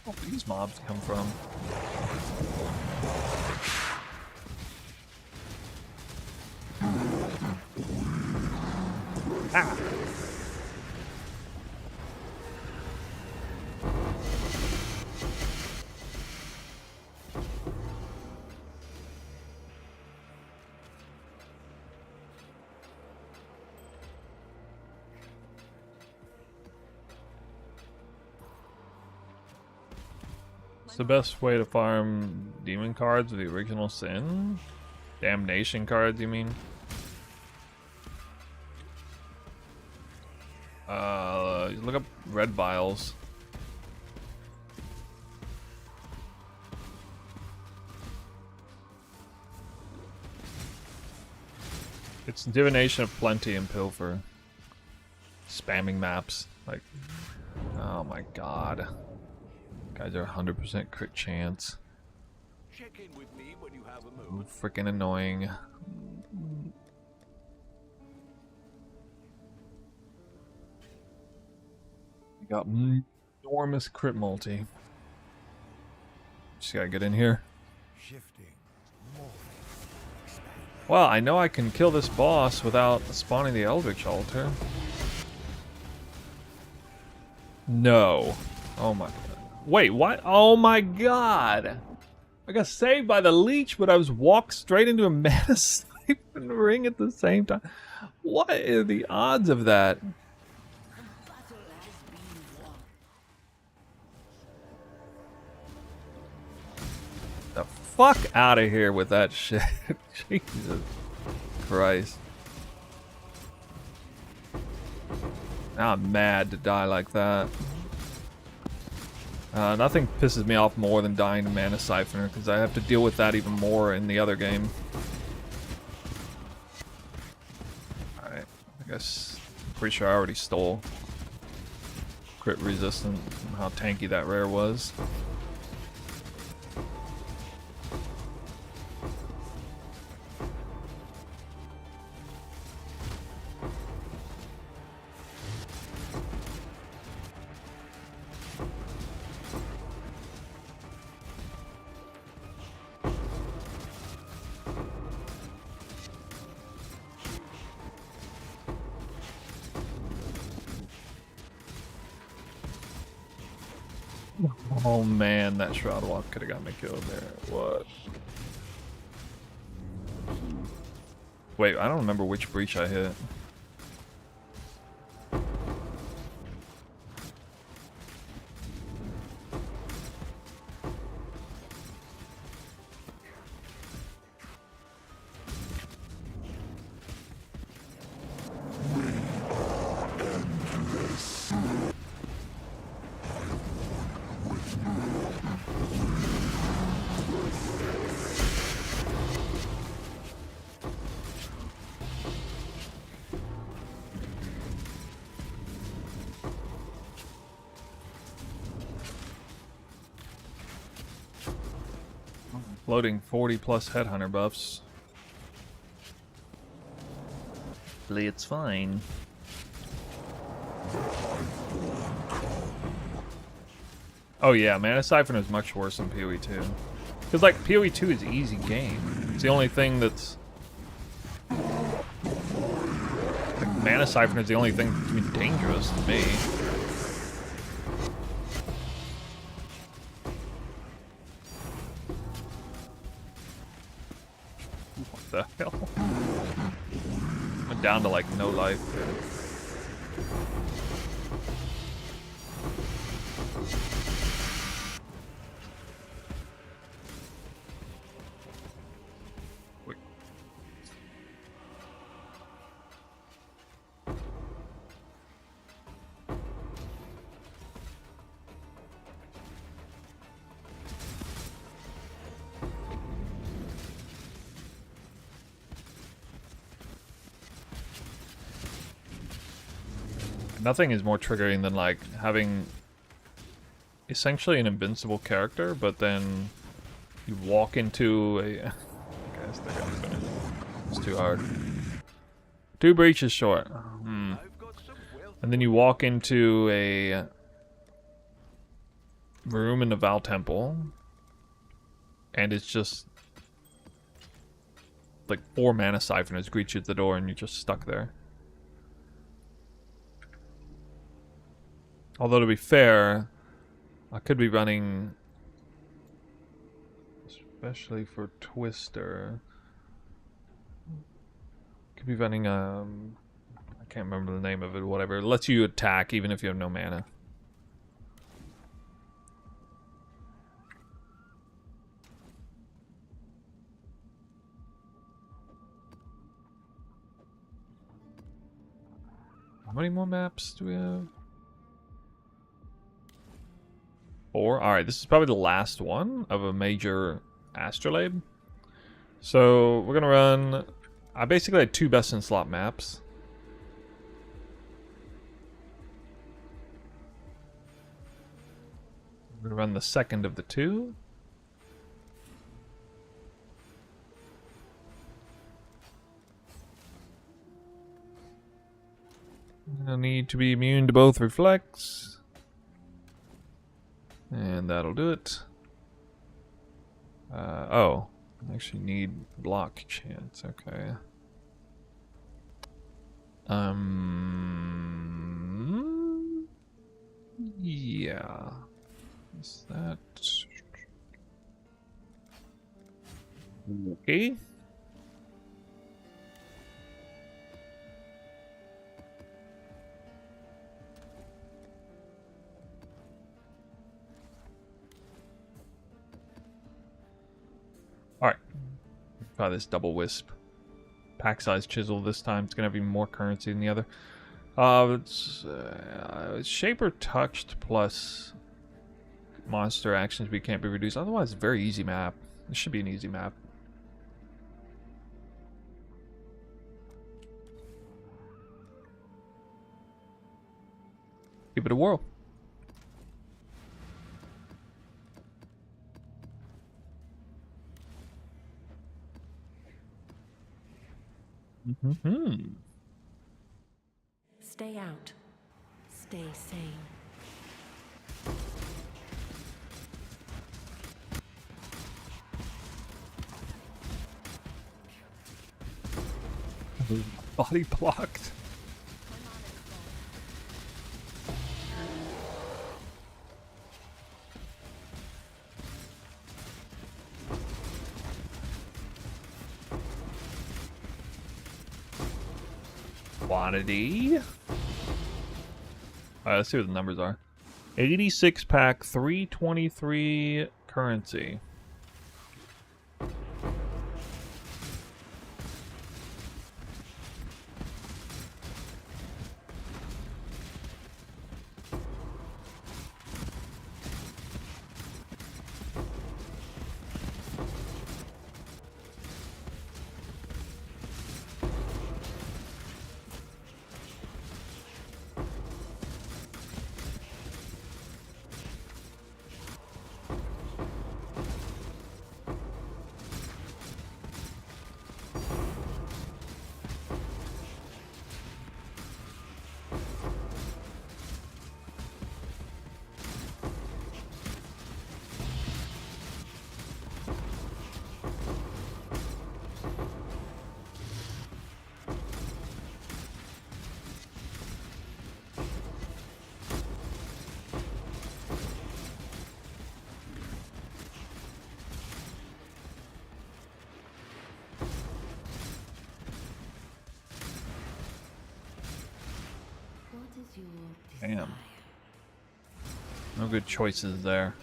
Where do these mobs come from? Ah! It's the best way to farm demon cards with the original sin? Damnation cards, you mean? Look up red vials. It's divination of plenty and pilfer. Spamming maps. Like, oh my god. Guys are 100% crit chance. Check in with me when you have a moment. Freaking annoying. We got enormous crit multi. Just gotta get in here. Shifting. Well, I know I can kill this boss without spawning the Eldritch Altar. No. Oh my god. Wait, what? Oh my god! I got saved by the leech, but I was walked straight into a mana snipe and ring at the same time. What are the odds of that? The fuck out of here with that shit. Jesus Christ. Now I'm mad to die like that. Nothing pisses me off more than dying to Mana Siphoner, because I have to deal with that even more in the other game. Alright, I guess, pretty sure I already stole crit resistant, how tanky that rare was. Oh man, that Shroud Walk could have got me killed there. What? Wait, I don't remember which breach I hit. Loading 40 plus headhunter buffs. It's fine. Oh yeah, Mana Siphon is much worse than PoE 2. Because like PoE 2 is easy game. It's the only thing that's like, Mana Siphon is the only thing that's been dangerous to me. What the hell? Went down to like no life. Wait. Nothing is more triggering than like having essentially an invincible character, but then you walk into a. I guess they're gonna finish. It's too hard. 2 breaches short. And then you walk into a room in the Val Temple, and it's just like 4 mana siphoners greet you at the door, and you're just stuck there. Although, to be fair, I could be running, especially for Twister, could be running, I can't remember the name of it, whatever. It lets you attack even if you have no mana. How many more maps do we have? 4. Alright, this is probably the last one of a major astrolabe. So we're gonna run. I basically had 2 best in slot maps. We're gonna run the second of the 2. I need to be immune to both reflects. And that'll do it. Oh, I actually need block chance. Okay. Yeah. Is that okay? Alright. Try this double wisp. Pack size chisel this time. It's going to have even more currency than the other. It's Shaper touched plus monster action speed can't be reduced. Otherwise, it's a very easy map. This should be an easy map. Give it a whirl. Stay out. Stay sane. Body blocked. Quantity. Alright, let's see what the numbers are. 86 pack, 323 currency. your Damn. desire? No good choices there.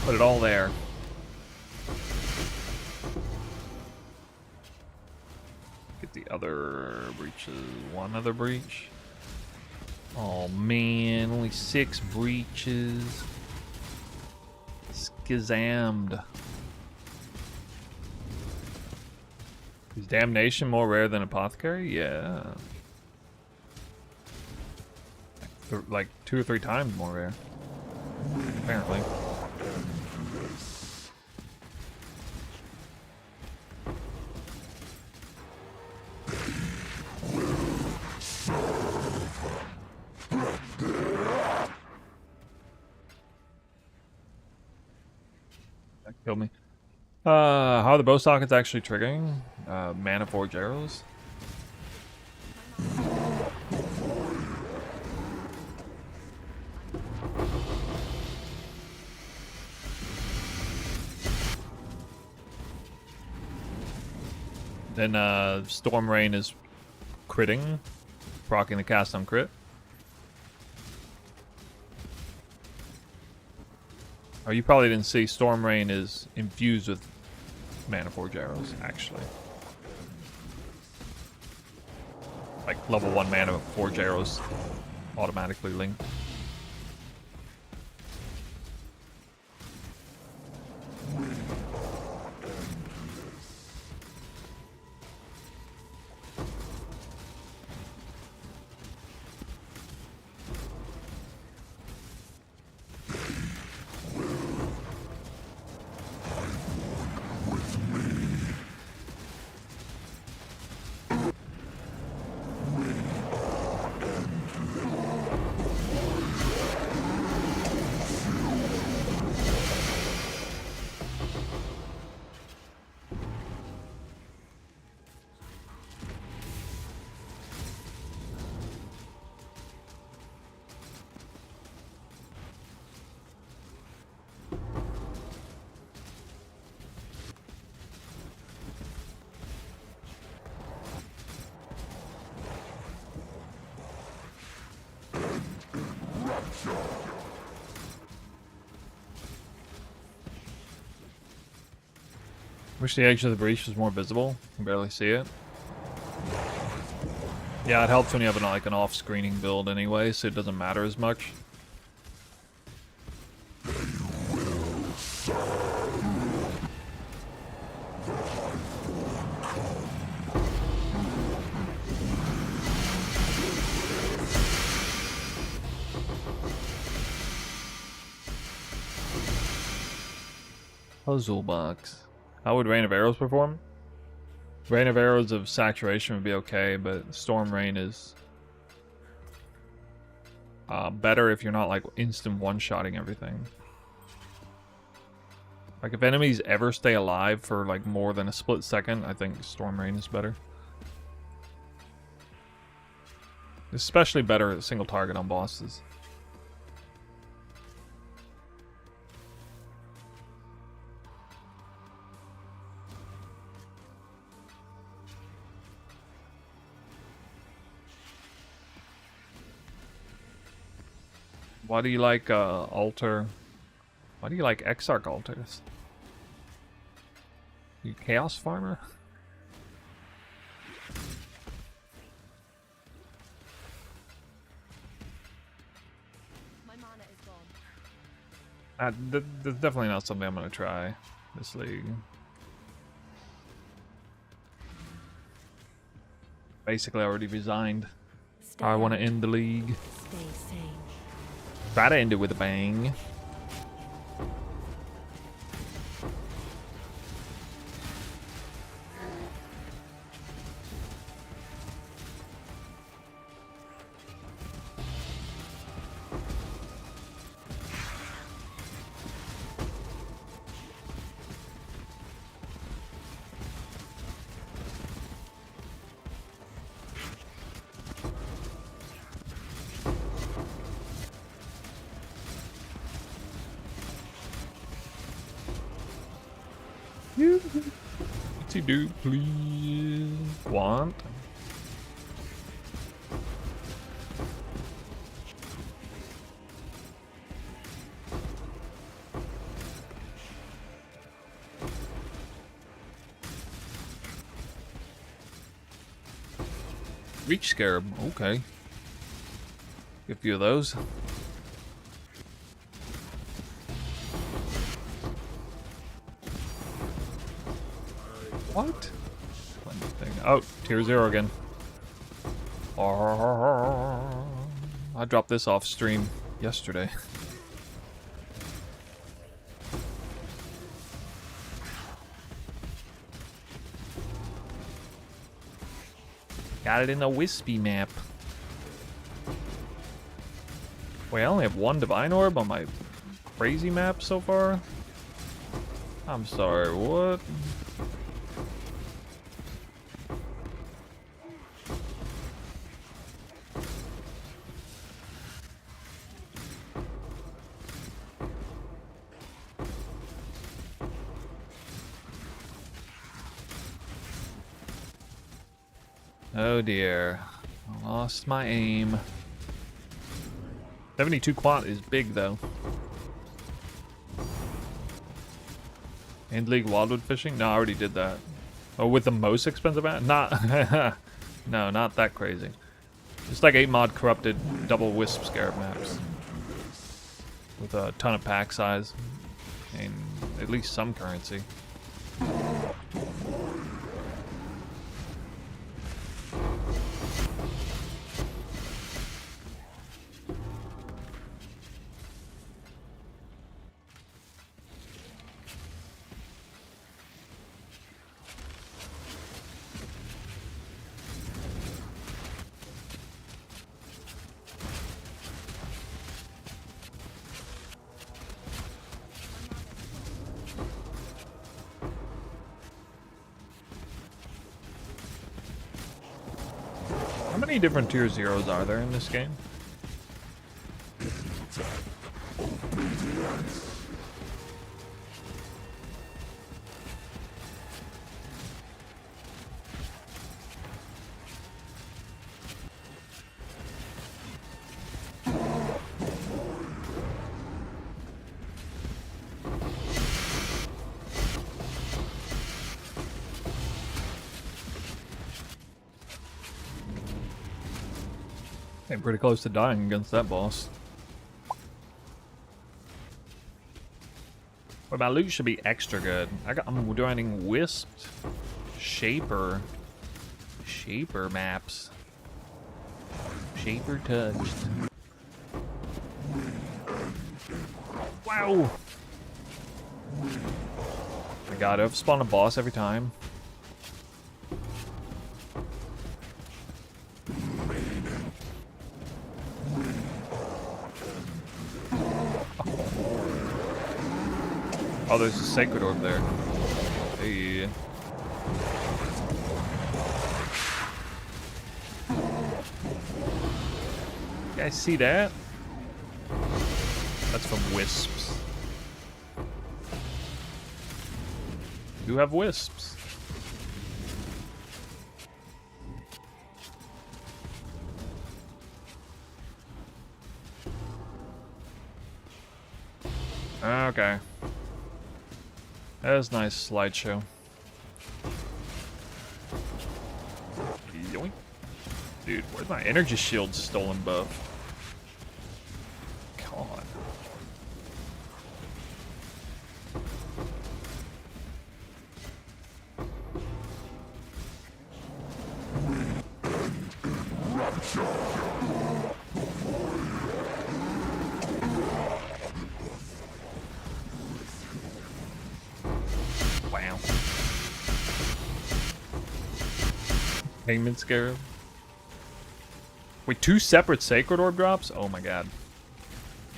Put it all there. Get the other breaches. One other breach. Oh man, only 6 breaches. Skizammed. Is damnation more rare than apothecary? Yeah. Like 2 or 3 times more rare. Apparently. That killed me. How are the bow sockets actually triggering? Mana Forge arrows? Then Storm Rain is critting, proccing the cast on crit. Oh, you probably didn't see Storm Rain is infused with Mana Forge arrows, actually. Like level 1 Mana Forge arrows automatically linked. Wish the edge of the breach was more visible. You can barely see it. Yeah, it helps when you have like an off-screening build anyway, so it doesn't matter as much. Puzzle box. How would Rain of Arrows perform? Rain of Arrows of Saturation would be okay, but Storm Rain is better if you're not like instant one-shotting everything. Like if enemies ever stay alive for like more than a split second, I think Storm Rain is better. Especially better at single target on bosses. Why do you like altar? Why do you like Exarch altars? You Chaos Farmer? My mana is gone. That's definitely not something I'm gonna try this league. Basically, I already resigned. I want to end the league. Stay sane. Try to end it with a bang. What's he do, please? Want? Reach scarab, okay. Get a few of those. What? Oh, tier 0 again. I dropped this off stream yesterday. Got it in the wispy map. Wait, I only have one divine orb on my crazy map so far? I'm sorry, what? Oh dear. I lost my aim. 72 quant is big though. End league wildwood fishing? No, I already did that. Oh, with the most expensive app? Not no, not that crazy. Just like 8 mod corrupted double wisp scarab maps. With a ton of pack size. And at least some currency. How many different tier 0s are there in this game? Came pretty close to dying against that boss. But my loot should be extra good. I'm doing wisped, shaper maps. Shaper touched. Wow! I gotta have spawned a boss every time. Oh, there's a sacred orb there. Hey. You guys see that? That's from wisps. You have wisps. Okay. That was a nice slideshow. Yoink. Dude, where's my energy shield stolen buff? God. Wow. Payment scarab. Wait, 2 separate sacred orb drops? Oh my god.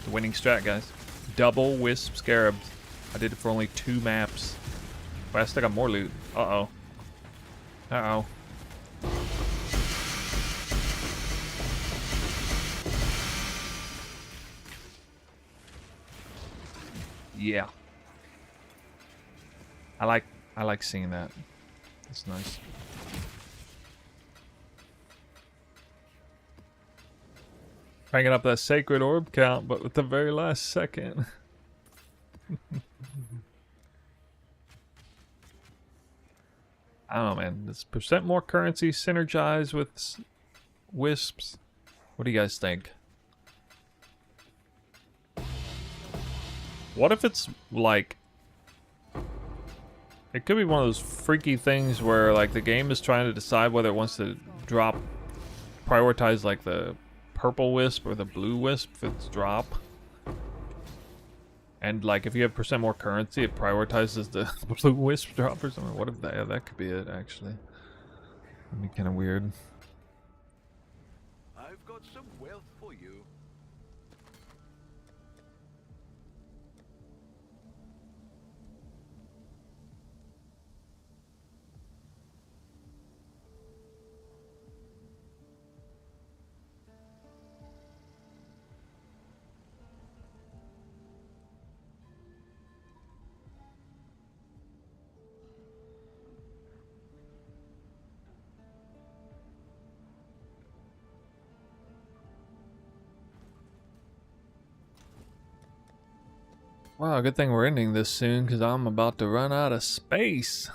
The winning strat, guys. Double wisp scarabs. I did it for only 2 maps. But I still got more loot. Uh-oh. Uh-oh. Yeah. I like I like seeing that. It's nice. Cranking up that sacred orb count, but with the very last second. I don't know, man. This percent more currency synergize with wisps. What do you guys think? What if it's like... It could be one of those freaky things where like the game is trying to decide whether it wants to prioritize like the purple wisp or the blue wisp for its drop. And like if you have percent more currency, it prioritizes the blue wisp drop or something. What if that? Yeah, that could be it actually. That'd be kind of weird. I've got some wealth for you. Wow, good thing we're ending this soon because I'm about to run out of space.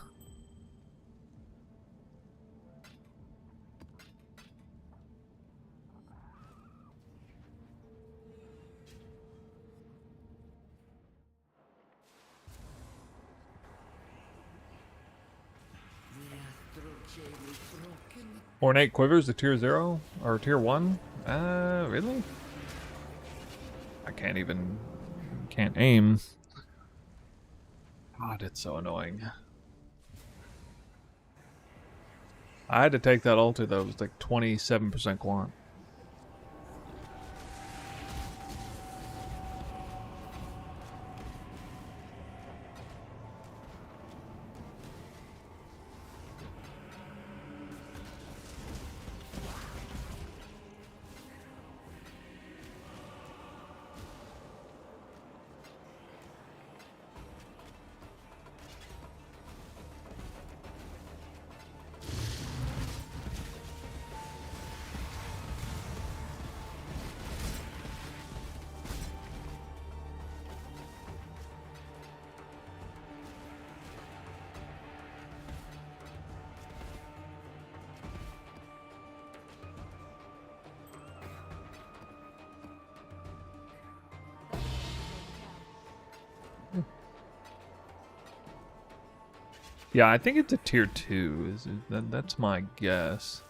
Ornate quivers to tier 0 or tier 1? Really? I can't aim. God, it's so annoying. I had to take that altar though. It was like 27% quant. Yeah, I think it's a tier 2. Is it? That's my guess.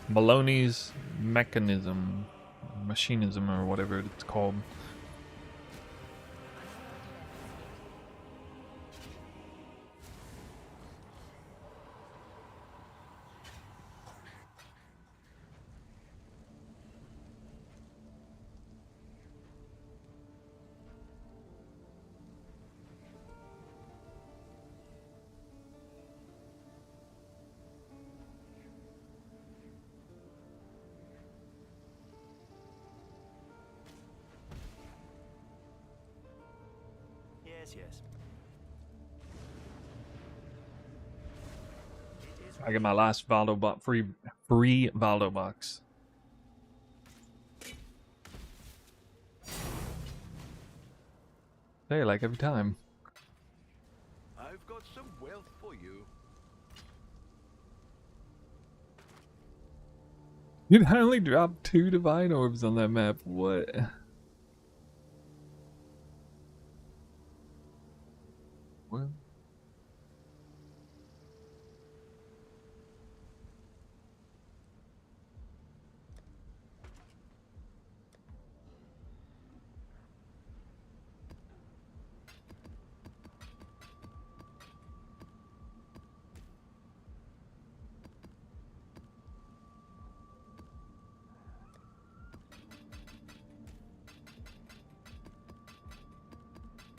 Maloney's machinism, or whatever it's called. Yes. I get my last Valdo box, free Valdo box. Hey, like every time. I've got some wealth for you. You only dropped 2 divine orbs on that map. What? Well.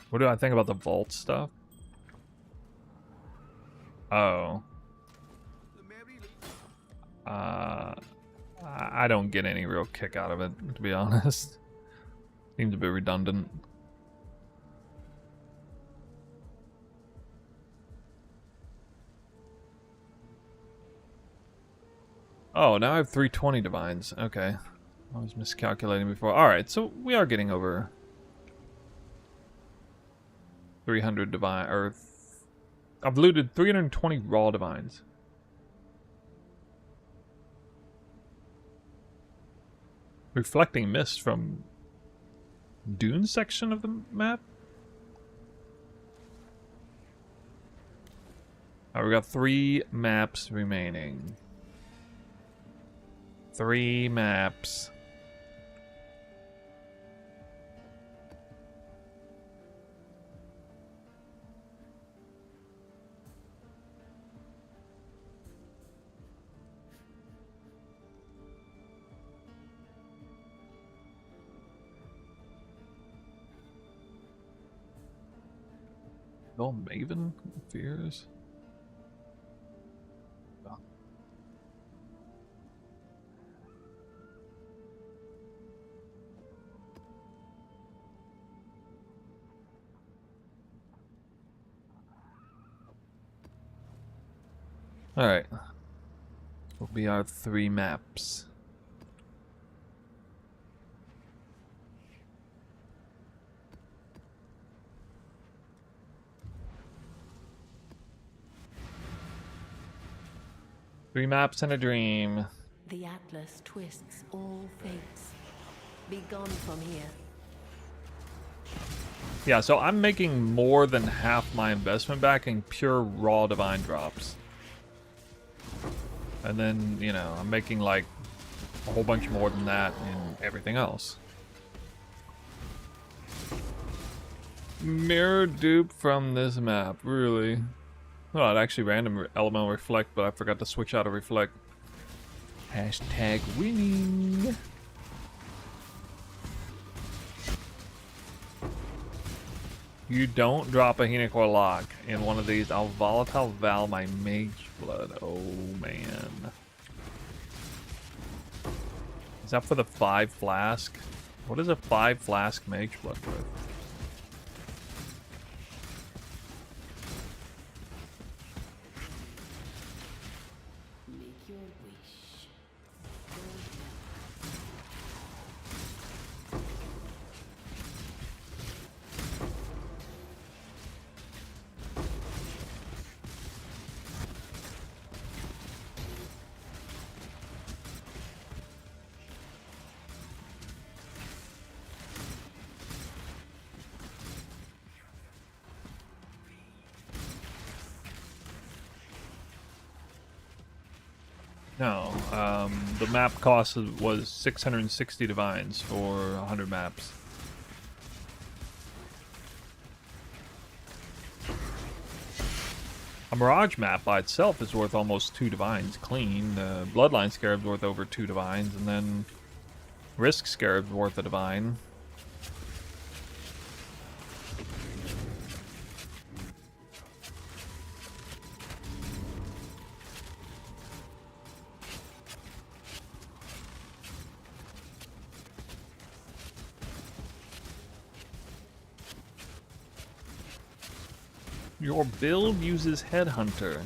What do I think about the vault stuff? Oh. I I don't get any real kick out of it, to be honest. Seems a bit redundant. Oh, now I have 320 divines. Okay. I was miscalculating before. Alright, so we are getting over 300 divine, or I've looted 320 raw divines. Reflecting mist from dune section of the map? Alright, we got 3 maps remaining. 3 maps. Oh, Maven fears. Alright. Will be our 3 maps. Three maps and a dream. The Atlas twists all fates. Be gone from here. Yeah, so I'm making more than half my investment back in pure raw divine drops. And then, you know, I'm making like a whole bunch more than that in everything else. Mirror dupe from this map, really? Oh, it actually random elemental reflect, but I forgot to switch out of reflect. Hashtag winning. You don't drop a Henicore lock in one of these. I'll volatile val my mage blood. Oh man. Is that for the 5 flask? What is a 5 flask mage blood with? Make your wish. No, the map cost was 660 divines for 100 maps. A Mirage map by itself is worth almost 2 divines clean. The Bloodline Scarab's worth over 2 divines, and then Risk Scarab's worth a divine. Your build uses Headhunter.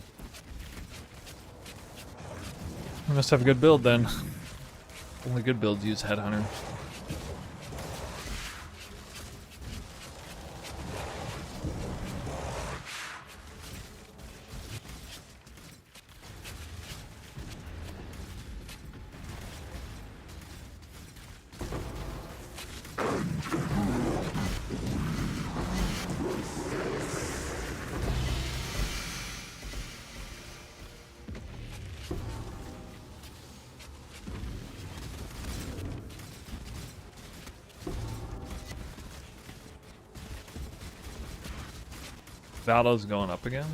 I must have a good build then. Only good builds use Headhunter. Valdo's going up again?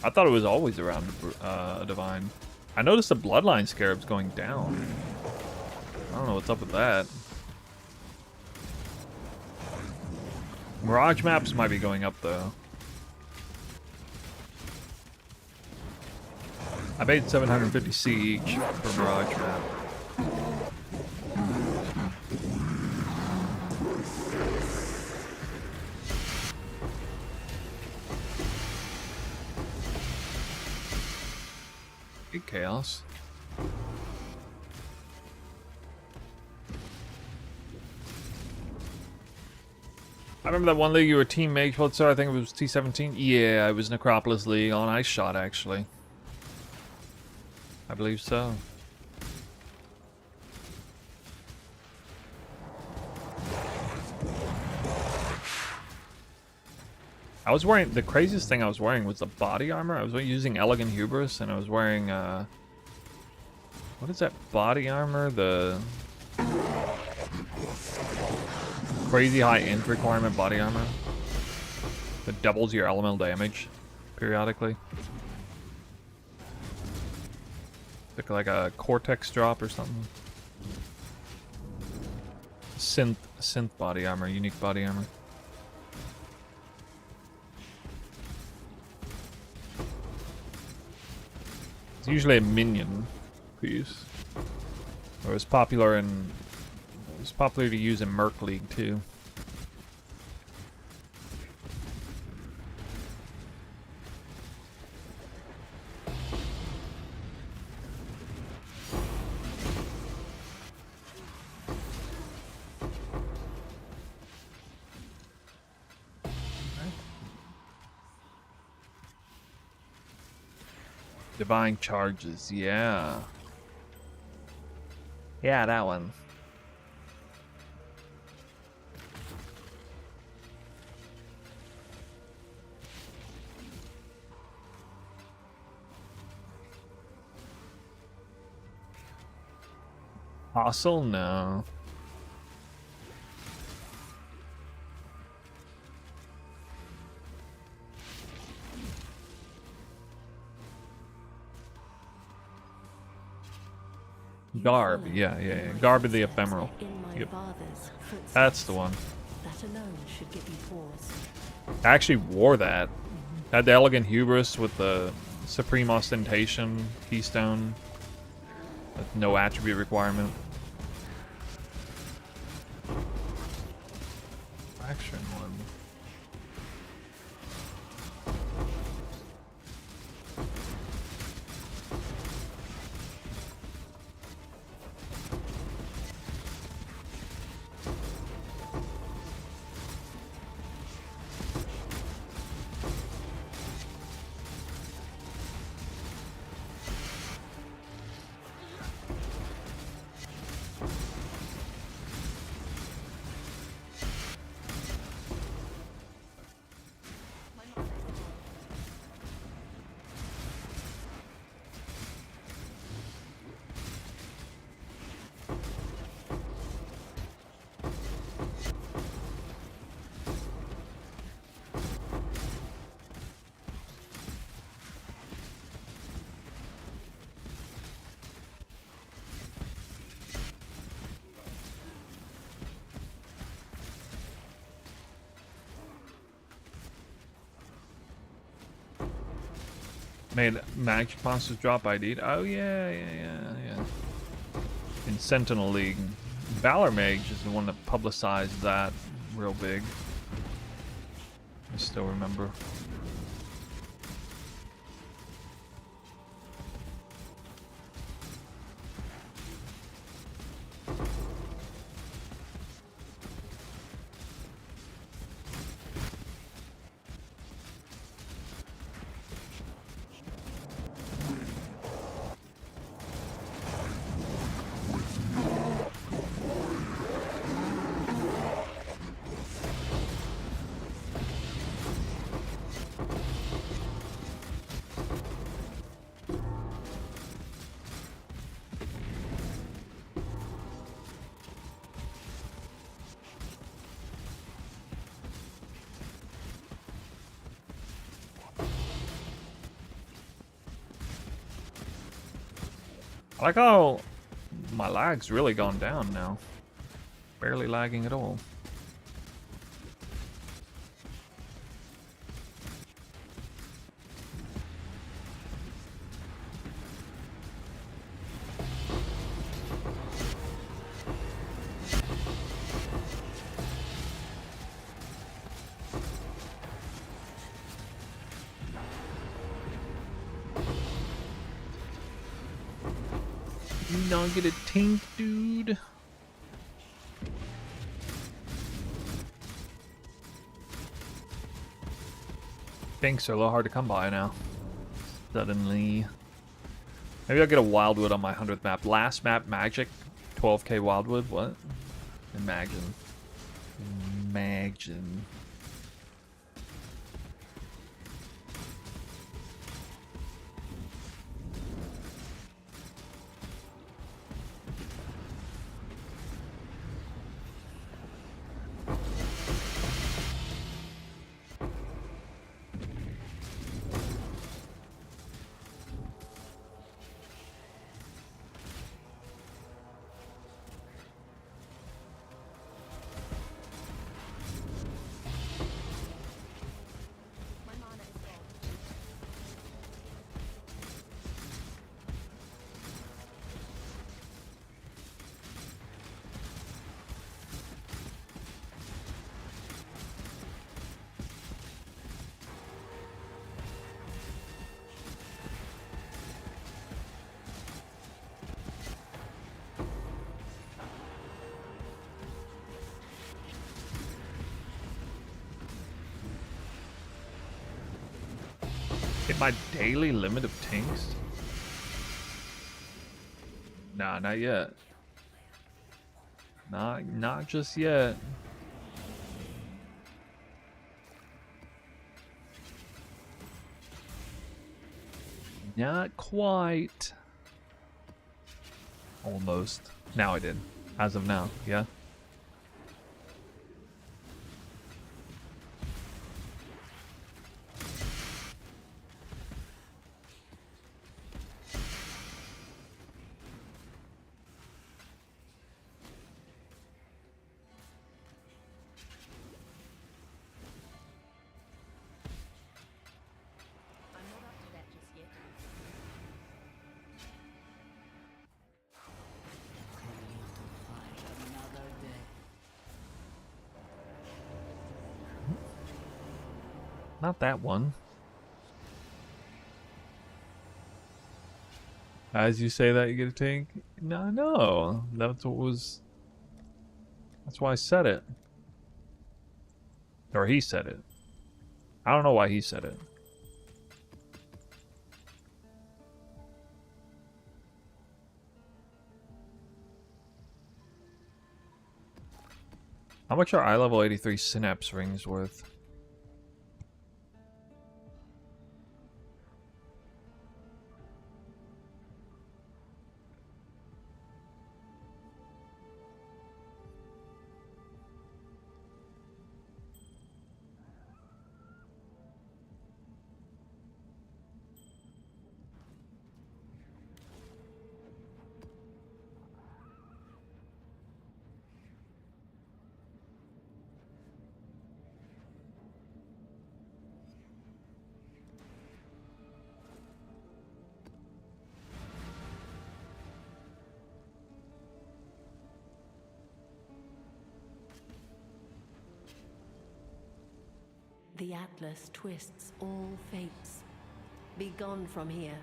I thought it was always around Divine. I noticed the Bloodline Scarab's going down. I don't know what's up with that. Mirage maps might be going up though. I paid 750C each for Mirage map. Big chaos. I remember that one league you were Team Mage. What, sir? I think it was T17. Yeah, it was Necropolis League on Ice Shot, actually. I believe so. I was wearing, the craziest thing I was wearing was the body armor. I was using Elegant Hubris, and I was wearing, what is that body armor? The crazy high int requirement body armor that doubles your elemental damage periodically. Like a Cortex drop or something. Synth body armor, unique body armor. It's usually a minion piece. Or it's popular to use in Merc League too. Divine Charges, yeah. Yeah, that one. Apostle? No. Garb, yeah. Garb of the Ephemeral. Yep. That's the one. That alone should give you pause. I actually wore that. Had the Elegant Hubris with the Supreme Ostentation Keystone. With no attribute requirement. Fraction one. Made magic monsters drop ID'd. Oh yeah. In Sentinel League. Valor Mage is the one that publicized that real big. I still remember. I like how my lag's really gone down now. Barely lagging at all. You not get a tank, dude. Tanks are a little hard to come by now. Suddenly. Maybe I'll get a wildwood on my 100th map. Last map, magic. 12k wildwood. What? Imagine. Imagine. My mana is gone. Hit my daily limit of tanks? Nah, not yet. Not just yet. Not quite. Almost. Now I did. As of now, yeah. I'm not up to that just yet. Not that one. As you say that, you get a tank? No, no. That's what was... That's why I said it. Or he said it. I don't know why he said it. How much are eye level 83 synapse rings worth? The Atlas twists all fates. Be gone from here.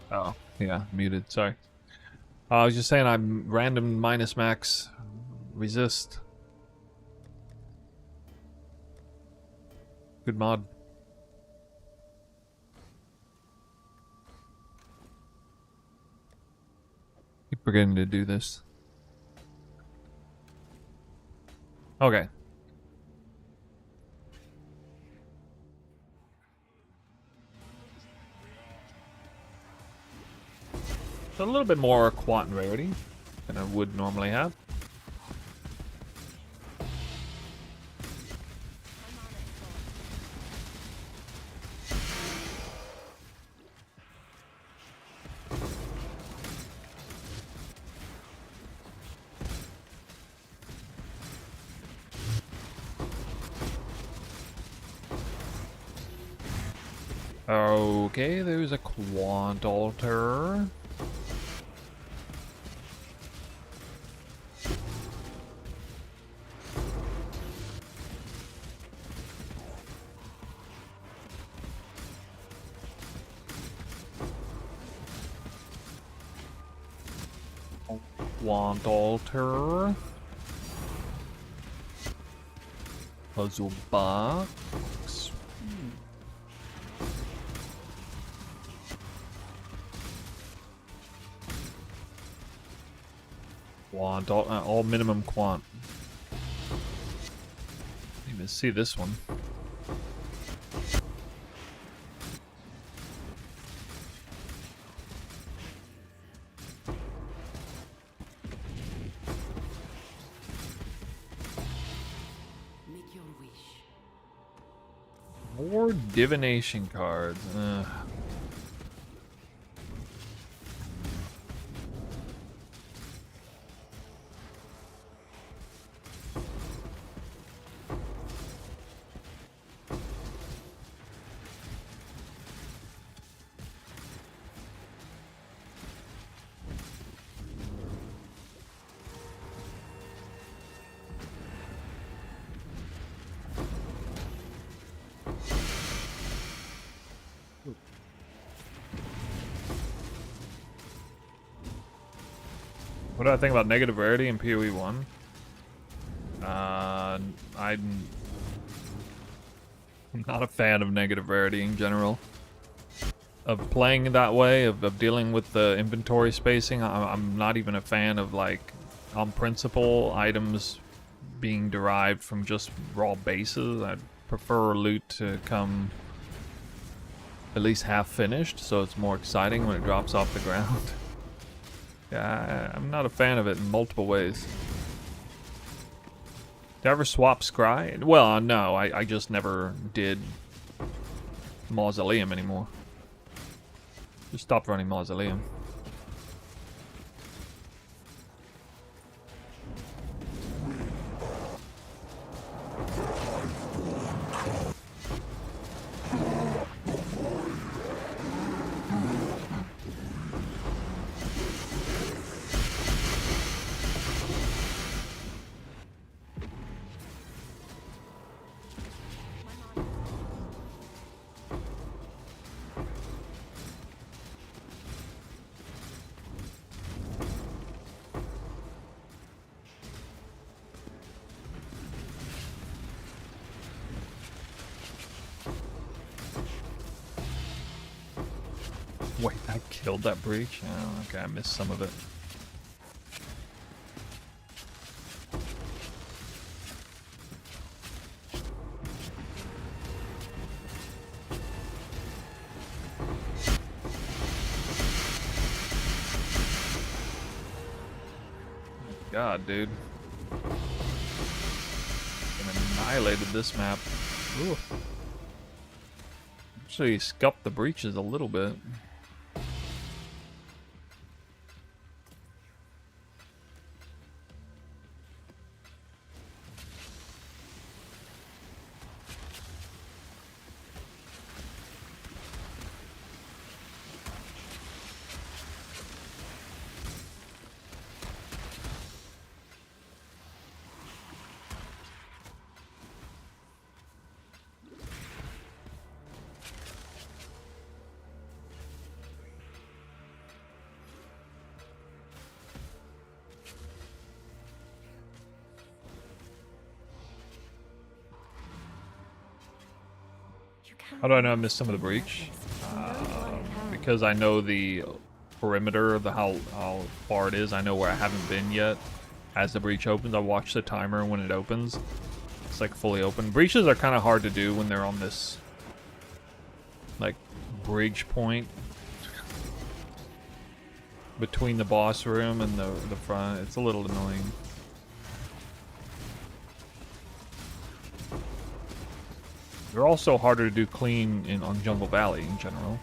Oh, yeah, muted. Sorry. I was just saying I'm random minus max resist. Good mod. Keep forgetting to do this. Okay. So a little bit more quant rarity than I would normally have. My mana is gone. Okay, there's a quant altar. Quant altar. Puzzle box. Quant, all minimum quant. Didn't even see this one. Make your wish. More divination cards. What do I think about negative rarity in PoE 1? I'm not a fan of negative rarity in general. Of playing that way, of dealing with the inventory spacing. I'm not even a fan of, like, on principle, items being derived from just raw bases. I'd prefer loot to come at least half finished, so it's more exciting when it drops off the ground. Yeah, I'm not a fan of it in multiple ways. Did I ever swap Scry? Well, no, I just never did Mausoleum anymore. Just stopped running Mausoleum. Wait, I killed that breach? Oh, okay, I missed some of it. God, dude. Annihilated this map. Ooh. Actually scuffed the breaches a little bit. How do I know I missed some of the breach? Because I know the perimeter of how far it is. I know where I haven't been yet. As the breach opens, I watch the timer when it opens. It's like fully open. Breaches are kind of hard to do when they're on this like bridge point between the boss room and the front. It's a little annoying. They're also harder to do clean on Jungle Valley in general.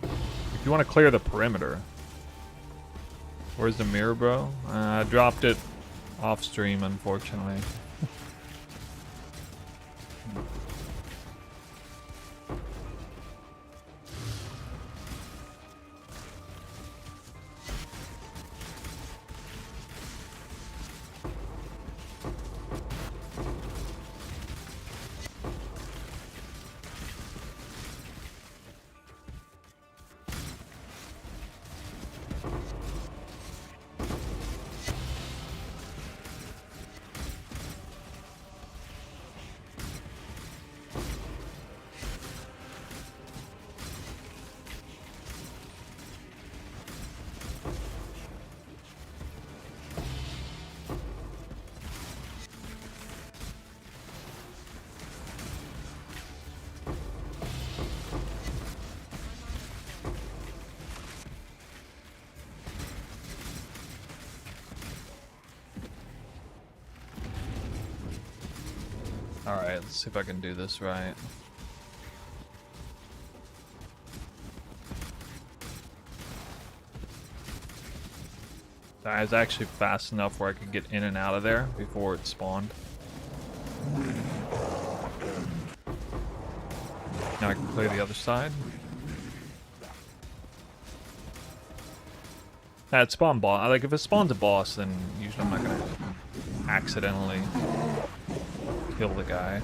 If you want to clear the perimeter. Where's the mirror, bro? I dropped it off stream, unfortunately. Alright, let's see if I can do this right. That is actually fast enough where I could get in and out of there before it spawned. Now I can play the other side. It spawned boss. Like if it spawns a boss, then usually I'm not gonna accidentally kill the guy.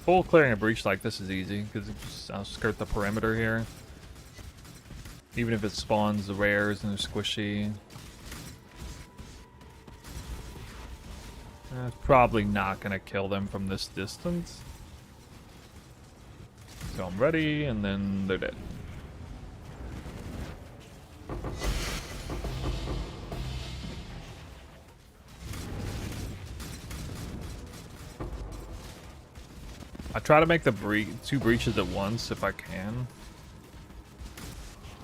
Full clearing a breach like this is easy because I'll skirt the perimeter here. Even if it spawns the rares and they're squishy. It's probably not going to kill them from this distance. So I'm ready, and then they're dead. I try to make the two breaches at once if I can.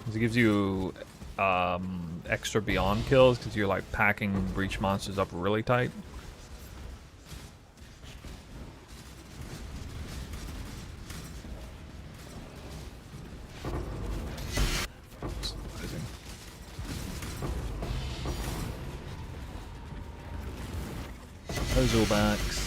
It gives you extra beyond kills because you're like packing breach monsters up really tight. Those all backs.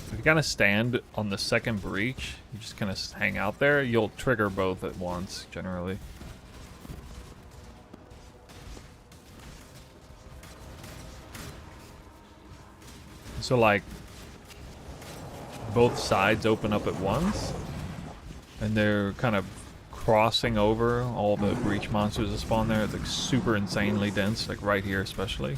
If you kind of stand on the second breach, you just kind of hang out there, you'll trigger both at once, generally. So like, both sides open up at once, and they're kind of crossing over all the breach monsters that spawn there. It's like super insanely dense, like right here especially.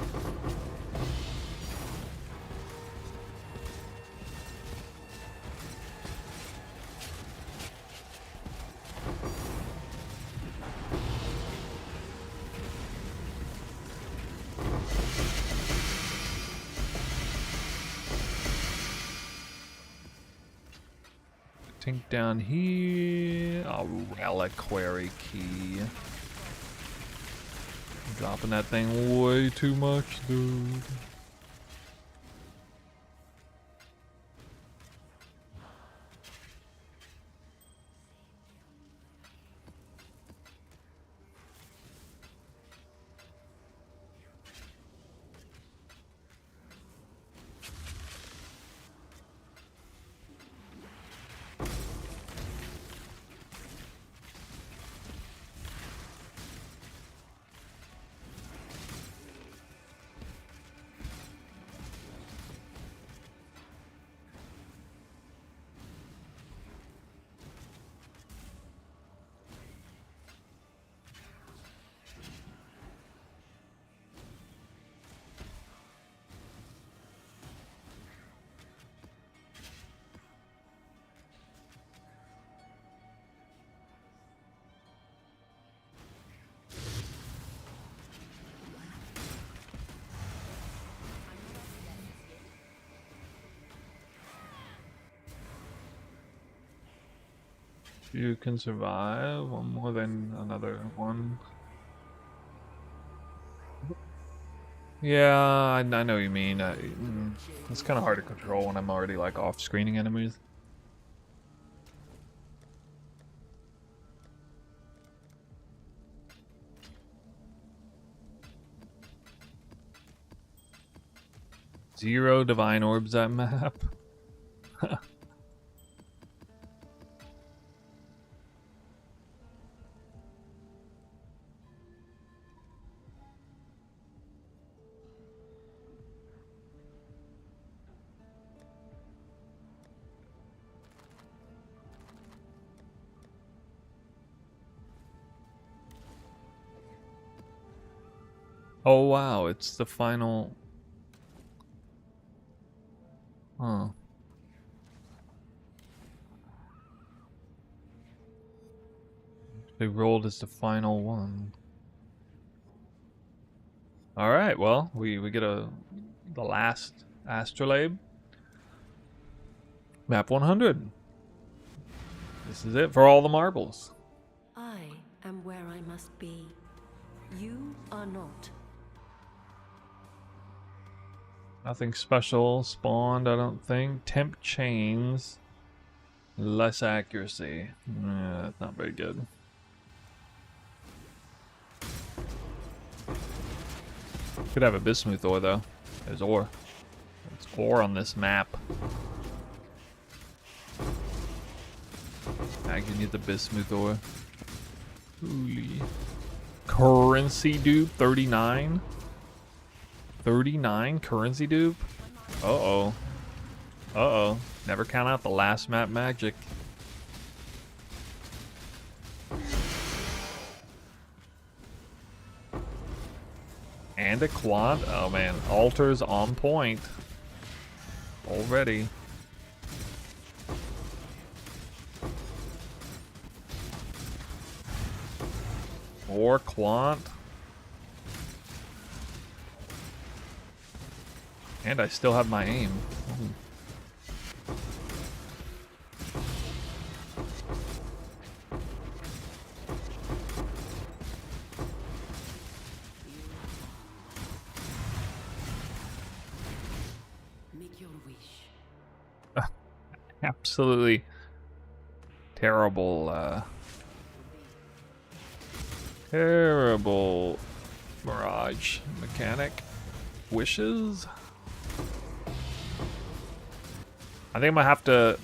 Tink down here. Oh, reliquary key. Dropping that thing way too much, dude. You can survive one more than another one. Yeah, I know what you mean. It's kind of hard to control when I'm already like off-screening enemies. Zero divine orbs that map. Oh wow, it's the final. Huh. They rolled as the final one. Alright, well, we get the last astrolabe. Map 100. This is it for all the marbles. I am where I must be. You are not. Nothing special spawned, I don't think. Temp chains. Less accuracy. Yeah, that's not very good. Could have a bismuth ore though. There's ore. There's ore on this map. I can get the bismuth ore. Holy. Currency dupe 39. 39 currency dupe? Uh-oh. Uh-oh. Never count out the last map magic. And a quad. Oh man, altars on point. Already. Or quant. And I still have my aim. Ooh. Make your wish. Absolutely terrible, terrible Mirage mechanic. Wishes? I think I might have to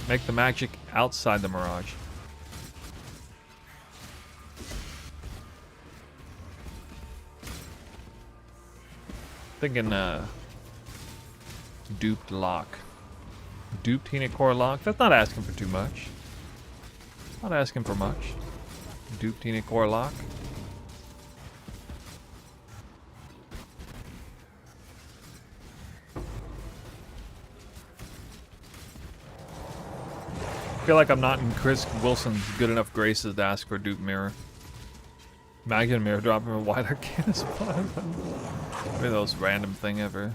make the magic outside the Mirage. Thinking, duped lock. Duped Tina Core lock? That's not asking for too much. Not asking for much. Duped Tina Core lock. I feel like I'm not in Chris Wilson's good enough graces to ask for a dupe mirror. Imagine a mirror dropping a wider can spot. Maybe the most random thing ever.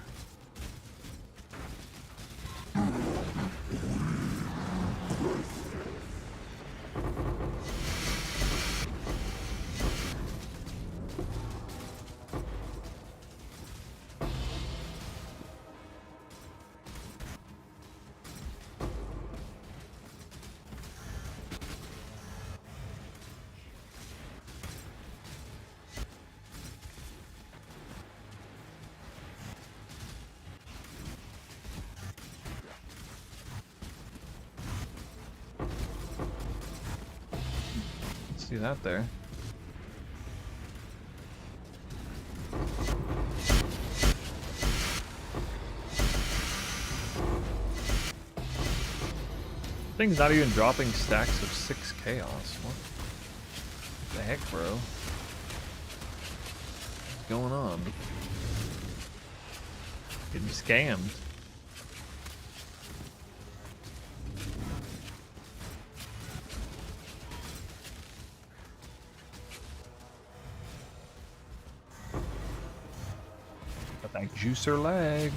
See that there. Thing's not even dropping stacks of 6 chaos. What the heck, bro? What's going on? Getting scammed. Like juicer lag.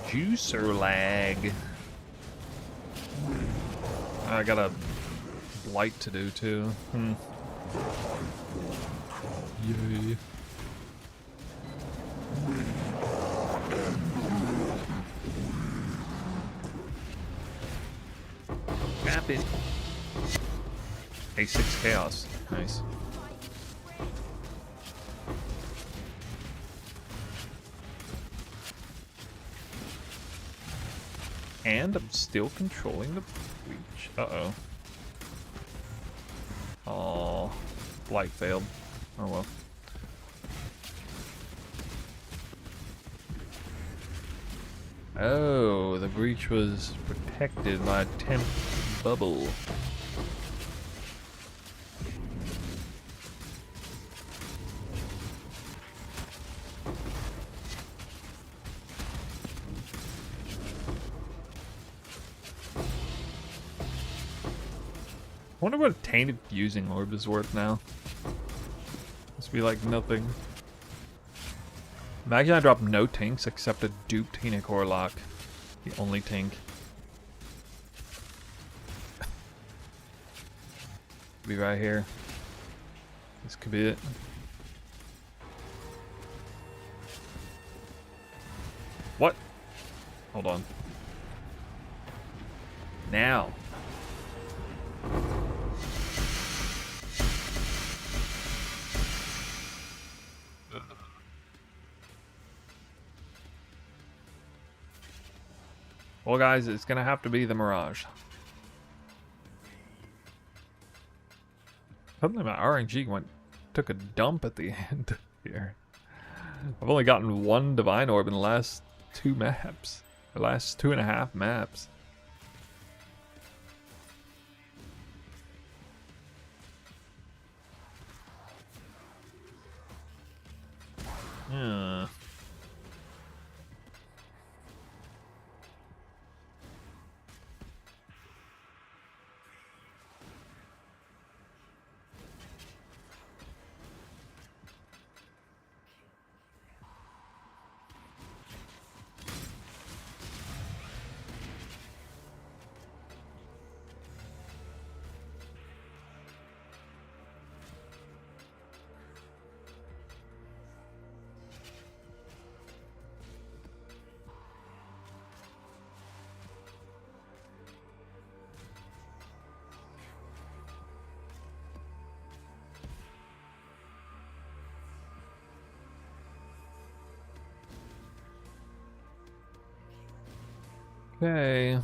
Juicer lag. I got a blight to do too. Yay. Tap it. A6 chaos. Nice. And I'm still controlling the breach. Uh-oh. Aw. Blight failed. Oh well. Oh, the breach was protected by a temp bubble. wonder what a tainted fusing orb is worth now. Must be like nothing. Imagine I drop no tanks except a duped Core lock. The only tank. Be right here. This could be it. What? Hold on. Now. Well, guys, it's gonna have to be the Mirage. Suddenly my RNG took a dump at the end here. I've only gotten one Divine Orb in the last 2 maps. The last 2.5 maps. Yeah. Okay.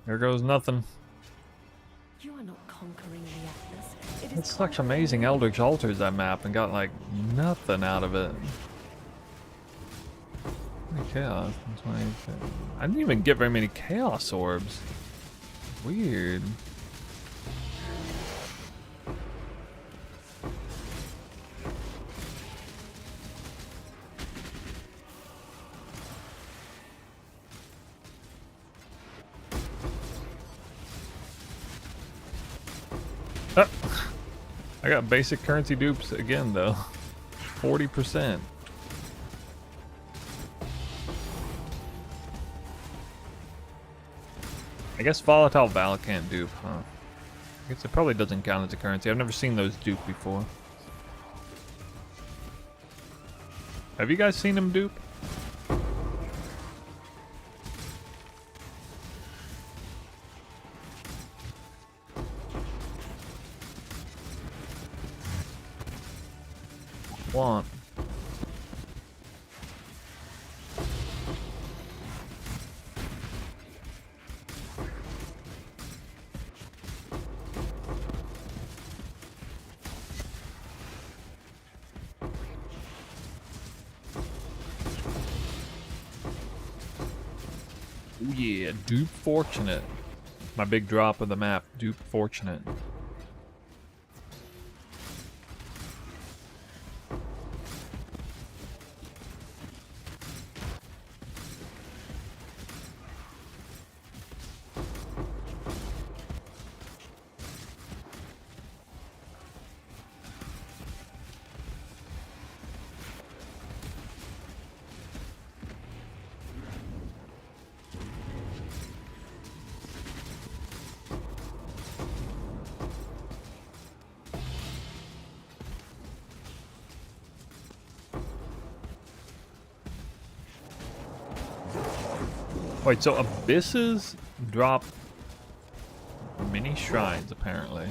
There goes nothing. You are not conquering the Atlas. It is It's such amazing Eldritch Altars, that map, and got like nothing out of it. Chaos. I didn't even get very many Chaos Orbs. Weird. Ah, I got basic currency dupes again, though. 40%. I guess Volatile Val can't dupe, huh? I guess it probably doesn't count as a currency. I've never seen those dupe before. Have you guys seen them dupe? Want. Oh yeah, dupe fortunate. My big drop of the map, dupe fortunate. Wait, so abysses drop mini shrines, apparently.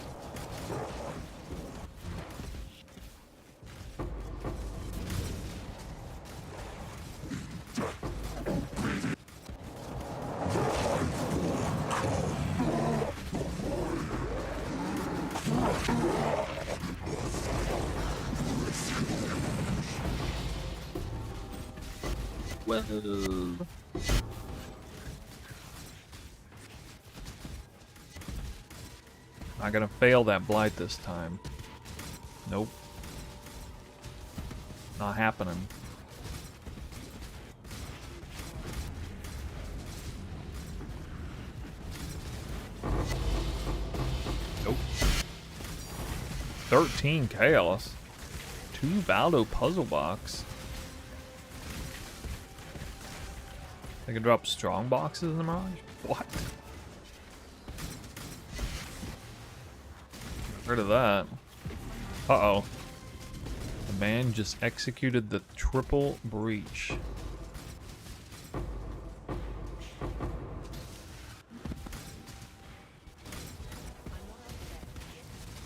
Well... Not gonna fail that blight this time. Nope. Not happening. 13 chaos. 2 Valdo puzzle box. They can drop strong boxes in the Mirage? What? Get rid of that. Uh-oh. The man just executed the triple breach.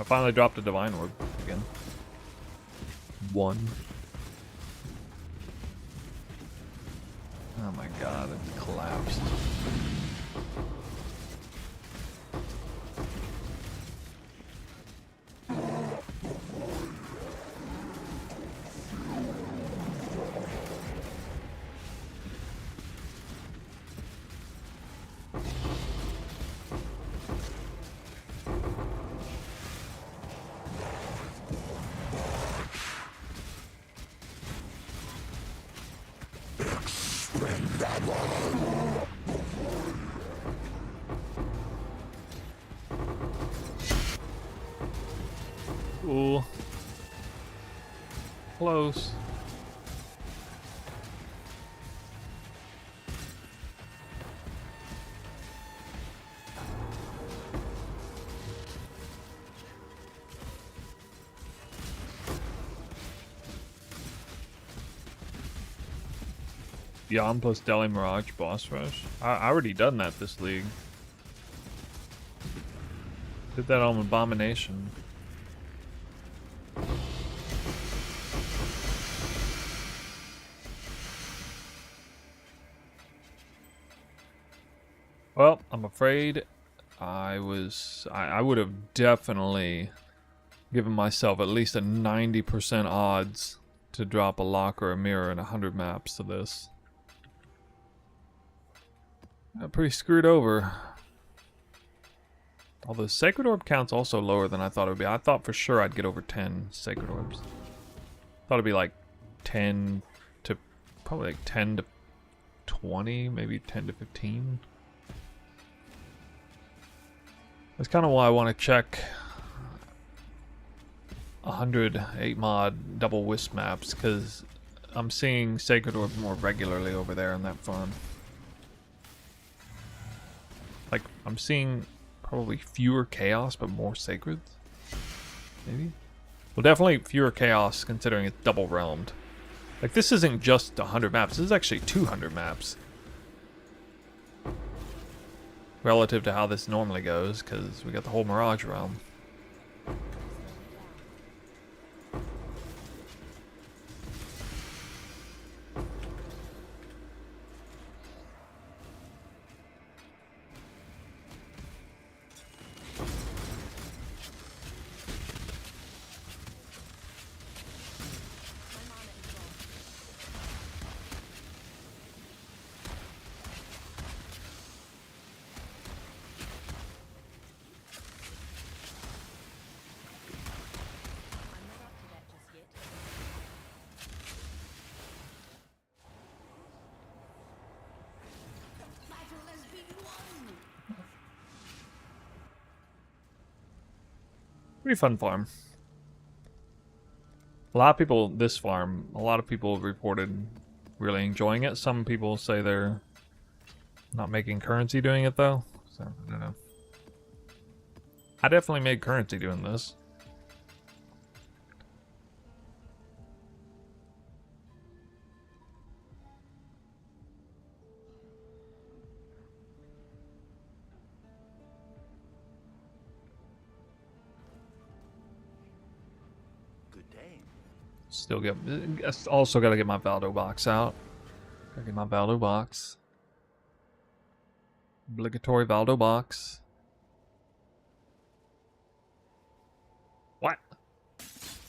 I finally dropped a divine orb again. 1. Oh my god, it collapsed. Ooh. Close. Yon plus Deli Mirage boss rush. I already done that this league. Did that on Abomination. Well, I'm afraid I would have definitely given myself at least a 90% odds to drop a lock or a mirror in 100 maps to this. Got pretty screwed over. Although Sacred Orb count's also lower than I thought it would be. I thought for sure I'd get over 10 Sacred Orbs. Thought it'd be like 10 to, probably like 10 to 20, maybe 10 to 15. That's kind of why I want to check 108 mod double wisp maps, because I'm seeing Sacred Orb more regularly over there in that farm. Like, I'm seeing probably fewer chaos, but more sacreds. Maybe? Well, definitely fewer chaos, considering it's double realmed. Like, this isn't just 100 maps, this is actually 200 maps. Relative to how this normally goes, because we got the whole Mirage realm. Pretty fun farm. A lot of people, this farm, a lot of people have reported really enjoying it. Some people say they're not making currency doing it though. So, I don't know. I definitely made currency doing this. Still get, also got to get my Valdo box out. Gotta get my Valdo box. Obligatory Valdo box. What?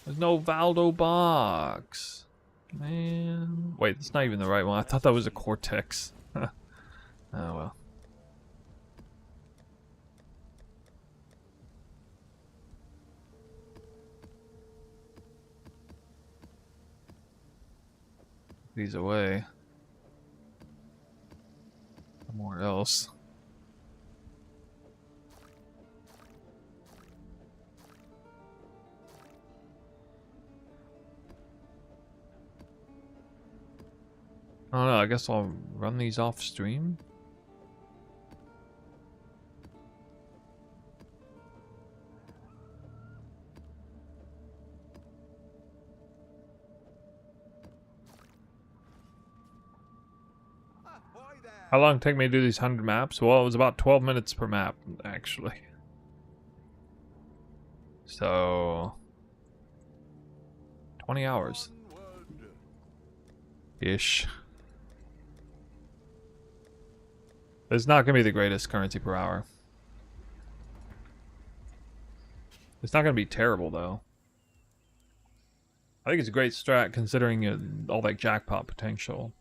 There's no Valdo box. Man. Wait, that's not even the right one. I thought that was a Cortex. Oh well. These away. Somewhere else. I don't know, I guess I'll run these off stream. Ahoy there! How long did it take me to do these 100 maps? Well, it was about 12 minutes per map, actually. So... 20 hours. Onward. Ish. It's not going to be the greatest currency per hour. It's not going to be terrible, though. I think it's a great strat considering all that jackpot potential.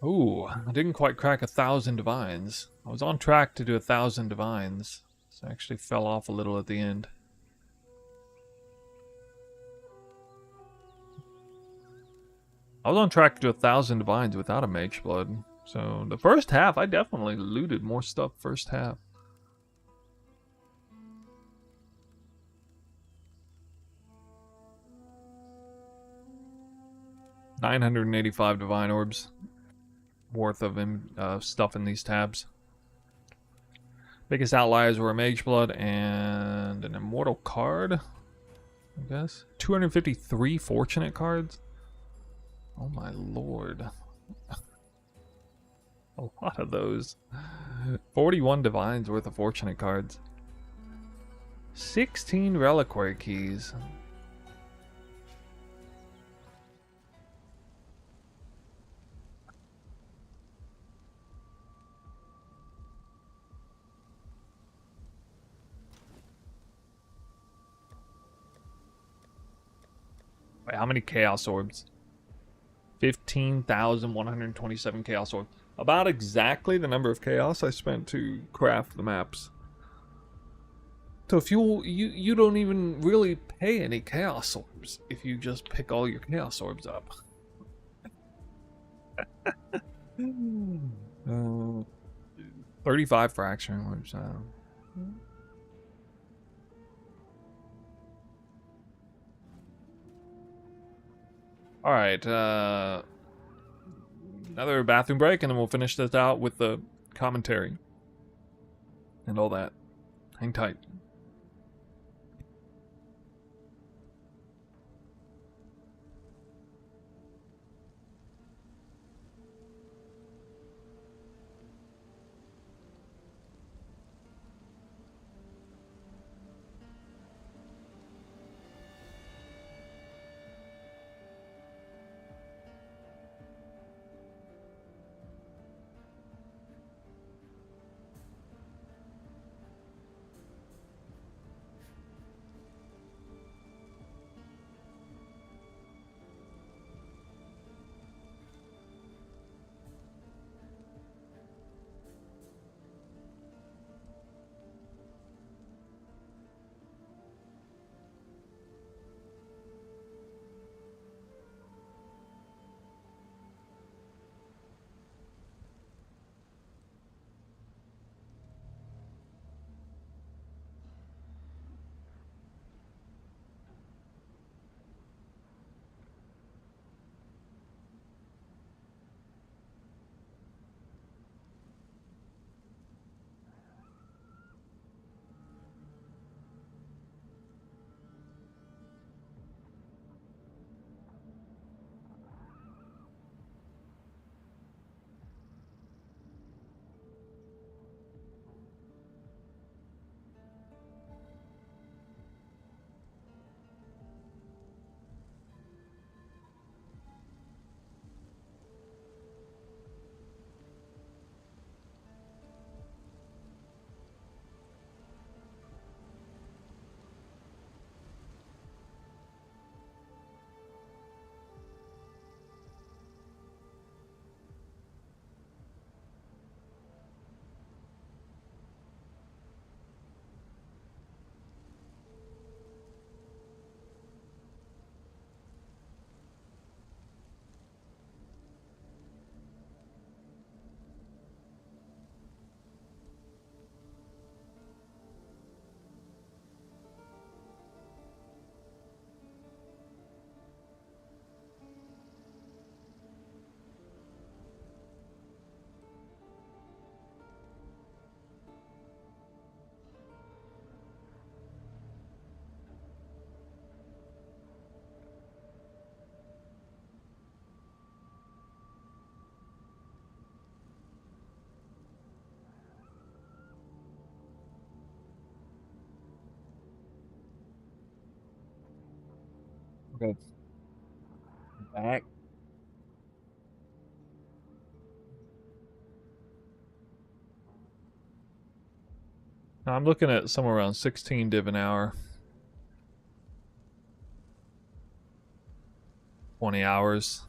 Ooh, I didn't quite crack 1,000 divines. I was on track to do 1,000 divines. So I actually fell off a little at the end. I was on track to do 1,000 divines without a mage blood. So the first half, I definitely looted more stuff first half. $985 divine orbs worth of stuff in these tabs. Biggest outliers were a mage blood and an immortal card, I guess. 253 fortunate cards. Oh my lord. A lot of those. 41 divines worth of fortunate cards. 16 reliquary keys. Wait, how many chaos orbs? 15,127 chaos orbs. About exactly the number of chaos I spent to craft the maps. So if you don't even really pay any chaos orbs if you just pick all your chaos orbs up. 35 fraction orbs. Alright, another bathroom break, and then we'll finish this out with the commentary. And all that. Hang tight. Okay. Back. I'm looking at somewhere around 16 div an hour. 20 hours.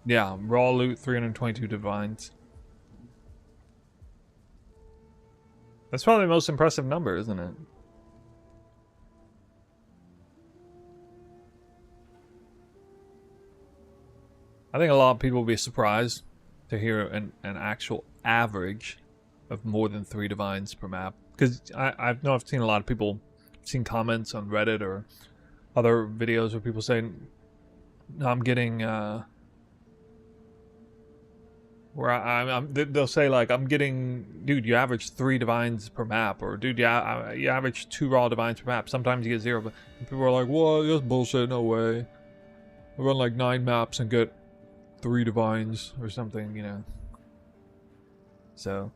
Yeah, raw loot, 322 divines. That's probably the most impressive number, isn't it? I think a lot of people will be surprised to hear an actual average of more than 3 divines per map. Because I've seen a lot of people, seen comments on Reddit or other videos where people say, no, I'm getting, they'll say like, I'm getting, dude, you average 3 divines per map, or dude, yeah, you average 2 raw divines per map. Sometimes you get 0, but people are like, well, that's bullshit, no way. I run like 9 maps and get 3 divines or something, you know. So,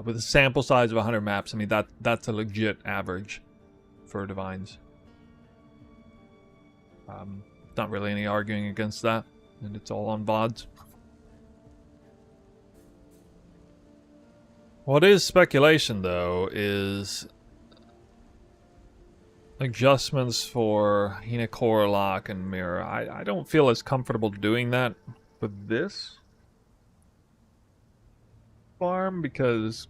with a sample size of 100 maps, I mean, that's a legit average for divines. Not really any arguing against that, and it's all on VODs. What is speculation, though, is adjustments for Hina Lock and Mirror. I don't feel as comfortable doing that with this farm because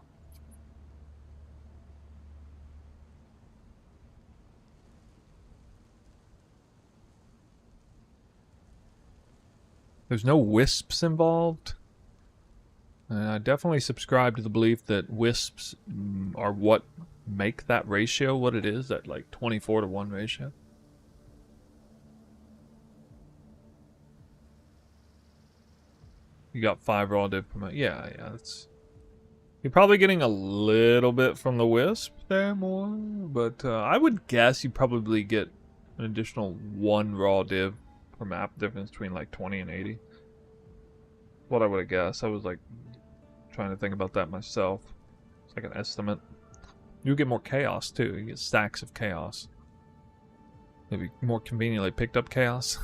there's no wisps involved. And I definitely subscribe to the belief that wisps are what make that ratio what it is, that like 24-to-1 ratio. You got 5 raw div per month. Yeah, that's... You're probably getting a little bit from the wisp there more, but I would guess you probably get an additional 1 raw div per map difference between like 20 and 80. What I would have guessed. I was like trying to think about that myself. It's like an estimate. You get more chaos too. You get stacks of chaos. Maybe more conveniently picked up chaos.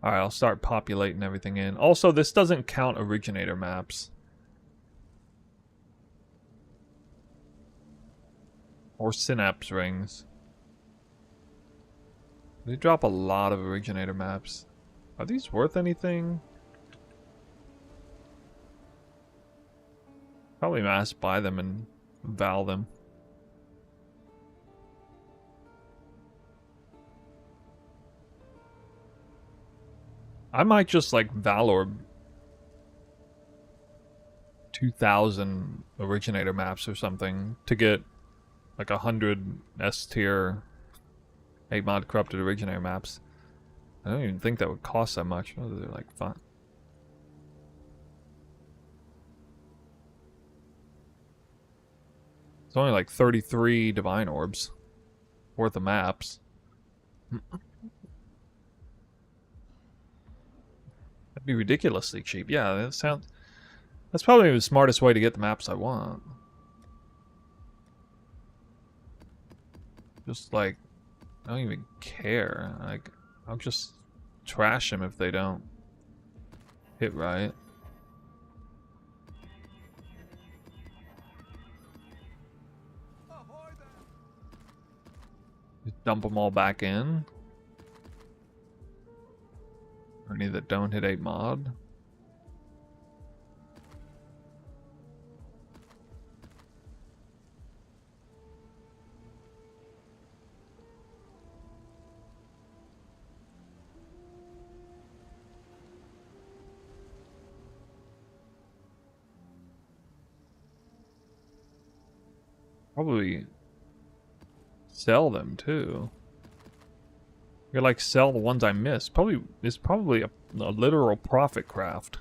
Alright, I'll start populating everything in. Also, this doesn't count originator maps. Or synapse rings. They drop a lot of originator maps. Are these worth anything? Probably mass buy them and val them. I might just like Valor 2000 originator maps or something to get like 100 S tier 8 mod corrupted originator maps. I don't even think that would cost that much. Oh, they're like fun. It's only like 33 divine orbs worth of maps. That'd be ridiculously cheap. Yeah, that's probably the smartest way to get the maps I want. Just like, I don't even care. Like, I'll just trash them if they don't hit right. Just dump them all back in. Or any that don't hit 8 mod. Probably sell them too. I could like sell the ones I missed. Probably it's probably a literal profit craft.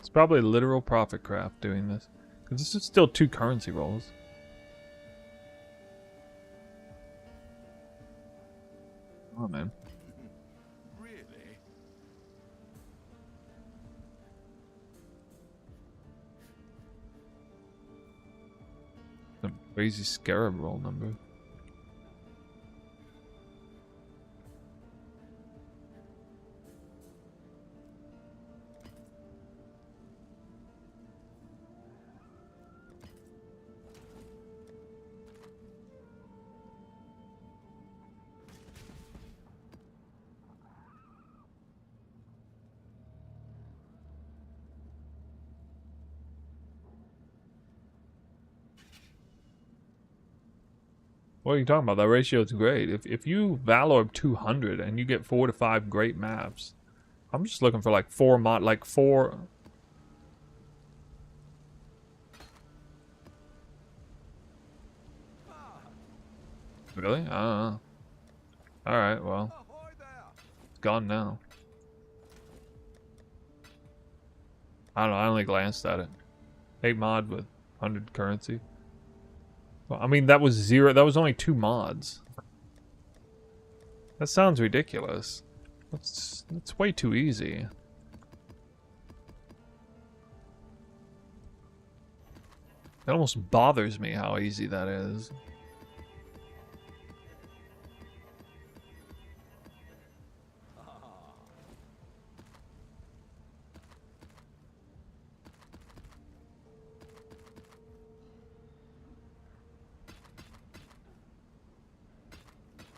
It's probably a literal profit craft doing this. Because this is still 2 currency rolls. Oh man. Really? Some crazy scarab roll number. What are you talking about? That ratio is great. If you Valor 200 and you get 4 to 5 great maps, I'm just looking for like 4 mod, like 4. Really? I don't know. All right, well, Ahoy there! it's gone now. I don't know. I only glanced at it. 8 mod with 100 currency. Well, I mean, that was 0. That was only 2 mods. That sounds ridiculous. That's way too easy. It almost bothers me how easy that is.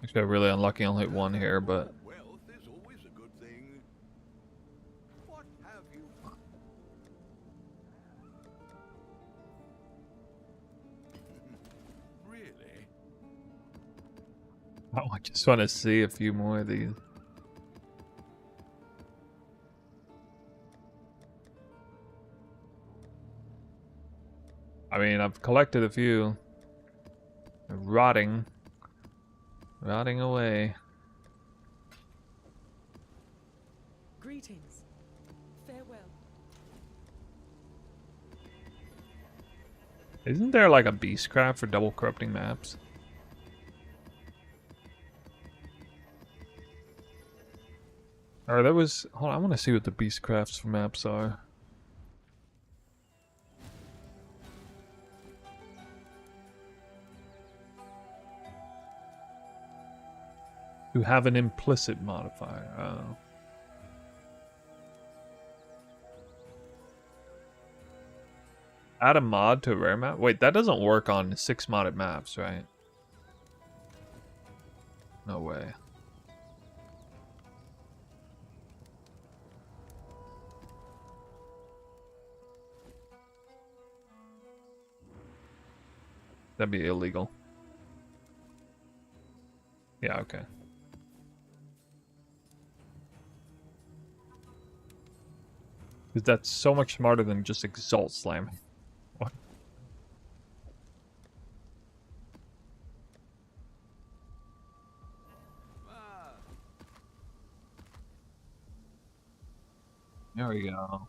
Actually, I'm really unlucky. I only hit 1 here, but Wealth is always a good thing. What have you? Really? oh, I just want to see a few more of these. I mean, I've collected a few. They're rotting away. Greetings. Farewell. Isn't there like a beastcraft for double corrupting maps? Or there was... Hold on, I want to see what the beastcrafts for maps are. Who have an implicit modifier. Oh. Add a mod to a rare map? Wait, that doesn't work on 6 modded maps, right? No way. That'd be illegal. Yeah, okay. Because that's so much smarter than just Exalt slamming. What? Ah, There we go.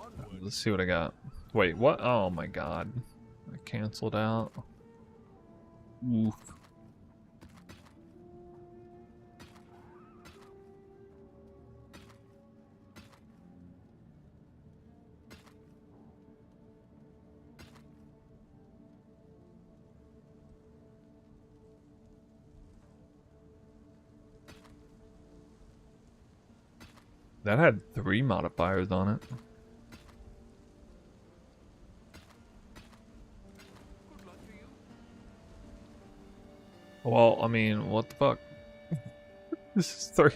onward. Let's see what I got. Wait, what? Oh my god. I canceled out. Oof. That had 3 modifiers on it. Good luck to you. Well, I mean, what the fuck? This is 3.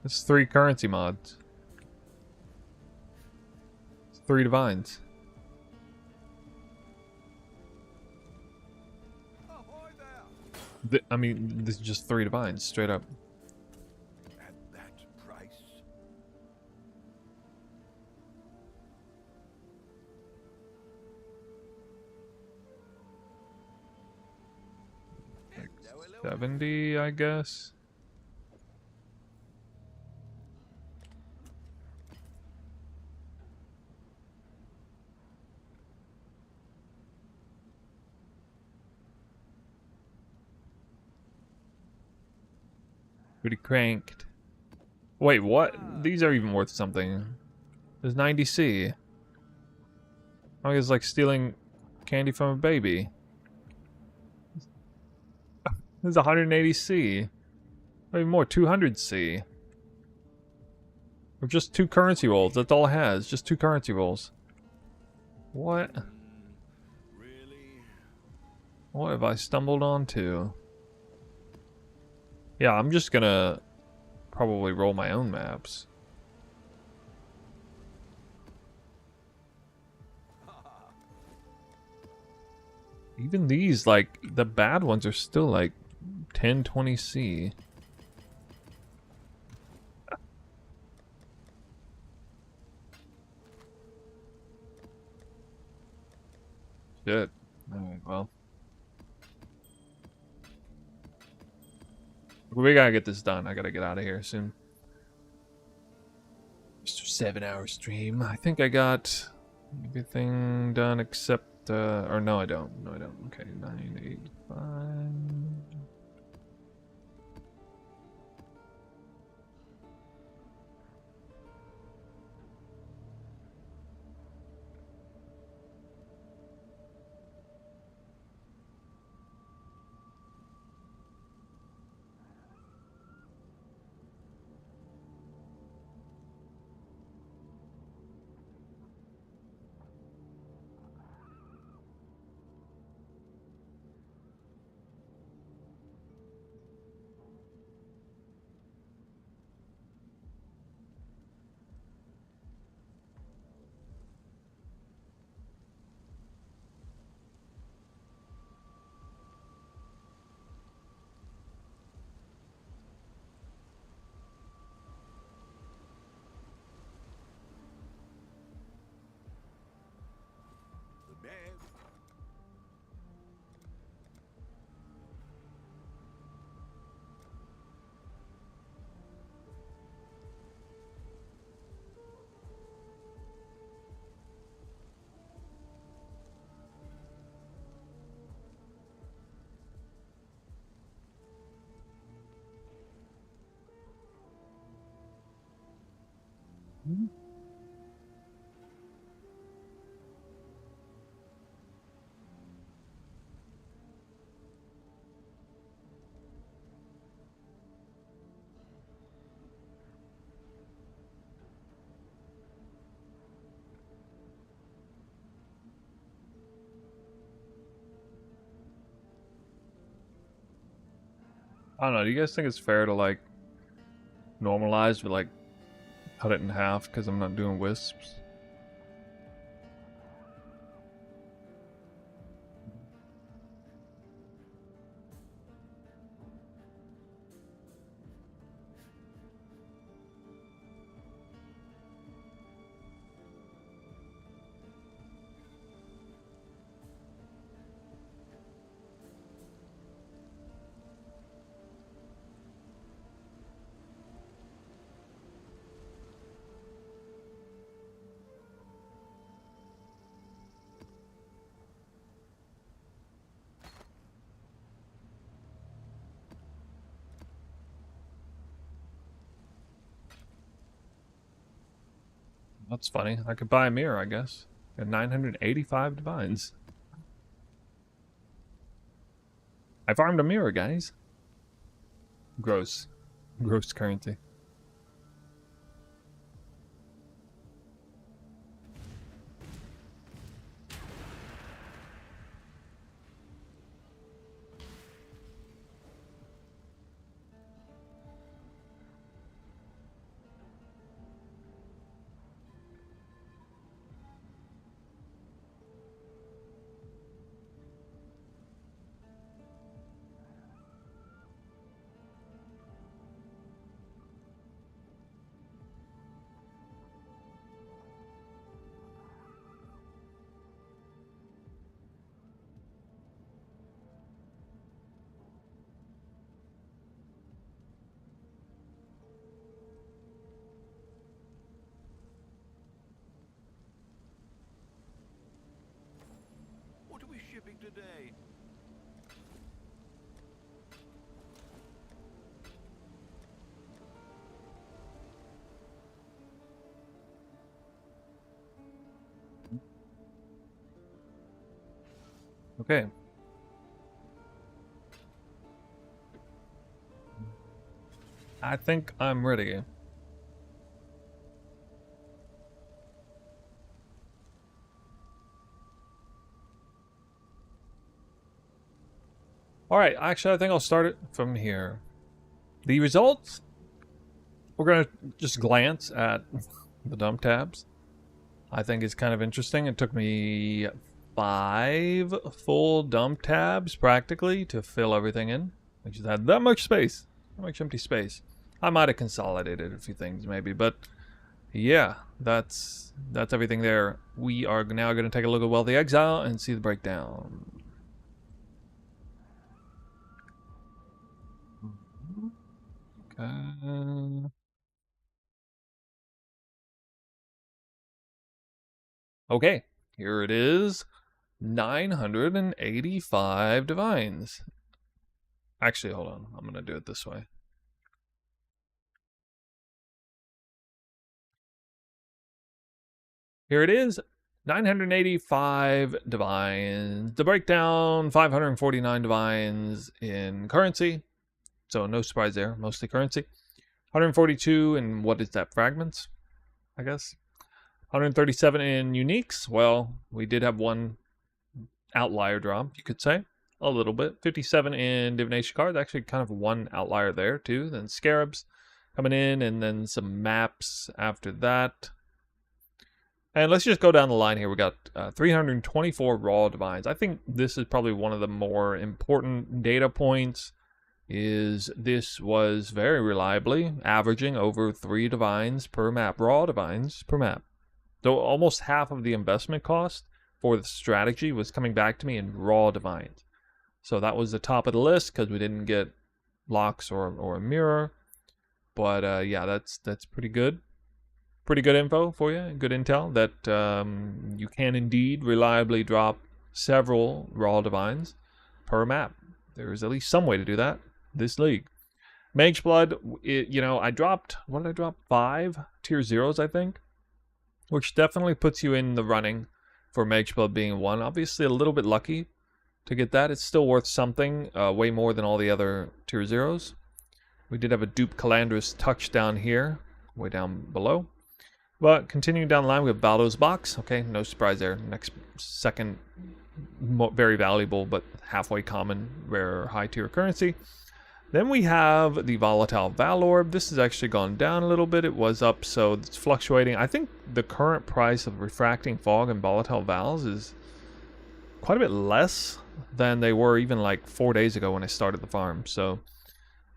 It's 3 currency mods. It's 3 divines. Ahoy there! I mean, this is just 3 divines, straight up. At that price? Hello, hello. 70, I guess. Pretty cranked. Wait, what? These are even worth something. There's 90C. I think it's like stealing candy from a baby. There's 180C. Or even more, 200C. Or just 2 currency rolls. That's all it has. Just 2 currency rolls. What? Really? What have I stumbled onto? Yeah, I'm just gonna probably roll my own maps. Even these, like, the bad ones are still like 1020C. Shit. Alright, well. We gotta get this done. I gotta get out of here soon. Mr. 7-hour stream. I think I got everything done except, or no, I don't. No, I don't. Okay, 985. The man. I don't know. Do you guys think it's fair to like normalize but like cut it in half because I'm not doing wisps? That's funny. I could buy a mirror, I guess. Got 985 divines. I farmed a mirror, guys. Gross. Gross currency. today. Okay. I think I'm ready. Alright, actually I think I'll start it from here. The results, we're going to just glance at the dump tabs. I think it's kind of interesting. It took me 5 full dump tabs practically to fill everything in. I just had that much space, that much empty space. I might have consolidated a few things maybe, but yeah, that's everything there. We are now going to take a look at Wealthy Exile and see the breakdown. Okay. Okay, here it is. 985 divines. Actually, hold on. I'm going to do it this way. Here it is. 985 divines. The breakdown, 549 divines in currency. So no surprise there, mostly currency. 142 in, what is that, fragments, I guess. 137 in uniques. Well, we did have one outlier drop, you could say. A little bit. 57 in divination cards. Actually, kind of one outlier there, too. Then scarabs coming in, and then some maps after that. And let's just go down the line here. We got 324 raw divines. I think this is probably one of the more important data points. Is this was very reliably averaging over 3 divines per map, raw divines per map. So almost half of the investment cost for the strategy was coming back to me in raw divines. So that was the top of the list because we didn't get locks or a mirror. But yeah, that's pretty good. Pretty good info for you, good intel that you can indeed reliably drop several raw divines per map. There is at least some way to do that. This league. Mage Blood, you know, I dropped, what did I drop? 5 tier 0s, I think. Which definitely puts you in the running for Mage Blood being 1. Obviously a little bit lucky to get that. It's still worth something, way more than all the other tier 0s. We did have a dupe Calandrus touchdown here, way down below. But continuing down the line, we have Baldo's Box. Okay, no surprise there. Next, second, very valuable, but halfway common, rare, high tier currency. Then we have the Volatile Val Orb. This has actually gone down a little bit. It was up, so it's fluctuating. I think the current price of Refracting Fog and Volatile Vals is quite a bit less than they were even like 4 days ago when I started the farm. So,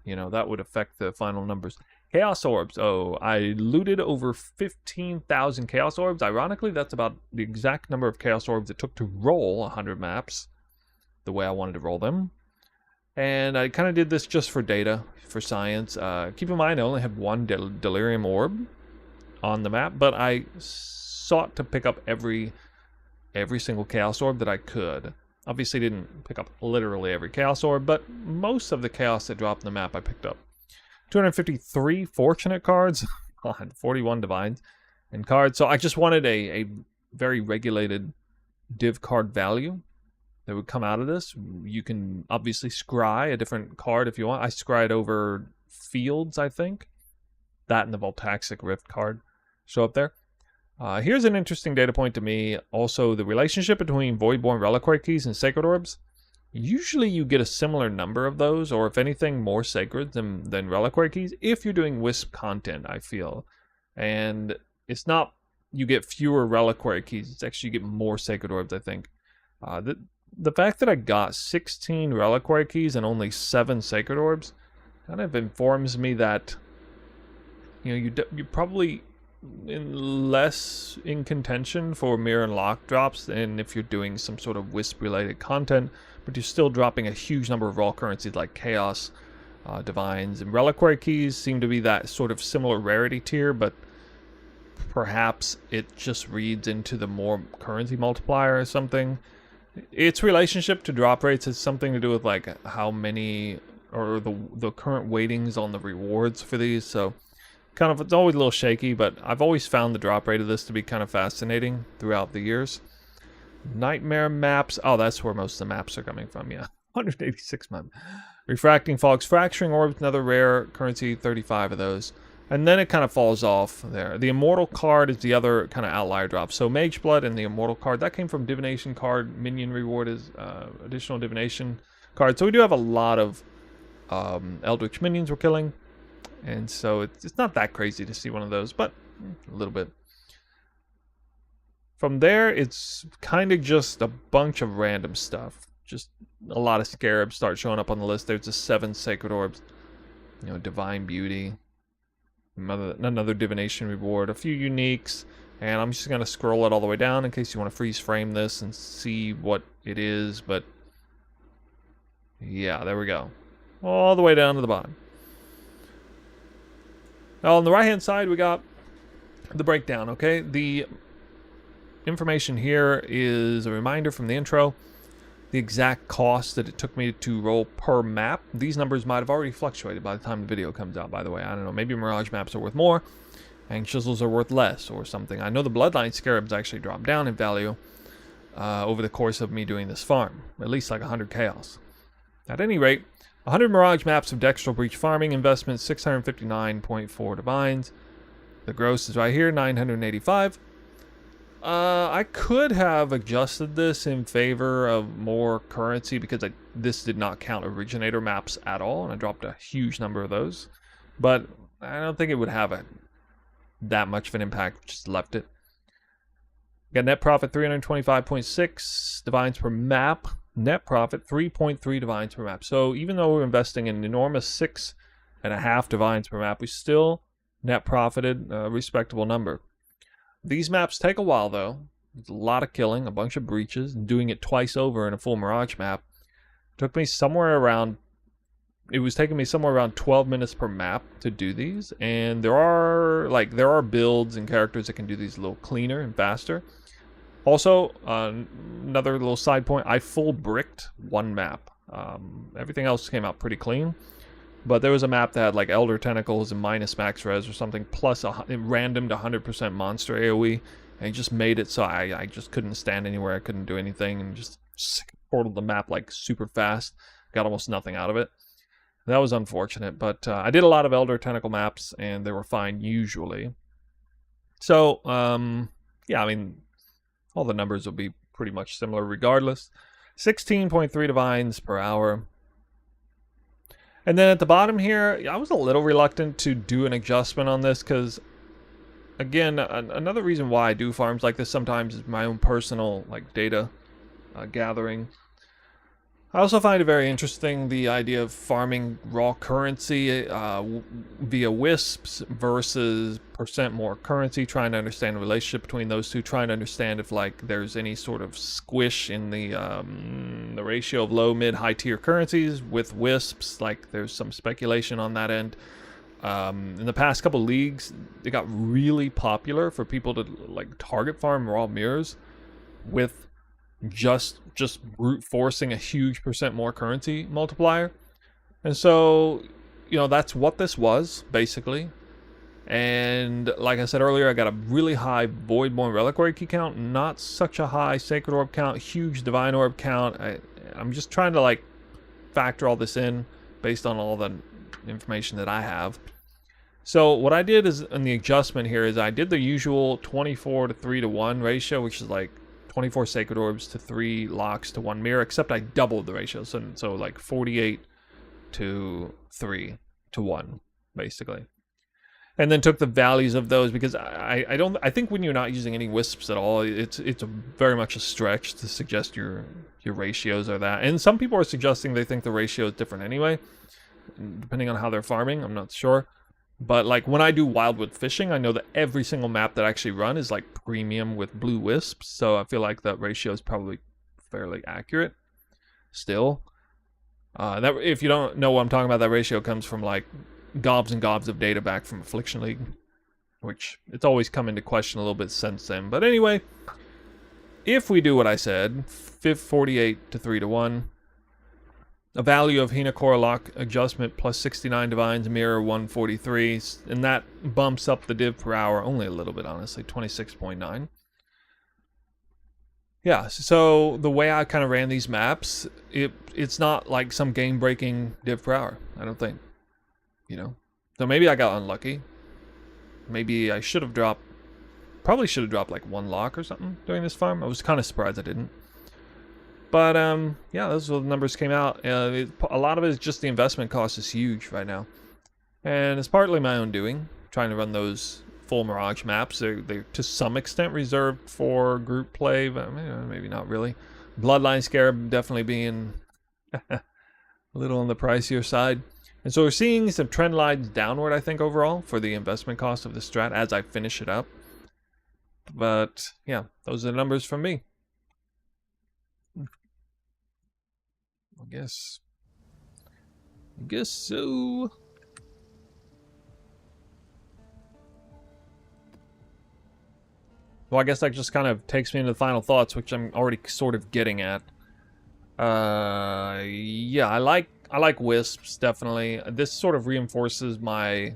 you know, that would affect the final numbers. Chaos Orbs. Oh, I looted over 15,000 Chaos Orbs. Ironically, that's about the exact number of Chaos Orbs it took to roll 100 maps the way I wanted to roll them. And I kind of did this just for data, for science. Keep in mind, I only had one Delirium Orb on the map, but I sought to pick up every single Chaos Orb that I could. Obviously didn't pick up literally every Chaos Orb, but most of the Chaos that dropped in the map I picked up. 253 Fortunate cards, 41 Divines and cards. So I just wanted a very regulated div card value that would come out of this. You can obviously scry a different card if you want. I scried over Fields, I think. That and the Voltaxic Rift card show up there. Here's an interesting data point to me. Also, the relationship between Voidborn Reliquary Keys and Sacred Orbs. Usually you get a similar number of those, or if anything, more sacred than Reliquary Keys, if you're doing Wisp content, I feel. And it's not you get fewer Reliquary Keys, it's actually you get more Sacred Orbs, I think. The fact that I got 16 Reliquary Keys and only 7 Sacred Orbs kind of informs me that, you know, you're probably less in contention for mirror and lock drops than if you're doing some sort of Wisp related content, but you're still dropping a huge number of raw currencies like Chaos, Divines, and Reliquary Keys seem to be that sort of similar rarity tier, but perhaps it just reads into the more currency multiplier or something. its relationship to drop rates has something to do with like how many or the current weightings on the rewards for these. So kind of, it's always a little shaky, but I've always found the drop rate of this to be kind of fascinating throughout the years. Nightmare maps. Oh, that's where most of the maps are coming from. Yeah, 186 map. Refracting fogs, fracturing orbs, another rare currency, 35 of those. And then it kind of falls off there. The Immortal card is the other kind of outlier drop. So Mage Blood and the Immortal card, that came from Divination card. Minion reward is additional Divination card. So we do have a lot of Eldritch minions we're killing. And so it's not that crazy to see one of those, but a little bit. From there, it's kind of just a bunch of random stuff. Just a lot of scarabs start showing up on the list. There's the 7 sacred orbs. You know, Divine Beauty. Another divination reward. A few uniques. And I'm just going to scroll it all the way down in case you want to freeze frame this and see what it is. But yeah, there we go. All the way down to the bottom. Now on the right hand side, we got the breakdown, okay? The information here is a reminder from the intro. The exact cost that it took me to roll per map. These numbers might have already fluctuated by the time the video comes out, by the way. I don't know. Maybe Mirage maps are worth more and chisels are worth less or something. I know the Bloodline Scarabs actually dropped down in value over the course of me doing this farm. At least like 100 chaos. At any rate, 100 Mirage maps of Dextral Breach farming investment, 659.4 divines. The gross is right here, 985. I could have adjusted this in favor of more currency because this did not count originator maps at all, and I dropped a huge number of those. But I don't think it would have that much of an impact, just left it. Got net profit 325.6 divines per map. Net profit 3.3 divines per map. So even though we're investing an enormous 6.5 divines per map, we still net profited a respectable number. These maps take a while though. It's a lot of killing, a bunch of breaches, and doing it twice over in a full Mirage map. It was taking me somewhere around 12 minutes per map to do these, and there are builds and characters that can do these a little cleaner and faster. Also, another little side point, I full bricked one map. Everything else came out pretty clean. But there was a map that had like Elder Tentacles and minus max res or something, plus it randomed 100% monster AoE, and it just made it so I just couldn't stand anywhere, I couldn't do anything, and just portaled the map like super fast, got almost nothing out of it. That was unfortunate, but I did a lot of Elder Tentacle maps, and they were fine usually. So, yeah, I mean, all the numbers will be pretty much similar regardless. 16.3 divines per hour. And then at the bottom here, I was a little reluctant to do an adjustment on this because, again, another reason why I do farms like this sometimes is my own personal like data gathering. I also find it very interesting, the idea of farming raw currency via wisps versus percent more currency, trying to understand the relationship between those two, trying to understand if like there's any sort of squish in the ratio of low, mid, high tier currencies with wisps. Like there's some speculation on that end. In the past couple leagues, it got really popular for people to like target farm raw mirrors with just brute forcing a huge percent more currency multiplier. And so, you know, that's what this was basically. And like I said earlier, I got a really high Voidborn Reliquary key count, not such a high Sacred Orb count, huge Divine Orb count. I'm just trying to like factor all this in based on all the information that I have. So what I did is in the adjustment here is I did the usual 24 to 3 to 1 ratio, which is like 24 Sacred Orbs to 3 locks to 1 mirror, except I doubled the ratio. So like 48 to 3 to 1, basically. And then took the values of those because I think when you're not using any wisps at all, it's very much a stretch to suggest your ratios are that. And some people are suggesting they think the ratio is different anyway, depending on how they're farming. I'm not sure. But like when I do wildwood fishing, I know that every single map that I actually run is like premium with blue wisps. So I feel like that ratio is probably fairly accurate still. That if you don't know what I'm talking about, that ratio comes from like gobs and gobs of data back from Affliction League, which it's always come into question a little bit since then. But anyway, if we do what I said, 48 to 3 to 1. A value of Hinakora Lock adjustment plus 69 divines, mirror 143, and that bumps up the div per hour only a little bit, honestly, 26.9. Yeah, so the way I kind of ran these maps, it's not like some game-breaking div per hour, I don't think. You know? So maybe I got unlucky. Maybe I should have dropped, probably should have dropped like 1 lock or something during this farm. I was kind of surprised I didn't. But, yeah, those are the numbers came out. A lot of it is just the investment cost is huge right now. And it's partly my own doing, trying to run those full Mirage maps. They're to some extent reserved for group play, but maybe not really. Bloodline Scarab definitely being a little on the pricier side. And so we're seeing some trend lines downward, I think, overall, for the investment cost of the strat as I finish it up. But, yeah, those are the numbers from me. I guess so. Well, I guess that just kind of takes me into the final thoughts, which I'm already sort of getting at. Yeah, I like wisps, definitely. This sort of reinforces my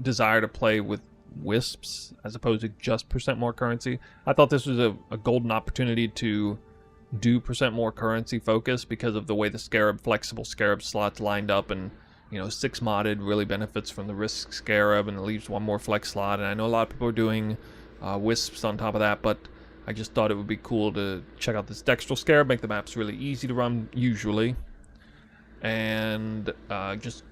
desire to play with wisps as opposed to just % more currency. I thought this was a golden opportunity to do % more currency focus because of the way the scarab, flexible scarab slots lined up, and 6 modded really benefits from the risk scarab and it leaves 1 more flex slot. And I know a lot of people are doing wisps on top of that, but I just thought it would be cool to check out this dextral scarab, make the maps really easy to run usually, and just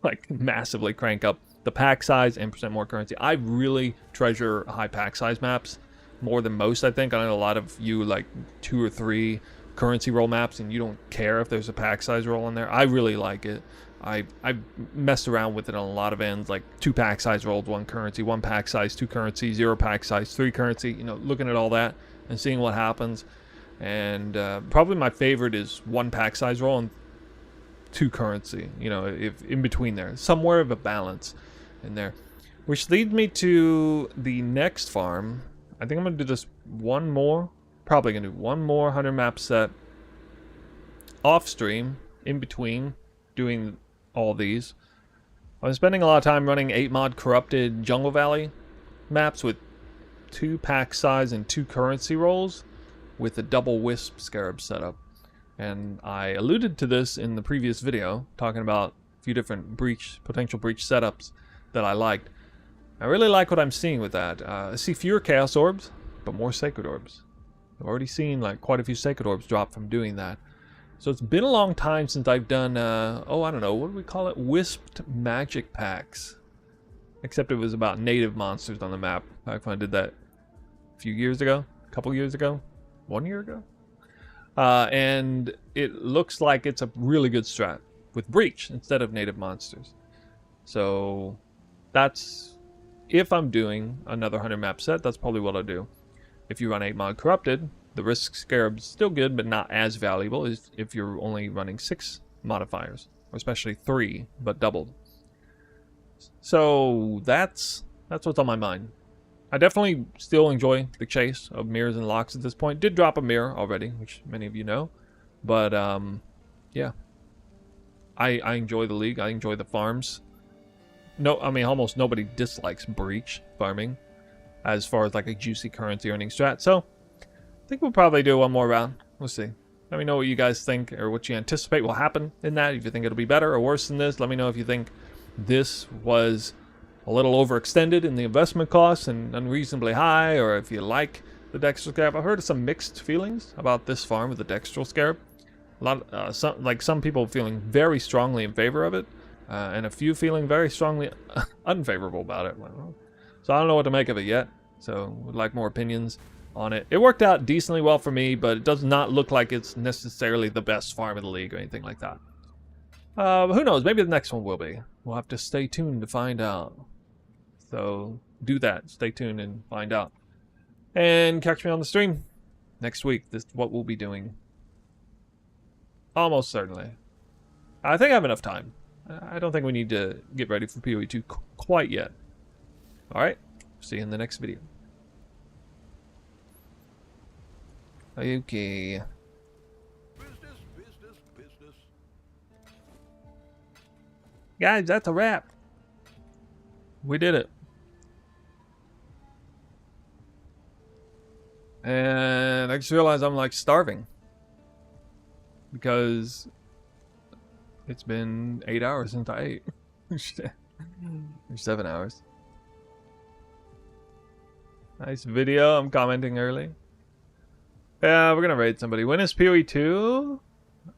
like massively crank up the pack size and % more currency. I really treasure high pack size maps more than most, I think. I know a lot of you like 2 or 3 currency roll maps and you don't care if there's a pack size roll in there. I really like it. I've messed around with it on a lot of ends, like 2 pack size rolls, 1 currency, 1 pack size, 2 currency, 0 pack size, 3 currency, looking at all that and seeing what happens. And probably my favorite is 1 pack size roll and 2 currency, if in between there, somewhere of a balance in there. Which leads me to the next farm. I think I'm going to do just 1 more, probably going to do 1 more 100 map set off stream in between doing all these. I'm spending a lot of time running 8 mod corrupted Jungle Valley maps with 2 pack size and 2 currency rolls with a double wisp scarab setup. And I alluded to this in the previous video, talking about a few different potential breach setups that I liked. I really like what I'm seeing with that. I see fewer Chaos Orbs, but more Sacred Orbs. I've already seen like quite a few Sacred Orbs drop from doing that. So it's been a long time since I've done, I don't know, what do we call it? Wisped magic packs. Except it was about native monsters on the map. I did that a few years ago, a couple years ago, 1 year ago. And it looks like it's a really good strat with breach instead of native monsters. So that's, if I'm doing another 100 map set, that's probably what I'll do. If you run 8 mod corrupted, the risk scarab's still good, but not as valuable as if you're only running 6 modifiers, or especially 3, but doubled. So that's what's on my mind. I definitely still enjoy the chase of mirrors and locks at this point. Did drop a mirror already, which many of you know, but yeah, I enjoy the league. I enjoy the farms. No, I mean almost nobody dislikes breach farming as far as like a juicy currency earning strat. So I think we'll probably do 1 more round. We'll see. Let me know what you guys think or what you anticipate will happen in that. If you think it'll be better or worse than this, let me know if you think this was a little overextended in the investment costs and unreasonably high, or if you like the dextral scarab. I've heard some mixed feelings about this farm with the dextral scarab. A lot, some people feeling very strongly in favor of it, and a few feeling very strongly unfavorable about it. So I don't know what to make of it yet. So would like more opinions on it. It worked out decently well for me, but it does not look like it's necessarily the best farm of the league or anything like that. Who knows? Maybe the next one will be. We'll have to stay tuned to find out. So do that. Stay tuned and find out. And catch me on the stream next week. This is what we'll be doing. Almost certainly. I think I have enough time. I don't think we need to get ready for PoE 2 quite yet. Alright. See you in the next video. Okay. Business, business, business. Guys, that's a wrap. We did it. And I just realized I'm like starving. Because it's been 8 hours since I ate. Shit. Or 7 hours. Nice video. I'm commenting early. Yeah, we're gonna raid somebody. When is PoE 2?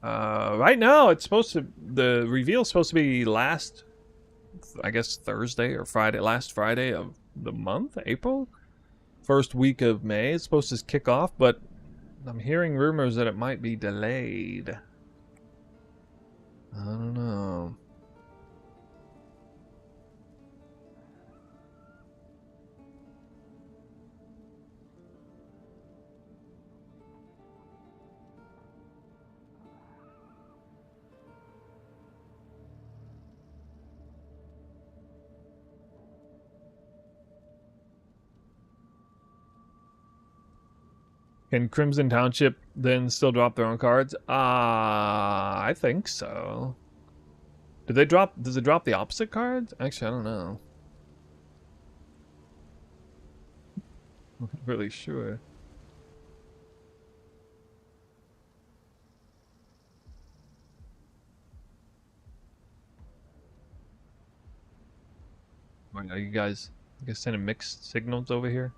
Right now it's supposed to, the reveal is supposed to be last, I guess Thursday or Friday, last Friday of the month, April? First week of May it's supposed to kick off, but I'm hearing rumors that it might be delayed. I don't know. Can Crimson Township then still drop their own cards? I think so. Do they drop, does it drop the opposite cards? Actually, I don't know. I'm not really sure. Wait, are you guys sending mixed signals over here?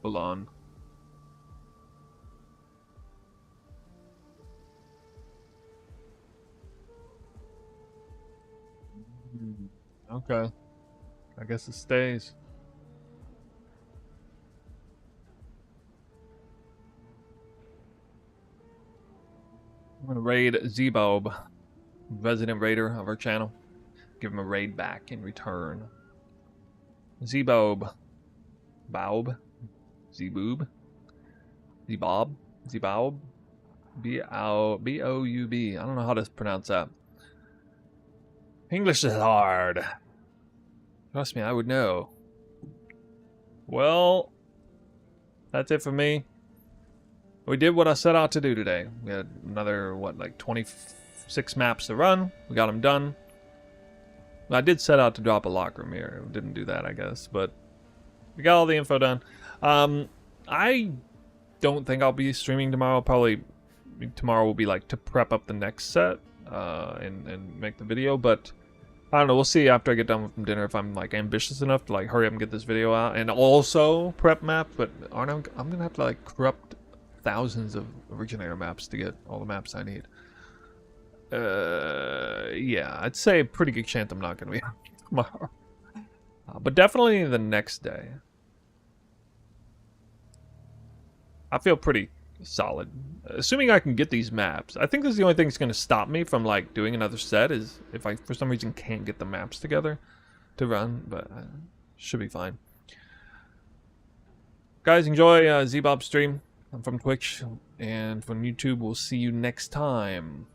Full on. Okay. I guess it stays. I'm gonna raid Zebob, resident raider of our channel. Give him a raid back in return. Zebob. Baub. Zeboob. Zebob. Zebob. B-O-U-B. I don't know how to pronounce that. English is hard. Trust me, I would know. Well, that's it for me. We did what I set out to do today. We had another, what, like 26 maps to run. We got them done. I did set out to drop a lock room here. Didn't do that, I guess, but we got all the info done. I don't think I'll be streaming tomorrow. Probably tomorrow will be like to prep up the next set and make the video, but I don't know. We'll see after I get done from dinner if I'm like ambitious enough to like hurry up and get this video out and also prep maps. But I'm gonna have to like corrupt thousands of originator maps to get all the maps I need. Yeah, I'd say a pretty good chance I'm not gonna be tomorrow, but definitely the next day. I feel pretty solid, assuming I can get these maps. I think this is the only thing that's going to stop me from like doing another set is if I for some reason can't get the maps together to run, but should be fine. Guys, enjoy Zebob's stream. I'm from Twitch, and from YouTube. We'll see you next time.